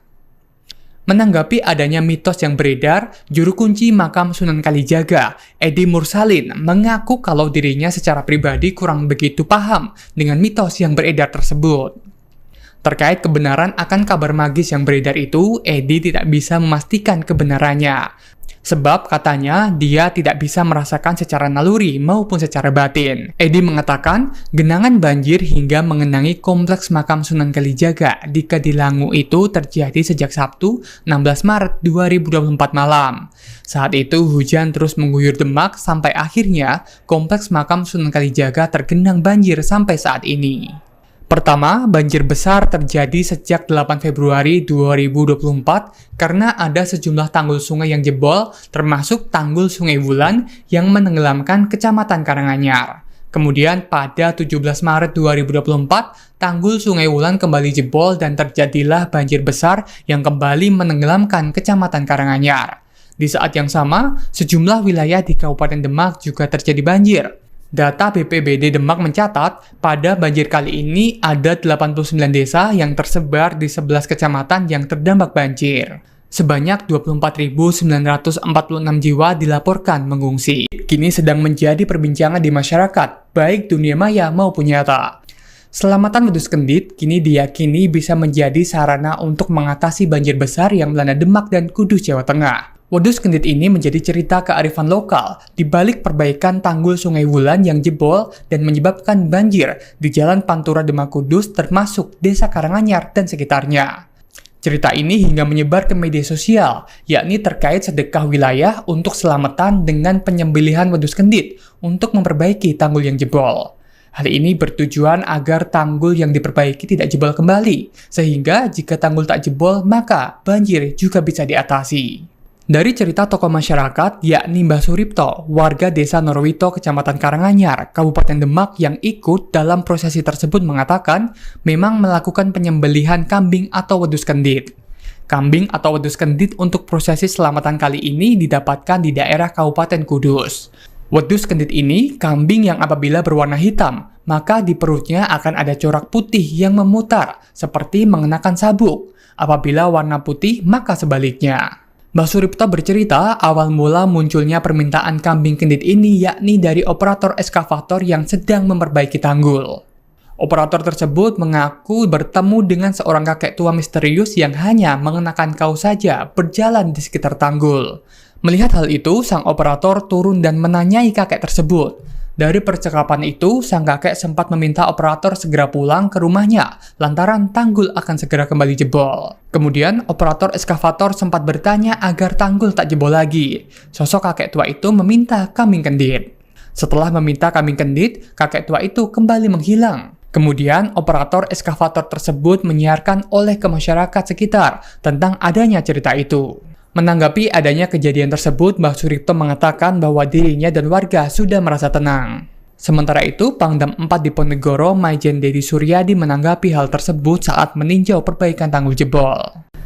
Menanggapi adanya mitos yang beredar, juru kunci makam Sunan Kalijaga, Edi Mursalin, mengaku kalau dirinya secara pribadi kurang begitu paham dengan mitos yang beredar tersebut. Terkait kebenaran akan kabar magis yang beredar itu, Edi tidak bisa memastikan kebenarannya. Sebab katanya dia tidak bisa merasakan secara naluri maupun secara batin. Edi mengatakan genangan banjir hingga mengenangi kompleks makam Sunan Kalijaga di Kadilangu itu terjadi sejak Sabtu 16 Maret 2024 malam. Saat itu hujan terus mengguyur Demak sampai akhirnya kompleks makam Sunan Kalijaga tergenang banjir sampai saat ini. Pertama, banjir besar terjadi sejak 8 Februari 2024 karena ada sejumlah tanggul sungai yang jebol, termasuk tanggul Sungai Wulan yang menenggelamkan Kecamatan Karanganyar. Kemudian pada 17 Maret 2024, tanggul Sungai Wulan kembali jebol dan terjadilah banjir besar yang kembali menenggelamkan Kecamatan Karanganyar. Di saat yang sama, sejumlah wilayah di Kabupaten Demak juga terjadi banjir. Data BPBD Demak mencatat, pada banjir kali ini ada 89 desa yang tersebar di 11 kecamatan yang terdampak banjir. Sebanyak 24.946 jiwa dilaporkan mengungsi. Kini sedang menjadi perbincangan di masyarakat, baik dunia maya maupun nyata. Selamatan wedhus kendit kini diyakini bisa menjadi sarana untuk mengatasi banjir besar yang melanda Demak dan Kudus, Jawa Tengah. Wedhus kendit ini menjadi cerita kearifan lokal di balik perbaikan tanggul Sungai Wulan yang jebol dan menyebabkan banjir di Jalan Pantura Demak Kudus termasuk Desa Karanganyar dan sekitarnya. Cerita ini hingga menyebar ke media sosial, yakni terkait sedekah wilayah untuk selamatan dengan penyembelihan wedhus kendit untuk memperbaiki tanggul yang jebol. Hal ini bertujuan agar tanggul yang diperbaiki tidak jebol kembali, sehingga jika tanggul tak jebol maka banjir juga bisa diatasi. Dari cerita tokoh masyarakat, yakni Mbah Suripto, warga Desa Norowito, Kecamatan Karanganyar, Kabupaten Demak yang ikut dalam prosesi tersebut mengatakan memang melakukan penyembelihan kambing atau wedhus kendit. Kambing atau wedhus kendit untuk prosesi selamatan kali ini didapatkan di daerah Kabupaten Kudus. Wedhus kendit ini kambing yang apabila berwarna hitam, maka di perutnya akan ada corak putih yang memutar, seperti mengenakan sabuk. Apabila warna putih, maka sebaliknya. Mbah Suripto bercerita awal mula munculnya permintaan kambing kendit ini yakni dari operator eskavator yang sedang memperbaiki tanggul. Operator tersebut mengaku bertemu dengan seorang kakek tua misterius yang hanya mengenakan kaos saja berjalan di sekitar tanggul. Melihat hal itu, sang operator turun dan menanyai kakek tersebut. Dari percakapan itu, sang kakek sempat meminta operator segera pulang ke rumahnya, lantaran tanggul akan segera kembali jebol. Kemudian, operator eskavator sempat bertanya agar tanggul tak jebol lagi. Sosok kakek tua itu meminta kambing kendit. Setelah meminta kambing kendit, kakek tua itu kembali menghilang. Kemudian, operator eskavator tersebut menyiarkan oleh ke masyarakat sekitar tentang adanya cerita itu. Menanggapi adanya kejadian tersebut, Mbah Suripto mengatakan bahwa dirinya dan warga sudah merasa tenang. Sementara itu, Pangdam 4 Diponegoro, Maijen Dedi Suryadi menanggapi hal tersebut saat meninjau perbaikan tanggul jebol.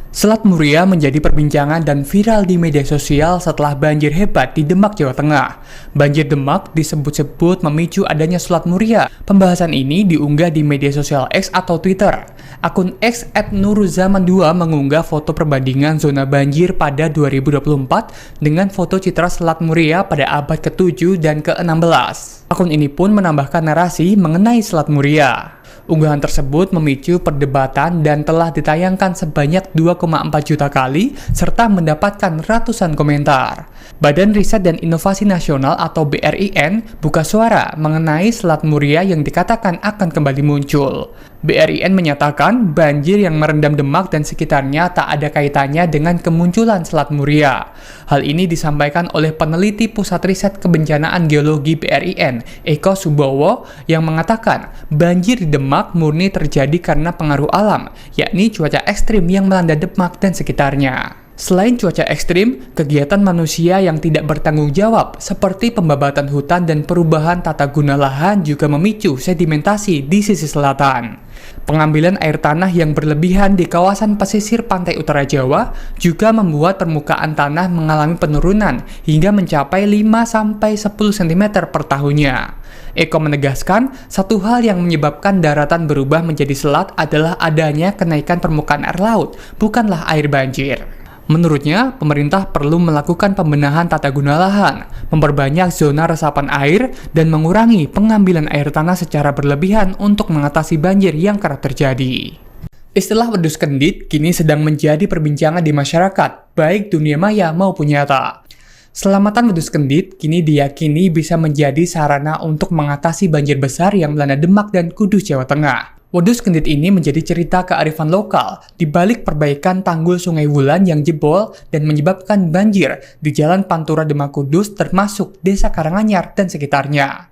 Selat Muria menjadi perbincangan dan viral di media sosial setelah banjir hebat di Demak, Jawa Tengah. Banjir Demak disebut-sebut memicu adanya Selat Muria. Pembahasan ini diunggah di media sosial X atau Twitter. Akun X @nuruzaman2 mengunggah foto perbandingan zona banjir pada 2024 dengan foto citra Selat Muria pada abad ke-7 dan ke-16. Akun ini pun menambahkan narasi mengenai Selat Muria. Unggahan tersebut memicu perdebatan dan telah ditayangkan sebanyak 2,4 juta kali serta mendapatkan ratusan komentar. Badan Riset dan Inovasi Nasional atau BRIN buka suara mengenai Selat Muria yang dikatakan akan kembali muncul. BRIN menyatakan banjir yang merendam Demak dan sekitarnya tak ada kaitannya dengan kemunculan Selat Muria. Hal ini disampaikan oleh peneliti Pusat Riset Kebencanaan Geologi BRIN, Eko Subowo, yang mengatakan banjir di Demak murni terjadi karena pengaruh alam, yakni cuaca ekstrim yang melanda Demak dan sekitarnya. Selain cuaca ekstrim, kegiatan manusia yang tidak bertanggung jawab seperti pembabatan hutan dan perubahan tata guna lahan juga memicu sedimentasi di sisi selatan. Pengambilan air tanah yang berlebihan di kawasan pesisir pantai utara Jawa juga membuat permukaan tanah mengalami penurunan hingga mencapai 5-10 cm per tahunnya. Eko menegaskan, satu hal yang menyebabkan daratan berubah menjadi selat adalah adanya kenaikan permukaan air laut, bukanlah air banjir. Menurutnya, pemerintah perlu melakukan pembenahan tata guna lahan, memperbanyak zona resapan air, dan mengurangi pengambilan air tanah secara berlebihan untuk mengatasi banjir yang kerap terjadi. Istilah wedhus kendit kini sedang menjadi perbincangan di masyarakat, baik dunia maya maupun nyata. Selamatan wedhus kendit kini diyakini bisa menjadi sarana untuk mengatasi banjir besar yang melanda Demak dan Kudus, Jawa Tengah. Wedhus kendit ini menjadi cerita kearifan lokal di balik perbaikan tanggul Sungai Wulan yang jebol dan menyebabkan banjir di Jalan Pantura Demak Kudus termasuk Desa Karanganyar dan sekitarnya.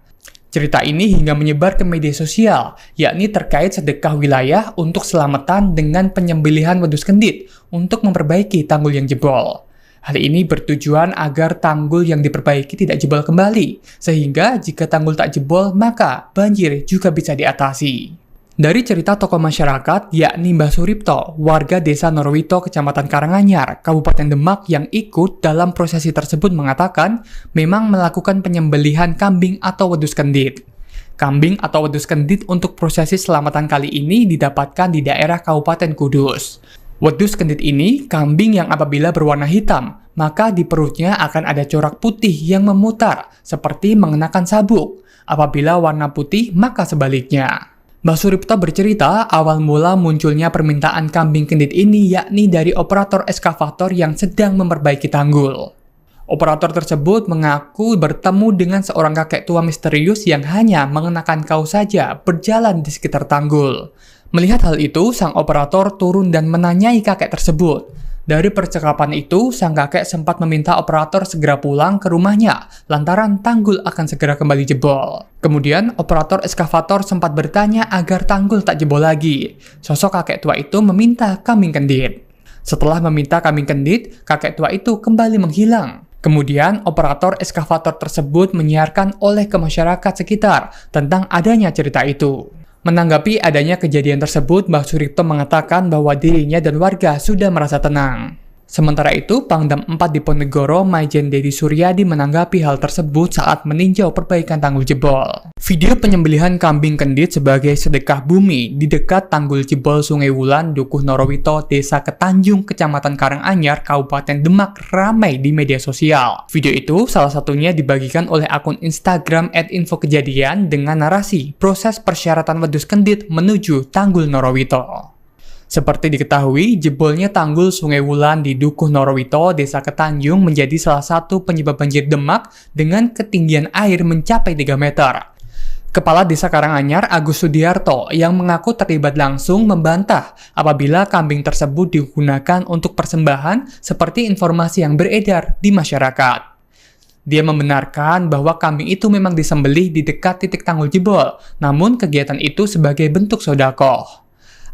Cerita ini hingga menyebar ke media sosial, yakni terkait sedekah wilayah untuk selamatan dengan penyembelihan wedhus kendit untuk memperbaiki tanggul yang jebol. Hal ini bertujuan agar tanggul yang diperbaiki tidak jebol kembali, sehingga jika tanggul tak jebol maka banjir juga bisa diatasi. Dari cerita tokoh masyarakat, yakni Mbah Suripto, warga desa Norwito, Kecamatan Karanganyar, Kabupaten Demak yang ikut dalam prosesi tersebut mengatakan memang melakukan penyembelihan kambing atau wedhus kendit. Kambing atau wedhus kendit untuk prosesi selamatan kali ini didapatkan di daerah Kabupaten Kudus. Wedhus kendit ini kambing yang apabila berwarna hitam, maka di perutnya akan ada corak putih yang memutar, seperti mengenakan sabuk. Apabila warna putih, maka sebaliknya. Mbah Suripto bercerita awal mula munculnya permintaan kambing kendit ini yakni dari operator eskavator yang sedang memperbaiki tanggul. Operator tersebut mengaku bertemu dengan seorang kakek tua misterius yang hanya mengenakan kaos saja berjalan di sekitar tanggul. Melihat hal itu, sang operator turun dan menanyai kakek tersebut. Dari percakapan itu, sang kakek sempat meminta operator segera pulang ke rumahnya, lantaran tanggul akan segera kembali jebol. Kemudian, operator eskavator sempat bertanya agar tanggul tak jebol lagi. Sosok kakek tua itu meminta kambing kendit. Setelah meminta kambing kendit, kakek tua itu kembali menghilang. Kemudian, operator eskavator tersebut menyiarkan oleh ke masyarakat sekitar tentang adanya cerita itu. Menanggapi adanya kejadian tersebut, Mbah Suripto mengatakan bahwa dirinya dan warga sudah merasa tenang. Sementara itu, Pangdam 4 Diponegoro Maijen Dedi Suryadi menanggapi hal tersebut saat meninjau perbaikan tanggul jebol. Video penyembelihan kambing kendit sebagai sedekah bumi di dekat tanggul jebol Sungai Wulan, Dukuh Norowito, Desa Ketanjung, Kecamatan Karanganyar, Kabupaten Demak ramai di media sosial. Video itu salah satunya dibagikan oleh akun Instagram @infokejadian dengan narasi proses persyaratan wedus kendit menuju tanggul Norowito. Seperti diketahui, jebolnya tanggul Sungai Wulan di Dukuh Norowito, Desa Ketanjung menjadi salah satu penyebab banjir Demak dengan ketinggian air mencapai 3 meter. Kepala Desa Karanganyar Agus Sudiarto yang mengaku terlibat langsung membantah apabila kambing tersebut digunakan untuk persembahan seperti informasi yang beredar di masyarakat. Dia membenarkan bahwa kambing itu memang disembelih di dekat titik tanggul jebol, namun kegiatan itu sebagai bentuk sedekah.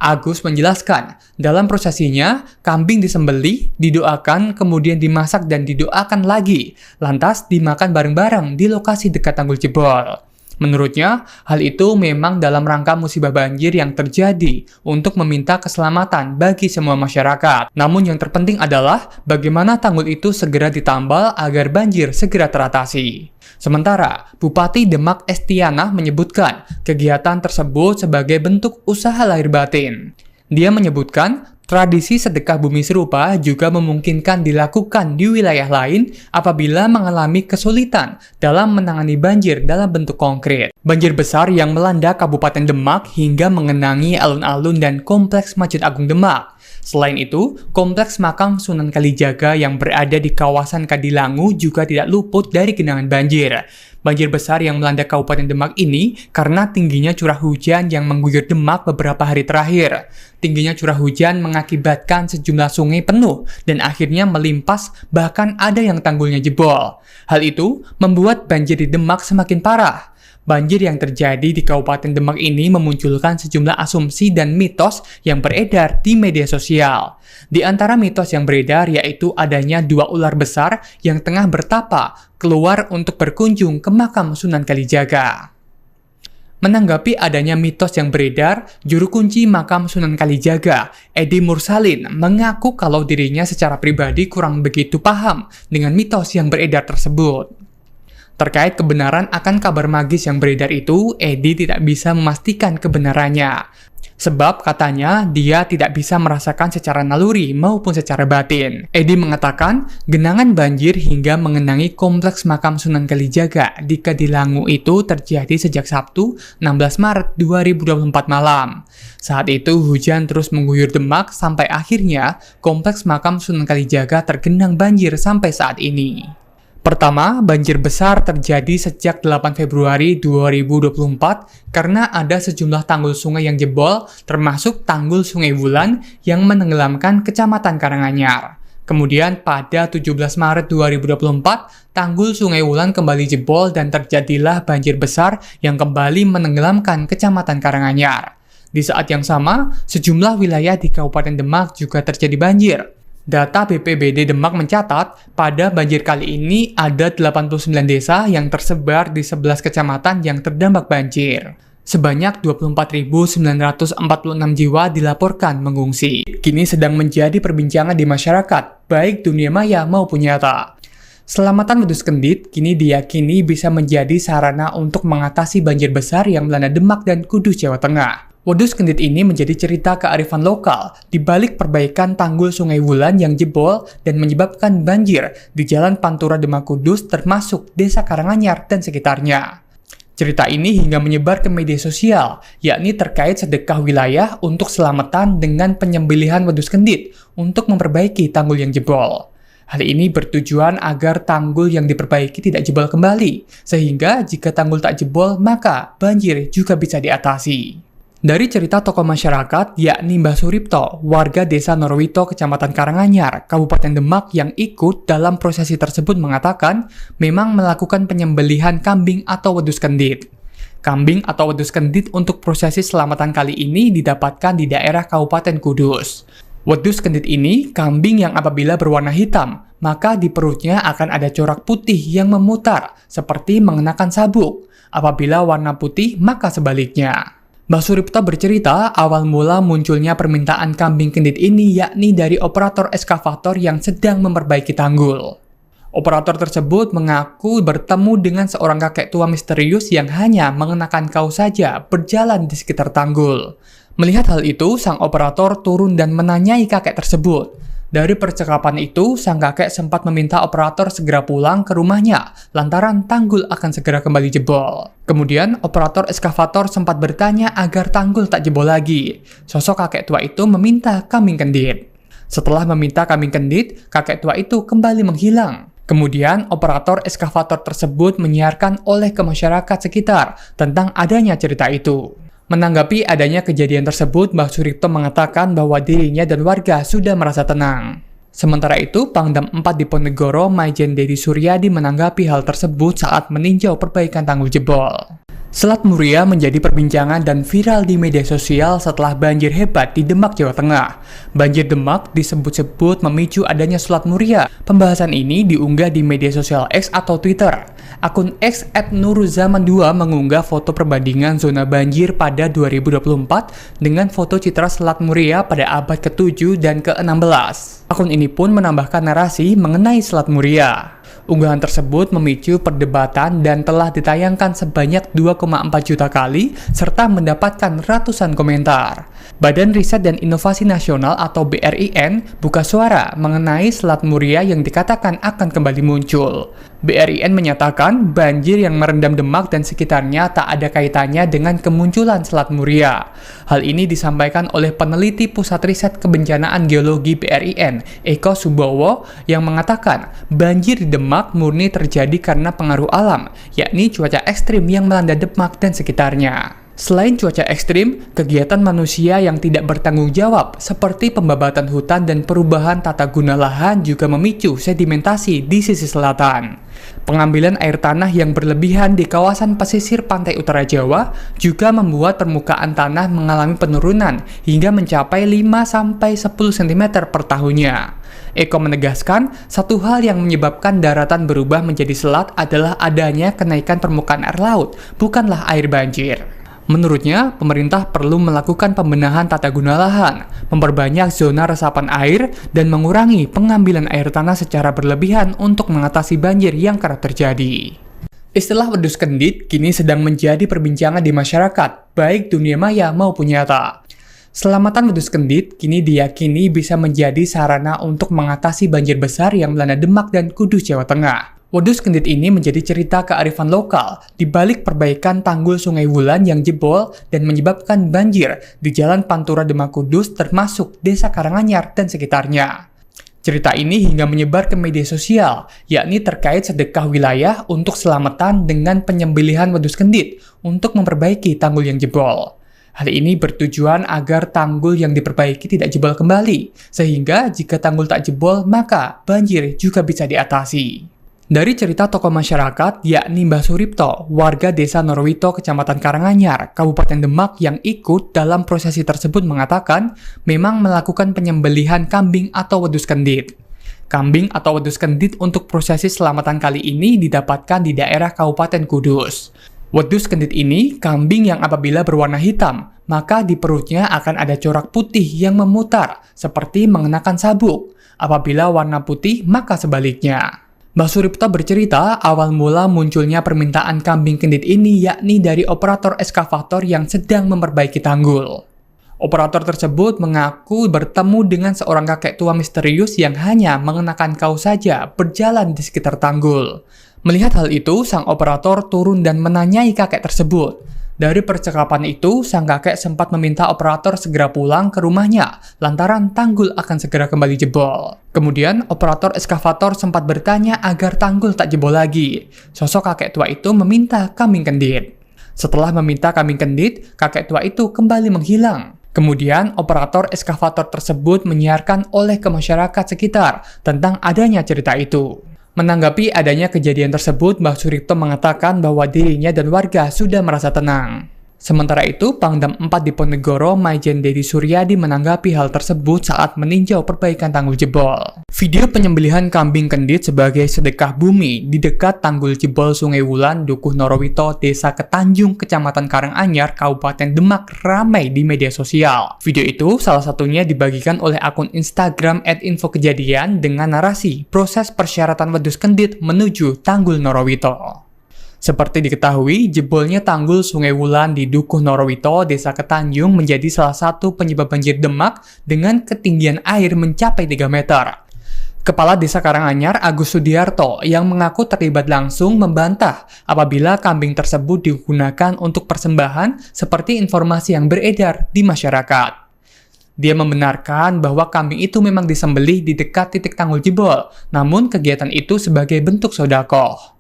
Agus menjelaskan, dalam prosesinya, kambing disembelih, didoakan, kemudian dimasak dan didoakan lagi, lantas dimakan bareng-bareng di lokasi dekat tanggul jebol. Menurutnya, hal itu memang dalam rangka musibah banjir yang terjadi untuk meminta keselamatan bagi semua masyarakat. Namun yang terpenting adalah bagaimana tanggul itu segera ditambal agar banjir segera teratasi. Sementara, Bupati Demak Estianah menyebutkan kegiatan tersebut sebagai bentuk usaha lahir batin. Dia menyebutkan tradisi sedekah bumi serupa juga memungkinkan dilakukan di wilayah lain apabila mengalami kesulitan dalam menangani banjir dalam bentuk konkret. Banjir besar yang melanda Kabupaten Demak hingga mengenangi alun-alun dan kompleks Masjid Agung Demak. Selain itu, kompleks makam Sunan Kalijaga yang berada di kawasan Kadilangu juga tidak luput dari genangan banjir. Banjir besar yang melanda Kabupaten Demak ini karena tingginya curah hujan yang mengguyur Demak beberapa hari terakhir. Tingginya curah hujan mengakibatkan sejumlah sungai penuh dan akhirnya melimpas, bahkan ada yang tanggulnya jebol. Hal itu membuat banjir di Demak semakin parah. Banjir yang terjadi di Kabupaten Demak ini memunculkan sejumlah asumsi dan mitos yang beredar di media sosial. Di antara mitos yang beredar yaitu adanya 2 ular besar yang tengah bertapa keluar untuk berkunjung ke makam Sunan Kalijaga. Menanggapi adanya mitos yang beredar, juru kunci makam Sunan Kalijaga, Edi Mursalin, mengaku kalau dirinya secara pribadi kurang begitu paham dengan mitos yang beredar tersebut. Terkait kebenaran akan kabar magis yang beredar itu, Edi tidak bisa memastikan kebenarannya. Sebab katanya dia tidak bisa merasakan secara naluri maupun secara batin. Edi mengatakan genangan banjir hingga mengenangi kompleks makam Sunan Kalijaga di Kadilangu itu terjadi sejak Sabtu 16 Maret 2024 malam. Saat itu hujan terus mengguyur Demak sampai akhirnya kompleks makam Sunan Kalijaga tergenang banjir sampai saat ini. Pertama, banjir besar terjadi sejak 8 Februari 2024 karena ada sejumlah tanggul sungai yang jebol, termasuk tanggul Sungai Wulan yang menenggelamkan Kecamatan Karanganyar. Kemudian pada 17 Maret 2024, tanggul Sungai Wulan kembali jebol dan terjadilah banjir besar yang kembali menenggelamkan Kecamatan Karanganyar. Di saat yang sama, sejumlah wilayah di Kabupaten Demak juga terjadi banjir. Data BPBD Demak mencatat, pada banjir kali ini ada 89 desa yang tersebar di 11 kecamatan yang terdampak banjir. Sebanyak 24.946 jiwa dilaporkan mengungsi. Kini sedang menjadi perbincangan di masyarakat, baik dunia maya maupun nyata. Selamatan wedus kendit kini diyakini bisa menjadi sarana untuk mengatasi banjir besar yang melanda Demak dan Kudus, Jawa Tengah. Wedus kendit ini menjadi cerita kearifan lokal di balik perbaikan tanggul Sungai Wulan yang jebol dan menyebabkan banjir di Jalan Pantura Demak Kudus termasuk Desa Karanganyar dan sekitarnya. Cerita ini hingga menyebar ke media sosial, yakni terkait sedekah wilayah untuk selamatan dengan penyembelihan wedus kendit untuk memperbaiki tanggul yang jebol. Hal ini bertujuan agar tanggul yang diperbaiki tidak jebol kembali, sehingga jika tanggul tak jebol maka banjir juga bisa diatasi. Dari cerita tokoh masyarakat, yakni Mbah Suripto, warga Desa Norowito, Kecamatan Karanganyar, Kabupaten Demak yang ikut dalam prosesi tersebut mengatakan memang melakukan penyembelihan kambing atau wedus kendit. Kambing atau wedus kendit untuk prosesi selamatan kali ini didapatkan di daerah Kabupaten Kudus. Wedus kendit ini kambing yang apabila berwarna hitam, maka di perutnya akan ada corak putih yang memutar, seperti mengenakan sabuk. Apabila warna putih, maka sebaliknya. Mbah Suripto bercerita awal mula munculnya permintaan kambing kendit ini yakni dari operator eskavator yang sedang memperbaiki tanggul. Operator tersebut mengaku bertemu dengan seorang kakek tua misterius yang hanya mengenakan kaos saja berjalan di sekitar tanggul. Melihat hal itu, sang operator turun dan menanyai kakek tersebut. Dari percakapan itu, sang kakek sempat meminta operator segera pulang ke rumahnya lantaran tanggul akan segera kembali jebol. Kemudian, operator eskavator sempat bertanya agar tanggul tak jebol lagi. Sosok kakek tua itu meminta kambing kendit. Setelah meminta kambing kendit, kakek tua itu kembali menghilang. Kemudian, operator eskavator tersebut menyiarkan oleh ke masyarakat sekitar tentang adanya cerita itu. Menanggapi adanya kejadian tersebut, Mbah Suripto mengatakan bahwa dirinya dan warga sudah merasa tenang. Sementara itu, Pangdam 4 Diponegoro, Maijen Dedi Suryadi menanggapi hal tersebut saat meninjau perbaikan tanggul jebol. Selat Muria menjadi perbincangan dan viral di media sosial setelah banjir hebat di Demak, Jawa Tengah. Banjir Demak disebut-sebut memicu adanya Selat Muria. Pembahasan ini diunggah di media sosial X atau Twitter. Akun X @nuruzaman2 mengunggah foto perbandingan zona banjir pada 2024 dengan foto citra Selat Muria pada abad ke-7 dan ke-16. Akun ini pun menambahkan narasi mengenai Selat Muria. Unggahan tersebut memicu perdebatan dan telah ditayangkan sebanyak 2,4 juta kali serta mendapatkan ratusan komentar. Badan Riset dan Inovasi Nasional atau BRIN buka suara mengenai Selat Muria yang dikatakan akan kembali muncul. BRIN menyatakan banjir yang merendam Demak dan sekitarnya tak ada kaitannya dengan kemunculan Selat Muria. Hal ini disampaikan oleh peneliti Pusat Riset Kebencanaan Geologi BRIN, Eko Subowo, yang mengatakan banjir di Demak murni terjadi karena pengaruh alam, yakni cuaca ekstrim yang melanda Demak dan sekitarnya. Selain cuaca ekstrim, kegiatan manusia yang tidak bertanggung jawab seperti pembabatan hutan dan perubahan tata guna lahan juga memicu sedimentasi di sisi selatan. Pengambilan air tanah yang berlebihan di kawasan pesisir pantai utara Jawa juga membuat permukaan tanah mengalami penurunan hingga mencapai 5-10 cm per tahunnya. Eko menegaskan, satu hal yang menyebabkan daratan berubah menjadi selat adalah adanya kenaikan permukaan air laut, bukanlah air banjir. Menurutnya, pemerintah perlu melakukan pembenahan tata guna lahan, memperbanyak zona resapan air, dan mengurangi pengambilan air tanah secara berlebihan untuk mengatasi banjir yang kerap terjadi. Istilah wedhus kendit kini sedang menjadi perbincangan di masyarakat, baik dunia maya maupun nyata. Selamatan wedhus kendit kini diyakini bisa menjadi sarana untuk mengatasi banjir besar yang melanda Demak dan Kudus, Jawa Tengah. Wedhus kendit ini menjadi cerita kearifan lokal di balik perbaikan tanggul Sungai Wulan yang jebol dan menyebabkan banjir di Jalan Pantura Demak Kudus termasuk Desa Karanganyar dan sekitarnya. Cerita ini hingga menyebar ke media sosial, yakni terkait sedekah wilayah untuk selamatan dengan penyembelihan wedhus kendit untuk memperbaiki tanggul yang jebol. Hal ini bertujuan agar tanggul yang diperbaiki tidak jebol kembali, sehingga jika tanggul tak jebol maka banjir juga bisa diatasi. Dari cerita tokoh masyarakat, yakni Mbah Suripto, warga desa Norwito, Kecamatan Karanganyar, Kabupaten Demak yang ikut dalam prosesi tersebut mengatakan memang melakukan penyembelihan kambing atau wedhus kendit. Kambing atau wedhus kendit untuk prosesi selamatan kali ini didapatkan di daerah Kabupaten Kudus. Wedhus kendit ini kambing yang apabila berwarna hitam, maka di perutnya akan ada corak putih yang memutar, seperti mengenakan sabuk. Apabila warna putih, maka sebaliknya. Mbah Suripto bercerita awal mula munculnya permintaan kambing kendit ini yakni dari operator eskavator yang sedang memperbaiki tanggul. Operator tersebut mengaku bertemu dengan seorang kakek tua misterius yang hanya mengenakan kaos saja berjalan di sekitar tanggul. Melihat hal itu, sang operator turun dan menanyai kakek tersebut. Dari percakapan itu, sang kakek sempat meminta operator segera pulang ke rumahnya lantaran tanggul akan segera kembali jebol. Kemudian, operator eskavator sempat bertanya agar tanggul tak jebol lagi. Sosok kakek tua itu meminta kambing kendit. Setelah meminta kambing kendit, kakek tua itu kembali menghilang. Kemudian, operator eskavator tersebut menyiarkan oleh ke masyarakat sekitar tentang adanya cerita itu. Menanggapi adanya kejadian tersebut, Mbah Suripto mengatakan bahwa dirinya dan warga sudah merasa tenang. Sementara itu, Pangdam 4 Diponegoro, Maijen Dedi Suryadi menanggapi hal tersebut saat meninjau perbaikan tanggul jebol. Video penyembelihan kambing kendit sebagai sedekah bumi di dekat tanggul jebol Sungai Wulan, Dukuh Norowito, Desa Ketanjung, Kecamatan Karanganyar, Kabupaten Demak ramai di media sosial. Video itu salah satunya dibagikan oleh akun Instagram @infokejadian dengan narasi proses persyaratan wedhus kendit menuju Tanggul Norowito. Seperti diketahui, jebolnya tanggul Sungai Wulan di Dukuh Norowito, Desa Ketanjung menjadi salah satu penyebab banjir Demak dengan ketinggian air mencapai 3 meter. Kepala Desa Karanganyar, Agus Sudiarto, yang mengaku terlibat langsung membantah apabila kambing tersebut digunakan untuk persembahan seperti informasi yang beredar di masyarakat. Dia membenarkan bahwa kambing itu memang disembelih di dekat titik tanggul jebol, namun kegiatan itu sebagai bentuk sedekah.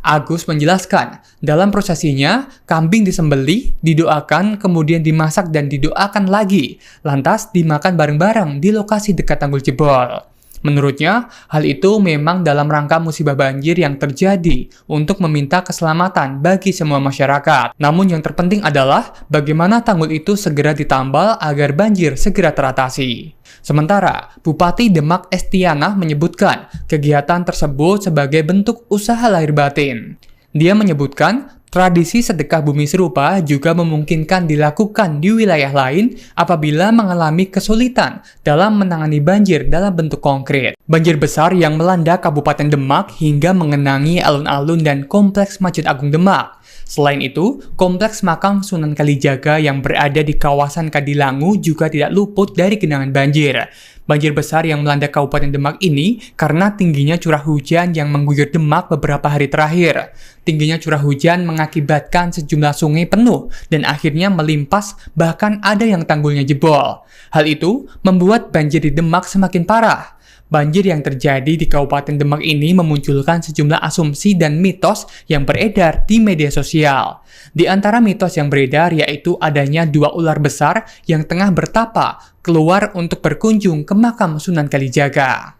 Agus menjelaskan, dalam prosesinya, kambing disembelih, didoakan, kemudian dimasak dan didoakan lagi, lantas dimakan bareng-bareng di lokasi dekat tanggul jebol. Menurutnya, hal itu memang dalam rangka musibah banjir yang terjadi untuk meminta keselamatan bagi semua masyarakat. Namun yang terpenting adalah bagaimana tanggul itu segera ditambal agar banjir segera teratasi. Sementara, Bupati Demak Estianah menyebutkan kegiatan tersebut sebagai bentuk usaha lahir batin. Dia menyebutkan tradisi sedekah bumi serupa juga memungkinkan dilakukan di wilayah lain apabila mengalami kesulitan dalam menangani banjir dalam bentuk konkret. Banjir besar yang melanda Kabupaten Demak hingga mengenangi alun-alun dan kompleks Masjid Agung Demak. Selain itu, kompleks makam Sunan Kalijaga yang berada di kawasan Kadilangu juga tidak luput dari genangan banjir. Banjir besar yang melanda Kabupaten Demak ini karena tingginya curah hujan yang mengguyur Demak beberapa hari terakhir. Tingginya curah hujan mengakibatkan sejumlah sungai penuh dan akhirnya melimpas, bahkan ada yang tanggulnya jebol. Hal itu membuat banjir di Demak semakin parah. Banjir yang terjadi di Kabupaten Demak ini memunculkan sejumlah asumsi dan mitos yang beredar di media sosial. Di antara mitos yang beredar yaitu adanya 2 ular besar yang tengah bertapa keluar untuk berkunjung ke makam Sunan Kalijaga.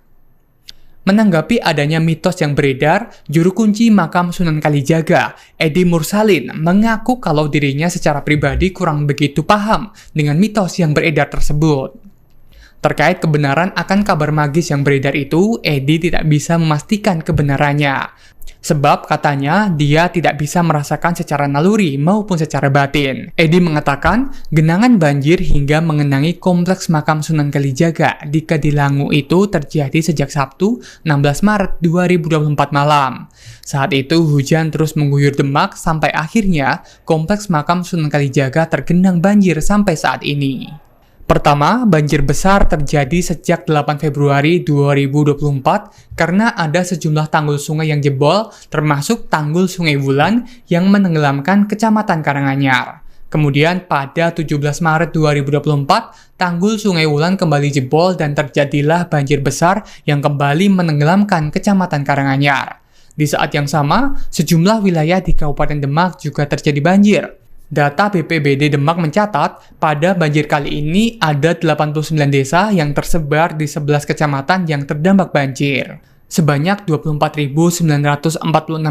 Menanggapi adanya mitos yang beredar, juru kunci makam Sunan Kalijaga, Edi Mursalin, mengaku kalau dirinya secara pribadi kurang begitu paham dengan mitos yang beredar tersebut. Terkait kebenaran akan kabar magis yang beredar itu, Edi tidak bisa memastikan kebenarannya. Sebab katanya dia tidak bisa merasakan secara naluri maupun secara batin. Edi mengatakan genangan banjir hingga mengenangi kompleks makam Sunan Kalijaga di Kadilangu itu terjadi sejak Sabtu 16 Maret 2024 malam. Saat itu hujan terus mengguyur Demak sampai akhirnya kompleks makam Sunan Kalijaga tergenang banjir sampai saat ini. Pertama, banjir besar terjadi sejak 8 Februari 2024 karena ada sejumlah tanggul sungai yang jebol, termasuk tanggul Sungai Wulan yang menenggelamkan Kecamatan Karanganyar. Kemudian pada 17 Maret 2024, tanggul Sungai Wulan kembali jebol dan terjadilah banjir besar yang kembali menenggelamkan Kecamatan Karanganyar. Di saat yang sama, sejumlah wilayah di Kabupaten Demak juga terjadi banjir. Data BPBD Demak mencatat, pada banjir kali ini ada 89 desa yang tersebar di 11 kecamatan yang terdampak banjir. Sebanyak 24.946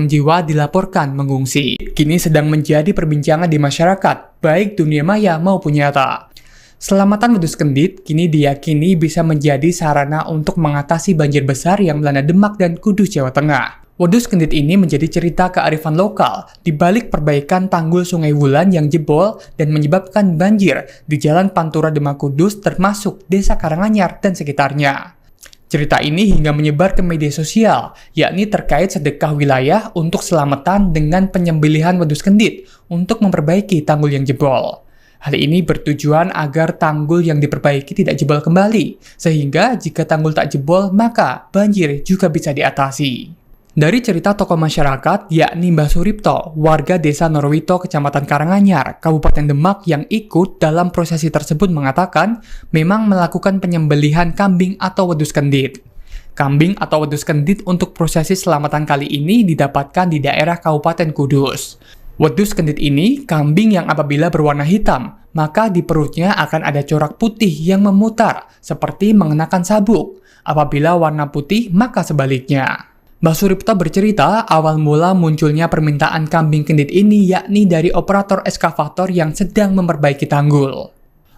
jiwa dilaporkan mengungsi. Kini sedang menjadi perbincangan di masyarakat, baik dunia maya maupun nyata. Selamatan wedhus kendit kini diyakini bisa menjadi sarana untuk mengatasi banjir besar yang melanda Demak dan Kudus, Jawa Tengah. Wedhus kendit ini menjadi cerita kearifan lokal di balik perbaikan tanggul Sungai Wulan yang jebol dan menyebabkan banjir di Jalan Pantura Demak Kudus termasuk Desa Karanganyar dan sekitarnya. Cerita ini hingga menyebar ke media sosial, yakni terkait sedekah wilayah untuk selamatan dengan penyembelihan wedhus kendit untuk memperbaiki tanggul yang jebol. Hal ini bertujuan agar tanggul yang diperbaiki tidak jebol kembali, sehingga jika tanggul tak jebol maka banjir juga bisa diatasi. Dari cerita tokoh masyarakat, yakni Mbah Suripto, warga Desa Norowito, Kecamatan Karanganyar, Kabupaten Demak yang ikut dalam prosesi tersebut mengatakan memang melakukan penyembelihan kambing atau wedhus kendit. Kambing atau wedhus kendit untuk prosesi selamatan kali ini didapatkan di daerah Kabupaten Kudus. Wedhus kendit ini kambing yang apabila berwarna hitam, maka di perutnya akan ada corak putih yang memutar, seperti mengenakan sabuk. Apabila warna putih, maka sebaliknya. Mbah Suripto bercerita awal mula munculnya permintaan kambing kendit ini yakni dari operator eskavator yang sedang memperbaiki tanggul.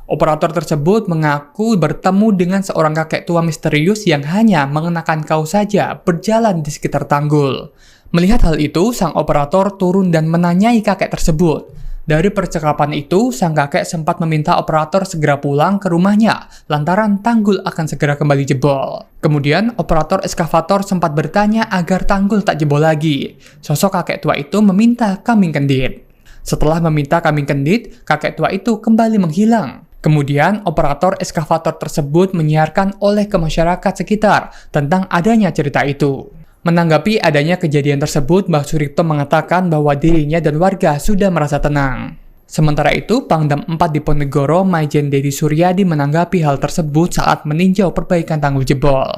Operator tersebut mengaku bertemu dengan seorang kakek tua misterius yang hanya mengenakan kaos saja berjalan di sekitar tanggul. Melihat hal itu, sang operator turun dan menanyai kakek tersebut. Dari percakapan itu, sang kakek sempat meminta operator segera pulang ke rumahnya lantaran tanggul akan segera kembali jebol. Kemudian, operator eskavator sempat bertanya agar tanggul tak jebol lagi. Sosok kakek tua itu meminta kambing kendit. Setelah meminta kambing kendit, kakek tua itu kembali menghilang. Kemudian, operator eskavator tersebut menyiarkan oleh ke masyarakat sekitar tentang adanya cerita itu. Menanggapi adanya kejadian tersebut, Mbah Suripto mengatakan bahwa dirinya dan warga sudah merasa tenang. Sementara itu, Pangdam 4 Diponegoro, Maijen Dedi Suryadi menanggapi hal tersebut saat meninjau perbaikan tanggul jebol.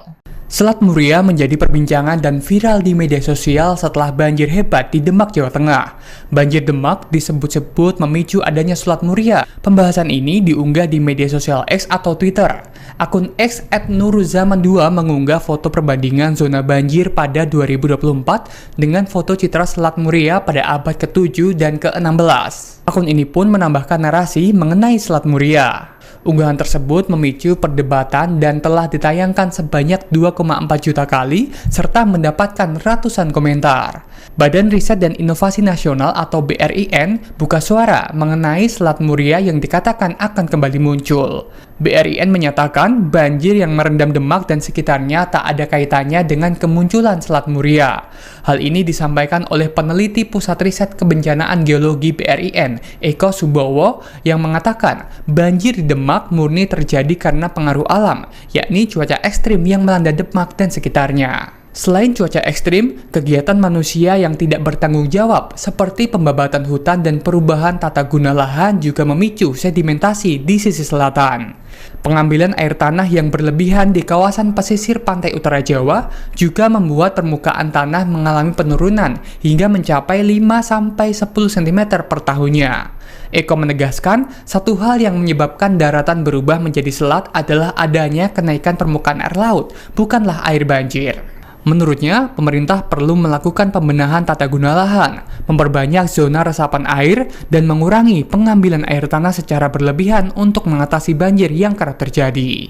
Selat Muria menjadi perbincangan dan viral di media sosial setelah banjir hebat di Demak, Jawa Tengah. Banjir Demak disebut-sebut memicu adanya Selat Muria. Pembahasan ini diunggah di media sosial X atau Twitter. Akun X @nuruzaman2 mengunggah foto perbandingan zona banjir pada 2024 dengan foto citra Selat Muria pada abad ke-7 dan ke-16. Akun ini pun menambahkan narasi mengenai Selat Muria. Unggahan tersebut memicu perdebatan dan telah ditayangkan sebanyak 2,4 juta kali serta mendapatkan ratusan komentar. Badan Riset dan Inovasi Nasional atau BRIN buka suara mengenai Selat Muria yang dikatakan akan kembali muncul. BRIN menyatakan banjir yang merendam Demak dan sekitarnya tak ada kaitannya dengan kemunculan Selat Muria. Hal ini disampaikan oleh peneliti Pusat Riset Kebencanaan Geologi BRIN, Eko Subowo, yang mengatakan banjir di Demak murni terjadi karena pengaruh alam, yakni cuaca ekstrim yang melanda Demak dan sekitarnya. Selain cuaca ekstrim, kegiatan manusia yang tidak bertanggung jawab seperti pembabatan hutan dan perubahan tata guna lahan juga memicu sedimentasi di sisi selatan. Pengambilan air tanah yang berlebihan di kawasan pesisir pantai utara Jawa juga membuat permukaan tanah mengalami penurunan hingga mencapai 5-10 cm per tahunnya. Eko menegaskan, satu hal yang menyebabkan daratan berubah menjadi selat adalah adanya kenaikan permukaan air laut, bukanlah air banjir. Menurutnya, pemerintah perlu melakukan pembenahan tata guna lahan, memperbanyak zona resapan air, dan mengurangi pengambilan air tanah secara berlebihan untuk mengatasi banjir yang kerap terjadi.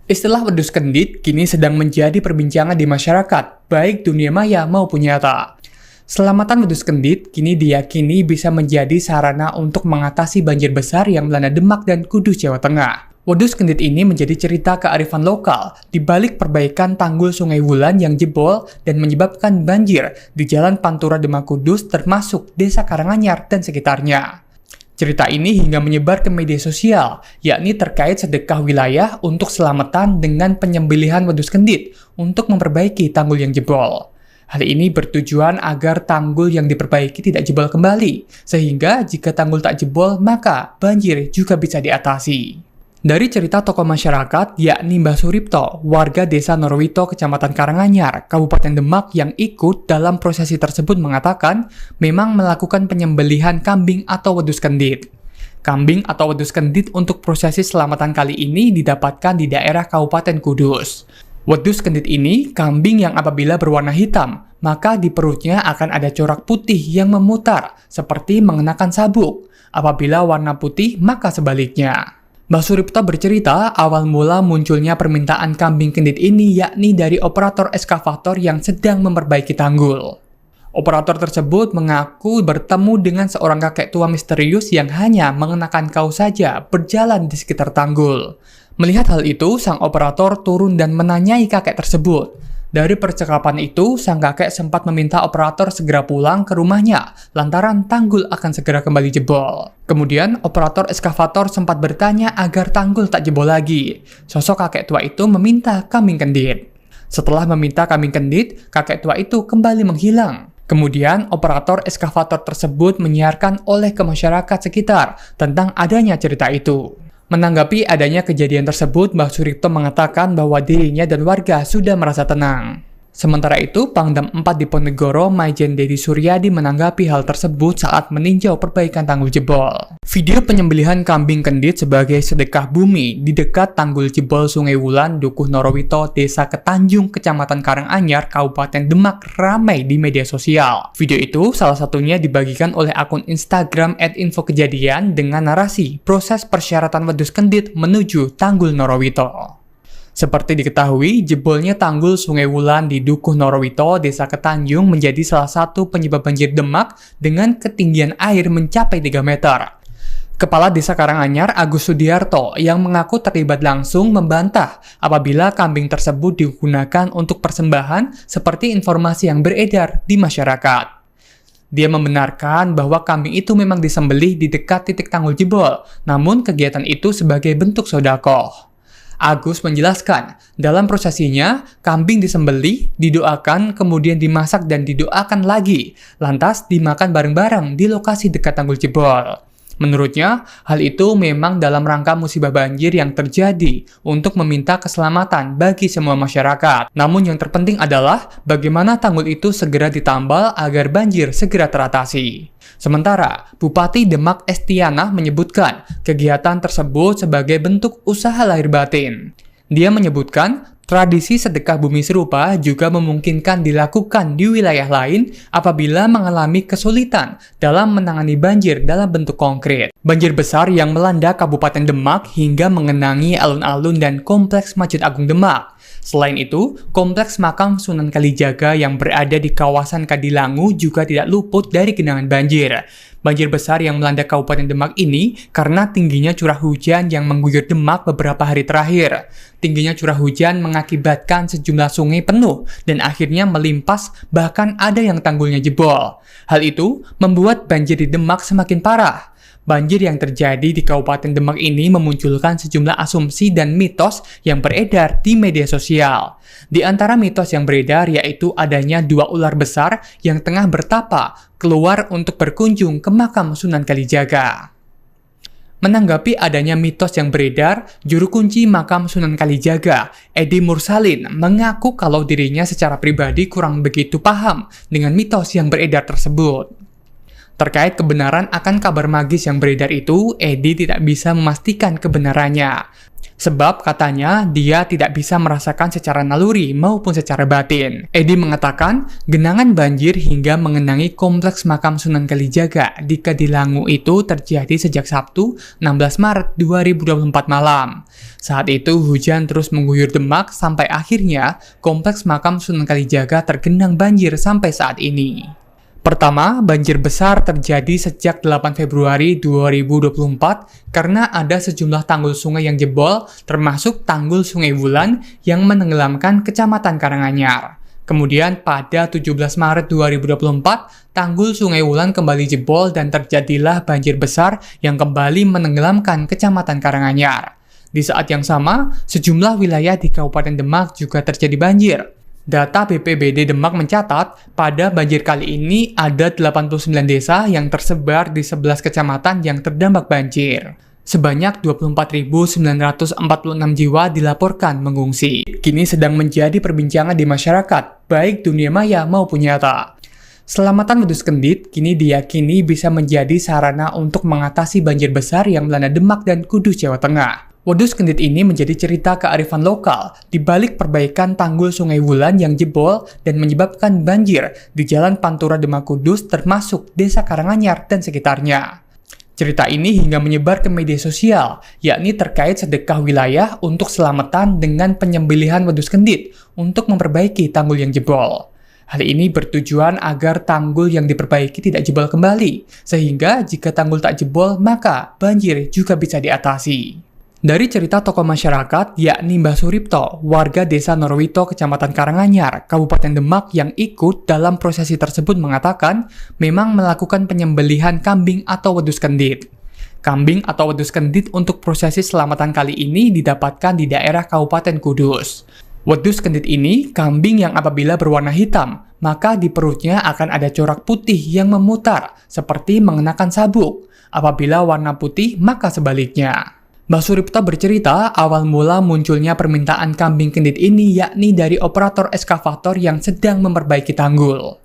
Istilah wedhus kendit kini sedang menjadi perbincangan di masyarakat, baik dunia maya maupun nyata. Selamatan wedhus kendit kini diyakini bisa menjadi sarana untuk mengatasi banjir besar yang melanda Demak dan Kudus, Jawa Tengah. Wedhus kendit ini menjadi cerita kearifan lokal di balik perbaikan tanggul Sungai Wulan yang jebol dan menyebabkan banjir di Jalan Pantura Demak Kudus termasuk Desa Karanganyar dan sekitarnya. Cerita ini hingga menyebar ke media sosial, yakni terkait sedekah wilayah untuk selamatan dengan penyembelihan wedhus kendit untuk memperbaiki tanggul yang jebol. Hal ini bertujuan agar tanggul yang diperbaiki tidak jebol kembali, sehingga jika tanggul tak jebol maka banjir juga bisa diatasi. Dari cerita tokoh masyarakat, yakni Mbah Suripto, warga desa Norwito, Kecamatan Karanganyar, Kabupaten Demak yang ikut dalam prosesi tersebut mengatakan memang melakukan penyembelihan kambing atau wedhus kendit. Kambing atau wedhus kendit untuk prosesi selamatan kali ini didapatkan di daerah Kabupaten Kudus. Wedhus kendit ini kambing yang apabila berwarna hitam, maka di perutnya akan ada corak putih yang memutar, seperti mengenakan sabuk. Apabila warna putih, maka sebaliknya. Mbah Suripto bercerita awal mula munculnya permintaan kambing kendit ini yakni dari operator eskavator yang sedang memperbaiki tanggul. Operator tersebut mengaku bertemu dengan seorang kakek tua misterius yang hanya mengenakan kaos saja berjalan di sekitar tanggul. Melihat hal itu, sang operator turun dan menanyai kakek tersebut. Dari percakapan itu, sang kakek sempat meminta operator segera pulang ke rumahnya lantaran tanggul akan segera kembali jebol. Kemudian, operator eskavator sempat bertanya agar tanggul tak jebol lagi. Sosok kakek tua itu meminta kambing kendit. Setelah meminta kambing kendit, kakek tua itu kembali menghilang. Kemudian, operator eskavator tersebut menyiarkan oleh ke masyarakat sekitar tentang adanya cerita itu. Menanggapi adanya kejadian tersebut, Mbah Suripto mengatakan bahwa dirinya dan warga sudah merasa tenang. Sementara itu, Pangdam 4 Diponegoro, Maijen Dedi Suryadi menanggapi hal tersebut saat meninjau perbaikan tanggul jebol. Video penyembelihan kambing kendit sebagai sedekah bumi di dekat tanggul jebol Sungai Wulan, Dukuh Norowito, Desa Ketanjung, Kecamatan Karanganyar, Kabupaten Demak ramai di media sosial. Video itu salah satunya dibagikan oleh akun Instagram @infokejadian dengan narasi proses persyaratan wedus kendit menuju tanggul Norowito. Seperti diketahui, jebolnya tanggul Sungai Wulan di Dukuh Norowito, Desa Ketanjung menjadi salah satu penyebab banjir Demak dengan ketinggian air mencapai 3 meter. Kepala Desa Karanganyar, Agus Sudiarto, yang mengaku terlibat langsung membantah apabila kambing tersebut digunakan untuk persembahan seperti informasi yang beredar di masyarakat. Dia membenarkan bahwa kambing itu memang disembelih di dekat titik tanggul jebol, namun kegiatan itu sebagai bentuk sedekah. Agus menjelaskan, dalam prosesinya, kambing disembelih, didoakan, kemudian dimasak dan didoakan lagi, lantas dimakan bareng-bareng di lokasi dekat tanggul jebol. Menurutnya, hal itu memang dalam rangka musibah banjir yang terjadi untuk meminta keselamatan bagi semua masyarakat. Namun yang terpenting adalah bagaimana tanggul itu segera ditambal agar banjir segera teratasi. Sementara, Bupati Demak Estianah menyebutkan kegiatan tersebut sebagai bentuk usaha lahir batin. Dia menyebutkan tradisi sedekah bumi serupa juga memungkinkan dilakukan di wilayah lain apabila mengalami kesulitan dalam menangani banjir dalam bentuk konkret. Banjir besar yang melanda Kabupaten Demak hingga mengenangi alun-alun dan kompleks Masjid Agung Demak. Selain itu, kompleks makam Sunan Kalijaga yang berada di kawasan Kadilangu juga tidak luput dari genangan banjir. Banjir besar yang melanda Kabupaten Demak ini karena tingginya curah hujan yang mengguyur Demak beberapa hari terakhir. Tingginya curah hujan mengakibatkan sejumlah sungai penuh dan akhirnya melimpas, bahkan ada yang tanggulnya jebol. Hal itu membuat banjir di Demak semakin parah. Banjir yang terjadi di Kabupaten Demak ini memunculkan sejumlah asumsi dan mitos yang beredar di media sosial. Di antara mitos yang beredar yaitu adanya 2 ular besar yang tengah bertapa keluar untuk berkunjung ke makam Sunan Kalijaga. Menanggapi adanya mitos yang beredar, juru kunci makam Sunan Kalijaga, Edi Mursalin, mengaku kalau dirinya secara pribadi kurang begitu paham dengan mitos yang beredar tersebut. Terkait kebenaran akan kabar magis yang beredar itu, Edi tidak bisa memastikan kebenarannya. Sebab katanya dia tidak bisa merasakan secara naluri maupun secara batin. Edi mengatakan genangan banjir hingga mengenangi kompleks makam Sunan Kalijaga di Kadilangu itu terjadi sejak Sabtu 16 Maret 2024 malam. Saat itu hujan terus mengguyur Demak sampai akhirnya kompleks makam Sunan Kalijaga tergenang banjir sampai saat ini. Pertama, banjir besar terjadi sejak 8 Februari 2024 karena ada sejumlah tanggul sungai yang jebol, termasuk tanggul Sungai Wulan yang menenggelamkan Kecamatan Karanganyar. Kemudian pada 17 Maret 2024, tanggul Sungai Wulan kembali jebol dan terjadilah banjir besar yang kembali menenggelamkan Kecamatan Karanganyar. Di saat yang sama, sejumlah wilayah di Kabupaten Demak juga terjadi banjir. Data BPBD Demak mencatat, pada banjir kali ini ada 89 desa yang tersebar di 11 kecamatan yang terdampak banjir. Sebanyak 24.946 jiwa dilaporkan mengungsi. Kini sedang menjadi perbincangan di masyarakat, baik dunia maya maupun nyata. Selamatan wedus kendit kini diyakini bisa menjadi sarana untuk mengatasi banjir besar yang melanda Demak dan Kudus, Jawa Tengah. Wedus kendit ini menjadi cerita kearifan lokal di balik perbaikan tanggul Sungai Wulan yang jebol dan menyebabkan banjir di Jalan Pantura Demak Kudus termasuk Desa Karanganyar dan sekitarnya. Cerita ini hingga menyebar ke media sosial, yakni terkait sedekah wilayah untuk selamatan dengan penyembelihan wedus kendit untuk memperbaiki tanggul yang jebol. Hal ini bertujuan agar tanggul yang diperbaiki tidak jebol kembali, sehingga jika tanggul tak jebol maka banjir juga bisa diatasi. Dari cerita tokoh masyarakat, yakni Mbah Suripto, warga Desa Norowito, Kecamatan Karanganyar, Kabupaten Demak yang ikut dalam prosesi tersebut mengatakan memang melakukan penyembelihan kambing atau wedus kendit. Kambing atau wedus kendit untuk prosesi selamatan kali ini didapatkan di daerah Kabupaten Kudus. Wedus kendit ini kambing yang apabila berwarna hitam, maka di perutnya akan ada corak putih yang memutar, seperti mengenakan sabuk. Apabila warna putih, maka sebaliknya. Mbah Suripto bercerita awal mula munculnya permintaan kambing kendit ini yakni dari operator eskavator yang sedang memperbaiki tanggul.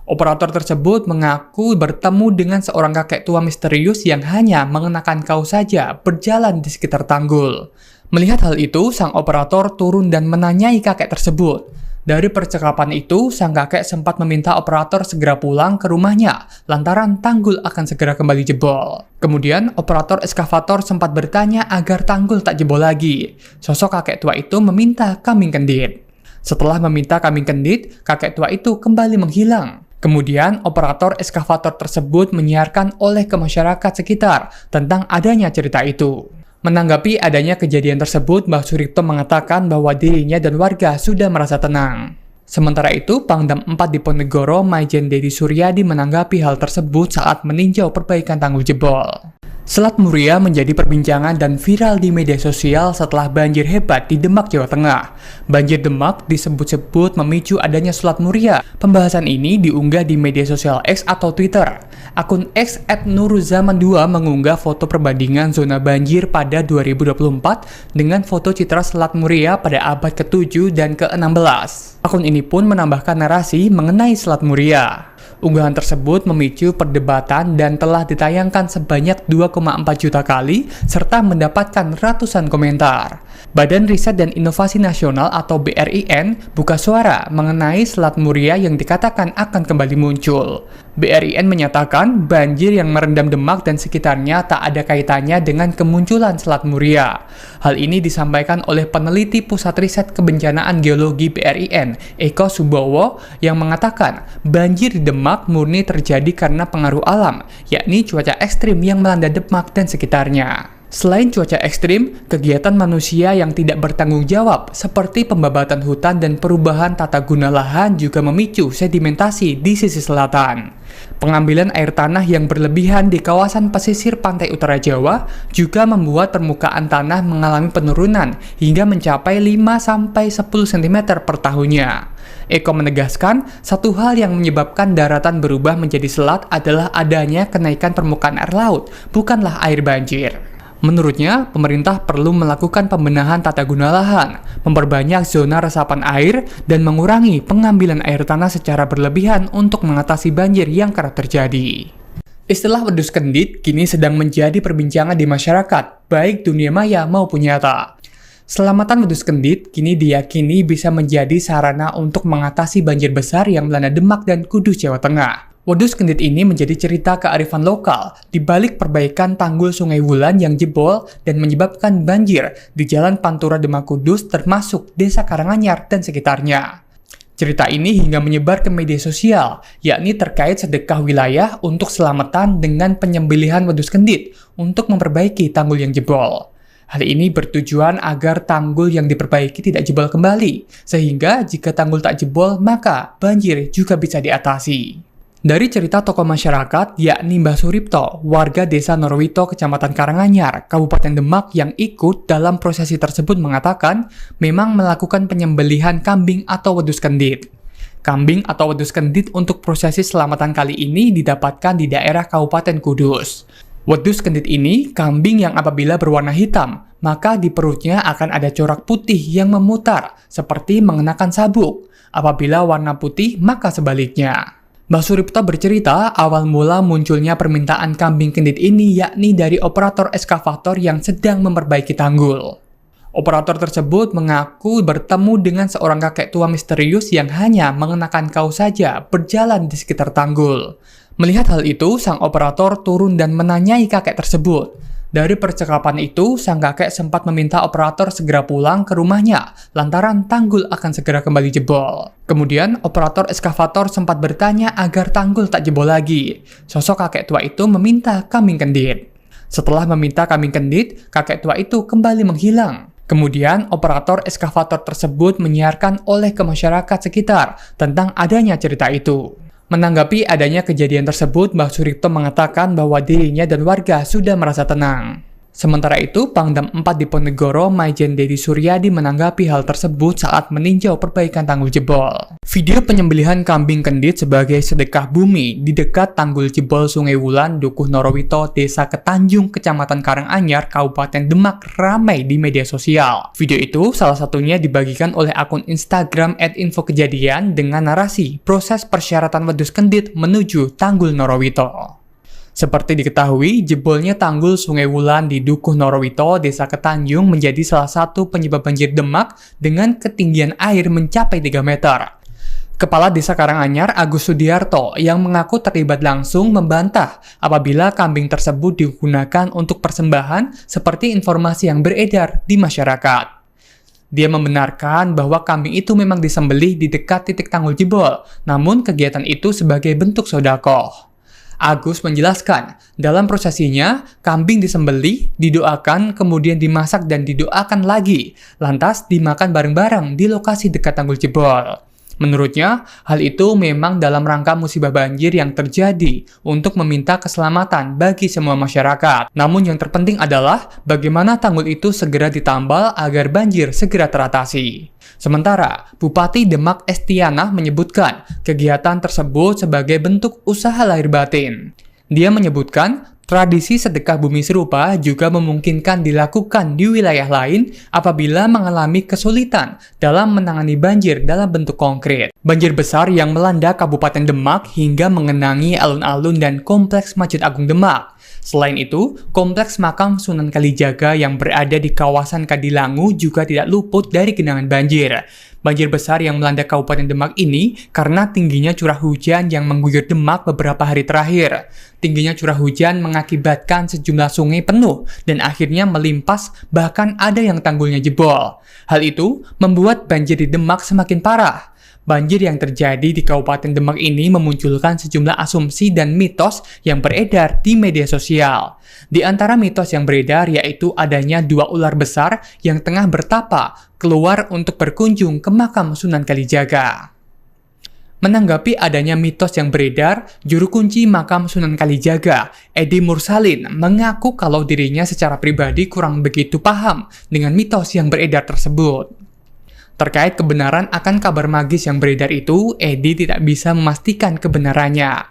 Operator tersebut mengaku bertemu dengan seorang kakek tua misterius yang hanya mengenakan kaos saja berjalan di sekitar tanggul. Melihat hal itu, sang operator turun dan menanyai kakek tersebut. Dari percakapan itu, sang kakek sempat meminta operator segera pulang ke rumahnya, lantaran tanggul akan segera kembali jebol. Kemudian, operator eskavator sempat bertanya agar tanggul tak jebol lagi. Sosok kakek tua itu meminta kambing kendit. Setelah meminta kambing kendit, kakek tua itu kembali menghilang. Kemudian, operator eskavator tersebut menyiarkan oleh ke masyarakat sekitar tentang adanya cerita itu. Menanggapi adanya kejadian tersebut, Mbah Suripto mengatakan bahwa dirinya dan warga sudah merasa tenang. Sementara itu, Pangdam 4 Diponegoro, Maijen Dedi Suryadi menanggapi hal tersebut saat meninjau perbaikan tanggul jebol. Selat Muria menjadi perbincangan dan viral di media sosial setelah banjir hebat di Demak, Jawa Tengah. Banjir Demak disebut-sebut memicu adanya Selat Muria. Pembahasan ini diunggah di media sosial X atau Twitter. Akun X @nuruzaman2 mengunggah foto perbandingan zona banjir pada 2024 dengan foto citra Selat Muria pada abad ke-7 dan ke-16. Akun ini pun menambahkan narasi mengenai Selat Muria. Unggahan tersebut memicu perdebatan dan telah ditayangkan sebanyak 2,4 juta kali serta mendapatkan ratusan komentar. Badan Riset dan Inovasi Nasional atau BRIN buka suara mengenai Selat Muria yang dikatakan akan kembali muncul. BRIN menyatakan banjir yang merendam Demak dan sekitarnya tak ada kaitannya dengan kemunculan Selat Muria. Hal ini disampaikan oleh peneliti Pusat Riset Kebencanaan Geologi BRIN, Eko Subowo, yang mengatakan banjir di Demak murni terjadi karena pengaruh alam, yakni cuaca ekstrim yang melanda Demak dan sekitarnya. Selain cuaca ekstrim, kegiatan manusia yang tidak bertanggung jawab seperti pembabatan hutan dan perubahan tata guna lahan juga memicu sedimentasi di sisi selatan. Pengambilan air tanah yang berlebihan di kawasan pesisir pantai utara Jawa juga membuat permukaan tanah mengalami penurunan hingga mencapai 5-10 cm per tahunnya. Eko menegaskan, satu hal yang menyebabkan daratan berubah menjadi selat adalah adanya kenaikan permukaan air laut, bukanlah air banjir. Menurutnya, pemerintah perlu melakukan pembenahan tata guna lahan, memperbanyak zona resapan air, dan mengurangi pengambilan air tanah secara berlebihan untuk mengatasi banjir yang kerap terjadi. Istilah wedhus kendit kini sedang menjadi perbincangan di masyarakat, baik dunia maya maupun nyata. Selamatan wedhus kendit kini diyakini bisa menjadi sarana untuk mengatasi banjir besar yang melanda Demak dan Kudus, Jawa Tengah. Wedhus kendit ini menjadi cerita kearifan lokal di balik perbaikan tanggul Sungai Wulan yang jebol dan menyebabkan banjir di Jalan Pantura Demak Kudus termasuk Desa Karanganyar dan sekitarnya. Cerita ini hingga menyebar ke media sosial, yakni terkait sedekah wilayah untuk selamatan dengan penyembelihan wedhus kendit untuk memperbaiki tanggul yang jebol. Hal ini bertujuan agar tanggul yang diperbaiki tidak jebol kembali, sehingga jika tanggul tak jebol maka banjir juga bisa diatasi. Dari cerita tokoh masyarakat, yakni Mbah Suripto, warga desa Norwito, Kecamatan Karanganyar, Kabupaten Demak yang ikut dalam prosesi tersebut mengatakan memang melakukan penyembelihan kambing atau wedhus kendit. Kambing atau wedhus kendit untuk prosesi selamatan kali ini didapatkan di daerah Kabupaten Kudus. Wedhus kendit ini kambing yang apabila berwarna hitam, maka di perutnya akan ada corak putih yang memutar, seperti mengenakan sabuk. Apabila warna putih, maka sebaliknya. Mbah Suripto bercerita awal mula munculnya permintaan kambing kendit ini yakni dari operator eskavator yang sedang memperbaiki tanggul. Operator tersebut mengaku bertemu dengan seorang kakek tua misterius yang hanya mengenakan kaos saja berjalan di sekitar tanggul. Melihat hal itu, sang operator turun dan menanyai kakek tersebut. Dari percakapan itu, sang kakek sempat meminta operator segera pulang ke rumahnya, lantaran tanggul akan segera kembali jebol. Kemudian, operator eskavator sempat bertanya agar tanggul tak jebol lagi. Sosok kakek tua itu meminta kambing kendit. Setelah meminta kambing kendit, kakek tua itu kembali menghilang. Kemudian, operator eskavator tersebut menyiarkan oleh ke masyarakat sekitar tentang adanya cerita itu. Menanggapi adanya kejadian tersebut, Mbah Suripto mengatakan bahwa dirinya dan warga sudah merasa tenang. Sementara itu, Pangdam 4 Diponegoro, Maijen Dedi Suryadi menanggapi hal tersebut saat meninjau perbaikan tanggul jebol. Video penyembelihan kambing kendit sebagai sedekah bumi di dekat tanggul jebol Sungai Wulan, Dukuh Norowito, Desa Ketanjung, Kecamatan Karanganyar, Kabupaten Demak ramai di media sosial. Video itu salah satunya dibagikan oleh akun Instagram @infokejadian dengan narasi proses persyaratan wedhus kendit menuju Tanggul Norowito. Seperti diketahui, jebolnya tanggul Sungai Wulan di Dukuh Norowito, Desa Ketanjung menjadi salah satu penyebab banjir Demak dengan ketinggian air mencapai 3 meter. Kepala Desa Karanganyar, Agus Sudiarto, yang mengaku terlibat langsung membantah apabila kambing tersebut digunakan untuk persembahan seperti informasi yang beredar di masyarakat. Dia membenarkan bahwa kambing itu memang disembelih di dekat titik tanggul jebol, namun kegiatan itu sebagai bentuk sedekah. Agus menjelaskan, dalam prosesinya, kambing disembelih, didoakan, kemudian dimasak dan didoakan lagi, lantas dimakan bareng-bareng di lokasi dekat tanggul jebol. Menurutnya, hal itu memang dalam rangka musibah banjir yang terjadi untuk meminta keselamatan bagi semua masyarakat. Namun yang terpenting adalah bagaimana tanggul itu segera ditambal agar banjir segera teratasi. Sementara, Bupati Demak Estianah menyebutkan kegiatan tersebut sebagai bentuk usaha lahir batin. Dia menyebutkan tradisi sedekah bumi serupa juga memungkinkan dilakukan di wilayah lain apabila mengalami kesulitan dalam menangani banjir dalam bentuk konkret. Banjir besar yang melanda Kabupaten Demak hingga mengenangi alun-alun dan kompleks Masjid Agung Demak. Selain itu, kompleks makam Sunan Kalijaga yang berada di kawasan Kadilangu juga tidak luput dari genangan banjir. Banjir besar yang melanda Kabupaten Demak ini karena tingginya curah hujan yang mengguyur Demak beberapa hari terakhir. Tingginya curah hujan mengakibatkan sejumlah sungai penuh dan akhirnya melimpas, bahkan ada yang tanggulnya jebol. Hal itu membuat banjir di Demak semakin parah. Banjir yang terjadi di Kabupaten Demak ini memunculkan sejumlah asumsi dan mitos yang beredar di media sosial. Di antara mitos yang beredar yaitu adanya 2 ular besar yang tengah bertapa keluar untuk berkunjung ke makam Sunan Kalijaga. Menanggapi adanya mitos yang beredar, juru kunci makam Sunan Kalijaga, Edi Mursalin, mengaku kalau dirinya secara pribadi kurang begitu paham dengan mitos yang beredar tersebut. Terkait kebenaran akan kabar magis yang beredar itu, Edi tidak bisa memastikan kebenarannya.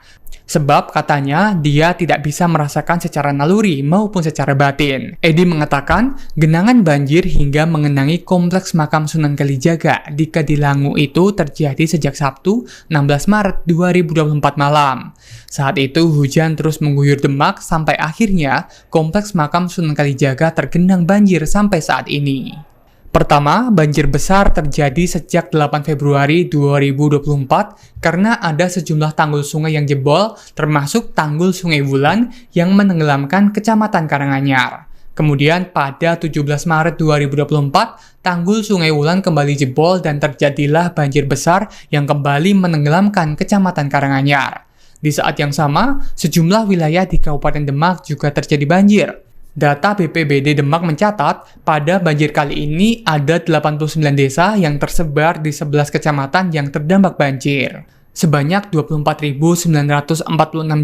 Sebab katanya dia tidak bisa merasakan secara naluri maupun secara batin. Edi mengatakan genangan banjir hingga mengenangi kompleks makam Sunan Kalijaga di Kadilangu itu terjadi sejak Sabtu 16 Maret 2024 malam. Saat itu hujan terus mengguyur Demak sampai akhirnya kompleks makam Sunan Kalijaga tergenang banjir sampai saat ini. Pertama, banjir besar terjadi sejak 8 Februari 2024 karena ada sejumlah tanggul sungai yang jebol, termasuk tanggul Sungai Wulan yang menenggelamkan Kecamatan Karanganyar. Kemudian pada 17 Maret 2024, tanggul Sungai Wulan kembali jebol dan terjadilah banjir besar yang kembali menenggelamkan Kecamatan Karanganyar. Di saat yang sama, sejumlah wilayah di Kabupaten Demak juga terjadi banjir. Data BPBD Demak mencatat, pada banjir kali ini ada 89 desa yang tersebar di 11 kecamatan yang terdampak banjir. Sebanyak 24.946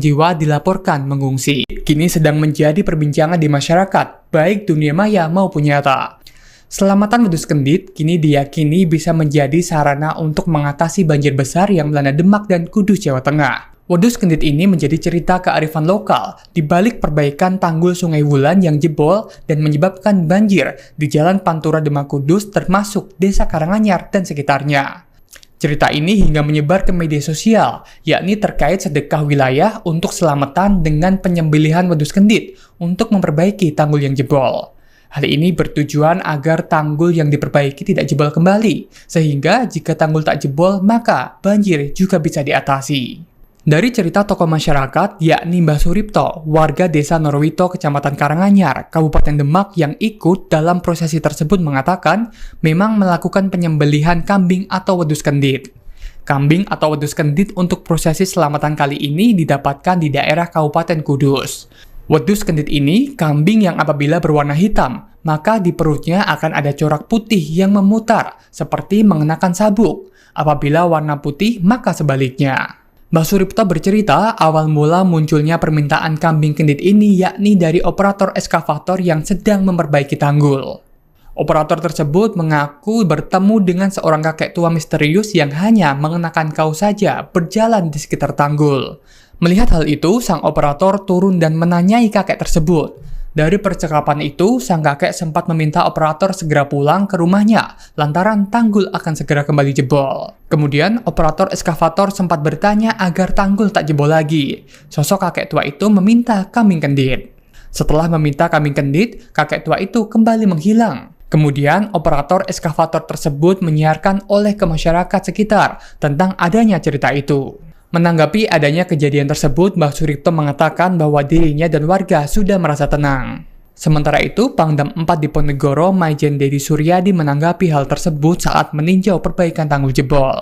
jiwa dilaporkan mengungsi. Kini sedang menjadi perbincangan di masyarakat, baik dunia maya maupun nyata. Selamatan wedhus kendit kini diyakini bisa menjadi sarana untuk mengatasi banjir besar yang melanda Demak dan Kudus, Jawa Tengah. Wedhus kendit ini menjadi cerita kearifan lokal di balik perbaikan tanggul Sungai Wulan yang jebol dan menyebabkan banjir di Jalan Pantura Demak Kudus termasuk Desa Karanganyar dan sekitarnya. Cerita ini hingga menyebar ke media sosial, yakni terkait sedekah wilayah untuk selamatan dengan penyembelihan wedhus kendit untuk memperbaiki tanggul yang jebol. Hal ini bertujuan agar tanggul yang diperbaiki tidak jebol kembali, sehingga jika tanggul tak jebol maka banjir juga bisa diatasi. Dari cerita tokoh masyarakat, yakni Mbah Suripto, warga Desa Norowito, Kecamatan Karanganyar, Kabupaten Demak yang ikut dalam prosesi tersebut mengatakan memang melakukan penyembelihan kambing atau wedhus kendit. Kambing atau wedhus kendit untuk prosesi selamatan kali ini didapatkan di daerah Kabupaten Kudus. Wedhus kendit ini kambing yang apabila berwarna hitam, maka di perutnya akan ada corak putih yang memutar, seperti mengenakan sabuk. Apabila warna putih, maka sebaliknya. Mbah Suripto bercerita awal mula munculnya permintaan kambing kendit ini yakni dari operator eskavator yang sedang memperbaiki tanggul. Operator tersebut mengaku bertemu dengan seorang kakek tua misterius yang hanya mengenakan kaos saja berjalan di sekitar tanggul. Melihat hal itu, sang operator turun dan menanyai kakek tersebut. Dari percakapan itu, sang kakek sempat meminta operator segera pulang ke rumahnya lantaran tanggul akan segera kembali jebol. Kemudian, operator eskavator sempat bertanya agar tanggul tak jebol lagi. Sosok kakek tua itu meminta kambing kendit. Setelah meminta kambing kendit, kakek tua itu kembali menghilang. Kemudian, operator eskavator tersebut menyiarkan oleh ke masyarakat sekitar tentang adanya cerita itu. Menanggapi adanya kejadian tersebut, Mbah Suripto mengatakan bahwa dirinya dan warga sudah merasa tenang. Sementara itu, Pangdam 4 Diponegoro, Maijen Dedi Suryadi menanggapi hal tersebut saat meninjau perbaikan tanggul jebol.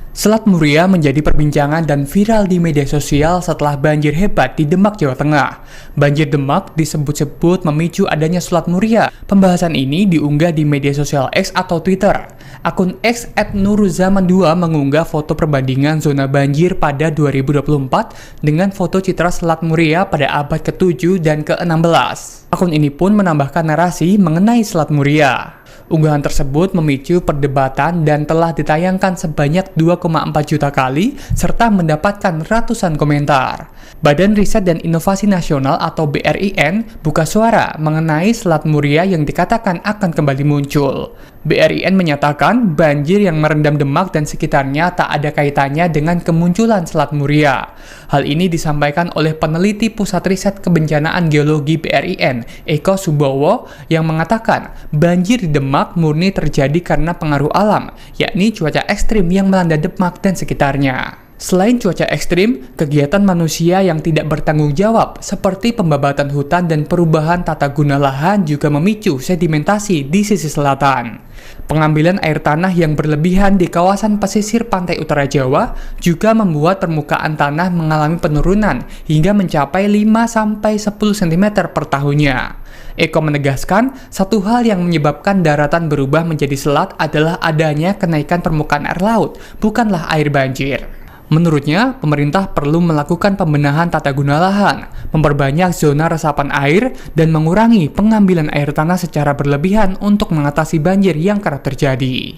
Selat Muria menjadi perbincangan dan viral di media sosial setelah banjir hebat di Demak, Jawa Tengah. Banjir Demak disebut-sebut memicu adanya Selat Muria. Pembahasan ini diunggah di media sosial X atau Twitter. Akun X @nuruzaman2 mengunggah foto perbandingan zona banjir pada 2024 dengan foto citra Selat Muria pada abad ke-7 dan ke-16. Akun ini pun menambahkan narasi mengenai Selat Muria. Unggahan tersebut memicu perdebatan dan telah ditayangkan sebanyak 2,4 juta kali serta mendapatkan ratusan komentar. Badan Riset dan Inovasi Nasional atau BRIN buka suara mengenai Selat Muria yang dikatakan akan kembali muncul. BRIN menyatakan banjir yang merendam Demak dan sekitarnya tak ada kaitannya dengan kemunculan Selat Muria. Hal ini disampaikan oleh peneliti Pusat Riset Kebencanaan Geologi BRIN, Eko Subowo, yang mengatakan banjir di Demak murni terjadi karena pengaruh alam, yakni cuaca ekstrim yang melanda Demak dan sekitarnya. Selain cuaca ekstrim, kegiatan manusia yang tidak bertanggung jawab seperti pembabatan hutan dan perubahan tata guna lahan juga memicu sedimentasi di sisi selatan. Pengambilan air tanah yang berlebihan di kawasan pesisir pantai utara Jawa juga membuat permukaan tanah mengalami penurunan hingga mencapai 5-10 cm per tahunnya. Eko menegaskan, satu hal yang menyebabkan daratan berubah menjadi selat adalah adanya kenaikan permukaan air laut, bukanlah air banjir. Menurutnya, pemerintah perlu melakukan pembenahan tata guna lahan, memperbanyak zona resapan air, dan mengurangi pengambilan air tanah secara berlebihan untuk mengatasi banjir yang kerap terjadi.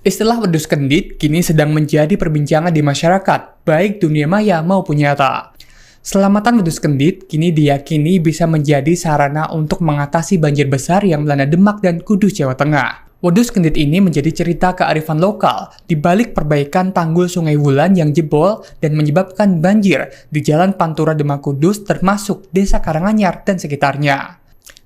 Istilah wedhus kendit kini sedang menjadi perbincangan di masyarakat, baik dunia maya maupun nyata. Selamatan wedhus kendit kini diyakini bisa menjadi sarana untuk mengatasi banjir besar yang melanda Demak dan Kudus, Jawa Tengah. Wedhus kendit ini menjadi cerita kearifan lokal di balik perbaikan tanggul Sungai Wulan yang jebol dan menyebabkan banjir di Jalan Pantura Demak Kudus termasuk Desa Karanganyar dan sekitarnya.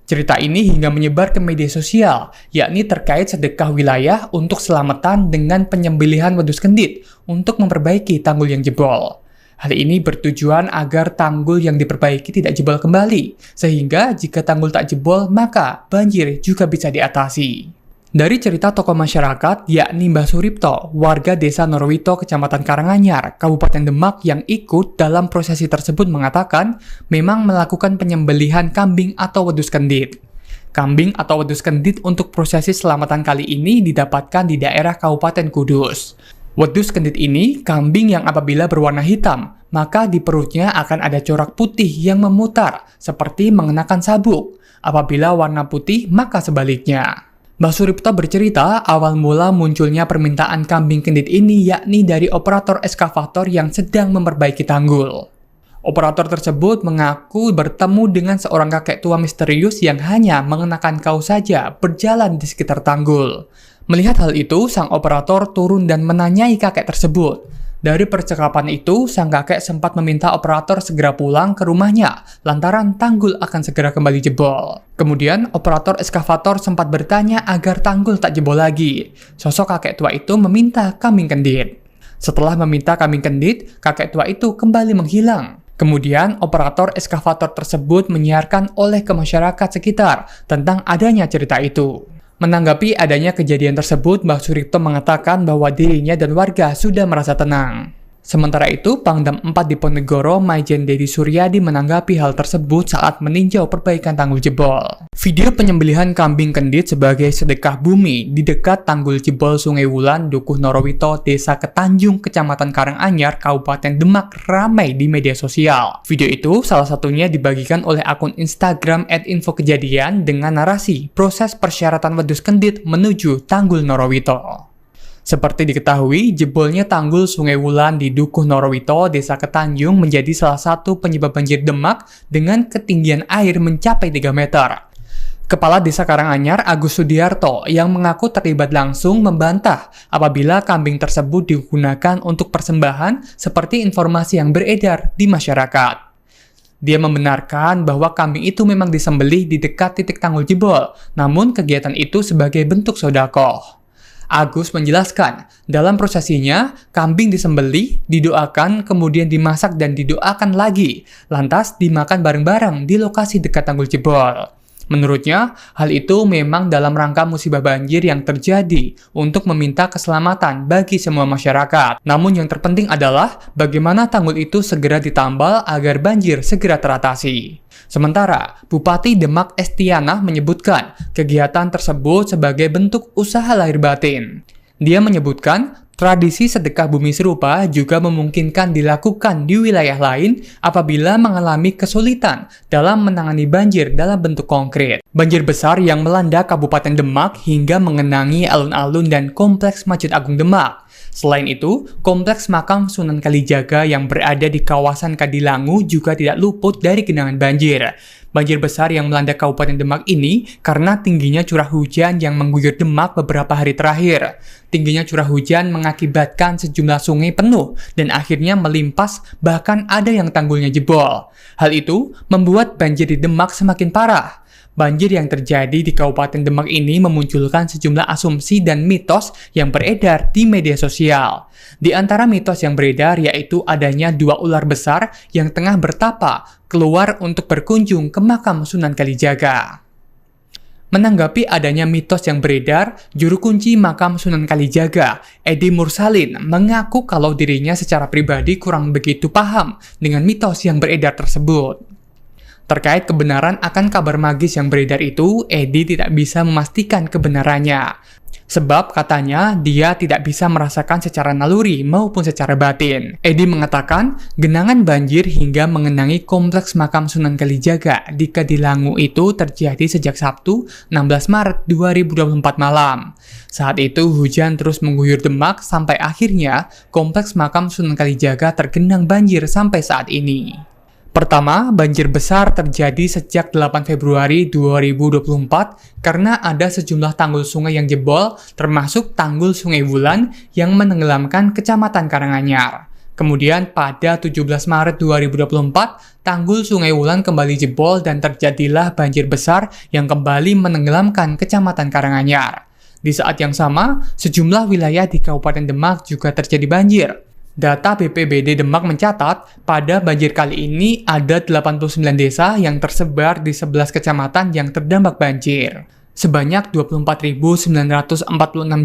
Cerita ini hingga menyebar ke media sosial, yakni terkait sedekah wilayah untuk selamatan dengan penyembelihan wedhus kendit untuk memperbaiki tanggul yang jebol. Hal ini bertujuan agar tanggul yang diperbaiki tidak jebol kembali, sehingga jika tanggul tak jebol maka banjir juga bisa diatasi. Dari cerita tokoh masyarakat, yakni Mbah Suripto, warga desa Norwito, Kecamatan Karanganyar, Kabupaten Demak yang ikut dalam prosesi tersebut mengatakan memang melakukan penyembelihan kambing atau wedhus kendit. Kambing atau wedhus kendit untuk prosesi selamatan kali ini didapatkan di daerah Kabupaten Kudus. Wedhus kendit ini kambing yang apabila berwarna hitam, maka di perutnya akan ada corak putih yang memutar, seperti mengenakan sabuk. Apabila warna putih, maka sebaliknya. Mbah Suripto bercerita awal mula munculnya permintaan kambing kendit ini yakni dari operator eskavator yang sedang memperbaiki tanggul. Operator tersebut mengaku bertemu dengan seorang kakek tua misterius yang hanya mengenakan kaos saja berjalan di sekitar tanggul. Melihat hal itu, sang operator turun dan menanyai kakek tersebut. Dari percakapan itu, sang kakek sempat meminta operator segera pulang ke rumahnya lantaran tanggul akan segera kembali jebol. Kemudian, operator eskavator sempat bertanya agar tanggul tak jebol lagi. Sosok kakek tua itu meminta kambing kendit. Setelah meminta kambing kendit, kakek tua itu kembali menghilang. Kemudian, operator eskavator tersebut menyiarkan oleh ke masyarakat sekitar tentang adanya cerita itu. Menanggapi adanya kejadian tersebut, Mbah Suripto mengatakan bahwa dirinya dan warga sudah merasa tenang. Sementara itu, Pangdam 4 Diponegoro, Maijen Dedi Suryadi menanggapi hal tersebut saat meninjau perbaikan tanggul jebol. Video penyembelihan kambing kendit sebagai sedekah bumi di dekat tanggul jebol Sungai Wulan, Dukuh Norowito, Desa Ketanjung, Kecamatan Karanganyar, Kabupaten Demak ramai di media sosial. Video itu salah satunya dibagikan oleh akun Instagram @infokejadian dengan narasi proses persyaratan wedus kendit menuju tanggul Norowito. Seperti diketahui, jebolnya tanggul Sungai Wulan di Dukuh Norowito, Desa Ketanjung menjadi salah satu penyebab banjir Demak dengan ketinggian air mencapai 3 meter. Kepala Desa Karanganyar, Agus Sudiarto, yang mengaku terlibat langsung membantah apabila kambing tersebut digunakan untuk persembahan seperti informasi yang beredar di masyarakat. Dia membenarkan bahwa kambing itu memang disembelih di dekat titik tanggul jebol, namun kegiatan itu sebagai bentuk sedekah. Agus menjelaskan, dalam prosesinya, kambing disembelih, didoakan, kemudian dimasak dan didoakan lagi, lantas dimakan bareng-bareng di lokasi dekat tanggul jebol. Menurutnya, hal itu memang dalam rangka musibah banjir yang terjadi untuk meminta keselamatan bagi semua masyarakat. Namun yang terpenting adalah bagaimana tanggul itu segera ditambal agar banjir segera teratasi. Sementara, Bupati Demak Estianah menyebutkan kegiatan tersebut sebagai bentuk usaha lahir batin. Dia menyebutkan tradisi sedekah bumi serupa juga memungkinkan dilakukan di wilayah lain apabila mengalami kesulitan dalam menangani banjir dalam bentuk konkret. Banjir besar yang melanda Kabupaten Demak hingga mengenangi alun-alun dan Kompleks Masjid Agung Demak. Selain itu, Kompleks Makam Sunan Kalijaga yang berada di kawasan Kadilangu juga tidak luput dari genangan banjir. Banjir besar yang melanda Kabupaten Demak ini karena tingginya curah hujan yang mengguyur Demak beberapa hari terakhir. Tingginya curah hujan mengakibatkan sejumlah sungai penuh dan akhirnya melimpas, bahkan ada yang tanggulnya jebol. Hal itu membuat banjir di Demak semakin parah. Banjir yang terjadi di Kabupaten Demak ini memunculkan sejumlah asumsi dan mitos yang beredar di media sosial. Di antara mitos yang beredar yaitu adanya 2 ular besar yang tengah bertapa keluar untuk berkunjung ke makam Sunan Kalijaga. Menanggapi adanya mitos yang beredar, juru kunci makam Sunan Kalijaga, Edi Mursalin, mengaku kalau dirinya secara pribadi kurang begitu paham dengan mitos yang beredar tersebut. Terkait kebenaran akan kabar magis yang beredar itu, Edi tidak bisa memastikan kebenarannya. Sebab katanya dia tidak bisa merasakan secara naluri maupun secara batin. Edi mengatakan genangan banjir hingga mengenangi Kompleks Makam Sunan Kalijaga di Kadilangu itu terjadi sejak Sabtu 16 Maret 2024 malam. Saat itu hujan terus mengguyur Demak sampai akhirnya Kompleks Makam Sunan Kalijaga tergenang banjir sampai saat ini. Pertama, banjir besar terjadi sejak 8 Februari 2024 karena ada sejumlah tanggul sungai yang jebol, termasuk tanggul Sungai Wulan yang menenggelamkan Kecamatan Karanganyar. Kemudian pada 17 Maret 2024, tanggul Sungai Wulan kembali jebol dan terjadilah banjir besar yang kembali menenggelamkan Kecamatan Karanganyar. Di saat yang sama, sejumlah wilayah di Kabupaten Demak juga terjadi banjir. Data BPBD Demak mencatat, pada banjir kali ini ada 89 desa yang tersebar di 11 kecamatan yang terdampak banjir. Sebanyak 24.946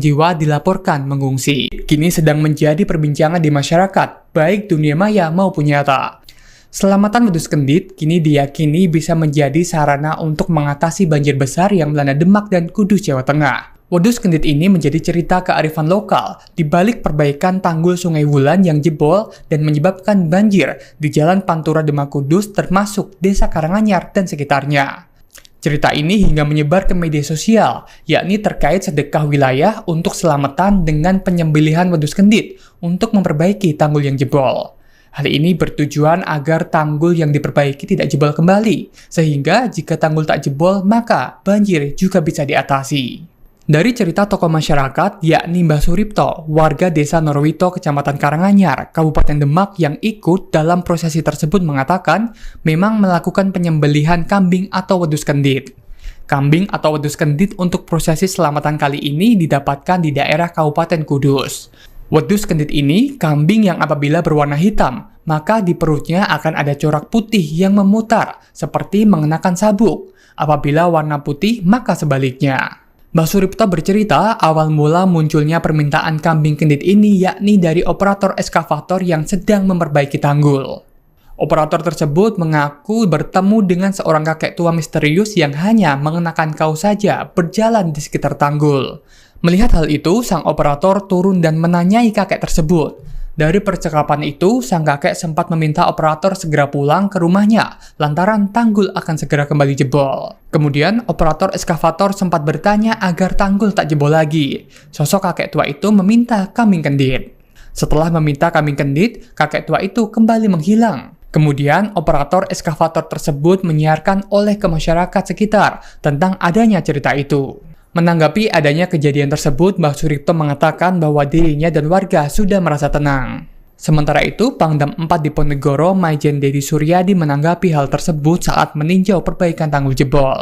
jiwa dilaporkan mengungsi. Kini sedang menjadi perbincangan di masyarakat, baik dunia maya maupun nyata. Selamatan wedus kendit kini diyakini bisa menjadi sarana untuk mengatasi banjir besar yang melanda Demak dan Kudus, Jawa Tengah. Wedus kendit ini menjadi cerita kearifan lokal di balik perbaikan tanggul Sungai Wulan yang jebol dan menyebabkan banjir di Jalan Pantura Demak Kudus termasuk Desa Karanganyar dan sekitarnya. Cerita ini hingga menyebar ke media sosial, yakni terkait sedekah wilayah untuk selamatan dengan penyembelihan wedus kendit untuk memperbaiki tanggul yang jebol. Hal ini bertujuan agar tanggul yang diperbaiki tidak jebol kembali, sehingga jika tanggul tak jebol maka banjir juga bisa diatasi. Dari cerita tokoh masyarakat, yakni Mbah Suripto, warga Desa Norowito, Kecamatan Karanganyar, Kabupaten Demak yang ikut dalam prosesi tersebut mengatakan memang melakukan penyembelihan kambing atau wedus kendit. Kambing atau wedus kendit untuk prosesi selamatan kali ini didapatkan di daerah Kabupaten Kudus. Wedus kendit ini kambing yang apabila berwarna hitam, maka di perutnya akan ada corak putih yang memutar, seperti mengenakan sabuk. Apabila warna putih, maka sebaliknya. Mbah Suripto bercerita awal mula munculnya permintaan kambing kendit ini yakni dari operator eskavator yang sedang memperbaiki tanggul. Operator tersebut mengaku bertemu dengan seorang kakek tua misterius yang hanya mengenakan kaos saja berjalan di sekitar tanggul. Melihat hal itu, sang operator turun dan menanyai kakek tersebut. Dari percakapan itu, sang kakek sempat meminta operator segera pulang ke rumahnya, lantaran tanggul akan segera kembali jebol. Kemudian, operator eskavator sempat bertanya agar tanggul tak jebol lagi. Sosok kakek tua itu meminta kambing kendit. Setelah meminta kambing kendit, kakek tua itu kembali menghilang. Kemudian, operator eskavator tersebut menyiarkan oleh ke masyarakat sekitar tentang adanya cerita itu. Menanggapi adanya kejadian tersebut, Mbah Suripto mengatakan bahwa dirinya dan warga sudah merasa tenang. Sementara itu, Pangdam 4 Diponegoro, Maijen Dedi Suryadi menanggapi hal tersebut saat meninjau perbaikan tanggul jebol.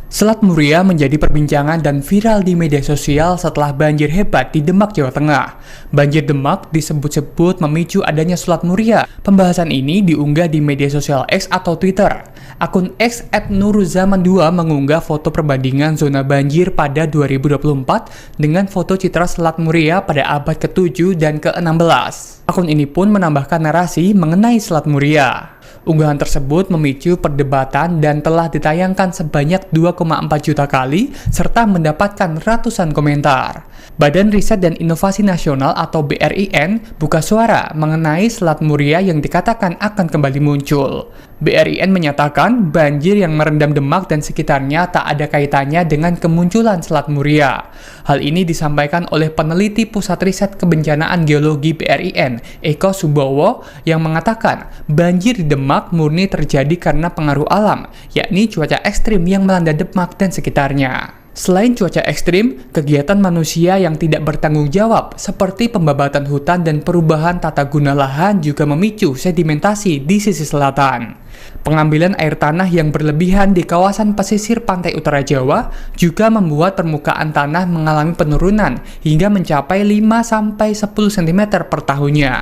Selat Muria menjadi perbincangan dan viral di media sosial setelah banjir hebat di Demak, Jawa Tengah. Banjir Demak disebut-sebut memicu adanya Selat Muria. Pembahasan ini diunggah di media sosial X atau Twitter. Akun X @nuruzaman2 mengunggah foto perbandingan zona banjir pada 2024 dengan foto citra Selat Muria pada abad ke-7 dan ke-16. Akun ini pun menambahkan narasi mengenai Selat Muria. Unggahan tersebut memicu perdebatan dan telah ditayangkan sebanyak 2,4 juta kali serta mendapatkan ratusan komentar. Badan Riset dan Inovasi Nasional atau BRIN buka suara mengenai Selat Muria yang dikatakan akan kembali muncul. BRIN menyatakan banjir yang merendam Demak dan sekitarnya tak ada kaitannya dengan kemunculan Selat Muria. Hal ini disampaikan oleh peneliti Pusat Riset Kebencanaan Geologi BRIN, Eko Subowo, yang mengatakan banjir di Demak murni terjadi karena pengaruh alam, yakni cuaca ekstrim yang melanda Demak dan sekitarnya. Selain cuaca ekstrim, kegiatan manusia yang tidak bertanggung jawab seperti pembabatan hutan dan perubahan tata guna lahan juga memicu sedimentasi di sisi selatan. Pengambilan air tanah yang berlebihan di kawasan pesisir pantai utara Jawa juga membuat permukaan tanah mengalami penurunan hingga mencapai 5-10 cm per tahunnya.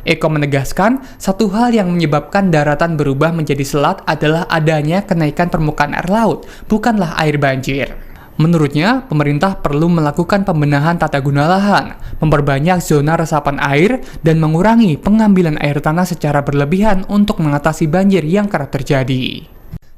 Eko menegaskan, satu hal yang menyebabkan daratan berubah menjadi selat adalah adanya kenaikan permukaan air laut, bukanlah air banjir. Menurutnya, pemerintah perlu melakukan pembenahan tata guna lahan, memperbanyak zona resapan air, dan mengurangi pengambilan air tanah secara berlebihan untuk mengatasi banjir yang kerap terjadi.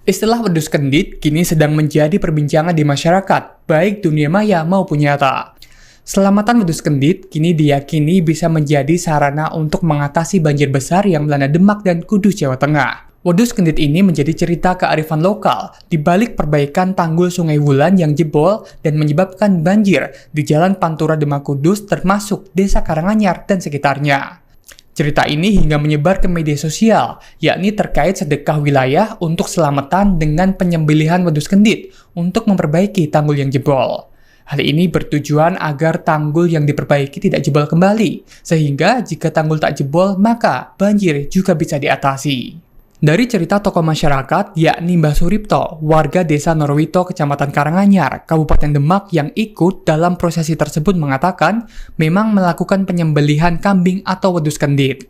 Istilah wedhus kendit kini sedang menjadi perbincangan di masyarakat, baik dunia maya maupun nyata. Selamatan wedhus kendit kini diyakini bisa menjadi sarana untuk mengatasi banjir besar yang melanda Demak dan Kudus, Jawa Tengah. Wedhus kendit ini menjadi cerita kearifan lokal di balik perbaikan tanggul Sungai Wulan yang jebol dan menyebabkan banjir di Jalan Pantura Demak Kudus termasuk Desa Karanganyar dan sekitarnya. Cerita ini hingga menyebar ke media sosial, yakni terkait sedekah wilayah untuk selamatan dengan penyembelihan wedhus kendit untuk memperbaiki tanggul yang jebol. Hal ini bertujuan agar tanggul yang diperbaiki tidak jebol kembali, sehingga jika tanggul tak jebol maka banjir juga bisa diatasi. Dari cerita tokoh masyarakat, yakni Mbah Suripto, warga desa Norwito, Kecamatan Karanganyar, Kabupaten Demak yang ikut dalam prosesi tersebut mengatakan memang melakukan penyembelihan kambing atau wedhus kendit.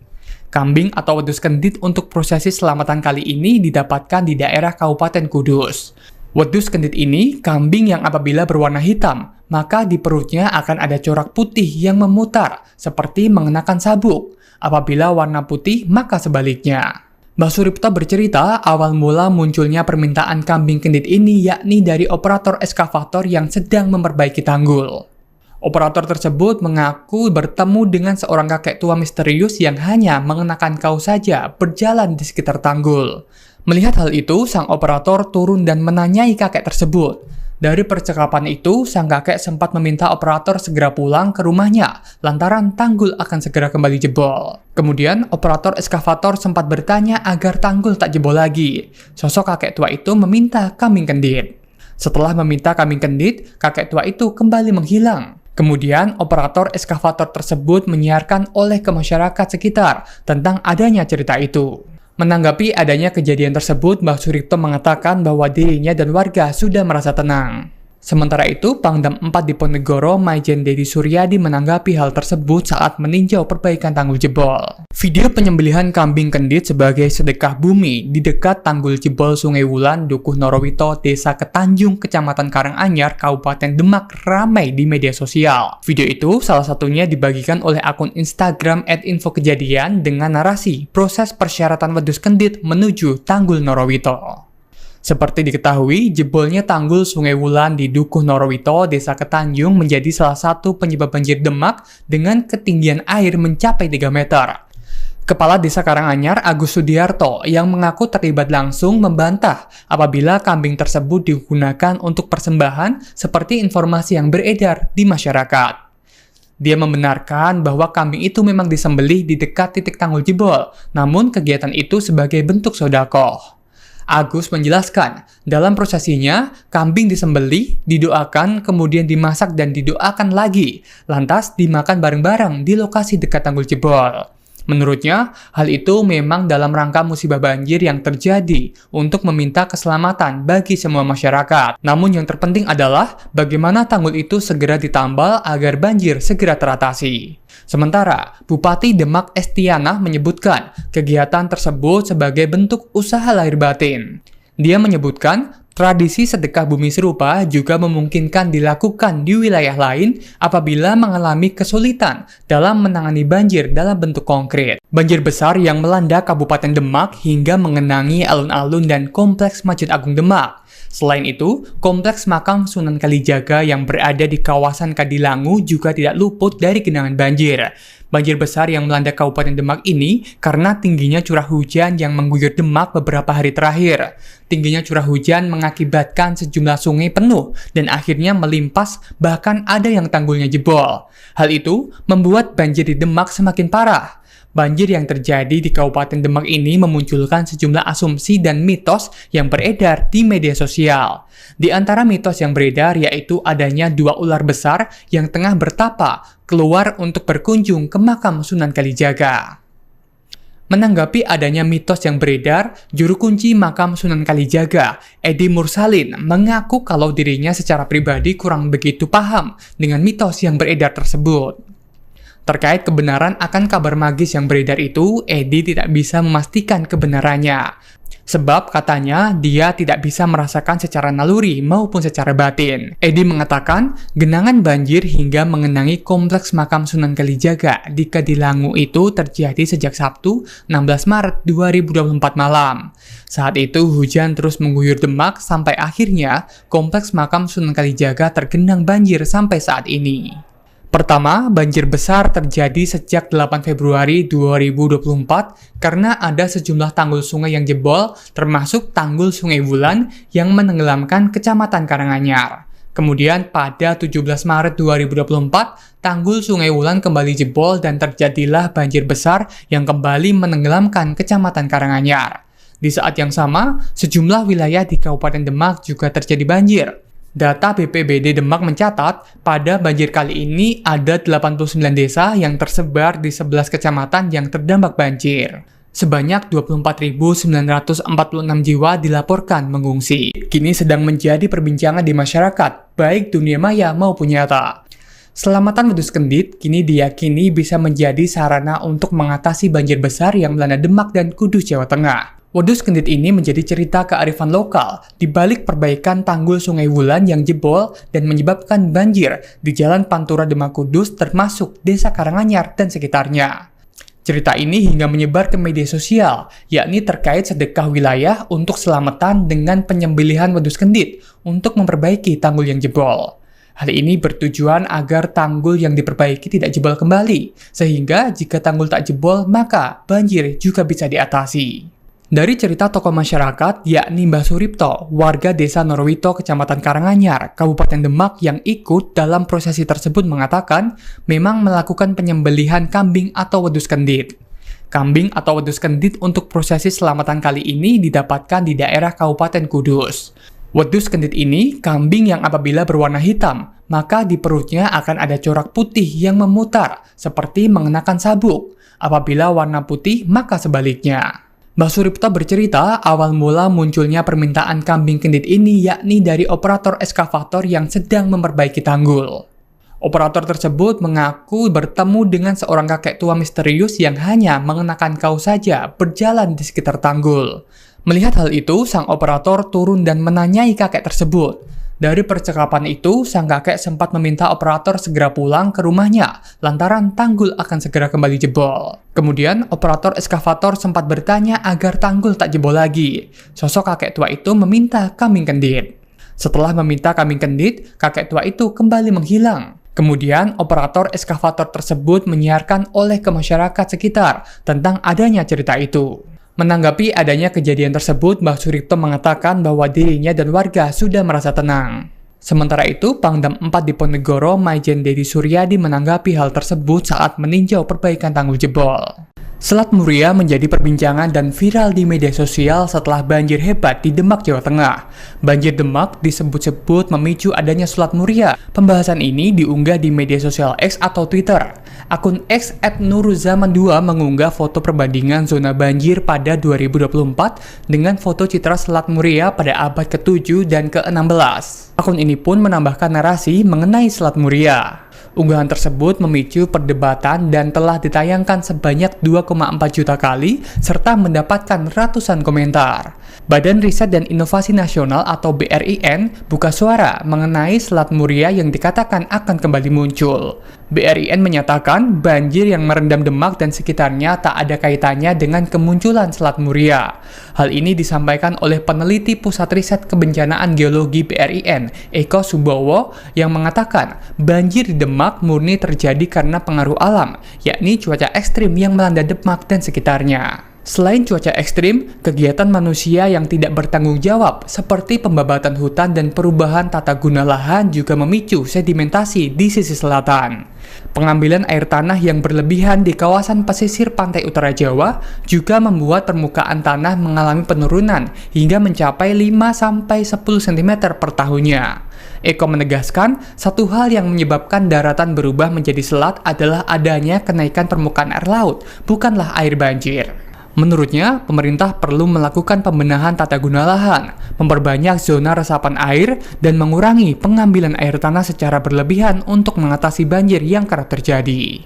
Kambing atau wedhus kendit untuk prosesi selamatan kali ini didapatkan di daerah Kabupaten Kudus. Wedhus kendit ini kambing yang apabila berwarna hitam, maka di perutnya akan ada corak putih yang memutar, seperti mengenakan sabuk. Apabila warna putih, maka sebaliknya. Mbah Suripto bercerita awal mula munculnya permintaan kambing kendit ini yakni dari operator eskavator yang sedang memperbaiki tanggul. Operator tersebut mengaku bertemu dengan seorang kakek tua misterius yang hanya mengenakan kaos saja berjalan di sekitar tanggul. Melihat hal itu, sang operator turun dan menanyai kakek tersebut. Dari percakapan itu, sang kakek sempat meminta operator segera pulang ke rumahnya, lantaran tanggul akan segera kembali jebol. Kemudian, operator eskavator sempat bertanya agar tanggul tak jebol lagi. Sosok kakek tua itu meminta kambing kendit. Setelah meminta kambing kendit, kakek tua itu kembali menghilang. Kemudian, operator eskavator tersebut menyiarkan oleh ke masyarakat sekitar tentang adanya cerita itu. Menanggapi adanya kejadian tersebut, Mbah Suripto mengatakan bahwa dirinya dan warga sudah merasa tenang. Sementara itu, Pangdam 4 Diponegoro, Maijen Dedi Suryadi menanggapi hal tersebut saat meninjau perbaikan tanggul jebol. Video penyembelihan kambing kendit sebagai sedekah bumi di dekat tanggul jebol Sungai Wulan, Dukuh Norowito, Desa Ketanjung, Kecamatan Karanganyar, Kabupaten Demak ramai di media sosial. Video itu salah satunya dibagikan oleh akun Instagram @infokejadian dengan narasi proses persyaratan wedhus kendit menuju tanggul Norowito. Seperti diketahui, jebolnya tanggul Sungai Wulan di Dukuh Norowito, Desa Ketanjung menjadi salah satu penyebab banjir Demak dengan ketinggian air mencapai 3 meter. Kepala Desa Karanganyar, Agus Sudiarto, yang mengaku terlibat langsung membantah apabila kambing tersebut digunakan untuk persembahan seperti informasi yang beredar di masyarakat. Dia membenarkan bahwa kambing itu memang disembelih di dekat titik tanggul jebol, namun kegiatan itu sebagai bentuk sedekah. Agus menjelaskan, dalam prosesinya, kambing disembelih, didoakan, kemudian dimasak dan didoakan lagi, lantas dimakan bareng-bareng di lokasi dekat tanggul jebol. Menurutnya, hal itu memang dalam rangka musibah banjir yang terjadi untuk meminta keselamatan bagi semua masyarakat. Namun yang terpenting adalah bagaimana tanggul itu segera ditambal agar banjir segera teratasi. Sementara, Bupati Demak Estianah menyebutkan kegiatan tersebut sebagai bentuk usaha lahir batin. Dia menyebutkan tradisi sedekah bumi serupa juga memungkinkan dilakukan di wilayah lain apabila mengalami kesulitan dalam menangani banjir dalam bentuk konkret. Banjir besar yang melanda Kabupaten Demak hingga mengenangi alun-alun dan kompleks Masjid Agung Demak. Selain itu, kompleks makam Sunan Kalijaga yang berada di kawasan Kadilangu juga tidak luput dari genangan banjir. Banjir besar yang melanda Kabupaten Demak ini karena tingginya curah hujan yang mengguyur Demak beberapa hari terakhir. Tingginya curah hujan mengakibatkan sejumlah sungai penuh dan akhirnya melimpas, bahkan ada yang tanggulnya jebol. Hal itu membuat banjir di Demak semakin parah. Banjir yang terjadi di Kabupaten Demak ini memunculkan sejumlah asumsi dan mitos yang beredar di media sosial. Di antara mitos yang beredar yaitu adanya 2 ular besar yang tengah bertapa keluar untuk berkunjung ke makam Sunan Kalijaga. Menanggapi adanya mitos yang beredar, juru kunci makam Sunan Kalijaga, Edi Mursalin, mengaku kalau dirinya secara pribadi kurang begitu paham dengan mitos yang beredar tersebut. Terkait kebenaran akan kabar magis yang beredar itu, Edi tidak bisa memastikan kebenarannya. Sebab katanya dia tidak bisa merasakan secara naluri maupun secara batin. Edi mengatakan genangan banjir hingga mengenangi kompleks makam Sunan Kalijaga di Kadilangu itu terjadi sejak Sabtu 16 Maret 2024 malam. Saat itu hujan terus mengguyur Demak sampai akhirnya kompleks makam Sunan Kalijaga tergenang banjir sampai saat ini. Pertama, banjir besar terjadi sejak 8 Februari 2024 karena ada sejumlah tanggul sungai yang jebol, termasuk tanggul Sungai Wulan yang menenggelamkan Kecamatan Karanganyar. Kemudian pada 17 Maret 2024, tanggul Sungai Wulan kembali jebol dan terjadilah banjir besar yang kembali menenggelamkan Kecamatan Karanganyar. Di saat yang sama, sejumlah wilayah di Kabupaten Demak juga terjadi banjir. Data BPBD Demak mencatat, pada banjir kali ini ada 89 desa yang tersebar di 11 kecamatan yang terdampak banjir. Sebanyak 24.946 jiwa dilaporkan mengungsi. Kini sedang menjadi perbincangan di masyarakat, baik dunia maya maupun nyata. Selamatan wedhus kendit kini diyakini bisa menjadi sarana untuk mengatasi banjir besar yang melanda Demak dan Kudus, Jawa Tengah. Wedhus kendit ini menjadi cerita kearifan lokal di balik perbaikan tanggul Sungai Wulan yang jebol dan menyebabkan banjir di Jalan Pantura Demak Kudus termasuk Desa Karanganyar dan sekitarnya. Cerita ini hingga menyebar ke media sosial, yakni terkait sedekah wilayah untuk selamatan dengan penyembelihan wedhus kendit untuk memperbaiki tanggul yang jebol. Hal ini bertujuan agar tanggul yang diperbaiki tidak jebol kembali, sehingga jika tanggul tak jebol maka banjir juga bisa diatasi. Dari cerita tokoh masyarakat, yakni Mbah Suripto, warga Desa Norowito, Kecamatan Karanganyar, Kabupaten Demak yang ikut dalam prosesi tersebut mengatakan memang melakukan penyembelihan kambing atau wedhus kendit. Kambing atau wedhus kendit untuk prosesi selamatan kali ini didapatkan di daerah Kabupaten Kudus. Wedhus kendit ini kambing yang apabila berwarna hitam, maka di perutnya akan ada corak putih yang memutar, seperti mengenakan sabuk. Apabila warna putih, maka sebaliknya. Mbah Suripto bercerita awal mula munculnya permintaan kambing kendit ini yakni dari operator eskavator yang sedang memperbaiki tanggul. Operator tersebut mengaku bertemu dengan seorang kakek tua misterius yang hanya mengenakan kaos saja berjalan di sekitar tanggul. Melihat hal itu, sang operator turun dan menanyai kakek tersebut. Dari percakapan itu, sang kakek sempat meminta operator segera pulang ke rumahnya lantaran tanggul akan segera kembali jebol. Kemudian, operator eskavator sempat bertanya agar tanggul tak jebol lagi. Sosok kakek tua itu meminta kambing kendit. Setelah meminta kambing kendit, kakek tua itu kembali menghilang. Kemudian, operator eskavator tersebut menyiarkan oleh ke masyarakat sekitar tentang adanya cerita itu. Menanggapi adanya kejadian tersebut, Mbah Suripto mengatakan bahwa dirinya dan warga sudah merasa tenang. Sementara itu, Pangdam 4 Diponegoro, Maijen Dedi Suryadi menanggapi hal tersebut saat meninjau perbaikan tanggul jebol. Selat Muria menjadi perbincangan dan viral di media sosial setelah banjir hebat di Demak, Jawa Tengah. Banjir Demak disebut-sebut memicu adanya Selat Muria. Pembahasan ini diunggah di media sosial X atau Twitter. Akun X @nuruzaman2 mengunggah foto perbandingan zona banjir pada 2024 dengan foto citra Selat Muria pada abad ke-7 dan ke-16. Akun ini pun menambahkan narasi mengenai Selat Muria. Unggahan tersebut memicu perdebatan dan telah ditayangkan sebanyak 2,4 juta kali serta mendapatkan ratusan komentar. Badan Riset dan Inovasi Nasional atau BRIN buka suara mengenai Selat Muria yang dikatakan akan kembali muncul. BRIN menyatakan banjir yang merendam Demak dan sekitarnya tak ada kaitannya dengan kemunculan Selat Muria. Hal ini disampaikan oleh peneliti Pusat Riset Kebencanaan Geologi BRIN, Eko Subowo, yang mengatakan banjir di Demak murni terjadi karena pengaruh alam, yakni cuaca ekstrim yang melanda Demak dan sekitarnya. Selain cuaca ekstrim, kegiatan manusia yang tidak bertanggung jawab seperti pembabatan hutan dan perubahan tata guna lahan juga memicu sedimentasi di sisi selatan. Pengambilan air tanah yang berlebihan di kawasan pesisir pantai utara Jawa juga membuat permukaan tanah mengalami penurunan hingga mencapai 5-10 cm per tahunnya. Eko menegaskan, satu hal yang menyebabkan daratan berubah menjadi selat adalah adanya kenaikan permukaan air laut, bukanlah air banjir. Menurutnya, pemerintah perlu melakukan pembenahan tata guna lahan, memperbanyak zona resapan air, dan mengurangi pengambilan air tanah secara berlebihan untuk mengatasi banjir yang kerap terjadi.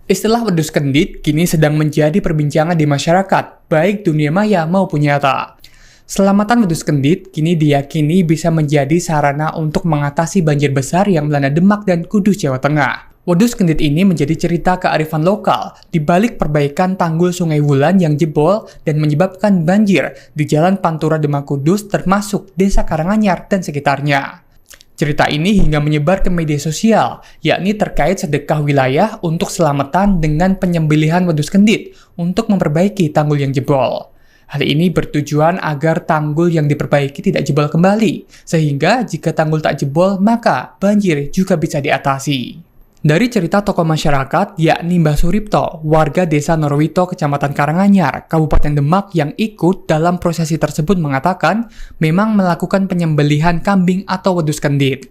Istilah wedhus kendit kini sedang menjadi perbincangan di masyarakat, baik dunia maya maupun nyata. Selamatan wedhus kendit kini diyakini bisa menjadi sarana untuk mengatasi banjir besar yang melanda Demak dan Kudus, Jawa Tengah. Wedhus kendit ini menjadi cerita kearifan lokal di balik perbaikan tanggul Sungai Wulan yang jebol dan menyebabkan banjir di Jalan Pantura Demak Kudus termasuk Desa Karanganyar dan sekitarnya. Cerita ini hingga menyebar ke media sosial, yakni terkait sedekah wilayah untuk selamatan dengan penyembelihan wedhus kendit untuk memperbaiki tanggul yang jebol. Hal ini bertujuan agar tanggul yang diperbaiki tidak jebol kembali, sehingga jika tanggul tak jebol maka banjir juga bisa diatasi. Dari cerita tokoh masyarakat, yakni Mbah Suripto, warga desa Norwito, Kecamatan Karanganyar, Kabupaten Demak yang ikut dalam prosesi tersebut mengatakan memang melakukan penyembelihan kambing atau wedhus kendit.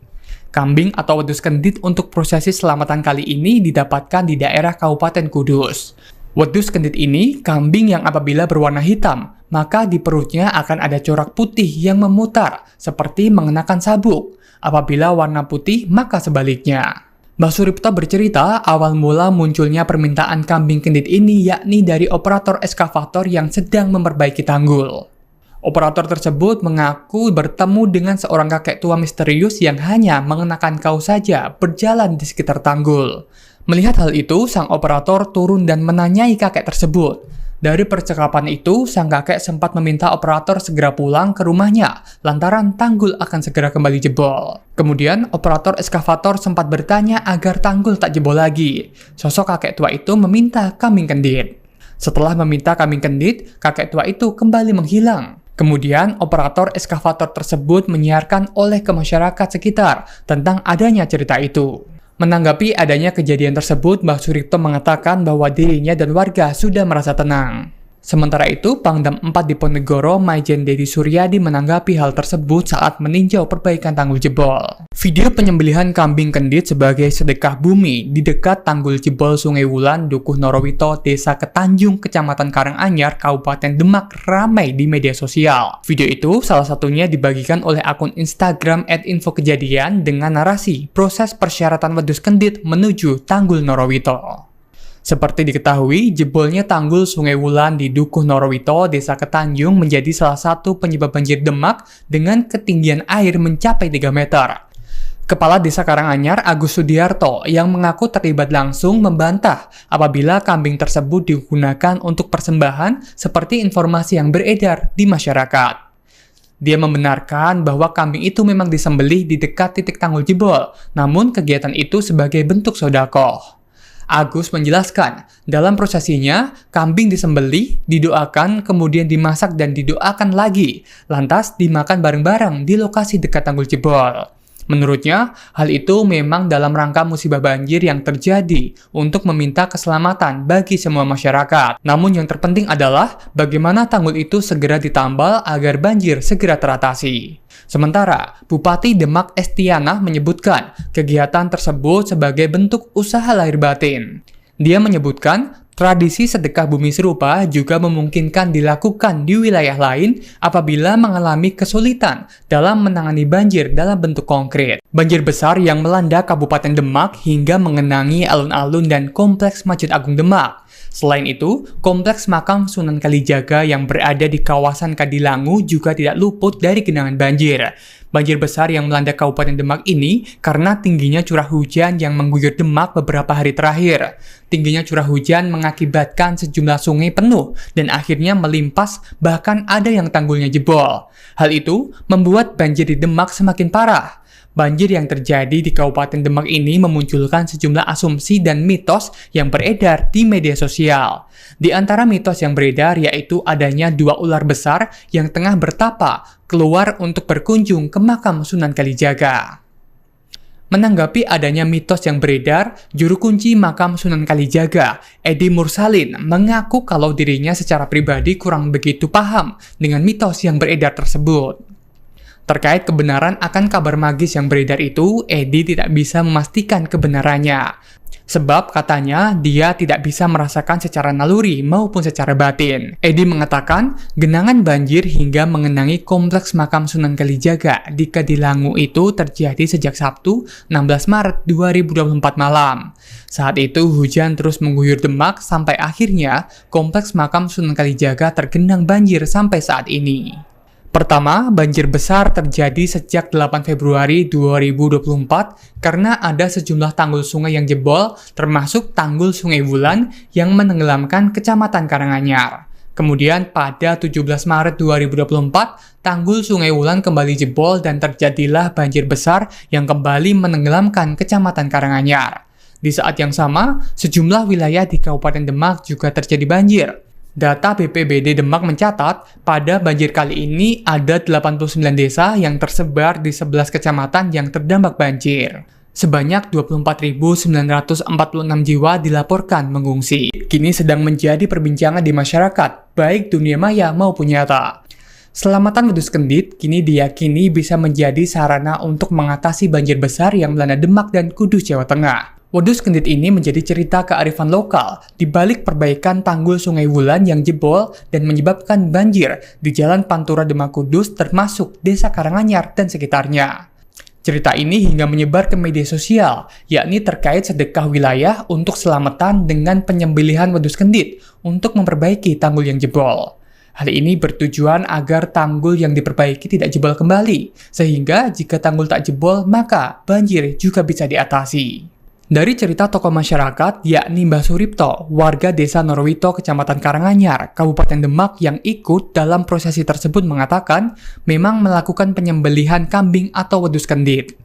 Kambing atau wedhus kendit untuk prosesi selamatan kali ini didapatkan di daerah Kabupaten Kudus. Wedhus kendit ini kambing yang apabila berwarna hitam, maka di perutnya akan ada corak putih yang memutar, seperti mengenakan sabuk. Apabila warna putih, maka sebaliknya. Mbah Suripto bercerita awal mula munculnya permintaan kambing kendit ini yakni dari operator eskavator yang sedang memperbaiki tanggul. Operator tersebut mengaku bertemu dengan seorang kakek tua misterius yang hanya mengenakan kaos saja berjalan di sekitar tanggul. Melihat hal itu, sang operator turun dan menanyai kakek tersebut. Dari percakapan itu, sang kakek sempat meminta operator segera pulang ke rumahnya lantaran tanggul akan segera kembali jebol. Kemudian, operator eskavator sempat bertanya agar tanggul tak jebol lagi. Sosok kakek tua itu meminta kambing kendit. Setelah meminta kambing kendit, kakek tua itu kembali menghilang. Kemudian, operator eskavator tersebut menyiarkan oleh ke masyarakat sekitar tentang adanya cerita itu. Menanggapi adanya kejadian tersebut, Mbah Suripto mengatakan bahwa dirinya dan warga sudah merasa tenang. Sementara itu, Pangdam 4 Diponegoro, Maijen Dedi Suryadi menanggapi hal tersebut saat meninjau perbaikan tanggul jebol. Video penyembelihan kambing kendit sebagai sedekah bumi di dekat tanggul jebol Sungai Wulan, Dukuh Norowito, Desa Ketanjung, Kecamatan Karanganyar, Kabupaten Demak ramai di media sosial. Video itu salah satunya dibagikan oleh akun Instagram @infokejadian dengan narasi proses persyaratan wedus kendit menuju Tanggul Norowito. Seperti diketahui, jebolnya tanggul Sungai Wulan di Dukuh Norowito, Desa Ketanjung menjadi salah satu penyebab banjir Demak dengan ketinggian air mencapai 3 meter. Kepala Desa Karanganyar, Agus Sudiarto, yang mengaku terlibat langsung membantah apabila kambing tersebut digunakan untuk persembahan seperti informasi yang beredar di masyarakat. Dia membenarkan bahwa kambing itu memang disembelih di dekat titik tanggul jebol, namun kegiatan itu sebagai bentuk sedekah. Agus menjelaskan, dalam prosesinya, kambing disembelih, didoakan, kemudian dimasak dan didoakan lagi, lantas dimakan bareng-bareng di lokasi dekat tanggul jebol. Menurutnya, hal itu memang dalam rangka musibah banjir yang terjadi untuk meminta keselamatan bagi semua masyarakat. Namun yang terpenting adalah bagaimana tanggul itu segera ditambal agar banjir segera teratasi. Sementara, Bupati Demak Estiana menyebutkan kegiatan tersebut sebagai bentuk usaha lahir batin. Dia menyebutkan tradisi sedekah bumi serupa juga memungkinkan dilakukan di wilayah lain apabila mengalami kesulitan dalam menangani banjir dalam bentuk konkret. Banjir besar yang melanda Kabupaten Demak hingga mengenangi alun-alun dan kompleks Masjid Agung Demak. Selain itu, kompleks makam Sunan Kalijaga yang berada di kawasan Kadilangu juga tidak luput dari genangan banjir. Banjir besar yang melanda Kabupaten Demak ini karena tingginya curah hujan yang mengguyur Demak beberapa hari terakhir. Tingginya curah hujan mengakibatkan sejumlah sungai penuh dan akhirnya melimpas, bahkan ada yang tanggulnya jebol. Hal itu membuat banjir di Demak semakin parah. Banjir yang terjadi di Kabupaten Demak ini memunculkan sejumlah asumsi dan mitos yang beredar di media sosial. Di antara mitos yang beredar yaitu adanya 2 ular besar yang tengah bertapa keluar untuk berkunjung ke makam Sunan Kalijaga. Menanggapi adanya mitos yang beredar, juru kunci makam Sunan Kalijaga, Edi Mursalin, mengaku kalau dirinya secara pribadi kurang begitu paham dengan mitos yang beredar tersebut. Terkait kebenaran akan kabar magis yang beredar itu, Edi tidak bisa memastikan kebenarannya. Sebab katanya dia tidak bisa merasakan secara naluri maupun secara batin. Edi mengatakan genangan banjir hingga mengenangi kompleks makam Sunan Kalijaga di Kadilangu itu terjadi sejak Sabtu 16 Maret 2024 malam. Saat itu hujan terus mengguyur Demak sampai akhirnya kompleks makam Sunan Kalijaga tergenang banjir sampai saat ini. Pertama, banjir besar terjadi sejak 8 Februari 2024 karena ada sejumlah tanggul sungai yang jebol, termasuk tanggul Sungai Wulan yang menenggelamkan Kecamatan Karanganyar. Kemudian pada 17 Maret 2024, tanggul Sungai Wulan kembali jebol dan terjadilah banjir besar yang kembali menenggelamkan Kecamatan Karanganyar. Di saat yang sama, sejumlah wilayah di Kabupaten Demak juga terjadi banjir. Data BPBD Demak mencatat, pada banjir kali ini ada 89 desa yang tersebar di 11 kecamatan yang terdampak banjir. Sebanyak 24.946 jiwa dilaporkan mengungsi. Kini sedang menjadi perbincangan di masyarakat, baik dunia maya maupun nyata. Selamatan wedus kendit kini diyakini bisa menjadi sarana untuk mengatasi banjir besar yang melanda Demak dan Kudus, Jawa Tengah. Wedus kendit ini menjadi cerita kearifan lokal di balik perbaikan tanggul Sungai Wulan yang jebol dan menyebabkan banjir di Jalan Pantura Demak Kudus termasuk Desa Karanganyar dan sekitarnya. Cerita ini hingga menyebar ke media sosial, yakni terkait sedekah wilayah untuk selamatan dengan penyembelihan wedus kendit untuk memperbaiki tanggul yang jebol. Hal ini bertujuan agar tanggul yang diperbaiki tidak jebol kembali, sehingga jika tanggul tak jebol maka banjir juga bisa diatasi. Dari cerita tokoh masyarakat, yakni Mbah Suripto, warga Desa Norowito, Kecamatan Karanganyar, Kabupaten Demak yang ikut dalam prosesi tersebut mengatakan memang melakukan penyembelihan kambing atau wedus kendit.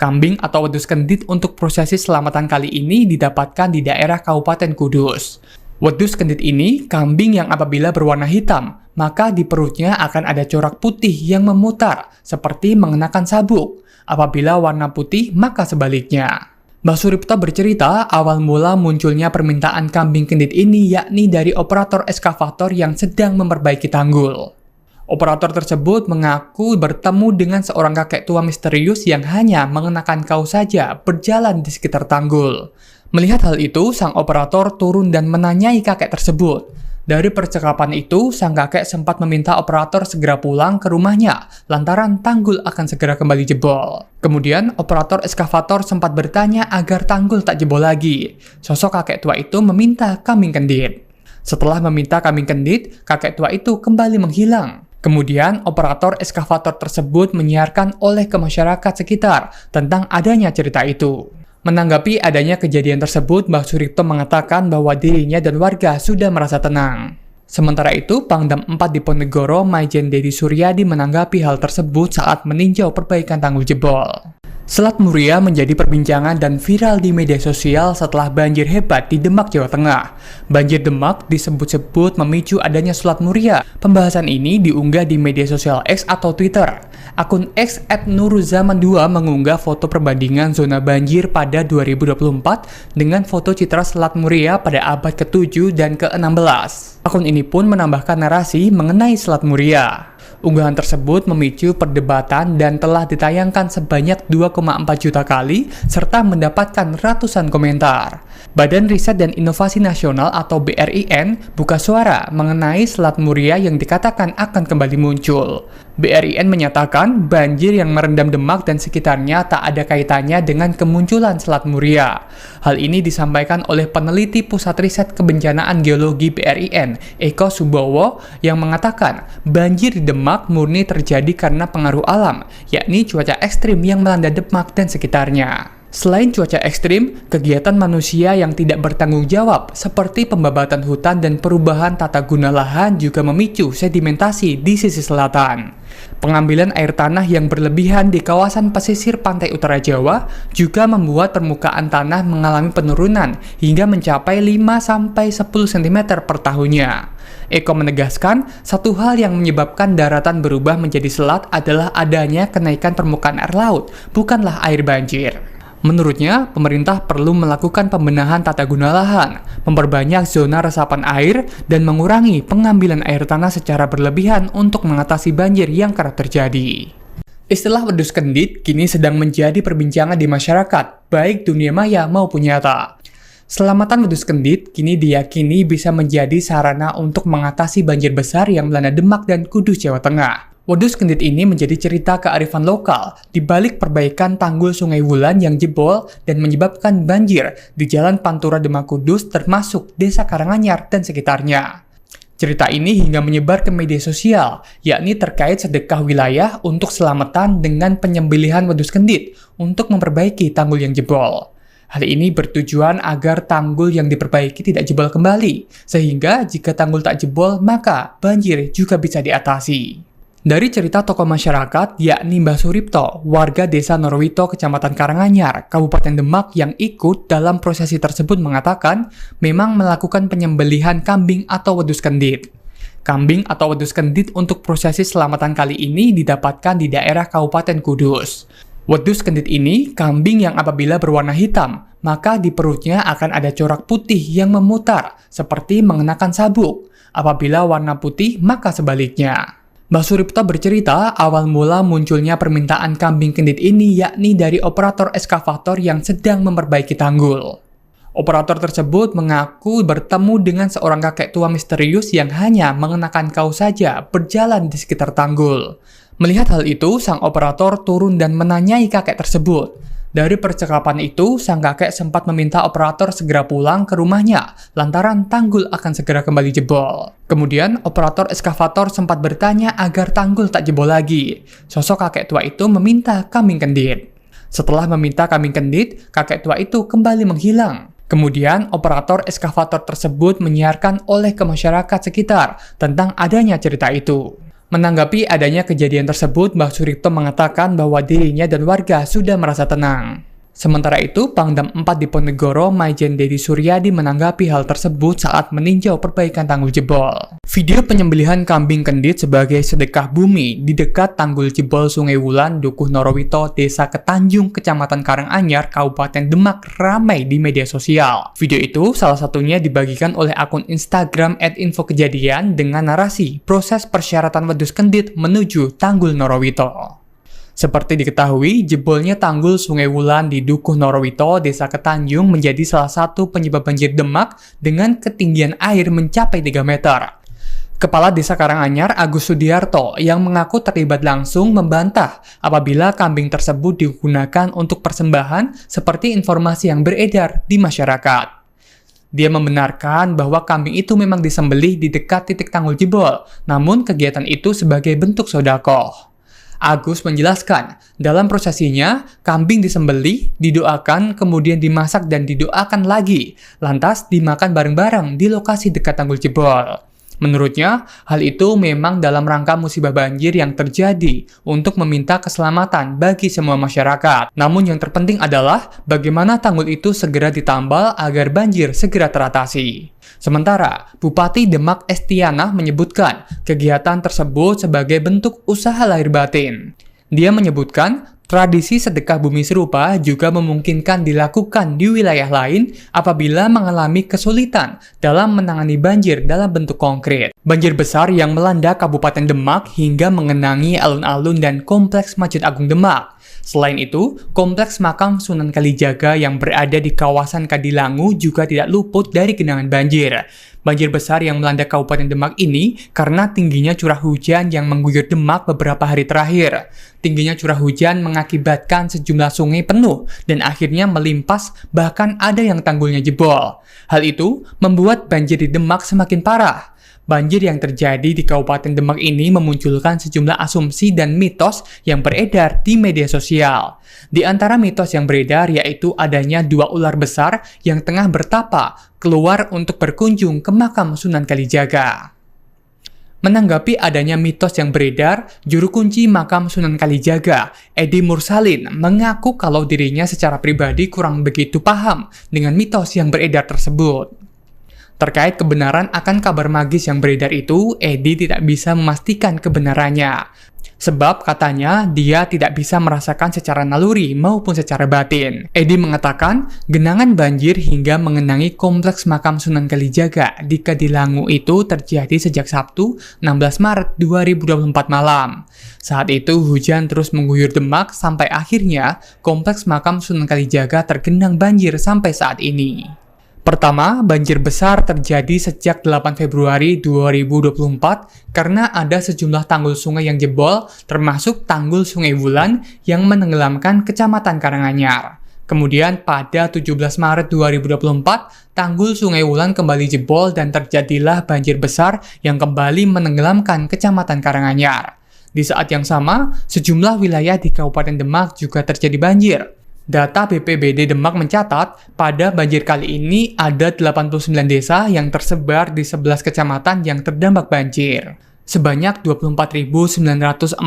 Kambing atau wedus kendit untuk prosesi selamatan kali ini didapatkan di daerah Kabupaten Kudus. Wedus kendit ini kambing yang apabila berwarna hitam, maka di perutnya akan ada corak putih yang memutar, seperti mengenakan sabuk. Apabila warna putih, maka sebaliknya. Mbah Suripto bercerita awal mula munculnya permintaan kambing kendit ini yakni dari operator eskavator yang sedang memperbaiki tanggul. Operator tersebut mengaku bertemu dengan seorang kakek tua misterius yang hanya mengenakan kaos saja berjalan di sekitar tanggul. Melihat hal itu, sang operator turun dan menanyai kakek tersebut. Dari percakapan itu, sang kakek sempat meminta operator segera pulang ke rumahnya, lantaran tanggul akan segera kembali jebol. Kemudian, operator eskavator sempat bertanya agar tanggul tak jebol lagi. Sosok kakek tua itu meminta kambing kendit. Setelah meminta kambing kendit, kakek tua itu kembali menghilang. Kemudian, operator eskavator tersebut menyiarkan oleh ke masyarakat sekitar tentang adanya cerita itu. Menanggapi adanya kejadian tersebut, Mbah Suripto mengatakan bahwa dirinya dan warga sudah merasa tenang. Sementara itu, Pangdam 4 Diponegoro, Maijen Dedi Suryadi menanggapi hal tersebut saat meninjau perbaikan tanggul jebol. Selat Muria menjadi perbincangan dan viral di media sosial setelah banjir hebat di Demak, Jawa Tengah. Banjir Demak disebut-sebut memicu adanya Selat Muria. Pembahasan ini diunggah di media sosial X atau Twitter. Akun X @nuruzaman2 mengunggah foto perbandingan zona banjir pada 2024 dengan foto citra Selat Muria pada abad ke-7 dan ke-16. Akun ini pun menambahkan narasi mengenai Selat Muria. Unggahan tersebut memicu perdebatan dan telah ditayangkan sebanyak 2,4 juta kali serta mendapatkan ratusan komentar. Badan Riset dan Inovasi Nasional atau BRIN buka suara mengenai Selat Muria yang dikatakan akan kembali muncul. BRIN menyatakan banjir yang merendam Demak dan sekitarnya tak ada kaitannya dengan kemunculan Selat Muria. Hal ini disampaikan oleh peneliti Pusat Riset Kebencanaan Geologi BRIN, Eko Subowo, yang mengatakan banjir di Demak murni terjadi karena pengaruh alam, yakni cuaca ekstrim yang melanda Demak dan sekitarnya. Selain cuaca ekstrim, kegiatan manusia yang tidak bertanggung jawab seperti pembabatan hutan dan perubahan tata guna lahan juga memicu sedimentasi di sisi selatan. Pengambilan air tanah yang berlebihan di kawasan pesisir pantai utara Jawa juga membuat permukaan tanah mengalami penurunan hingga mencapai 5-10 cm per tahunnya. Eko menegaskan, satu hal yang menyebabkan daratan berubah menjadi selat adalah adanya kenaikan permukaan air laut, bukanlah air banjir. Menurutnya, pemerintah perlu melakukan pembenahan tata guna lahan, memperbanyak zona resapan air, dan mengurangi pengambilan air tanah secara berlebihan untuk mengatasi banjir yang kerap terjadi. Istilah wedhus kendit kini sedang menjadi perbincangan di masyarakat, baik dunia maya maupun nyata. Selamatan wedhus kendit kini diyakini bisa menjadi sarana untuk mengatasi banjir besar yang melanda Demak dan Kudus, Jawa Tengah. Wedhus kendit ini menjadi cerita kearifan lokal di balik perbaikan tanggul Sungai Wulan yang jebol dan menyebabkan banjir di Jalan Pantura Demak Kudus termasuk Desa Karanganyar dan sekitarnya. Cerita ini hingga menyebar ke media sosial, yakni terkait sedekah wilayah untuk selamatan dengan penyembelihan wedhus kendit untuk memperbaiki tanggul yang jebol. Hal ini bertujuan agar tanggul yang diperbaiki tidak jebol kembali, sehingga jika tanggul tak jebol maka banjir juga bisa diatasi. Dari cerita tokoh masyarakat, yakni Mbah Suripto, warga desa Norwito, Kecamatan Karanganyar, Kabupaten Demak yang ikut dalam prosesi tersebut mengatakan memang melakukan penyembelihan kambing atau wedhus kendit. Kambing atau wedhus kendit untuk prosesi selamatan kali ini didapatkan di daerah Kabupaten Kudus. Wedhus kendit ini kambing yang apabila berwarna hitam, maka di perutnya akan ada corak putih yang memutar, seperti mengenakan sabuk. Apabila warna putih, maka sebaliknya. Mbah Suripto bercerita awal mula munculnya permintaan kambing kendit ini yakni dari operator eskavator yang sedang memperbaiki tanggul. Operator tersebut mengaku bertemu dengan seorang kakek tua misterius yang hanya mengenakan kaos saja berjalan di sekitar tanggul. Melihat hal itu, sang operator turun dan menanyai kakek tersebut. Dari percakapan itu, sang kakek sempat meminta operator segera pulang ke rumahnya, lantaran tanggul akan segera kembali jebol. Kemudian, operator eskavator sempat bertanya agar tanggul tak jebol lagi. Sosok kakek tua itu meminta kambing kendit. Setelah meminta kambing kendit, kakek tua itu kembali menghilang. Kemudian, operator eskavator tersebut menyiarkan oleh ke masyarakat sekitar tentang adanya cerita itu. Menanggapi adanya kejadian tersebut, Mbah Suripto mengatakan bahwa dirinya dan warga sudah merasa tenang. Sementara itu, Pangdam 4 Diponegoro, Maijen Dedi Suryadi menanggapi hal tersebut saat meninjau perbaikan tanggul jebol. Video penyembelihan kambing kendit sebagai sedekah bumi di dekat tanggul jebol Sungai Wulan, Dukuh Norowito, Desa Ketanjung, Kecamatan Karanganyar, Kabupaten Demak ramai di media sosial. Video itu salah satunya dibagikan oleh akun Instagram @infokejadian dengan narasi proses persyaratan wedhus kendit menuju Tanggul Norowito. Seperti diketahui, jebolnya tanggul Sungai Wulan di Dukuh Norowito, Desa Ketanjung menjadi salah satu penyebab banjir Demak dengan ketinggian air mencapai 3 meter. Kepala Desa Karanganyar, Agus Sudiarto, yang mengaku terlibat langsung membantah apabila kambing tersebut digunakan untuk persembahan seperti informasi yang beredar di masyarakat. Dia membenarkan bahwa kambing itu memang disembelih di dekat titik tanggul jebol, namun kegiatan itu sebagai bentuk sedekah. Agus menjelaskan, dalam prosesinya, kambing disembelih, didoakan, kemudian dimasak dan didoakan lagi, lantas dimakan bareng-bareng di lokasi dekat tanggul jebol. Menurutnya, hal itu memang dalam rangka musibah banjir yang terjadi untuk meminta keselamatan bagi semua masyarakat. Namun yang terpenting adalah bagaimana tanggul itu segera ditambal agar banjir segera teratasi. Sementara, Bupati Demak Estianah menyebutkan kegiatan tersebut sebagai bentuk usaha lahir batin. Dia menyebutkan tradisi sedekah bumi serupa juga memungkinkan dilakukan di wilayah lain apabila mengalami kesulitan dalam menangani banjir dalam bentuk konkret. Banjir besar yang melanda Kabupaten Demak hingga mengenangi alun-alun dan kompleks Masjid Agung Demak. Selain itu, kompleks makam Sunan Kalijaga yang berada di kawasan Kadilangu juga tidak luput dari genangan banjir. Banjir besar yang melanda Kabupaten Demak ini karena tingginya curah hujan yang mengguyur Demak beberapa hari terakhir. Tingginya curah hujan mengakibatkan sejumlah sungai penuh dan akhirnya melimpas, bahkan ada yang tanggulnya jebol. Hal itu membuat banjir di Demak semakin parah. Banjir yang terjadi di Kabupaten Demak ini memunculkan sejumlah asumsi dan mitos yang beredar di media sosial. Di antara mitos yang beredar yaitu adanya 2 ular besar yang tengah bertapa keluar untuk berkunjung ke makam Sunan Kalijaga. Menanggapi adanya mitos yang beredar, juru kunci makam Sunan Kalijaga, Edi Mursalin, mengaku kalau dirinya secara pribadi kurang begitu paham dengan mitos yang beredar tersebut. Terkait kebenaran akan kabar magis yang beredar itu, Edi tidak bisa memastikan kebenarannya. Sebab katanya dia tidak bisa merasakan secara naluri maupun secara batin. Edi mengatakan genangan banjir hingga mengenangi kompleks makam Sunan Kalijaga di Kadilangu itu terjadi sejak Sabtu 16 Maret 2024 malam. Saat itu hujan terus mengguyur Demak sampai akhirnya kompleks makam Sunan Kalijaga tergenang banjir sampai saat ini. Pertama, banjir besar terjadi sejak 8 Februari 2024 karena ada sejumlah tanggul sungai yang jebol, termasuk tanggul Sungai Wulan yang menenggelamkan Kecamatan Karanganyar. Kemudian pada 17 Maret 2024, tanggul Sungai Wulan kembali jebol dan terjadilah banjir besar yang kembali menenggelamkan Kecamatan Karanganyar. Di saat yang sama, sejumlah wilayah di Kabupaten Demak juga terjadi banjir. Data BPBD Demak mencatat, pada banjir kali ini ada 89 desa yang tersebar di 11 kecamatan yang terdampak banjir. Sebanyak 24.946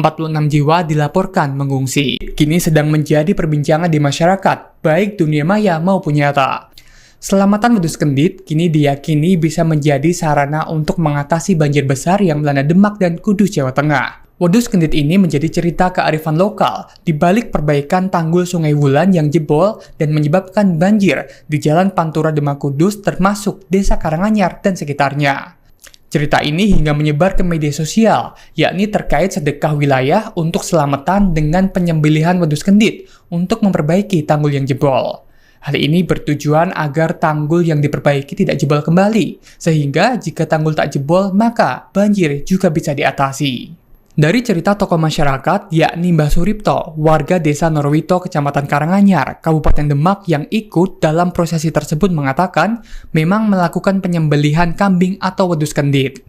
jiwa dilaporkan mengungsi. Kini sedang menjadi perbincangan di masyarakat, baik dunia maya maupun nyata. Selamatan wedhus kendit kini diyakini bisa menjadi sarana untuk mengatasi banjir besar yang melanda Demak dan Kudus, Jawa Tengah. Wedhus kendit ini menjadi cerita kearifan lokal di balik perbaikan tanggul Sungai Wulan yang jebol dan menyebabkan banjir di Jalan Pantura Demak Kudus termasuk Desa Karanganyar dan sekitarnya. Cerita ini hingga menyebar ke media sosial, yakni terkait sedekah wilayah untuk selamatan dengan penyembelihan wedhus kendit untuk memperbaiki tanggul yang jebol. Hal ini bertujuan agar tanggul yang diperbaiki tidak jebol kembali, sehingga jika tanggul tak jebol maka banjir juga bisa diatasi. Dari cerita tokoh masyarakat, yakni Mbah Suripto, warga Desa Norowito, Kecamatan Karanganyar, Kabupaten Demak yang ikut dalam prosesi tersebut mengatakan memang melakukan penyembelihan kambing atau wedhus kendit.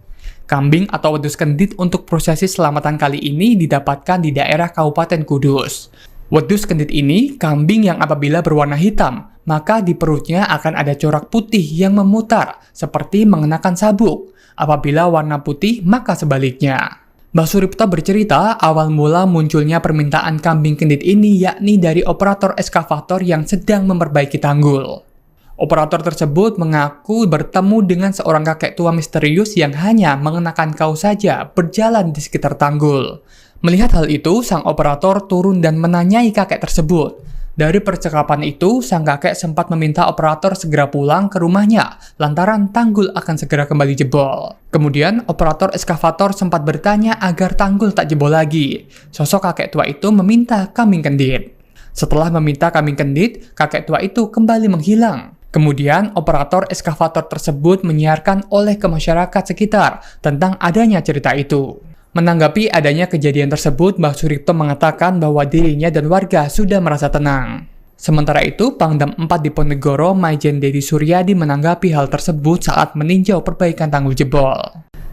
Kambing atau wedhus kendit untuk prosesi selamatan kali ini didapatkan di daerah Kabupaten Kudus. Wedhus kendit ini kambing yang apabila berwarna hitam, maka di perutnya akan ada corak putih yang memutar, seperti mengenakan sabuk. Apabila warna putih, maka sebaliknya. Mbah Suripto bercerita, awal mula munculnya permintaan kambing kendit ini yakni dari operator eskavator yang sedang memperbaiki tanggul. Operator tersebut mengaku bertemu dengan seorang kakek tua misterius yang hanya mengenakan kaos saja berjalan di sekitar tanggul. Melihat hal itu, sang operator turun dan menanyai kakek tersebut. Dari percakapan itu, sang kakek sempat meminta operator segera pulang ke rumahnya lantaran tanggul akan segera kembali jebol. Kemudian, operator eskavator sempat bertanya agar tanggul tak jebol lagi. Sosok kakek tua itu meminta kambing kendit. Setelah meminta kambing kendit, kakek tua itu kembali menghilang. Kemudian, operator eskavator tersebut menyiarkan oleh ke masyarakat sekitar tentang adanya cerita itu. Menanggapi adanya kejadian tersebut, Mbah Suripto mengatakan bahwa dirinya dan warga sudah merasa tenang. Sementara itu, Pangdam 4 Diponegoro, Maijen Dedi Suryadi menanggapi hal tersebut saat meninjau perbaikan tanggul jebol.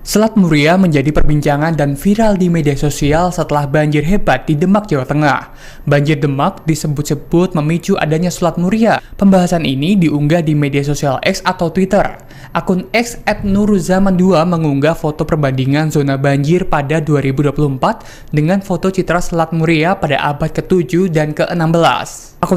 Selat Muria menjadi perbincangan dan viral di media sosial setelah banjir hebat di Demak, Jawa Tengah. Banjir Demak disebut-sebut memicu adanya Selat Muria. Pembahasan ini diunggah di media sosial X atau Twitter. Akun X @nuruzaman2 mengunggah foto perbandingan zona banjir pada 2024 dengan foto citra Selat Muria pada abad ke-7 dan ke-16. Akun